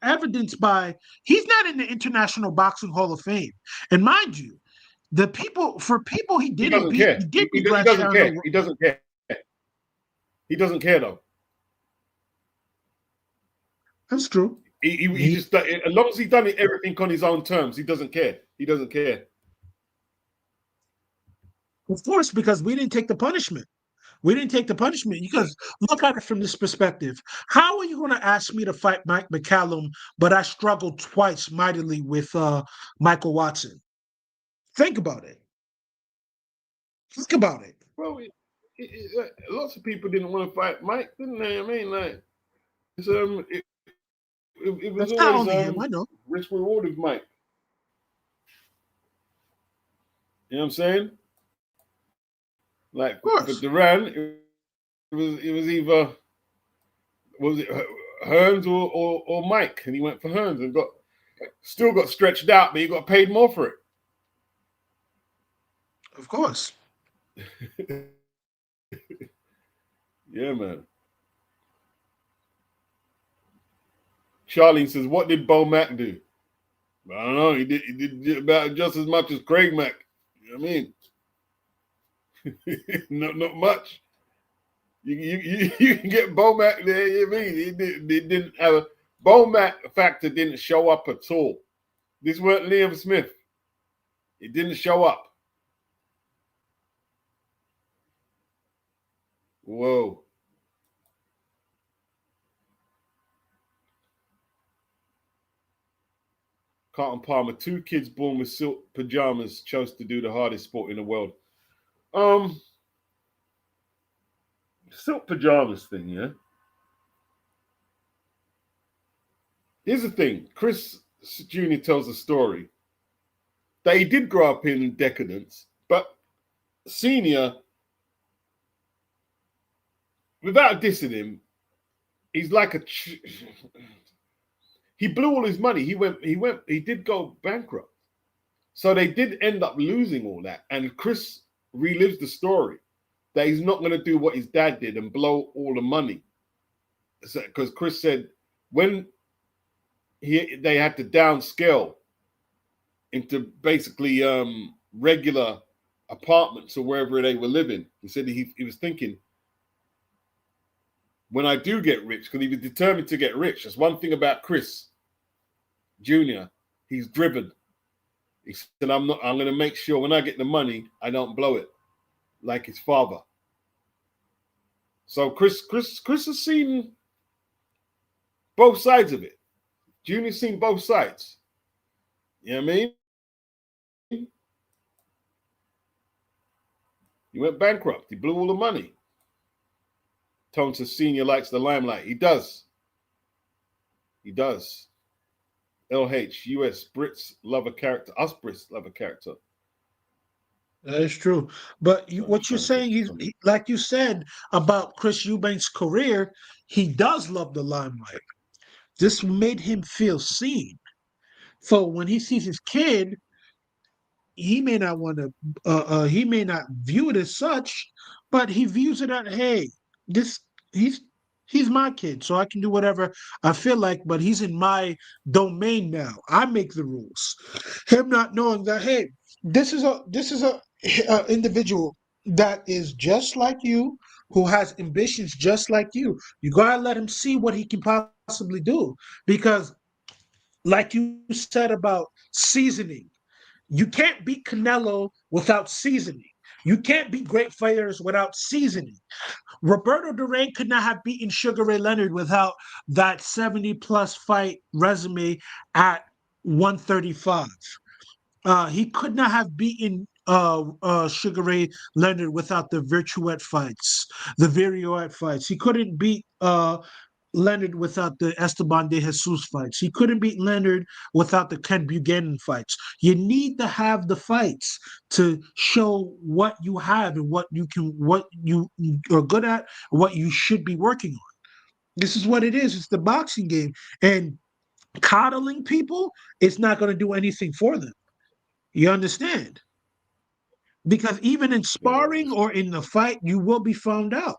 evidenced by he's not in the International Boxing Hall of Fame. And mind you, people he He didn't doesn't beat, care. he did He beat doesn't care. Graziano. He doesn't care. He doesn't care though. That's true. He just, as long as he's done it everything on his own terms, he doesn't care. He doesn't care. Of course, because we didn't take the punishment. We didn't take the punishment. Because look at it from this perspective. How are you going to ask me to fight Mike McCallum, but I struggled twice mightily with Michael Watson? Think about it. Think about it. Well, lots of people didn't want to fight Mike, didn't they? I mean, like, it was That's not always only him. I know. risk reward with Mike. You know what I'm saying? Like for Duran, it was either Hearns or Mike, and he went for Hearns and still got stretched out, but he got paid more for it. Of course. Yeah, man. Charlene says, "What did Bo Mack do?" I don't know. He did about just as much as Craig Mack. You know what I mean? not much. You can get Bo Mack there. You know what I mean? He didn't have a Bo Mack factor. Didn't show up at all. This weren't Liam Smith. He didn't show up. Whoa. Carlton Palmer, 2 kids born with silk pajamas, chose to do the hardest sport in the world. Silk pajamas thing, yeah. Here's the thing. Chris Jr. tells a story that he did grow up in decadence, but Senior, without dissing him, he's like he blew all his money. He did go bankrupt. So they did end up losing all that. And Chris relives the story that he's not going to do what his dad did and blow all the money. Because Chris said when they had to downscale into basically regular apartments or wherever they were living, he said he was thinking, when I do get rich, because he was determined to get rich. That's one thing about Chris Jr. He's driven. He said, I'm going to make sure when I get the money, I don't blow it like his father. So Chris has seen both sides of it. Junior's seen both sides. You know what I mean? He went bankrupt. He blew all the money. Tone says Senior likes the limelight. He does. He does. LH, US, Brits love a character. Us Brits love a character. That is true. But So I'm just what you're trying to get saying, to some. like you said about Chris Eubank's career, he does love the limelight. This made him feel seen. So when he sees his kid, he may not want to, he may not view it as such, but he views it at, hey, this he's he's my kid, so I can do whatever I feel like. But he's in my domain now. I make the rules. Him not knowing that, hey, this is a individual that is just like you, who has ambitions just like you. You gotta let him see what he can possibly do, because, like you said about seasoning, you can't beat Canelo without seasoning. You can't beat great fighters without seasoning. Roberto Duran could not have beaten Sugar Ray Leonard without that 70 plus fight resume at 135. He could not have beaten Sugar Ray Leonard without the Virtuet fights, the Virioet fights. He couldn't beat Leonard without the Esteban de Jesus fights. He couldn't beat Leonard without the Ken Buchanan fights. You need to have the fights to show what you have and what you are good at, and what you should be working on. This is what it is. It's the boxing game, and coddling people is not going to do anything for them. You understand? Because even in Yeah, sparring or in the fight, you will be found out.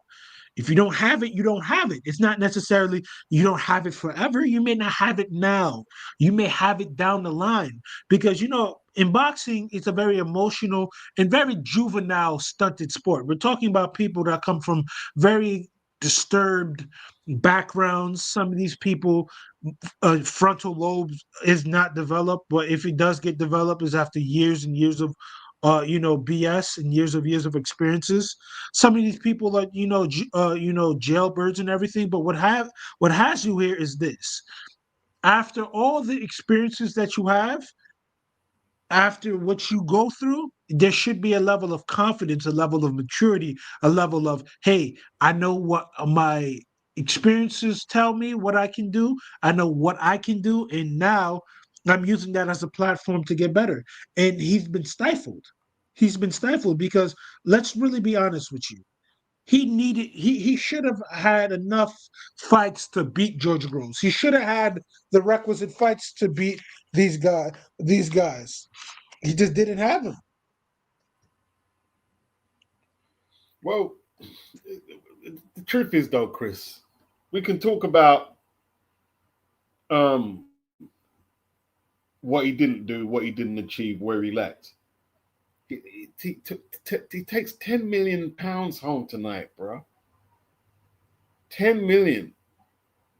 If you don't have it, you don't have it. It's not necessarily you don't have it forever. You may not have it now. You may have it down the line. Because, in boxing, it's a very emotional and very juvenile, stunted sport. We're talking about people that come from very disturbed backgrounds. Some of these people, frontal lobes is not developed, but if it does get developed, is after years and years of BS and years of experiences. Some of these people are, jailbirds and everything. But what has you here is this: after all the experiences that you have, after what you go through, there should be a level of confidence, a level of maturity, a level of, hey, I know what my experiences tell me what I can do. I know what I can do. And now I'm using that as a platform to get better. And he's been stifled. He's been stifled because, let's really be honest with you. He should have had enough fights to beat George Groves. He should have had the requisite fights to beat these guys. He just didn't have them. well, the truth is though, Chris, we can talk about um what he didn't do, what he didn't achieve, where he lacked. He takes £10 million home tonight, bro. 10 million.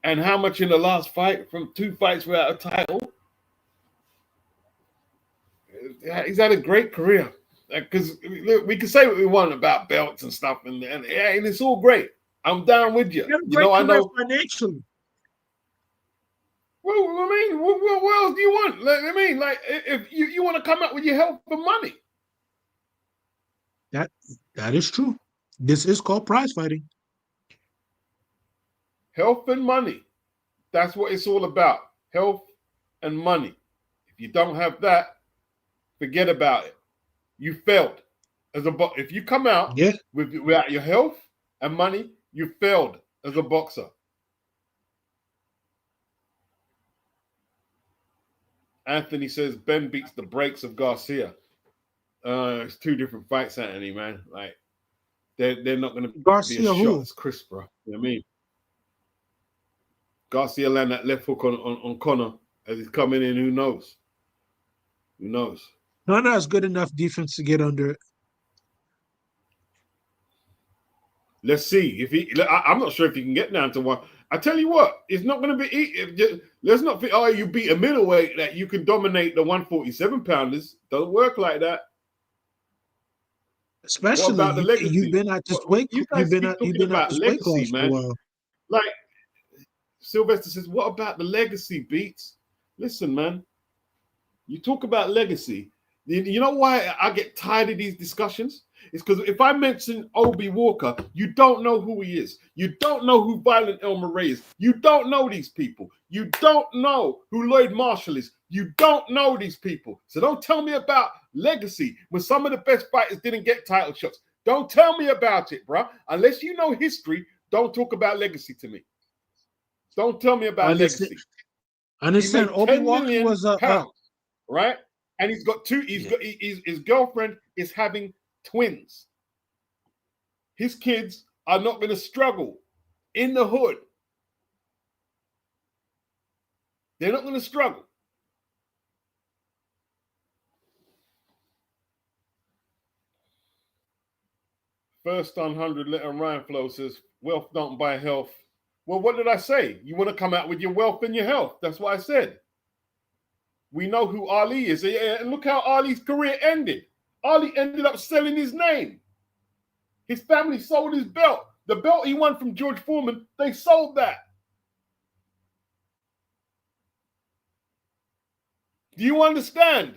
And how much in the last fight from 2 fights without a title? He's had a great career. Because we can say what we want about belts and stuff, and it's all great. I'm down with you. He had a great I career know. financially. Well, I mean, what else do you want? I mean, like, if you want to come up with your health for money. That is true. This is called prize fighting. Health and money. That's what it's all about. Health and money. If you don't have that, forget about it. You failed. If you come out Yeah. without your health and money, you failed as a boxer. Anthony says Benn beats the brakes of Garcia. It's 2 different fights, Anthony, man. Like, they're not going to be Garcia as who? shot as Chris, bro. You know what I mean? Garcia land that left hook on Connor as he's coming in. Who knows? Who knows? None has good enough defense to get under it. Let's see if he. I'm not sure if he can get down to one. I tell you what, it's not going to be. Let's not think. Oh, you beat a middleweight that you can dominate the 147 pounders. Doesn't work like that. Especially, what about the legacy? You've been at this weight. You You've guys been keep at talking about this weight legacy, class for a man. while. Like Sylvester says, what about the legacy, Beats? Listen, man. You talk about legacy. You know why I get tired of these discussions? It's because if I mention Obi Walker, you don't know who he is. You don't know who Violent El Murray is. You don't know these people. You don't know who Lloyd Marshall is. You don't know these people. So don't tell me about legacy when some of the best fighters didn't get title shots. Don't tell me about it, bro. Unless you know history, don't talk about legacy to me. Don't tell me about legacy. I understand. Obi Walker was pounds, right? And he's got two. His girlfriend is having twins. His kids are not going to struggle in the hood. They're not going to struggle. First on 100, let him Ryan Flow says, wealth don't buy health. Well, what did I say? You want to come out with your wealth and your health. That's what I said. We know who Ali is. And look how Ali's career ended. Ali ended up selling his name. His family sold his belt. The belt he won from George Foreman, they sold that. Do you understand?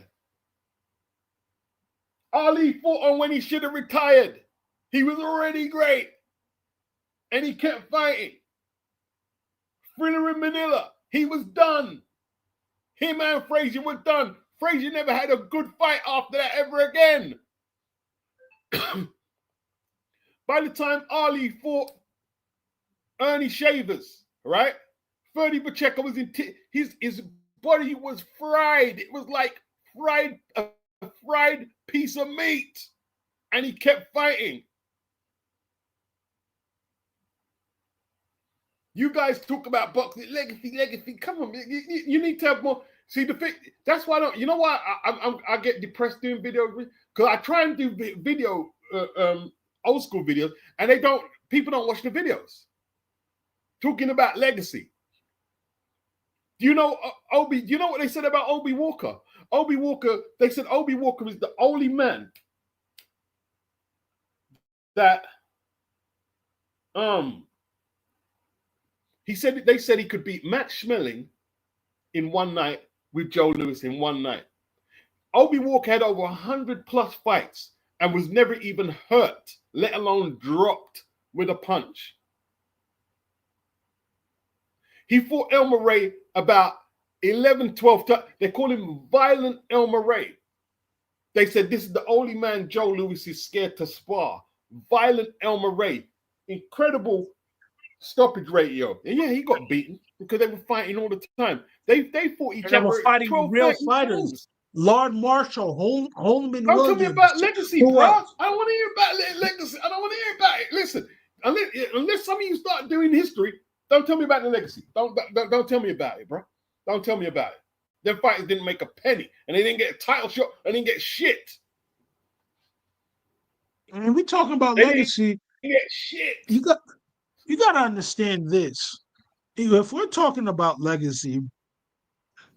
Ali fought on when he should have retired. He was already great. And he kept fighting. Thriller in Manila, he was done. Him and Frazier were done. Frazier never had a good fight after that ever again. By the time Ali fought Ernie Shavers, right? Ferdy Pacheco was in his body was fried. It was like a fried piece of meat. And he kept fighting. You guys talk about boxing legacy. Come on, you need to have more. See the thing. That's why I don't. You know why I get depressed doing videos, because I try and do video old school videos, and people don't watch the videos. Talking about legacy. Do you know Obi? Do you know what they said about Obi Walker? Obi Walker. They said Obi Walker is the only man that they said he could beat Matt Schmeling in one night with Joe Louis in one night. Obi Walker had over 100+ fights and was never even hurt, let alone dropped with a punch. He fought El Murray about 11, 12 times. They call him Violent El Murray. They said this is the only man Joe Louis is scared to spar. Violent El Murray. Incredible stoppage ratio. And yeah, he got beaten because they were fighting all the time. They fought each other. They were fighting real fighters. Times. Lord Marshall, Holman Don't Williams. Tell me about legacy, bro. I don't want to hear about legacy. I don't want to hear about it. Listen, unless some of you start doing history, don't tell me about the legacy. Don't tell me about it, bro. Don't tell me about it. Them fighters didn't make a penny, and they didn't get a title shot, and they didn't get shit. And we talking about legacy. They get shit. You got to understand this. If we're talking about legacy,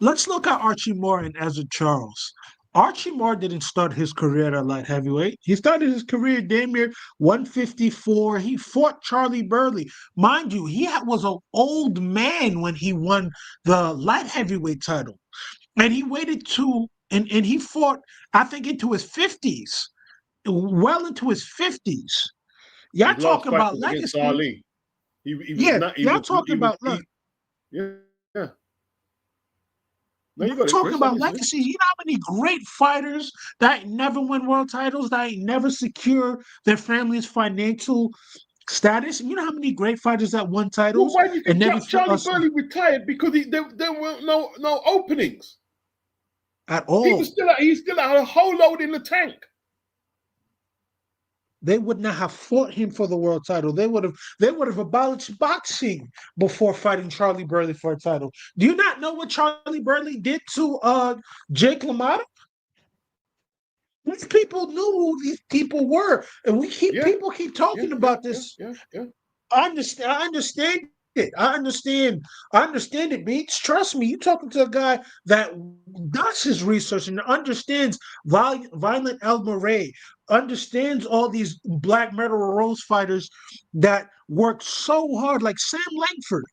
let's look at Archie Moore and Ezra Charles. Archie Moore didn't start his career at light heavyweight. He started his career damn near 154. He fought Charlie Burley. Mind you, he was an old man when he won the light heavyweight title. And he waited and he fought, I think, into his 50s. Well into his 50s. Y'all talking about legacy. Ali. Y'all talking about legacy. Yeah. We're talking about legacy. You know how many great fighters that never win world titles, that never secure their family's financial status? You know how many great fighters that won titles? Well, why do you think Charlie Burley retired? Because there weren't no openings at all. He still had a whole load in the tank. They would not have fought him for the world title. They would have abolished boxing before fighting Charlie Burley for a title. Do you not know what Charlie Burley did to Jake LaMotta? These people knew who these people were, and people keep talking about this. Yeah. I understand it. I understand it, Beats. Trust me, you're talking to a guy that does his research and understands Violent El Murray, understands all these black metal rose fighters that worked so hard, like Sam Langford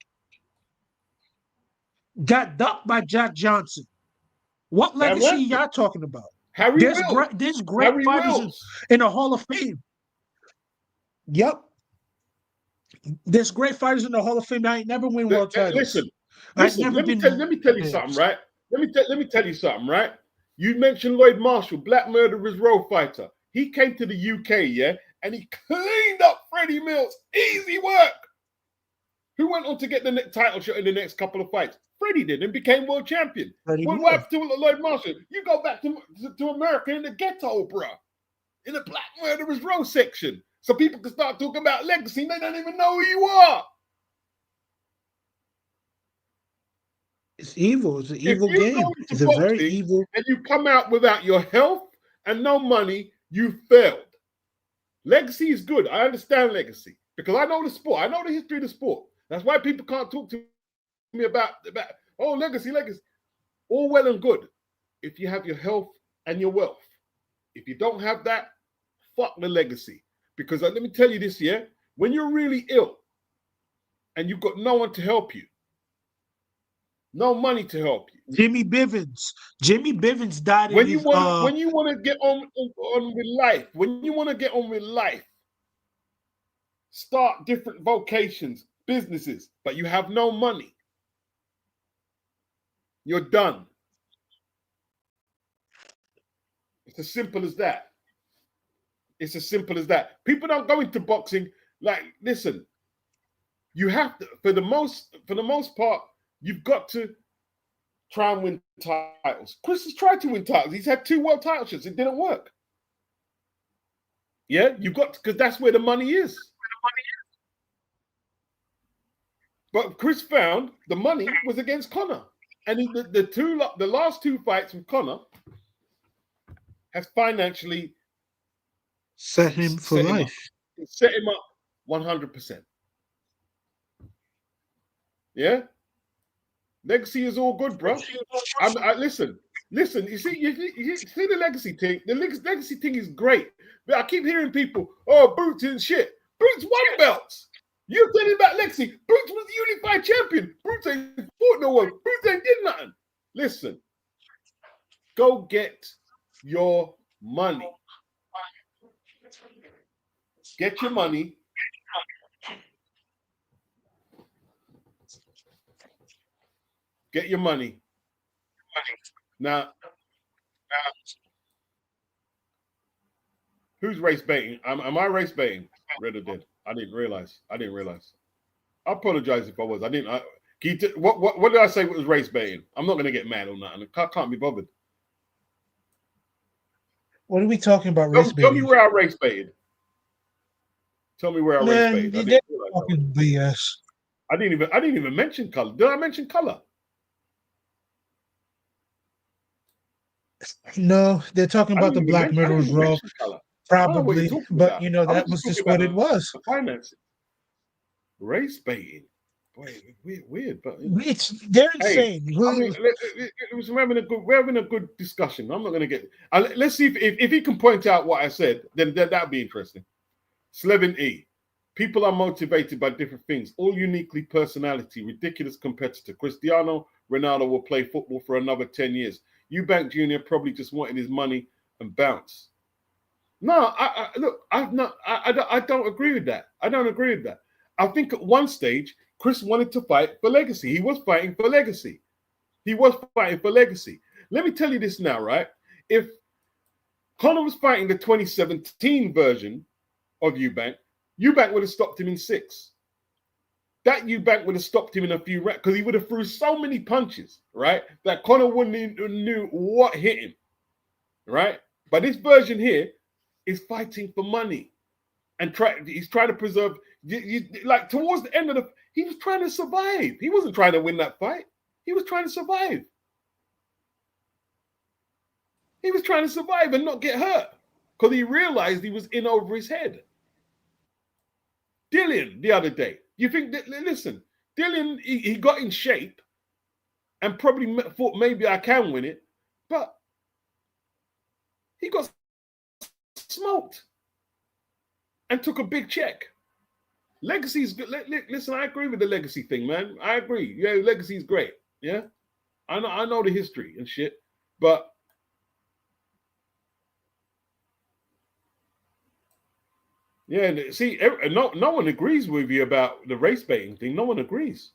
got ducked by Jack Johnson. What legacy y'all talking about? Harry Wills. There's great Harry fighters Wills. in the Hall of Fame. Yep. There's great fighters in the Hall of Fame that ain't never win world titles. Listen. Let me tell you something, right? Let me tell you something, right? You mentioned Lloyd Marshall, Black Murderers Row fighter. He came to the UK, yeah, and he cleaned up Freddie Mills. Easy work. Who went on to get the title shot in the next couple of fights? Freddie did and became world champion. What happened to Lloyd Marshall? You go back to America in the ghetto, bro, in the Black Murderers Row section, so people can start talking about legacy. They don't even know who you are. It's evil. It's an evil game. It's a very evil. And you come out without your health and no money, you failed. Legacy is good. I understand legacy because I know the sport. I know the history of the sport. That's why people can't talk to me about legacy. All well and good if you have your health and your wealth. If you don't have that, fuck the legacy. Because let me tell you this, yeah, when you're really ill and you've got no one to help you, no money to help you. Jimmy Bivens died when you want to get on with life, start different vocations, businesses, but you have no money. You're done. It's as simple as that. It's as simple as that. People don't go into boxing like, listen, you have to, for the most part, you've got to try and win titles. Chris has tried to win titles. He's had 2 world title shots. It didn't work. Yeah, you've got to, because that's where the money is. But Chris found the money was against Conor. And the last 2 fights with Conor has financially set him for life. Set him up 100%. Yeah? Legacy is all good, bro. Listen. You see the legacy thing. The legacy thing is great. But I keep hearing people, Boots and shit. Boots won belts. You're telling about legacy. Boots was the unified champion. Boots ain't fought no one. Boots ain't did nothing. Listen. Go get your money. Get your money. Get your money. Now, who's race baiting? Am I race baiting? Red or dead? I didn't realize. I apologize if I was. What did I say was race baiting? I'm not going to get mad on that. I can't be bothered. What are we talking about? Race baiting? Tell me where I race baited. Tell me where I race baited. BS. I didn't even mention color. Did I mention color? No, they're talking about the Black Murderers Row. Probably, but that was just what it was. Financing. Race baiting. Boy, weird, but they're insane. We're having a good discussion. I'm not going to get. Let's see if he can point out what I said. Then that'd be interesting. Slevin E. People are motivated by different things. All uniquely personality. Ridiculous competitor. Cristiano Ronaldo will play football for another 10 years. Eubank Jr. probably just wanted his money and bounce. No, I don't agree with that. I don't agree with that. I think at one stage, Chris wanted to fight for legacy. He was fighting for legacy. Let me tell you this now, right? If Conor was fighting the 2017 version of Eubank would have stopped him in 6. That Eubank would have stopped him in a few rounds because he would have threw so many punches, right? That Conor wouldn't even knew what hit him, right? But this version here is fighting for money and he's trying to preserve. Like towards the end of he was trying to survive. He wasn't trying to win that fight. He was trying to survive. He was trying to survive and not get hurt because he realized he was in over his head. Dillian the other day. You think that, listen, Dillian, he got in shape and probably thought maybe I can win it, but he got smoked and took a big check. Legacy's good. Listen, I agree with the legacy thing, man. I agree. Yeah, legacy's great. Yeah, I know the history and shit, but Yeah, see, no one agrees with you about the race baiting thing. No one agrees.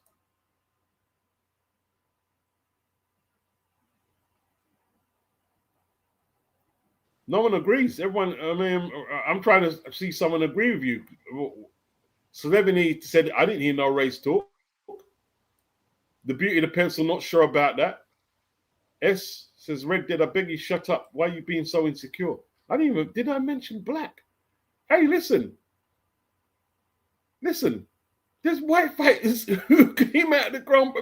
No one agrees. Everyone, I mean, I'm trying to see someone agree with you. Celebrity said, I didn't hear no race talk. The Beauty of the Pencil, not sure about that. S says, Red Dead, I beg you, shut up. Why are you being so insecure? Did I mention black? Hey, listen. There's white fighters who came out of the ground.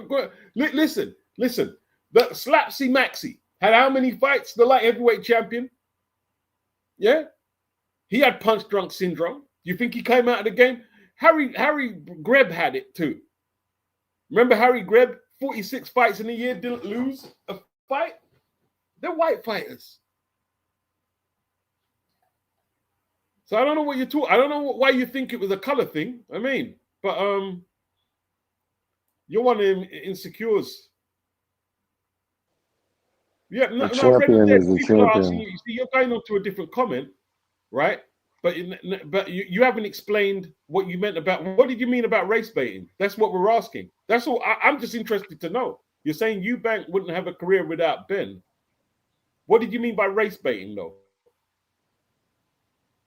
Listen. The Slapsy Maxi had how many fights? The light heavyweight champion. Yeah, he had punch drunk syndrome. You think he came out of the game? Harry Greb had it too. Remember Harry Greb? 46 fights in a year, didn't lose a fight. They're white fighters. So I don't know what you're talking. I don't know why you think it was a color thing. I mean, but you're one of them insecures. Yeah, the champion is the people are asking champion. you. See, you're going on to a different comment, right? But you haven't explained what you meant about. What did you mean about race baiting? That's what we're asking. That's all. I'm just interested to know. You're saying Eubank wouldn't have a career without Benn. What did you mean by race baiting, though?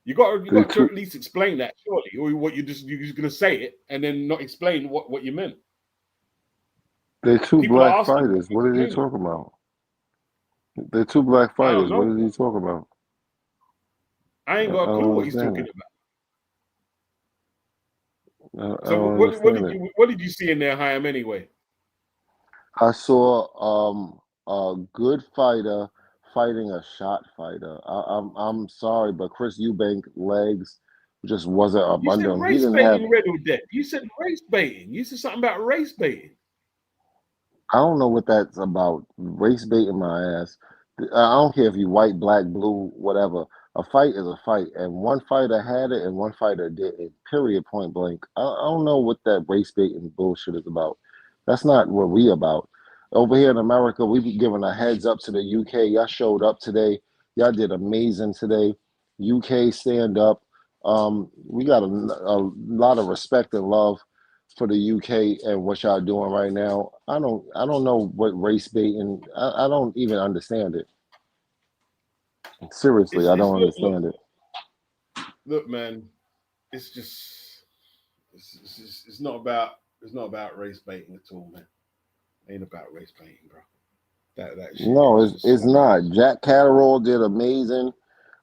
You got to at least explain that, surely, or what you're just going to say it and then not explain what you meant. They're two black fighters. What are they talking about? They're two black fighters. What are they talking about? I ain't got a clue what he's talking about. So what did you see in there, Chaim, anyway? I saw a good fighter fighting a shot fighter. I'm sorry, but Chris Eubank legs just wasn't up under him. He didn't have. You said race baiting. You said something about race baiting. I don't know what that's about. Race baiting my ass. I don't care if you white, black, blue, whatever. A fight is a fight, and one fighter had it and one fighter didn't. Period. Point blank. I don't know what that race baiting bullshit is about. That's not what we about. Over here in America, we be giving a heads up to the UK. Y'all showed up today. Y'all did amazing today. UK stand up. We got a lot of respect and love for the UK and what y'all doing right now. I don't know what race baiting. I don't even understand it. Seriously, I don't understand it. Look, man, it's not about race baiting at all, man. Ain't about race baiting, bro. That shit. No, it's not. Jack Catterall did amazing.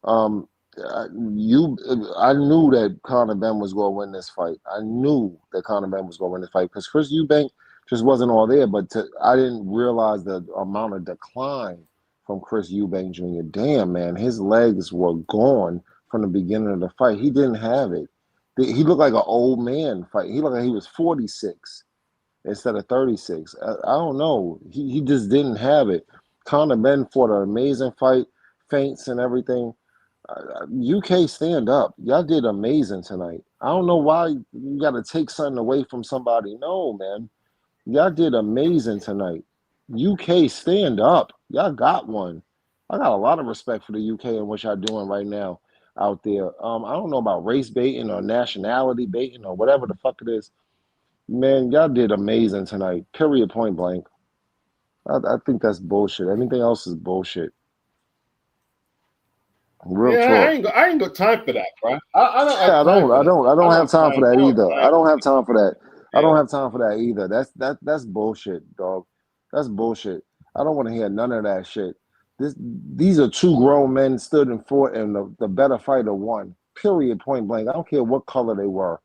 I knew that Conor Benn was going to win this fight. I knew that Conor Benn was going to win this fight because Chris Eubank just wasn't all there. But I didn't realize the amount of decline from Chris Eubank Jr. Damn, man, his legs were gone from the beginning of the fight. He didn't have it. He looked like an old man fight. He looked like he was 46 instead of 36. I don't know. He just didn't have it. Conor Benn fought an amazing fight, feints and everything. UK stand up. Y'all did amazing tonight. I don't know why you got to take something away from somebody. No, man. Y'all did amazing tonight. UK stand up. Y'all got one. I got a lot of respect for the UK and what y'all doing right now out there. I don't know about race baiting or nationality baiting or whatever the fuck it is. Man, y'all did amazing tonight. Period. Point blank. I think that's bullshit. Anything else is bullshit. Real talk. I ain't got time for that, bro. I don't have time for that either. I don't have time for that. I don't have time for that either. That's bullshit, dog. That's bullshit. I don't want to hear none of that shit. These are two grown men stood and fought, and the better fighter won. Period. Point blank. I don't care what color they were.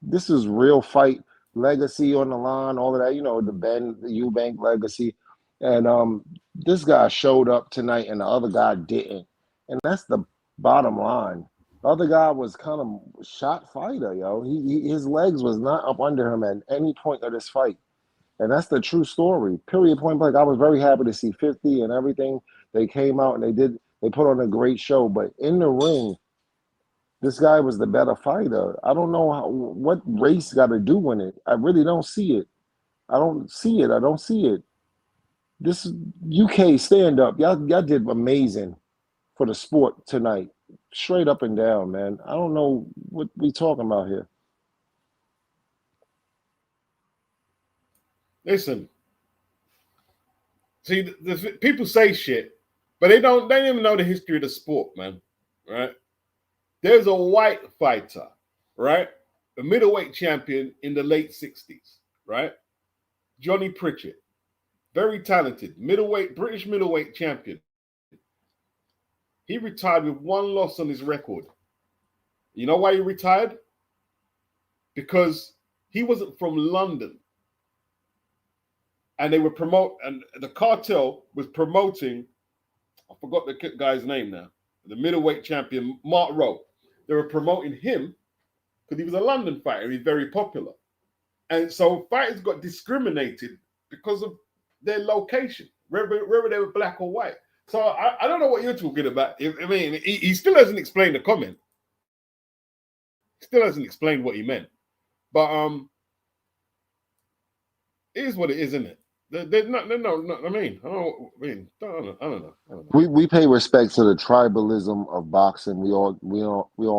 This is real fight legacy on the line. All of that, the Benn, the Eubank legacy, and this guy showed up tonight, and the other guy didn't. And that's the bottom line. The other guy was kind of shot fighter, yo. His legs was not up under him at any point of this fight. And that's the true story. Period. Point blank. I was very happy to see 50 and everything. They came out and they put on a great show. But in the ring, this guy was the better fighter. I don't know what race got to do in it. I really don't see it. I don't see it. This UK stand up. Y'all did amazing for the sport tonight. straight up and down, man. I don't know what we talking about here. Listen, see, the people say shit, but they don't even know the history of the sport, man. Right? There's a white fighter, right? A middleweight champion in the late 60s, right? Johnny Pritchett, very talented, British middleweight champion. He retired with one loss on his record. You know why he retired? Because he wasn't from London. And they were and the cartel was promoting, I forgot the guy's name now, the middleweight champion, Mark Rowe. They were promoting him because he was a London fighter. He's very popular. And so fighters got discriminated because of their location, whether they were black or white. So I don't know what you're talking about. I mean, he still hasn't explained the comment. Still hasn't explained what he meant. But it is what it is, isn't it? There's no. I mean, I don't know. We pay respect to the tribalism of boxing. We all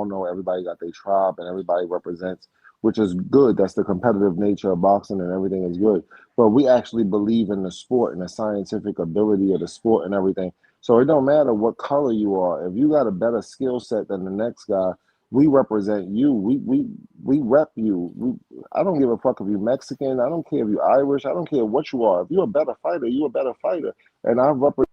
know everybody got their tribe and everybody represents, which is good. That's the competitive nature of boxing, and everything is good. But we actually believe in the sport and the scientific ability of the sport and everything. So it don't matter what color you are. If you got a better skill set than the next guy, we represent you. We rep you. I don't give a fuck if you're Mexican. I don't care if you're Irish. I don't care what you are. If you're a better fighter, you're a better fighter. And I represent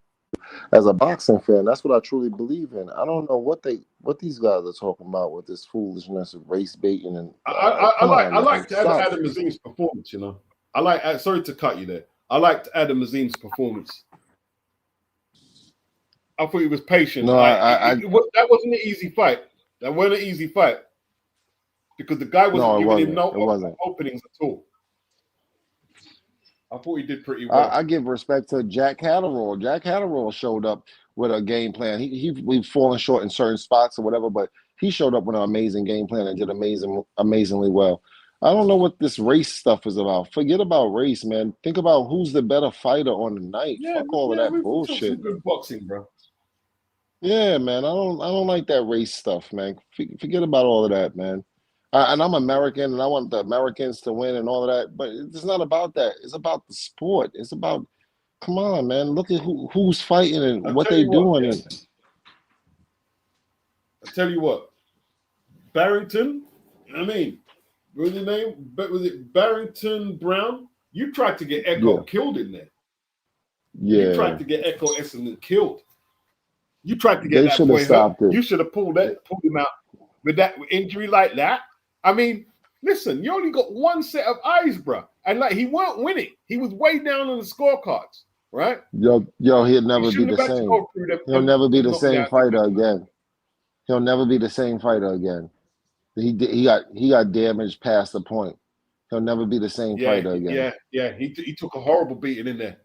as a boxing fan. That's what I truly believe in. I don't know what these guys are talking about with this foolishness of race baiting and. I like Adam Azim's performance. You know, I like. Sorry to cut you there. I liked Adam Azim's performance. I thought he was patient. No, that wasn't an easy fight. That wasn't an easy fight because the guy wasn't giving him no openings at all. I thought he did pretty well. I give respect to Jack Catterall. Jack Catterall showed up with a game plan. We've fallen short in certain spots or whatever, but he showed up with an amazing game plan and did amazingly well. I don't know what this race stuff is about. Forget about race, man. Think about who's the better fighter on the night. Fuck all of that bullshit. Some good boxing, bro. Yeah, man. I don't like that race stuff, man. Forget about all of that, man. And I'm American, and I want the Americans to win and all of that. But it's not about that. It's about the sport. It's about, come on, man. Look at who's fighting and what they're doing. I tell you what, Barrington. I mean, what was his name? Was it Barrington Brown? You tried to get Echo killed in there. Yeah. You tried to get Echo Essendon killed. You tried to get that boy hurt. You should have pulled him out with that injury like that. I mean, listen, you only got one set of eyes, bro. And like he weren't winning. He was way down on the scorecards, right? Yo, he'll never be the same. He'll never be the same fighter again. He'll never be the same fighter again. He got damaged past the point. He'll never be the same fighter again. Yeah. He took a horrible beating in there.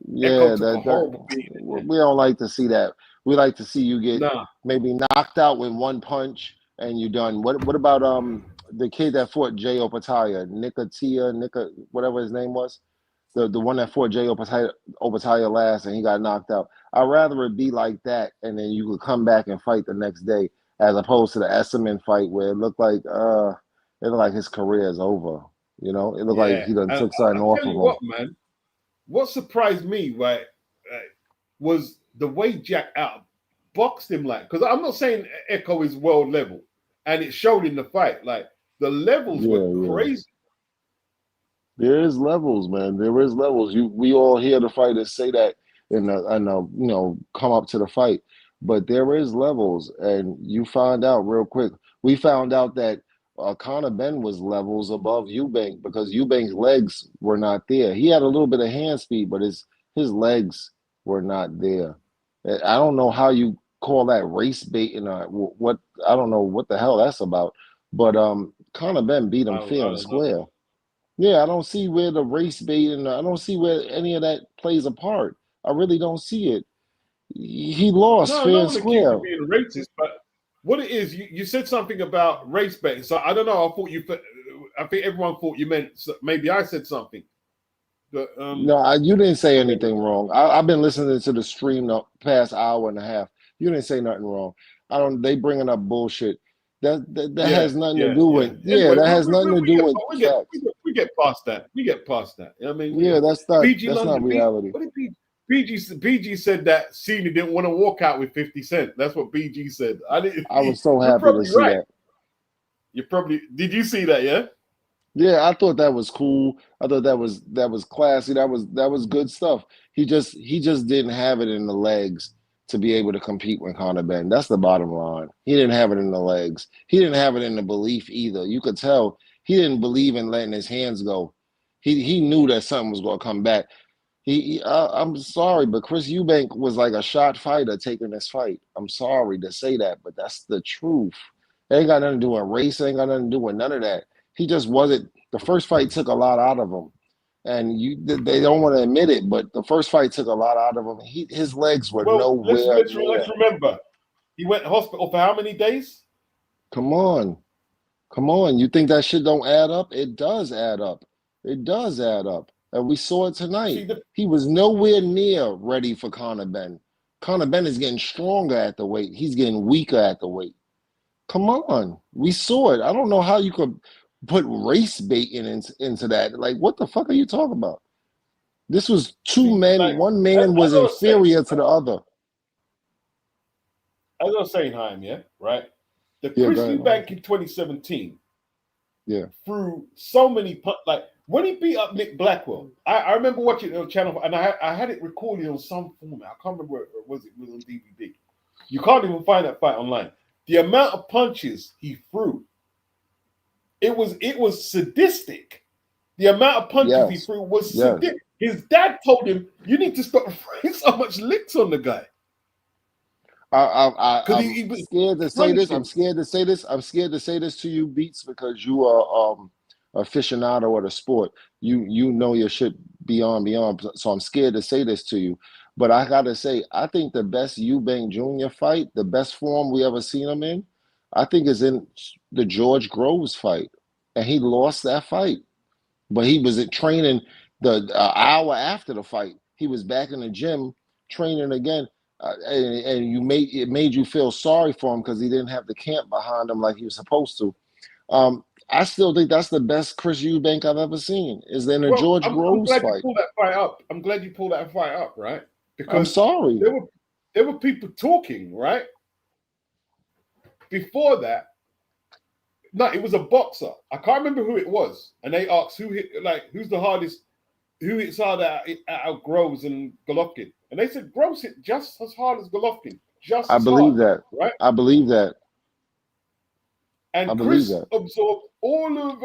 Yeah, we don't like to see that. We like to see you get maybe knocked out with one punch and you're done. What about the kid that fought Jay Opataya, whatever his name was, the one that fought Jay Opataya last and he got knocked out. I'd rather it be like that and then you could come back and fight the next day as opposed to the Esserman fight where it looked like his career is over. You know, it looked like he done took something off of him. What, man? What surprised me, right, was the way Jack outboxed him. Like, because I'm not saying Echo is world level, and it showed in the fight. Like the levels were crazy. There is levels, man. There is levels. We all hear the fighters say that and come up to the fight, but there is levels, and you find out real quick. We found out that Conor Benn was levels above Eubank because Eubank's legs were not there. He had a little bit of hand speed, but his legs were not there. I don't know how you call that race baiting or what. I don't know what the hell that's about. But Conor Benn beat him fair and square. Yeah, I don't see where the race baiting. I don't see where any of that plays a part. I really don't see it. He lost fair and square. Being racist, but what it is, you said something about race baiting. So I don't know. I think everyone thought you meant maybe I said something. But, no, you didn't say anything wrong. I've been listening to the stream the past hour and a half. You didn't say nothing wrong. They bringing up bullshit. That Yeah, has nothing to yeah, do yeah. with. Anyway, That has nothing to do with facts. we get past that. We get past that. I mean, Yeah, that's not London. reality. What did BG said that Cena didn't want to walk out with 50 Cent. That's what BG said. I was so You're happy to probably see right. that. Did you see that? Yeah. Yeah, I thought that was cool. I thought that was classy. That was good stuff. He just didn't have it in the legs to be able to compete with Conor Benn. That's the bottom line. He didn't have it in the legs. He didn't have it in the belief either. You could tell he didn't believe in letting his hands go. He knew that something was going to come back. I'm sorry, but Chris Eubank was like a shot fighter taking this fight. I'm sorry to say that, but that's the truth. It ain't got nothing to do with race. It ain't got nothing to do with none of that. He just wasn't. The first fight took a lot out of him, and they don't want to admit it, but the first fight took a lot out of him. His legs were nowhere let's near. remember, he went to hospital for how many days? Come on. You think that shit don't add up? It does add up. It does add up. And we saw it tonight. He was nowhere near ready for Conor Benn. Conor Benn is getting stronger at the weight. He's getting weaker at the weight. Come on. We saw it. I don't know how you could put race baiting into that. Like, what the fuck are you talking about? This was two men. Like, one man was inferior to the other. As I was saying, Haim, yeah, right? The Chris Eubank in 2017 threw so many like when he beat up Nick Blackwell. I remember watching it on channel, and I had it recorded on some format. I can't remember where it was on DVD. You can't even find that fight online. The amount of punches he threw, it was sadistic. The amount of punches he threw was sadistic. His dad told him, "You need to stop throwing so much licks on the guy." I'm scared to say this. I'm scared to say this to you, Beats, because you are aficionado of the sport. You know your shit beyond. So I'm scared to say this to you. But I gotta say, I think the best Eubank Jr. fight, the best form we ever seen him in, I think is in the George Groves fight, and he lost that fight. But he was training the hour after the fight. He was back in the gym training again. And it made you feel sorry for him because he didn't have the camp behind him like he was supposed to. I still think that's the best Chris Eubank I've ever seen. Is in a George Groves fight. You pulled that fight up. I'm glad you pulled that fight up, right? Because I'm sorry. There were people talking, right? Before that, no, it was a boxer. I can't remember who it was, and they asked who's the hardest, who hits harder out Groves and Golovkin. And they said Groves hit just as hard as Golovkin. I believe hard, that. Right? I believe that. And Chris absorbed all of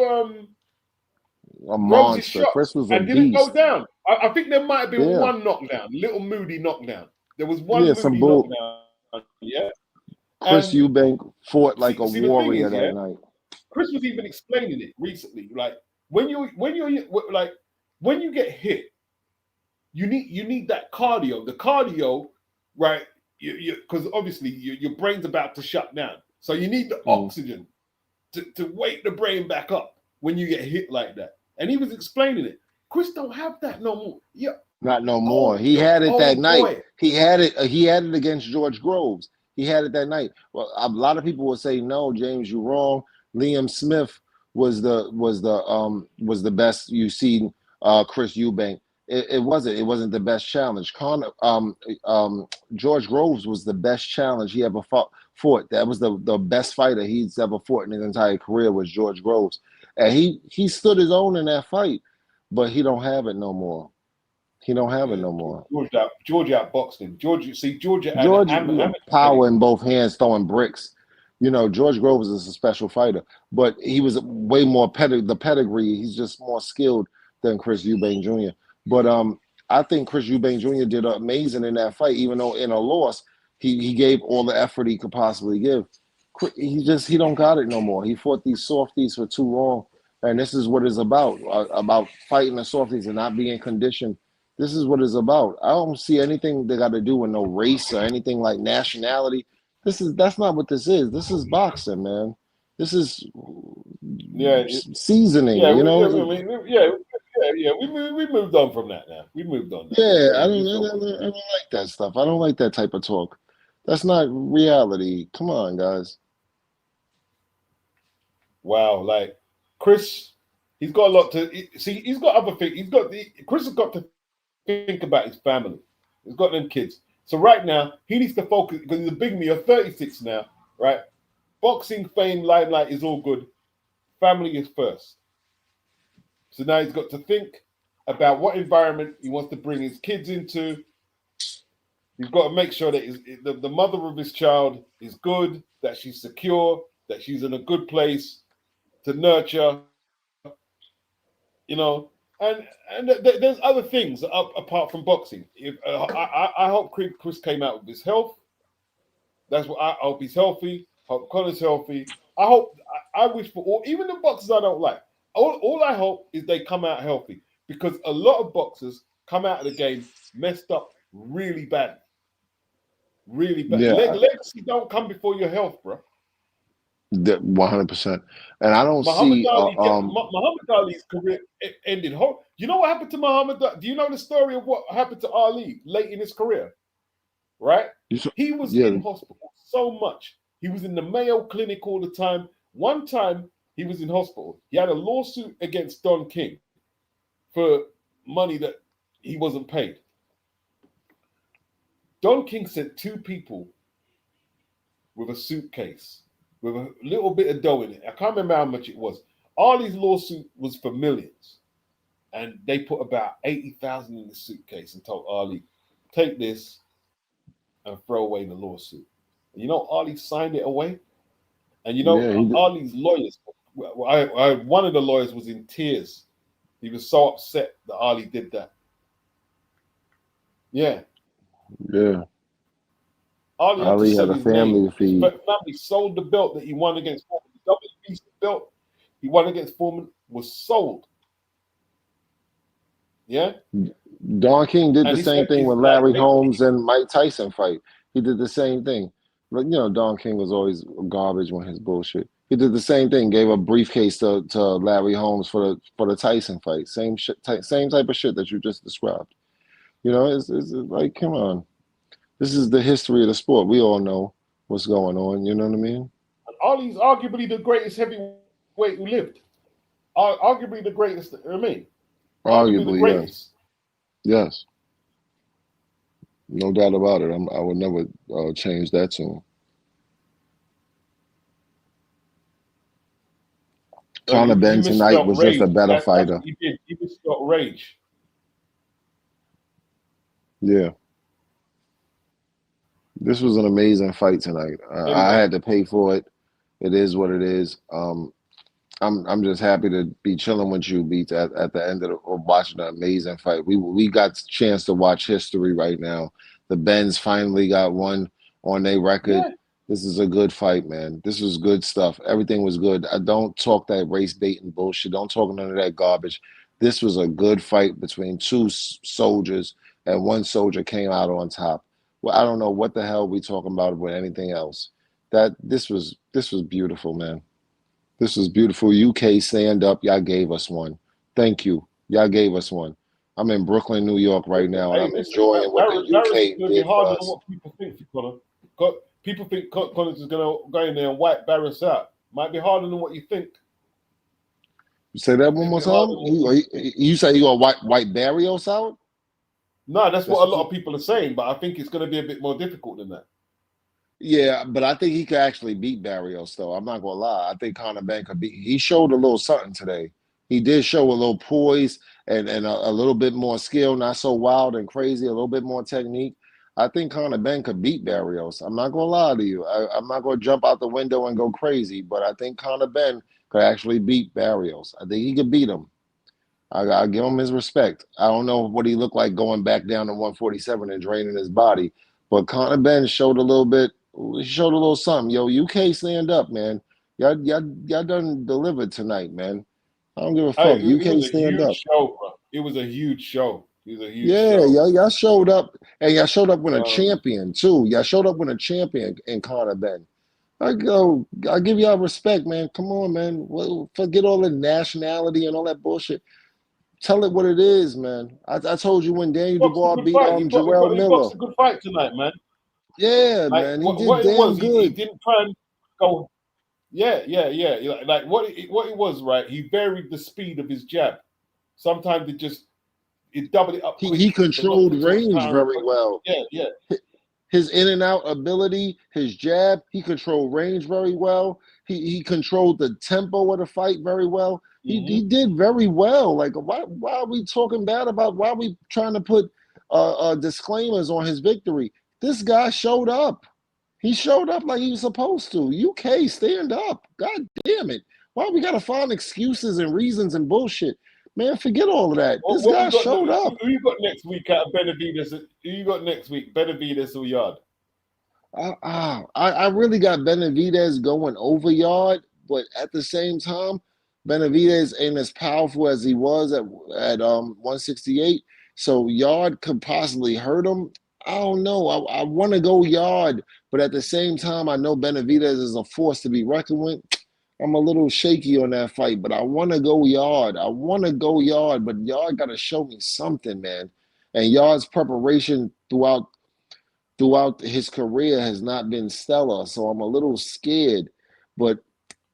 a monster. Shots Chris was and didn't go down. I think there might have been one knockdown, little moody knockdown. There was one moody knockdown. Yeah. Chris Eubank fought like a warrior that night. Chris was even explaining it recently. Like when you get hit, you need that cardio. The cardio, right? Because obviously your brain's about to shut down, so you need the oxygen to wake the brain back up when you get hit like that. And he was explaining it. Chris don't have that no more. Yeah, not no more. He had it that night. He had it against George Groves. He had it that night. Well, a lot of people will say, "No, James, you're wrong. Liam Smith was the best you've seen. Chris Eubank. It wasn't the best challenge. George Groves was the best challenge he ever fought. That was the best fighter he's ever fought in his entire career was George Groves, and he stood his own in that fight, but he don't have it no more. He don't have it no more. George outboxed him. George power in both hands, throwing bricks. George Groves is a special fighter, but he was way more pedigree. He's just more skilled than Chris Eubank Jr. But I think Chris Eubank Jr. did amazing in that fight, even though in a loss, he gave all the effort he could possibly give. He don't got it no more. He fought these softies for too long, and this is what it's about fighting the softies and not being conditioned. This is what it's about. I don't see anything they got to do with no race or anything like nationality. That's not what this is. This is boxing, man. This is seasoning. We moved on from that now. We moved on. I don't like that stuff. I don't like that type of talk. That's not reality. Come on, guys. Wow, like Chris, he's got a lot to see. He's got other things. Chris has got to think about his family. He's got them kids. So right now he needs to focus because he's a big me. You're 36 now, right? Boxing, fame, limelight is all good. Family is first. So now he's got to think about what environment he wants to bring his kids into. He's got to make sure that the mother of his child is good, that she's secure, that she's in a good place to nurture, you know. And there's other things apart from boxing. I hope Chris came out with his health. That's what I hope he's healthy. Hope Connor's healthy. I wish for all, even the boxers I don't like. All I hope is they come out healthy because a lot of boxers come out of the game messed up really bad. Really bad. Yeah. Legacy don't come before your health, bro. 100%. And I don't Muhammad see Muhammad Ali's career ended. You know what happened to Muhammad? Do you know the story of what happened to Ali late in his career? Right? He was in hospital so much. He was in the Mayo Clinic all the time. One time he was in hospital. He had a lawsuit against Don King for money that he wasn't paid. Don King sent 2 people with a suitcase with a little bit of dough in it. I can't remember how much it was. Ali's lawsuit was for millions. And they put about 80,000 in the suitcase and told Ali, take this and throw away the lawsuit. And you know, Ali signed it away. And you know, Ali's lawyers, one of the lawyers was in tears. He was so upset that Ali did that. Yeah. Yeah. Ali had a family to feed. His family sold the belt that he won against Foreman. The WBC belt he won against Foreman was sold. Yeah. Don King did the same thing with Larry Holmes and Mike Tyson fight. He did the same thing. But you know, Don King was always garbage when his bullshit. He did the same thing. Gave a briefcase to Larry Holmes for the Tyson fight. Same shit, same type of shit that you just described. You know, it's like, come on. This is the history of the sport. We all know what's going on. You know what I mean? Ali's arguably the greatest heavyweight who lived. Arguably the greatest. I mean, arguably the greatest. Yes. No doubt about it. I would never change that tune. Conor Benn tonight was just a better fighter. He misspelled rage. Yeah. This was an amazing fight tonight. I had to pay for it. It is what it is. I'm just happy to be chilling with you, Beats, at the end of watching an amazing fight. We got a chance to watch history right now. The Benns finally got one on their record. Yeah. This is a good fight, man. This was good stuff. Everything was good. I don't talk that race baiting bullshit. Don't talk none of that garbage. This was a good fight between 2 soldiers, and one soldier came out on top. Well, I don't know what the hell we talking about with anything else. This was beautiful, man. This was beautiful. UK, stand up. Y'all gave us one. Thank you. Y'all gave us one. I'm in Brooklyn, New York right now, and I'm enjoying what the UK did for us. What people think, Connor. People think Connor's is going to go in there and wipe Barrios out. Might be harder than what you think. Say that one more time? You say you're going to wipe Barrios out? No, that's what a lot of people are saying, but I think it's going to be a bit more difficult than that. Yeah, but I think he could actually beat Barrios, though. I'm not going to lie. I think Conor Benn could beat. He showed a little something today. He did show a little poise and a little bit more skill, not so wild and crazy, a little bit more technique. I think Conor Benn could beat Barrios. I'm not going to lie to you. I'm not going to jump out the window and go crazy, but I think Conor Benn could actually beat Barrios. I think he could beat him. I give him his respect. I don't know what he looked like going back down to 147 and draining his body, but Conor Benn showed a little bit. He showed a little something. Yo, UK, stand up, man. Y'all done delivered tonight, man. I don't give a fuck. UK, stand up. It was a huge show. It was a huge show. Yeah, y'all showed up, and y'all showed up with a champion too. Y'all showed up with a champion in Conor Benn. I give y'all respect, man. Come on, man. Well, forget all the nationality and all that bullshit. Tell it what it is, man. I told you when Daniel Dubois beat Jarrell Miller. He boxed a good fight tonight, man. Yeah, Like man, he did what it damn was, he good. didn't try and go. Yeah. Like what it was, right? He varied the speed of his jab. Sometimes it doubled it up He quick, so not controlled put too much range power in. very well. Yeah. His in and out ability, his jab, he controlled range very well. He controlled the tempo of the fight very well. He did very well. Like why are we talking bad about? Why are we trying to put disclaimers on his victory? This guy showed up. He showed up like he was supposed to. UK, stand up. God damn it. Why we gotta find excuses and reasons and bullshit? Man, forget all of that. This What we guy got? showed up. Who you got next week out of Benavides? Who you got next week? Benavides or Yard? I really got Benavides going over Yard, but at the same time, Benavides ain't as powerful as he was at 168. So Yard could possibly hurt him. I don't know. I want to go Yard, but at the same time, I know Benavides is a force to be reckoned with. I'm a little shaky on that fight, but I want to go Yard. I want to go Yard, but Yard got to show me something, man. And Yard's preparation throughout his career has not been stellar, so I'm a little scared. But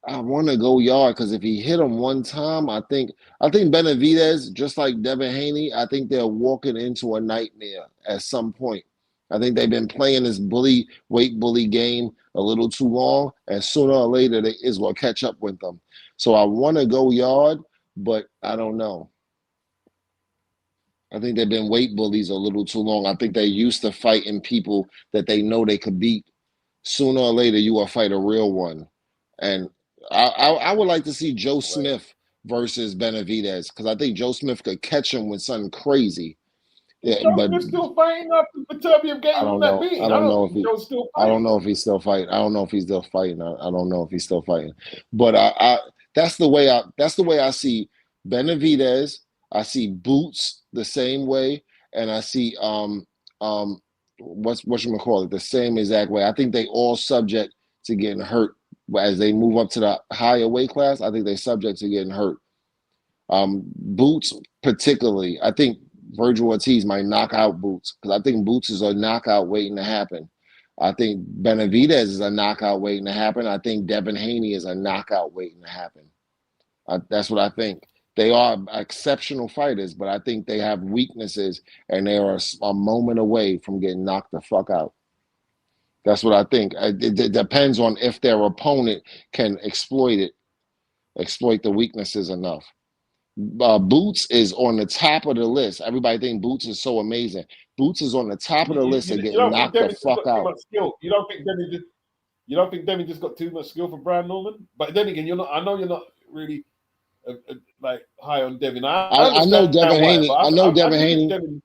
I want to go Yard because if he hit him one time, I think Benavides, just like Devin Haney, I think they're walking into a nightmare at some point. I think they've been playing this weight bully game a little too long, and sooner or later they is going to catch up with them. So I want to go Yard, but I don't know. I think they've been weight bullies a little too long. I think they're used to fighting people that they know they could beat. Sooner or later, you will fight a real one. And I would like to see Joe Smith versus Benavides because I think Joe Smith could catch him with something crazy. Yeah, Joe Smith's still fighting up the Viterbium game on that beat. I don't think Joe's still fighting. I don't know if he's still fighting. I don't know if he's still fighting. I don't know if he's still fighting. But that's the way I see Benavides. I see Boots the same way, and I see what you gonna call it the same exact way. I think they all subject to getting hurt as they move up to the higher weight class. I think they subject to getting hurt. Boots particularly, I think Virgil Ortiz might knock out Boots because I think Boots is a knockout waiting to happen. I think Benavides is a knockout waiting to happen. I think Devin Haney is a knockout waiting to happen. That's what I think. They are exceptional fighters, but I think they have weaknesses and they are a moment away from getting knocked the fuck out. That's what I think. It depends on if their opponent can exploit the weaknesses enough. Boots is on the top of the list. Everybody think Boots is so amazing. Boots is on the top of the list of getting knocked the fuck out. You don't think Devin just got too much skill for Brian Norman? But then again, I know you're not really like high on Devin. I know Devin Haney. I know Devin Haney. Devin,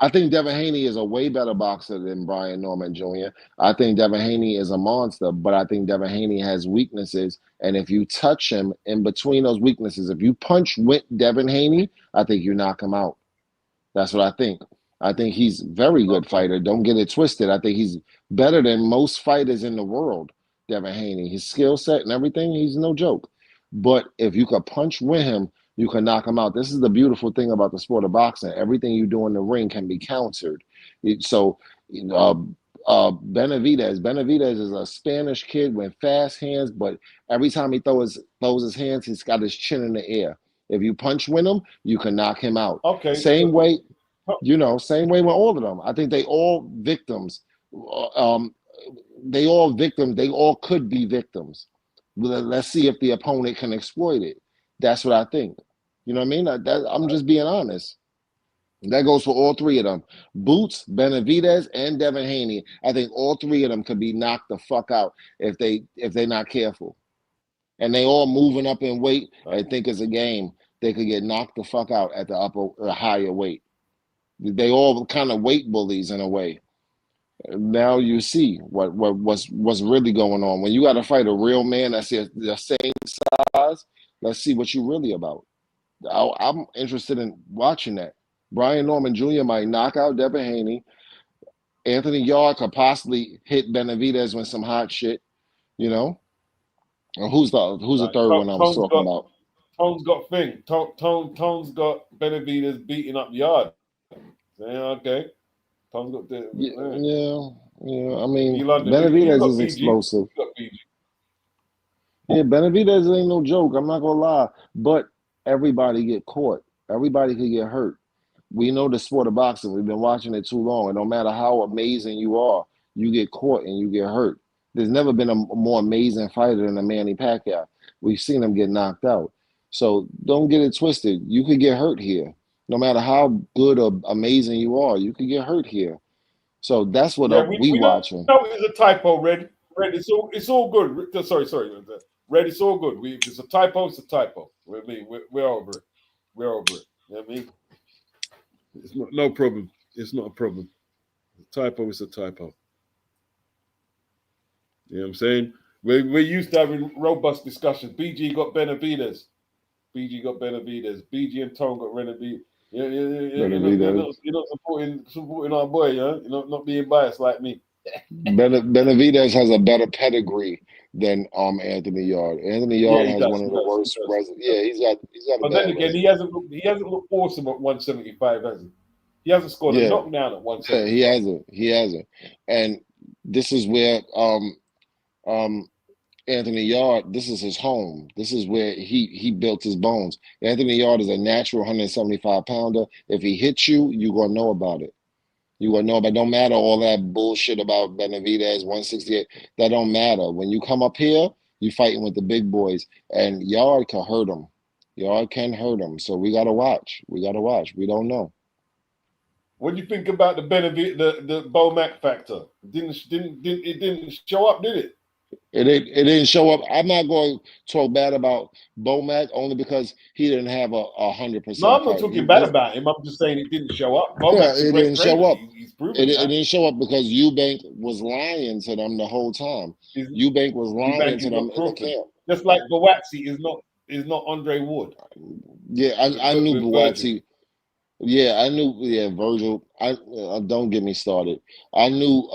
I think Devin Haney is a way better boxer than Brian Norman Jr. I think Devin Haney is a monster, but I think Devin Haney has weaknesses. And if you touch him in between those weaknesses, if you punch with Devin Haney, I think you knock him out. That's what I think. I think he's a very good fighter. Don't get it twisted. I think he's better than most fighters in the world, Devin Haney. His skill set and everything, he's no joke. But if you could punch with him, you can knock him out. This is the beautiful thing about the sport of boxing. Everything you do in the ring can be countered. So Benavides is a Spanish kid with fast hands, but every time he throws his hands, he's got his chin in the air. If you punch with him, you can knock him out. Okay. Same way with all of them. I think they all victims. They all could be victims. Let's see if the opponent can exploit it. That's what I think. You know what I mean? I'm just being honest. That goes for all three of them. Boots, Benavides, and Devin Haney. I think all three of them could be knocked the fuck out if they're not careful. And they all moving up in weight. I think it's a game. They could get knocked the fuck out at the higher weight. They all kind of weight bullies in a way. Now you see what's really going on. When you got to fight a real man that's the same size, let's see what you're really about. I'm interested in watching that. Brian Norman Jr. might knock out Devin Haney. Anthony Yarde could possibly hit Benavides with some hot shit, you know? Or who's the third one I was talking about? Tone's got Benavides beating up Yarde. Yeah, okay. Tone's got the Yeah, I mean, You London, you Benavidez got is BG. explosive. You got BG. Yeah, Benavidez ain't no joke. I'm not gonna lie, but everybody get caught. Everybody could get hurt. We know the sport of boxing. We've been watching it too long, and no matter how amazing you are, you get caught and you get hurt. There's never been a more amazing fighter than a Manny Pacquiao. We've seen him get knocked out. So don't get it twisted. You could get hurt here. No matter how good or amazing you are, you could get hurt here. So that's what Yeah, we we know watching. it's a typo, Red. Red, it's all good. Sorry. Red, it's all good. If it's a typo, it's a typo. We're over it. We're over it. You know what I mean? It's no problem. It's not a problem. A typo is a typo. You know what I'm saying? We're used to having robust discussions. BG got Benavidez. BG and Tone got Benavidez. You're not supporting our boy, yeah? You're not being biased like me. Benavidez has a better pedigree than Anthony Yard. Anthony Yard has one of the worst resumes. Yeah, he's got a But bad then again, resume. he hasn't looked awesome at 175, has he? He hasn't scored a knockdown at 175. Yeah, he hasn't. And this is where Anthony Yard, this is his home. This is where he built his bones. Anthony Yard is a natural 175 pounder. If he hits you, you're gonna know about it. You will know, but don't matter all that bullshit about Benavidez 168. That don't matter. When you come up here, you fighting with the big boys, and Yard can hurt them. Yard can hurt them. So we gotta watch. We We don't know. What do you think about the the Bomac factor? It didn't show up, did it? It didn't show up. I'm not going to talk bad about Bomac only because he didn't have a 100%. No, I'm not talking bad about him. I'm just saying it didn't show up. Bomac's a great trainer. He's proven it didn't show up because Eubank was lying to them the whole time. Eubank was lying to them in the camp. Just like Buatsi is not Andre Ward. Yeah, I knew Buatsi. Yeah, I knew. Yeah, Virgil. Don't get me started. I knew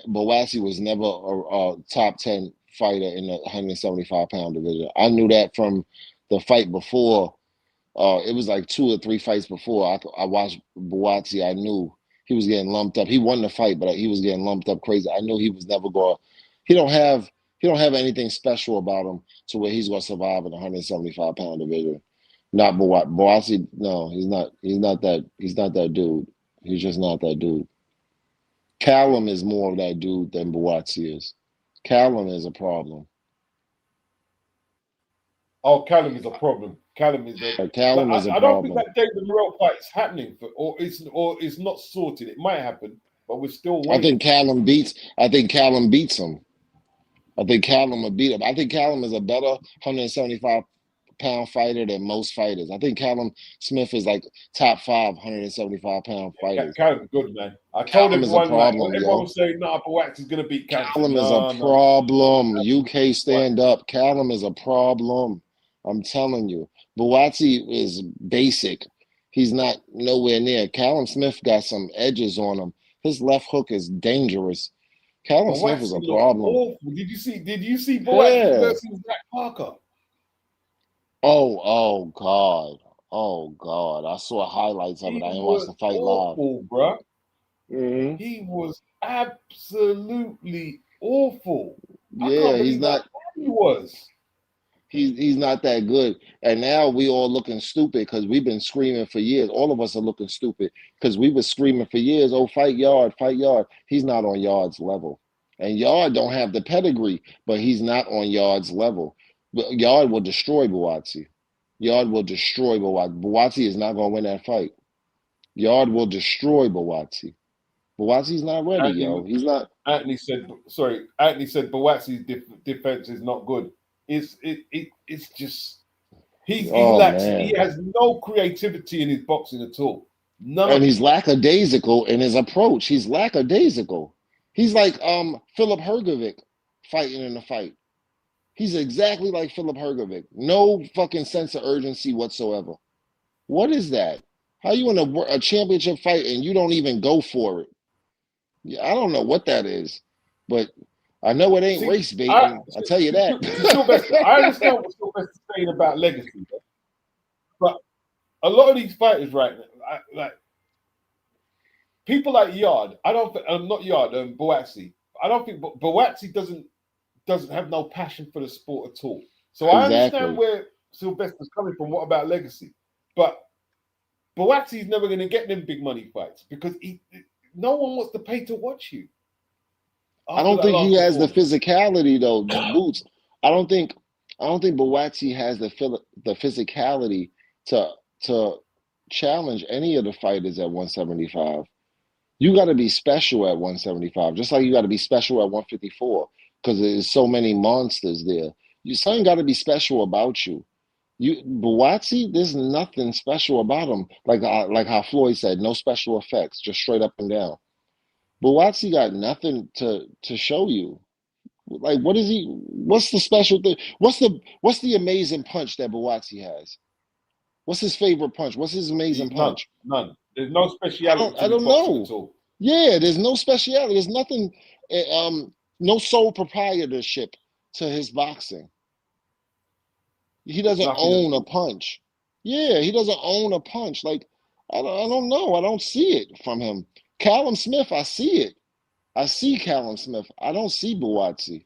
Buatsi was never a top 10 fighter in the 175-pound division. I knew that from the fight before. It was like 2 or 3 fights before I watched Buatsi. I knew he was getting lumped up. He won the fight, but he was getting lumped up crazy. I knew he was never going. He don't have anything special about him to where he's going to survive in the 175-pound division. Not Buatsi. No, he's not. He's not that. He's not that dude. He's just not that dude. Callum is more of that dude than Buatsi is. Callum is a problem. Oh, Callum is a problem. Callum is a problem. I don't think that David Morrell fight is happening, or it's not sorted. It might happen, but we're still waiting. I think Callum beats him. I think Callum will beat him. I think Callum is a better 175-pound fighter than most fighters. I think Callum Smith is like top 5 175-pound fighters. Callum's good, man. I told everyone, everyone was saying, "No, Buatsi is going to beat Callum." Callum is a problem. UK stand up. Callum is a problem. I'm telling you. Buatsi is basic. He's not nowhere near. Callum Smith got some edges on him. His left hook is dangerous. Callum Smith is a problem. Awful. Did you see Buatsi versus Jack Parker? Oh God. I saw highlights of it. I didn't watch the fight live. Bro. Mm-hmm. He was absolutely awful. Yeah, he's not. He was. He's not that good. And now we all looking stupid because we've been screaming for years. All of us are looking stupid because we were screaming for years, oh, fight Yard, fight Yard. He's not on Yard's level. And Yard don't have the pedigree, but he's not on Yard's level. But Yard will destroy Buatsi. Yard will destroy Buatsi. Buatsi is not going to win that fight. Yard will destroy Buatsi. Buatsi's not ready, He's not. Anthony said Buatsi's defense is not good. It's just he lacks. Man. He has no creativity in his boxing at all. None. And he's lackadaisical in his approach. He's lackadaisical. He's like Philip Hrgovic fighting in the fight. He's exactly like Philip Hrgovic. No fucking sense of urgency whatsoever. What is that? How you in a championship fight and you don't even go for it? Yeah, I don't know what that is, but I know it ain't race baiting. I'll tell you that. I understand what Sylvester's saying about legacy, but a lot of these fighters right now, like people like Yard, Buatsi, I don't think Boazzi doesn't have no passion for the sport at all. So I understand where Sylvester's coming from. What about legacy? But Boazzi's never going to get them big money fights because no one wants to pay to watch you. I don't think he has the physicality though, Boots. I don't think Boazzi has the physicality to challenge any of the fighters at 175. You got to be special at 175, just like you got to be special at 154 because there's so many monsters there. Something got to be special about you. Boazzi, there's nothing special about him. Like how Floyd said, no special effects, just straight up and down. Boazzi got nothing to show you. Like, what's the special thing? What's the amazing punch that Boazzi has? What's his favorite punch? What's his amazing punch? None. There's no speciality. I don't know. At all. Yeah, there's no speciality. There's nothing. No sole proprietorship to his boxing. He doesn't own a punch. Yeah, he doesn't own a punch. Like, I don't know. I don't see it from him. Callum Smith, I see it. I see Callum Smith. I don't see Boazzi.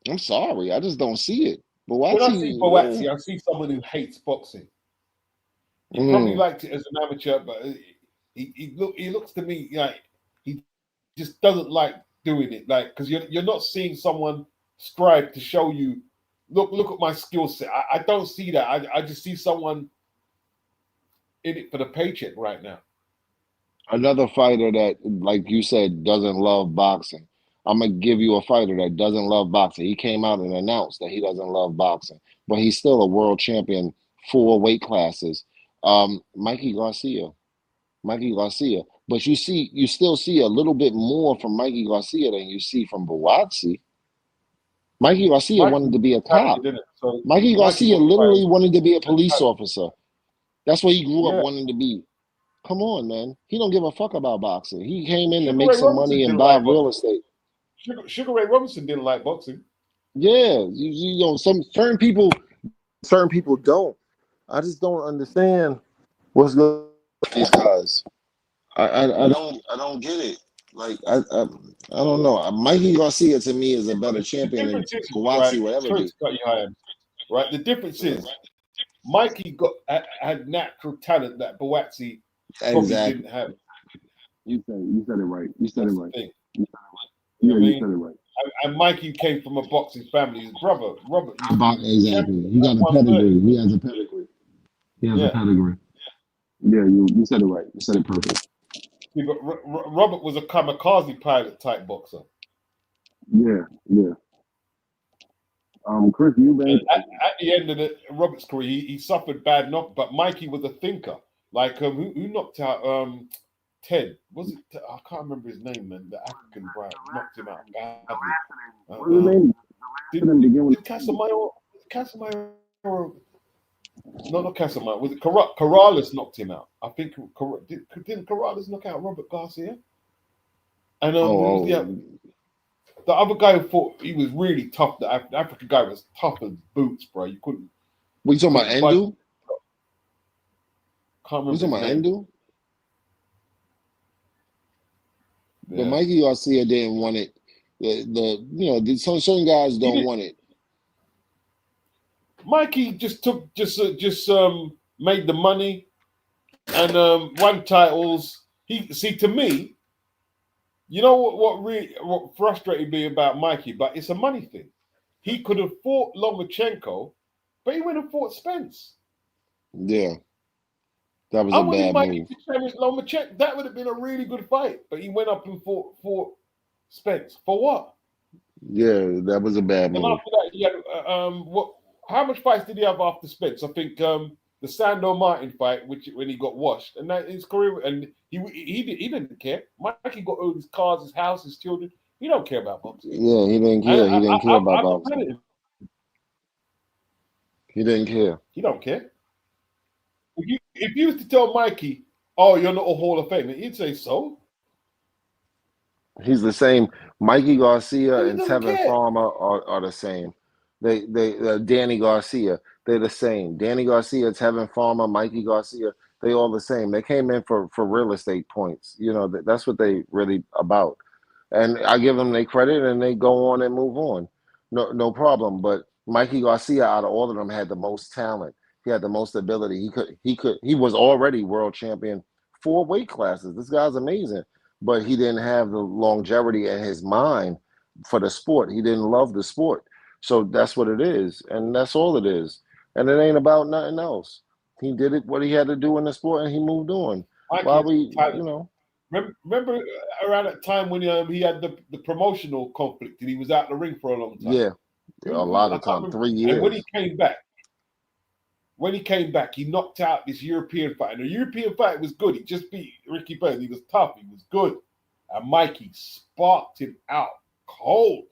I'm sorry. I just don't see it. Boazzi, when I see Boazzi, I see someone who hates boxing. He probably liked it as an amateur, but he looks to me like he just doesn't like doing it. Like, because you're not seeing someone strive to show you, look at my skill set. I don't see that. I just see someone in it for the paycheck right now. Another fighter that, like you said, doesn't love boxing. I'm going to give you a fighter that doesn't love boxing. He came out and announced that he doesn't love boxing, but he's still a world champion, 4 weight classes. Mikey Garcia. But you still see a little bit more from Mikey Garcia than you see from Boazzi. Mikey Garcia wanted to be a cop. So Mikey Garcia literally wanted to be a police officer. That's what he grew up wanting to be. Come on, man. He don't give a fuck about boxing. He came in to make some money and buy real estate. Sugar Ray Robinson didn't like boxing. Yeah, you know, some certain people don't. I just don't understand what's going on with these guys. I don't get it. Like I don't know. Mikey Garcia to me is a better champion than Boazzi will ever be. Right. The difference is Mikey had natural talent that Boazzi probably didn't have. You said it right. You said it right. You said it right. And Mikey came from a boxing family. His brother, Robert. Exactly. He got a pedigree. He has a pedigree. A pedigree. Yeah, you said it right. You said it perfect. Yeah, but Robert was a kamikaze pilot type boxer. Yeah. Chris Eubank. At the end of Robert's career, he suffered bad knock, but Mikey was a thinker. Like who knocked out Ted? Was it? I can't remember his name, man. The African guy knocked him out badly. What was his name? Did Casamayor? No, not Casamayor. Was it Corrales knocked him out? I think didn't Corrales knock out Robert Garcia? And the other guy who thought he was really tough. The African guy was tough as boots, bro. You couldn't. What you talking about, Endu? Can't remember. You talking about Endu? But Mikey Garcia didn't want it. Certain guys don't want it. Mikey just made the money and won titles. To me, you know what frustrated me about Mikey, but it's a money thing. He could have fought Lomachenko, but he went and fought Spence. Yeah. That was a bad move. Lomachenko. That would have been a really good fight, but he went up and fought Spence. For what? Yeah, that was a bad move. And after that, he had how much fights did he have after Spence? I think the Sandor Martin fight, when he got washed, and that his career, and he didn't care. Mikey got all his cars, his house, his children. He don't care about boxing. Yeah, he didn't care. He didn't care about boxing. He didn't care. He don't care. If you was to tell Mikey, "Oh, you're not a Hall of Famer," he'd say so. He's the same. Mikey Garcia and Tevin Farmer are the same. They Danny Garcia, they're the same. Danny Garcia, Tevin Farmer, Mikey Garcia, they all the same. They came in for real estate points. You know, that's what they really about. And I give them their credit, and they go on and move on. No problem. But Mikey Garcia, out of all of them, had the most talent. He had the most ability. He was already world champion 4 weight classes. This guy's amazing. But he didn't have the longevity in his mind for the sport. He didn't love the sport. So that's what it is. And that's all it is. And it ain't about nothing else. He did it what he had to do in the sport, and he moved on. While we, Remember around that time when he had the promotional conflict and he was out the ring for a long time? Yeah, a lot of time, 3 years. And when he came back, he knocked out this European fight. And the European fight was good. He just beat Ricky Burns. He was tough. He was good. And Mikey sparked him out cold.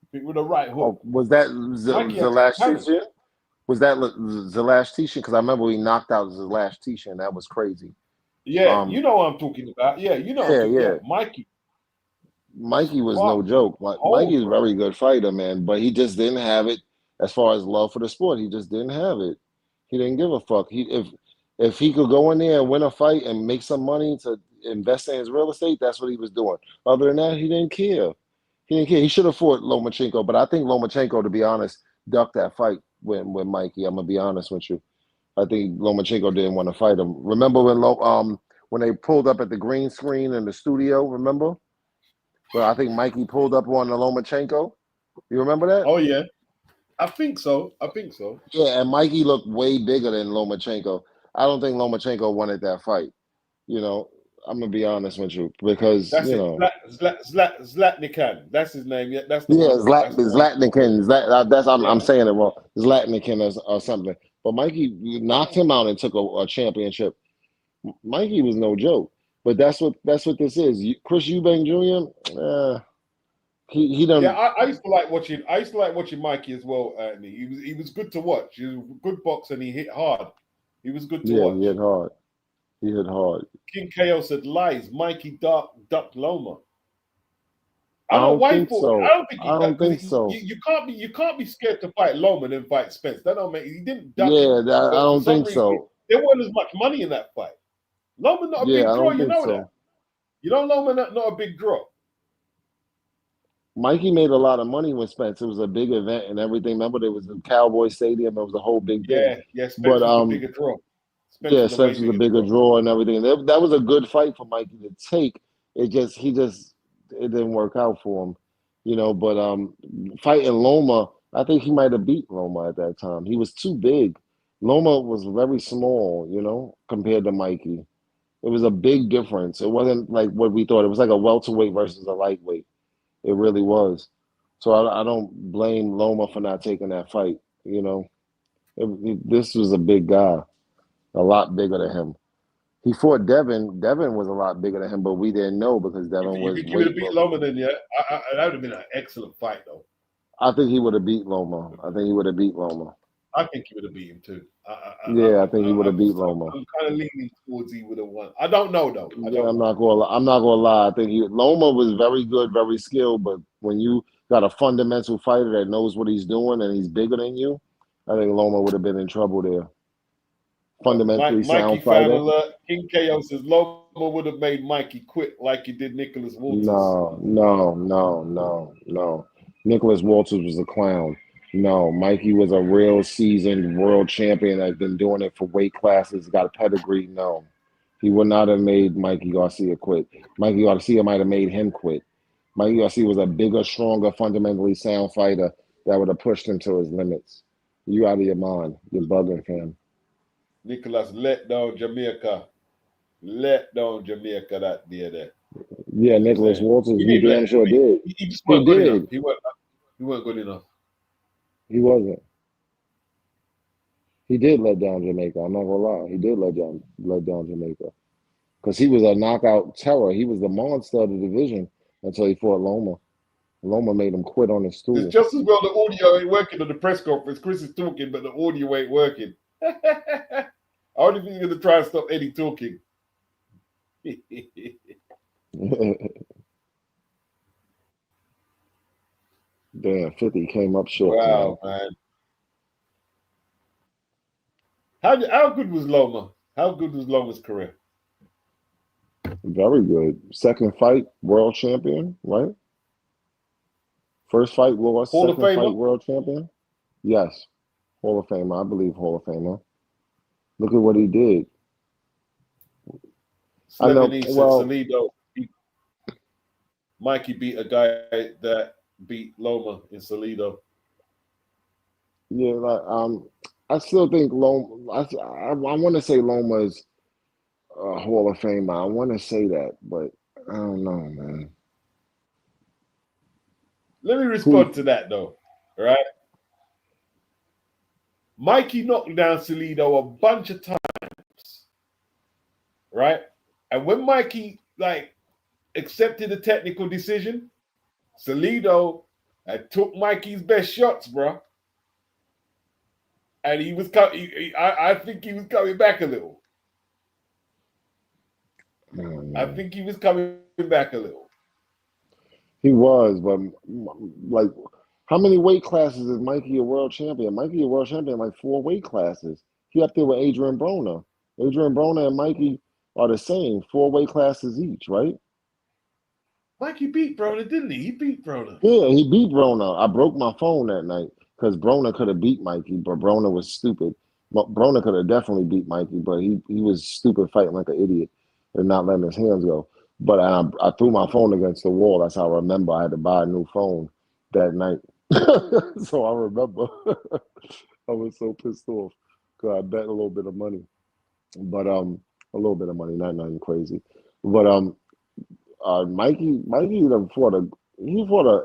I think with the right hook. Was that Zalashtishin? Was that Zalashtishin? Because I remember he knocked out Zalashtishin. That was crazy. Yeah, you know what I'm talking about. Yeah, you know. Yeah. Mikey was no joke. Mikey's a very good fighter, man, but he just didn't have it as far as love for the sport. He just didn't have it. He didn't give a fuck. If he could go in there and win a fight and make some money to invest in his real estate, that's what he was doing. Other than that, he didn't care. He should have fought Lomachenko, but I think Lomachenko, to be honest, ducked that fight with Mikey. I'm gonna be honest with you. I think Lomachenko didn't want to fight him. Remember when they pulled up at the green screen in the studio? Remember? Well, I think Mikey pulled up on the Lomachenko. You remember that? Oh yeah, I think so. Yeah, and Mikey looked way bigger than Lomachenko. I don't think Lomachenko wanted that fight. I'm gonna be honest with you because that's Zlatnikan. That's his name. Yeah, that's Zlatnikan. I'm saying it wrong. Zlatnikan or something. But Mikey knocked him out and took a championship. Mikey was no joke. But that's what this is. Chris Eubank Jr. He done. Yeah, I used to like watching. Mikey as well. He was good to watch. He was a good boxer and he hit hard. He was good to watch. He hit hard. King KO said lies. Mikey ducked Loma. I don't think so. I don't think so. You can't be scared to fight Loma than fight Spence. That don't make. He didn't duck. Yeah, I don't think so. There wasn't as much money in that fight. Loma not a big draw. You know that. You know Loma not a big draw. Mikey made a lot of money with Spence. It was a big event and everything. Remember, there was the Cowboy Stadium. It was a whole big thing. Yeah. Spence was a bigger draw. Spence was a bigger draw and everything. That was a good fight for Mikey to take. It didn't work out for him, But fighting Loma, I think he might have beat Loma at that time. He was too big. Loma was very small, compared to Mikey. It was a big difference. It wasn't like what we thought. It was like a welterweight versus a lightweight. It really was. So I don't blame Loma for not taking that fight. This was a big guy, a lot bigger than him. He fought Devin. Devin was a lot bigger than him, but we didn't know because Devin was. You would have beat Loma then, yeah. That would have been an excellent fight, though. I think he would have beat Loma. I think he would have beat him too. I think he would have beat Loma. I'm kind of leaning towards he would have won. I don't know though. I'm not gonna lie. I think Loma was very good, very skilled, but when you got a fundamental fighter that knows what he's doing and he's bigger than you, I think Loma would have been in trouble there. Fundamentally sound fighter. Alert. King KO says Loma would have made Mikey quit like he did Nicholas Walters. No. Nicholas Walters was a clown. No, Mikey was a real seasoned world champion that's been doing it for weight classes, got a pedigree. No, he would not have made Mikey Garcia quit. Mikey Garcia might have made him quit. Mikey Garcia was a bigger, stronger, fundamentally sound fighter that would have pushed him to his limits. You out of your mind. You're bugging, fam. Nicholas let down Jamaica. That there. Yeah, Nicholas Walters, he damn sure did. He just wasn't good enough. He wasn't good enough. He wasn't. He did let down Jamaica. I'm not gonna lie. He did let down Jamaica. Because he was a knockout terror. He was the monster of the division until he fought Loma. Loma made him quit on his stool. It's just as well the audio ain't working on the press conference. Chris is talking, but the audio ain't working. I only think you're gonna try and stop Eddie talking. Damn, 50 came up short. Wow, man. How good was Loma? How good was Loma's career? Very good. Second fight, world champion, right? First fight, lost. Hall of Second fight, Famer. world champion. Yes, Hall of Famer. I believe Hall of Famer. Look at what he did. I know. Lebanese Well, Salido. Mikey beat a guy that beat Loma in Salido. yeah. I still think Loma. I want to say Loma is a Hall of Famer. I want to say that, but I don't know, man. Let me respond to that though. Right? Mikey knocked down Salido a bunch of times. Right? And when Mikey accepted the technical decision, Salido took Mikey's best shots, bro. And he was I think he was coming back a little. I think he was coming back a little. He was, but like, how many weight classes is Mikey a world champion? Mikey a world champion, like 4 weight classes. He up there with Adrian Broner. Adrian Broner and Mikey are the same, 4 weight classes each, right? Mikey beat Broner, didn't he? He beat Broner. Yeah, he beat Broner. I broke my phone that night because Broner could have beat Mikey, but Broner was stupid. Broner could have definitely beat Mikey, but he was stupid fighting like an idiot and not letting his hands go. But I threw my phone against the wall. That's how I remember. I had to buy a new phone that night. So I remember I was so pissed off because I bet a little bit of money. But a little bit of money, not nothing crazy. But Mikey fought an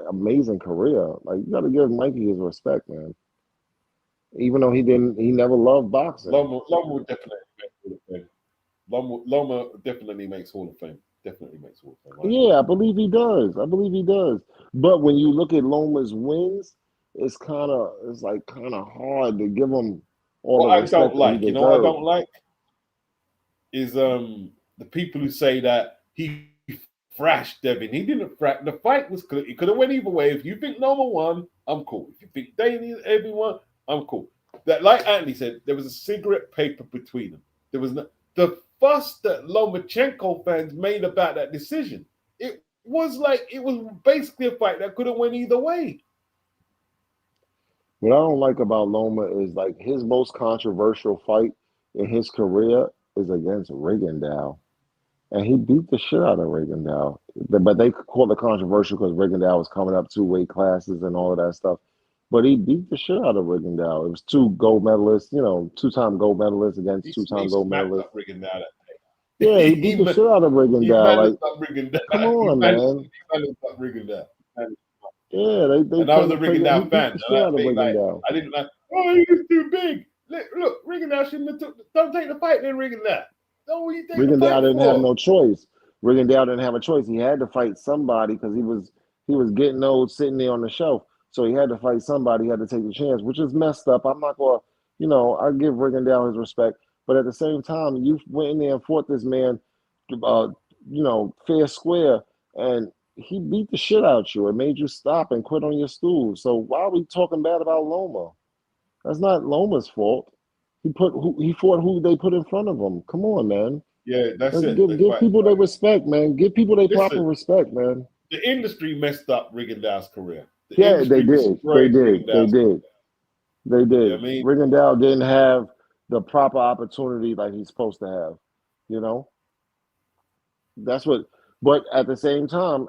amazing career. Like, you gotta give Mikey his respect, man. Even though he never loved boxing. Loma would definitely make Hall of Fame. Loma definitely makes Hall of Fame. Definitely makes Hall of Fame. Yeah, I believe he does. But when you look at Loma's wins, it's kind of hard to give him all the respect. I don't like. You know what I don't like is the people who say that he thrashed Devin. He didn't thrash. The fight was clear. It could have went either way. If you think Loma won, I'm cool. If you think Danny everyone, I'm cool. That, like Anthony said, there was a cigarette paper between them. There was the fuss that Lomachenko fans made about that decision. It was basically a fight that could have went either way. What I don't like about Loma is, like, his most controversial fight in his career is against Rigondeaux. And he beat the shit out of Rigondeaux. But they called it controversial because Rigondeaux was coming up 2 weight classes and all of that stuff. But he beat the shit out of Rigondeaux. It was 2 gold medalists, 2-time gold medalists against 2-time gold medalists. Yeah, he beat the shit out of Rigondeaux. Come on, man. Yeah, they. And I was a Rigondeaux fan. I didn't like. Oh, he was too big. Look, Rigondeaux shouldn't have don't take the fight, then Rigondeaux. Rigondeaux didn't have no choice. Rigondeaux didn't have a choice. He had to fight somebody because he was getting old, sitting there on the shelf. So he had to fight somebody. He had to take the chance, which is messed up. I'm not gonna, I give Rigondeaux his respect, but at the same time, you went in there and fought this man, fair square, and he beat the shit out you and made you stop and quit on your stool. So why are we talking bad about Loma? That's not Loma's fault. He fought who they put in front of him. Come on, man. Yeah, that's it. Give people their respect, man. Give people their proper respect, man. The industry messed up Rigondeaux's career. They did. They did. You know what I mean? Rigondeaux didn't have the proper opportunity like he's supposed to have. That's what. But at the same time,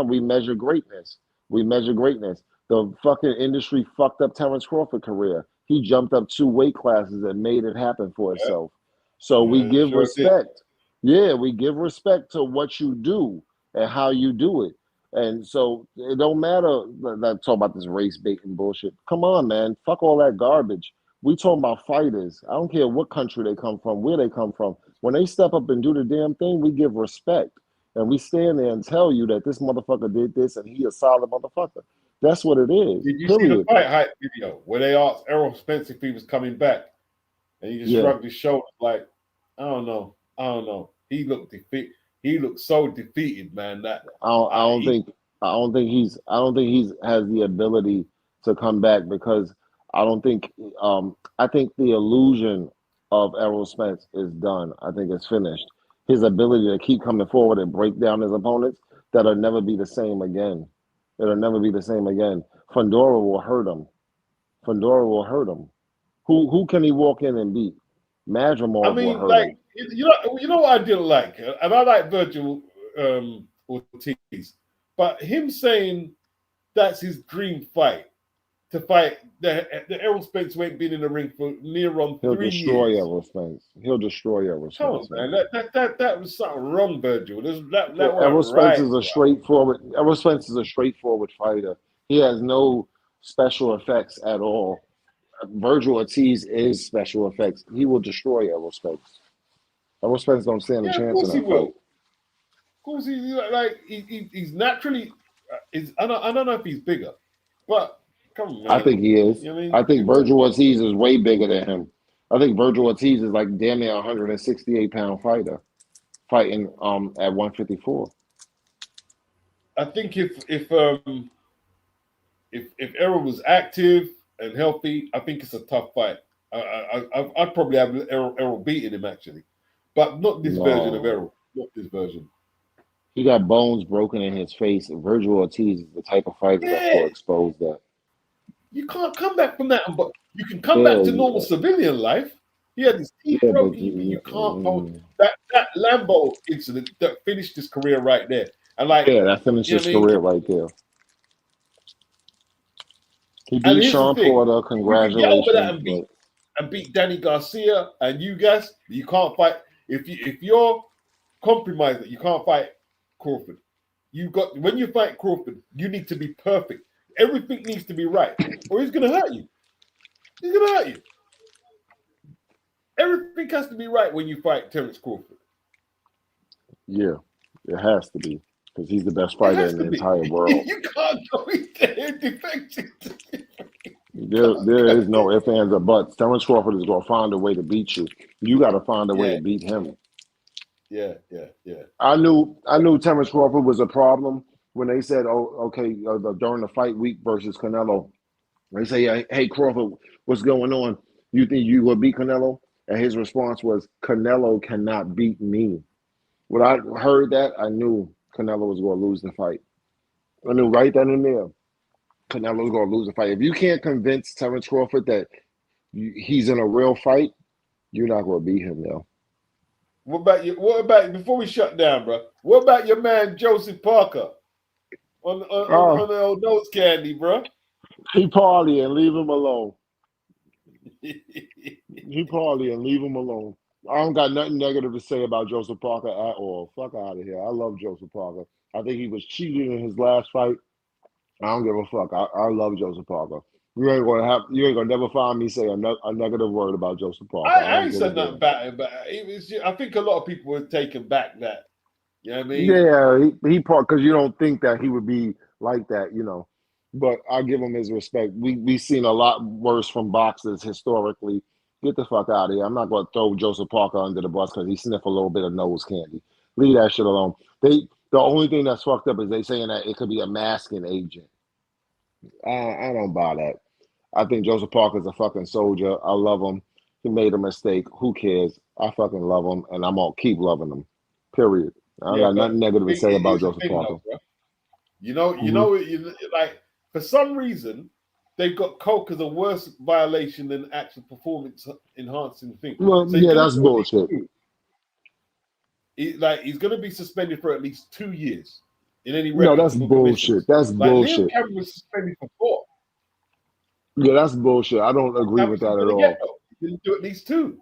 we measure greatness. The fucking industry fucked up Terrence Crawford's career. He jumped up 2 weight classes and made it happen for himself. So we give respect. Yeah, we give respect to what you do and how you do it. And so it don't matter that talk about this race baiting bullshit. Come on, man. Fuck all that garbage. We talking about fighters. I don't care what country they come from, where they come from. When they step up and do the damn thing, we give respect. And we stand there and tell you that this motherfucker did this and he a solid motherfucker. That's what it is. Did you see the fight hype video where they asked Errol Spence if he was coming back? And he just shrugged his shoulders like, I don't know. He looked defeated. He looked so defeated, man. That I don't think he has the ability to come back because I think the illusion of Errol Spence is done. I think it's finished. his ability to keep coming forward and break down his opponents, that'll never be the same again. It'll never be the same again. Fundora will hurt him. Who can he walk in and beat? Madrimov will hurt him. You know what I didn't like, and I like Virgil Ortiz, but him saying that's his dream fight, to fight the Errol Spence who ain't been in the ring for near on 3 years. He'll destroy Errol Spence. Come on, man. That was something wrong, Virgil. Errol Spence is a straightforward. Errol Spence is a straightforward fighter. He has no special effects at all. Virgil Ortiz is special effects. He will destroy Errol Spence. Errol Spence don't stand a chance in that fight. Of course, he's naturally. I don't know if he's bigger, but come on, man. I think he is. You know what I mean? I think Virgil Ortiz is way bigger than him. I think Virgil Ortiz is like damn near 168-pound fighter, fighting at 154. I think if Errol was active and healthy, I think it's a tough fight. I'd probably have Errol beating him actually, but not this version of Errol. Not this version. He got bones broken in his face. Virgil Ortiz is the type of fighter that will expose that. You can't come back from that, but you can come back to normal civilian life. He had his teeth broken, but you can't hold that Lambo incident that finished his career right there. And that finished his career right there. He beat Sean Porter. Congratulations! You get over that and beat Danny Garcia and you guys. You can't fight if you're compromised. You can't fight Crawford. When you fight Crawford, you need to be perfect. Everything needs to be right, or he's going to hurt you. Everything has to be right when you fight Terence Crawford. Yeah, it has to be because he's the best fighter in the entire world. You can't go in there defective. There is no ifs, ands, or buts. Terence Crawford is going to find a way to beat you. You got to find a way to beat him. Yeah. I knew Terence Crawford was a problem when they said, during the fight week versus Canelo. They say, hey, Crawford, what's going on? You think you will beat Canelo? And his response was, Canelo cannot beat me. When I heard that, I knew Canelo was going to lose the fight. I knew right then and there, Canelo was going to lose the fight. If you can't convince Terence Crawford that he's in a real fight, you're not going to beat him, though. What about before we shut down, bro? What about your man Joseph Parker on the old nose candy, bro? He partying, leave him alone. He partying, leave him alone. I don't got nothing negative to say about Joseph Parker at all. Fuck out of here. I love Joseph Parker. I think he was cheated in his last fight. I don't give a fuck. I love Joseph Parker. You ain't gonna never find me say a negative word about Joseph Parker. I ain't said nothing about him, but I think a lot of people were taken back that. You know what I mean? Yeah, he part because you don't think that he would be like that, But I give him his respect. We've seen a lot worse from boxers historically. Get the fuck out of here. I'm not going to throw Joseph Parker under the bus because he sniffed a little bit of nose candy. Leave that shit alone. The only thing that's fucked up is they saying that it could be a masking agent. I don't buy that. I think Joseph Parker's a fucking soldier. I love him. He made a mistake. Who cares? I fucking love him, and I'm going to keep loving him. Period. I got nothing negative to say about Joseph Parker. Like, for some reason, they've got coke as a worse violation than actual performance-enhancing thing. Well, so that's bullshit. He's going to be suspended for at least 2 years in any. No, that's bullshit. That's bullshit. Liam Cameron was suspended for 4. Yeah, that's bullshit. I don't agree with that at all. He didn't do at least 2.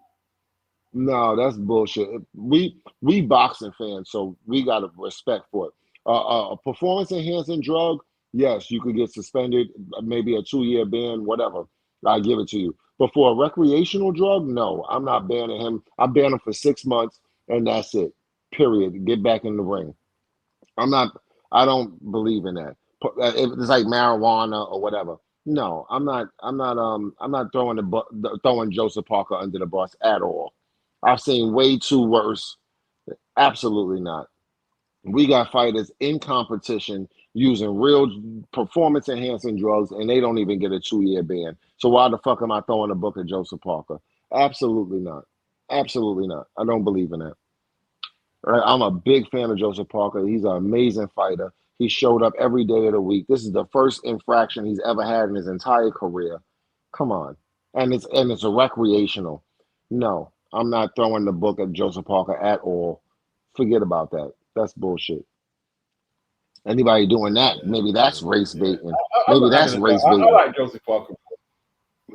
No, that's bullshit. We boxing fans, so we got to respect for it. A performance-enhancing drug, yes, you could get suspended, maybe a 2-year ban, whatever. I give it to you. But for a recreational drug, no, I'm not banning him. I ban him for 6 months, and that's it. Period. Get back in the ring. I don't believe in that. It's like marijuana or whatever. No, I'm not throwing Joseph Parker under the bus at all. I've seen way too worse. Absolutely not. We got fighters in competition using real performance-enhancing drugs, and they don't even get a 2-year ban. So why the fuck am I throwing a book at Joseph Parker? Absolutely not. Absolutely not. I don't believe in that. Right? I'm a big fan of Joseph Parker. He's an amazing fighter. He showed up every day of the week. This is the first infraction he's ever had in his entire career. Come on. And it's a recreational. No, I'm not throwing the book at Joseph Parker at all. Forget about that. That's bullshit. Anybody doing that, maybe that's race baiting. I'm Maybe not that's having a race go. I baiting. like Joseph Parker.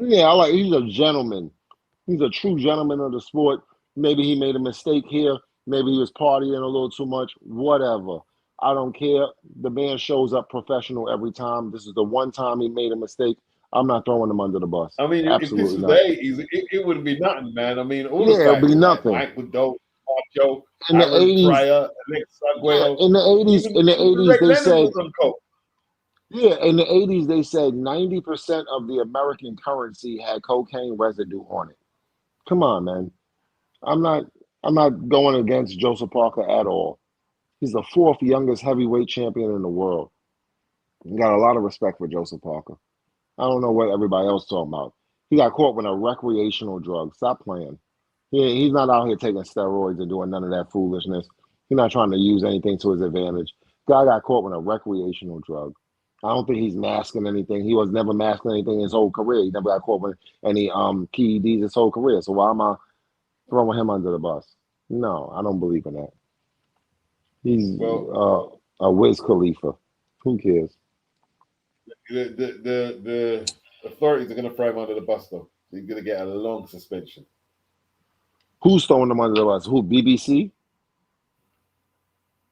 Yeah, I like. He's a gentleman. He's a true gentleman of the sport. Maybe he made a mistake here. Maybe he was partying a little too much. Whatever. I don't care. The man shows up professional every time. This is the one time he made a mistake. I'm not throwing him under the bus. I mean, if this Absolutely was not. the 80s, it wouldn't be nothing, man. I mean, all Yeah, the it'll be fighters like nothing. Mike Woodall, Macho, In the Aaron 80s, Pryor, Alex yeah, Arguello, in the 80s, even Ray they Leonard said, was on coke. yeah, in the 80s they said 90% of the American currency had cocaine residue on it. Come on, man. I'm not going against Joseph Parker at all. He's the fourth youngest heavyweight champion in the world. Got a lot of respect for Joseph Parker. I don't know what everybody else talking about. He got caught with a recreational drug. Stop playing. He's not out here taking steroids and doing none of that foolishness. He's not trying to use anything to his advantage. Guy got caught with a recreational drug. I don't think he's masking anything. He was never masking anything his whole career. He never got caught with any PEDs his whole career. So why am I throwing him under the bus? No, I don't believe in that. He's a Wiz Khalifa. Who cares? The authorities are going to throw him under the bus, though. So he's going to get a long suspension. Who's throwing him under the bus? Who? BBC?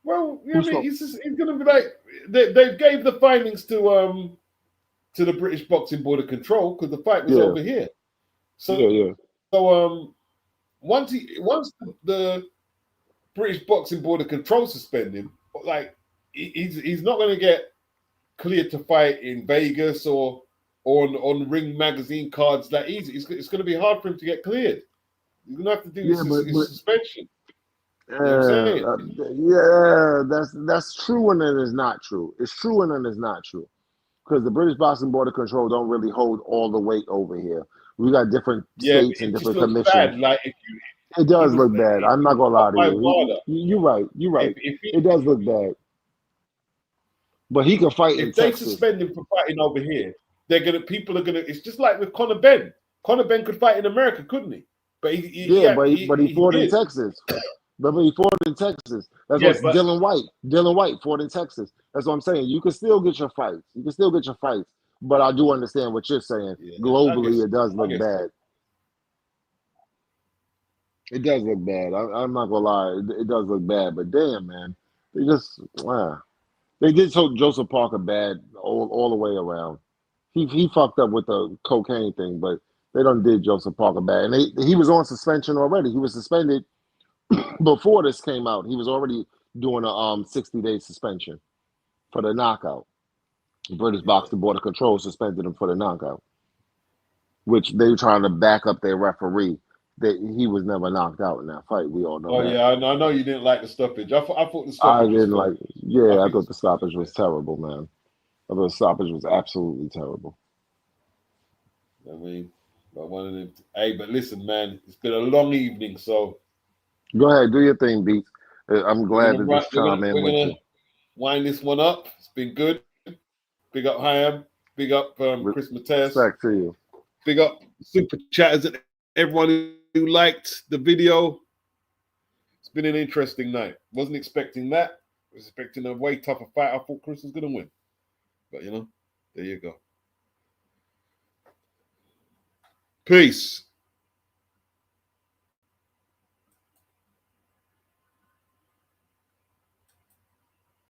Well, you know what I mean? He's going to be like they gave the findings to the British Boxing Board of Control because the fight was over here. So once the British Boxing Board of Control suspend him, like he's not going to get cleared to fight in Vegas or on Ring Magazine cards that easy. It's going to be hard for him to get cleared. He's going to have to do his suspension. You know what I'm saying? That's true and then it's not true. It's true and then it's not true. Because the British Boxing Board of Control don't really hold all the weight over here. We got different states and different commissions. Bad. Like it does look bad. I'm not gonna lie to you. You're right. You're right. It does look bad. But he can fight in Texas. If they suspend him for fighting over here, people are gonna. It's just like with Conor Benn. Conor Benn could fight in America, couldn't he? But he fought in Texas. Remember, he fought in Texas. That's what Dylan White fought in Texas. That's what I'm saying. You can still get your fights. But I do understand what you're saying. Yeah, globally, it does look bad. It does look bad. I'm not gonna lie. It does look bad. But damn, man, they did so Joseph Parker bad all the way around. He fucked up with the cocaine thing, but they done did Joseph Parker bad. And he was on suspension already. He was suspended before this came out. He was already doing a 60-day suspension for the knockout. The British Boxing Board of Control suspended him for the knockout, which they were trying to back up their referee. He was never knocked out in that fight. We all know that. Yeah, I know you didn't like the stoppage. I thought the stoppage I thought the stoppage was terrible, man. I thought the stoppage was absolutely terrible. I mean, but one of them. Hey, but listen, man, it's been a long evening, so go ahead, do your thing, Beats. I'm glad to just chime in with you. Wind this one up. It's been good. Big up Hyam. Big up Chris Mateus. Respect to you. Big up Super Chatters and everyone who liked the video. It's been an interesting night. Wasn't expecting that. Was expecting a way tougher fight. I thought Chris was going to win. But, there you go. Peace.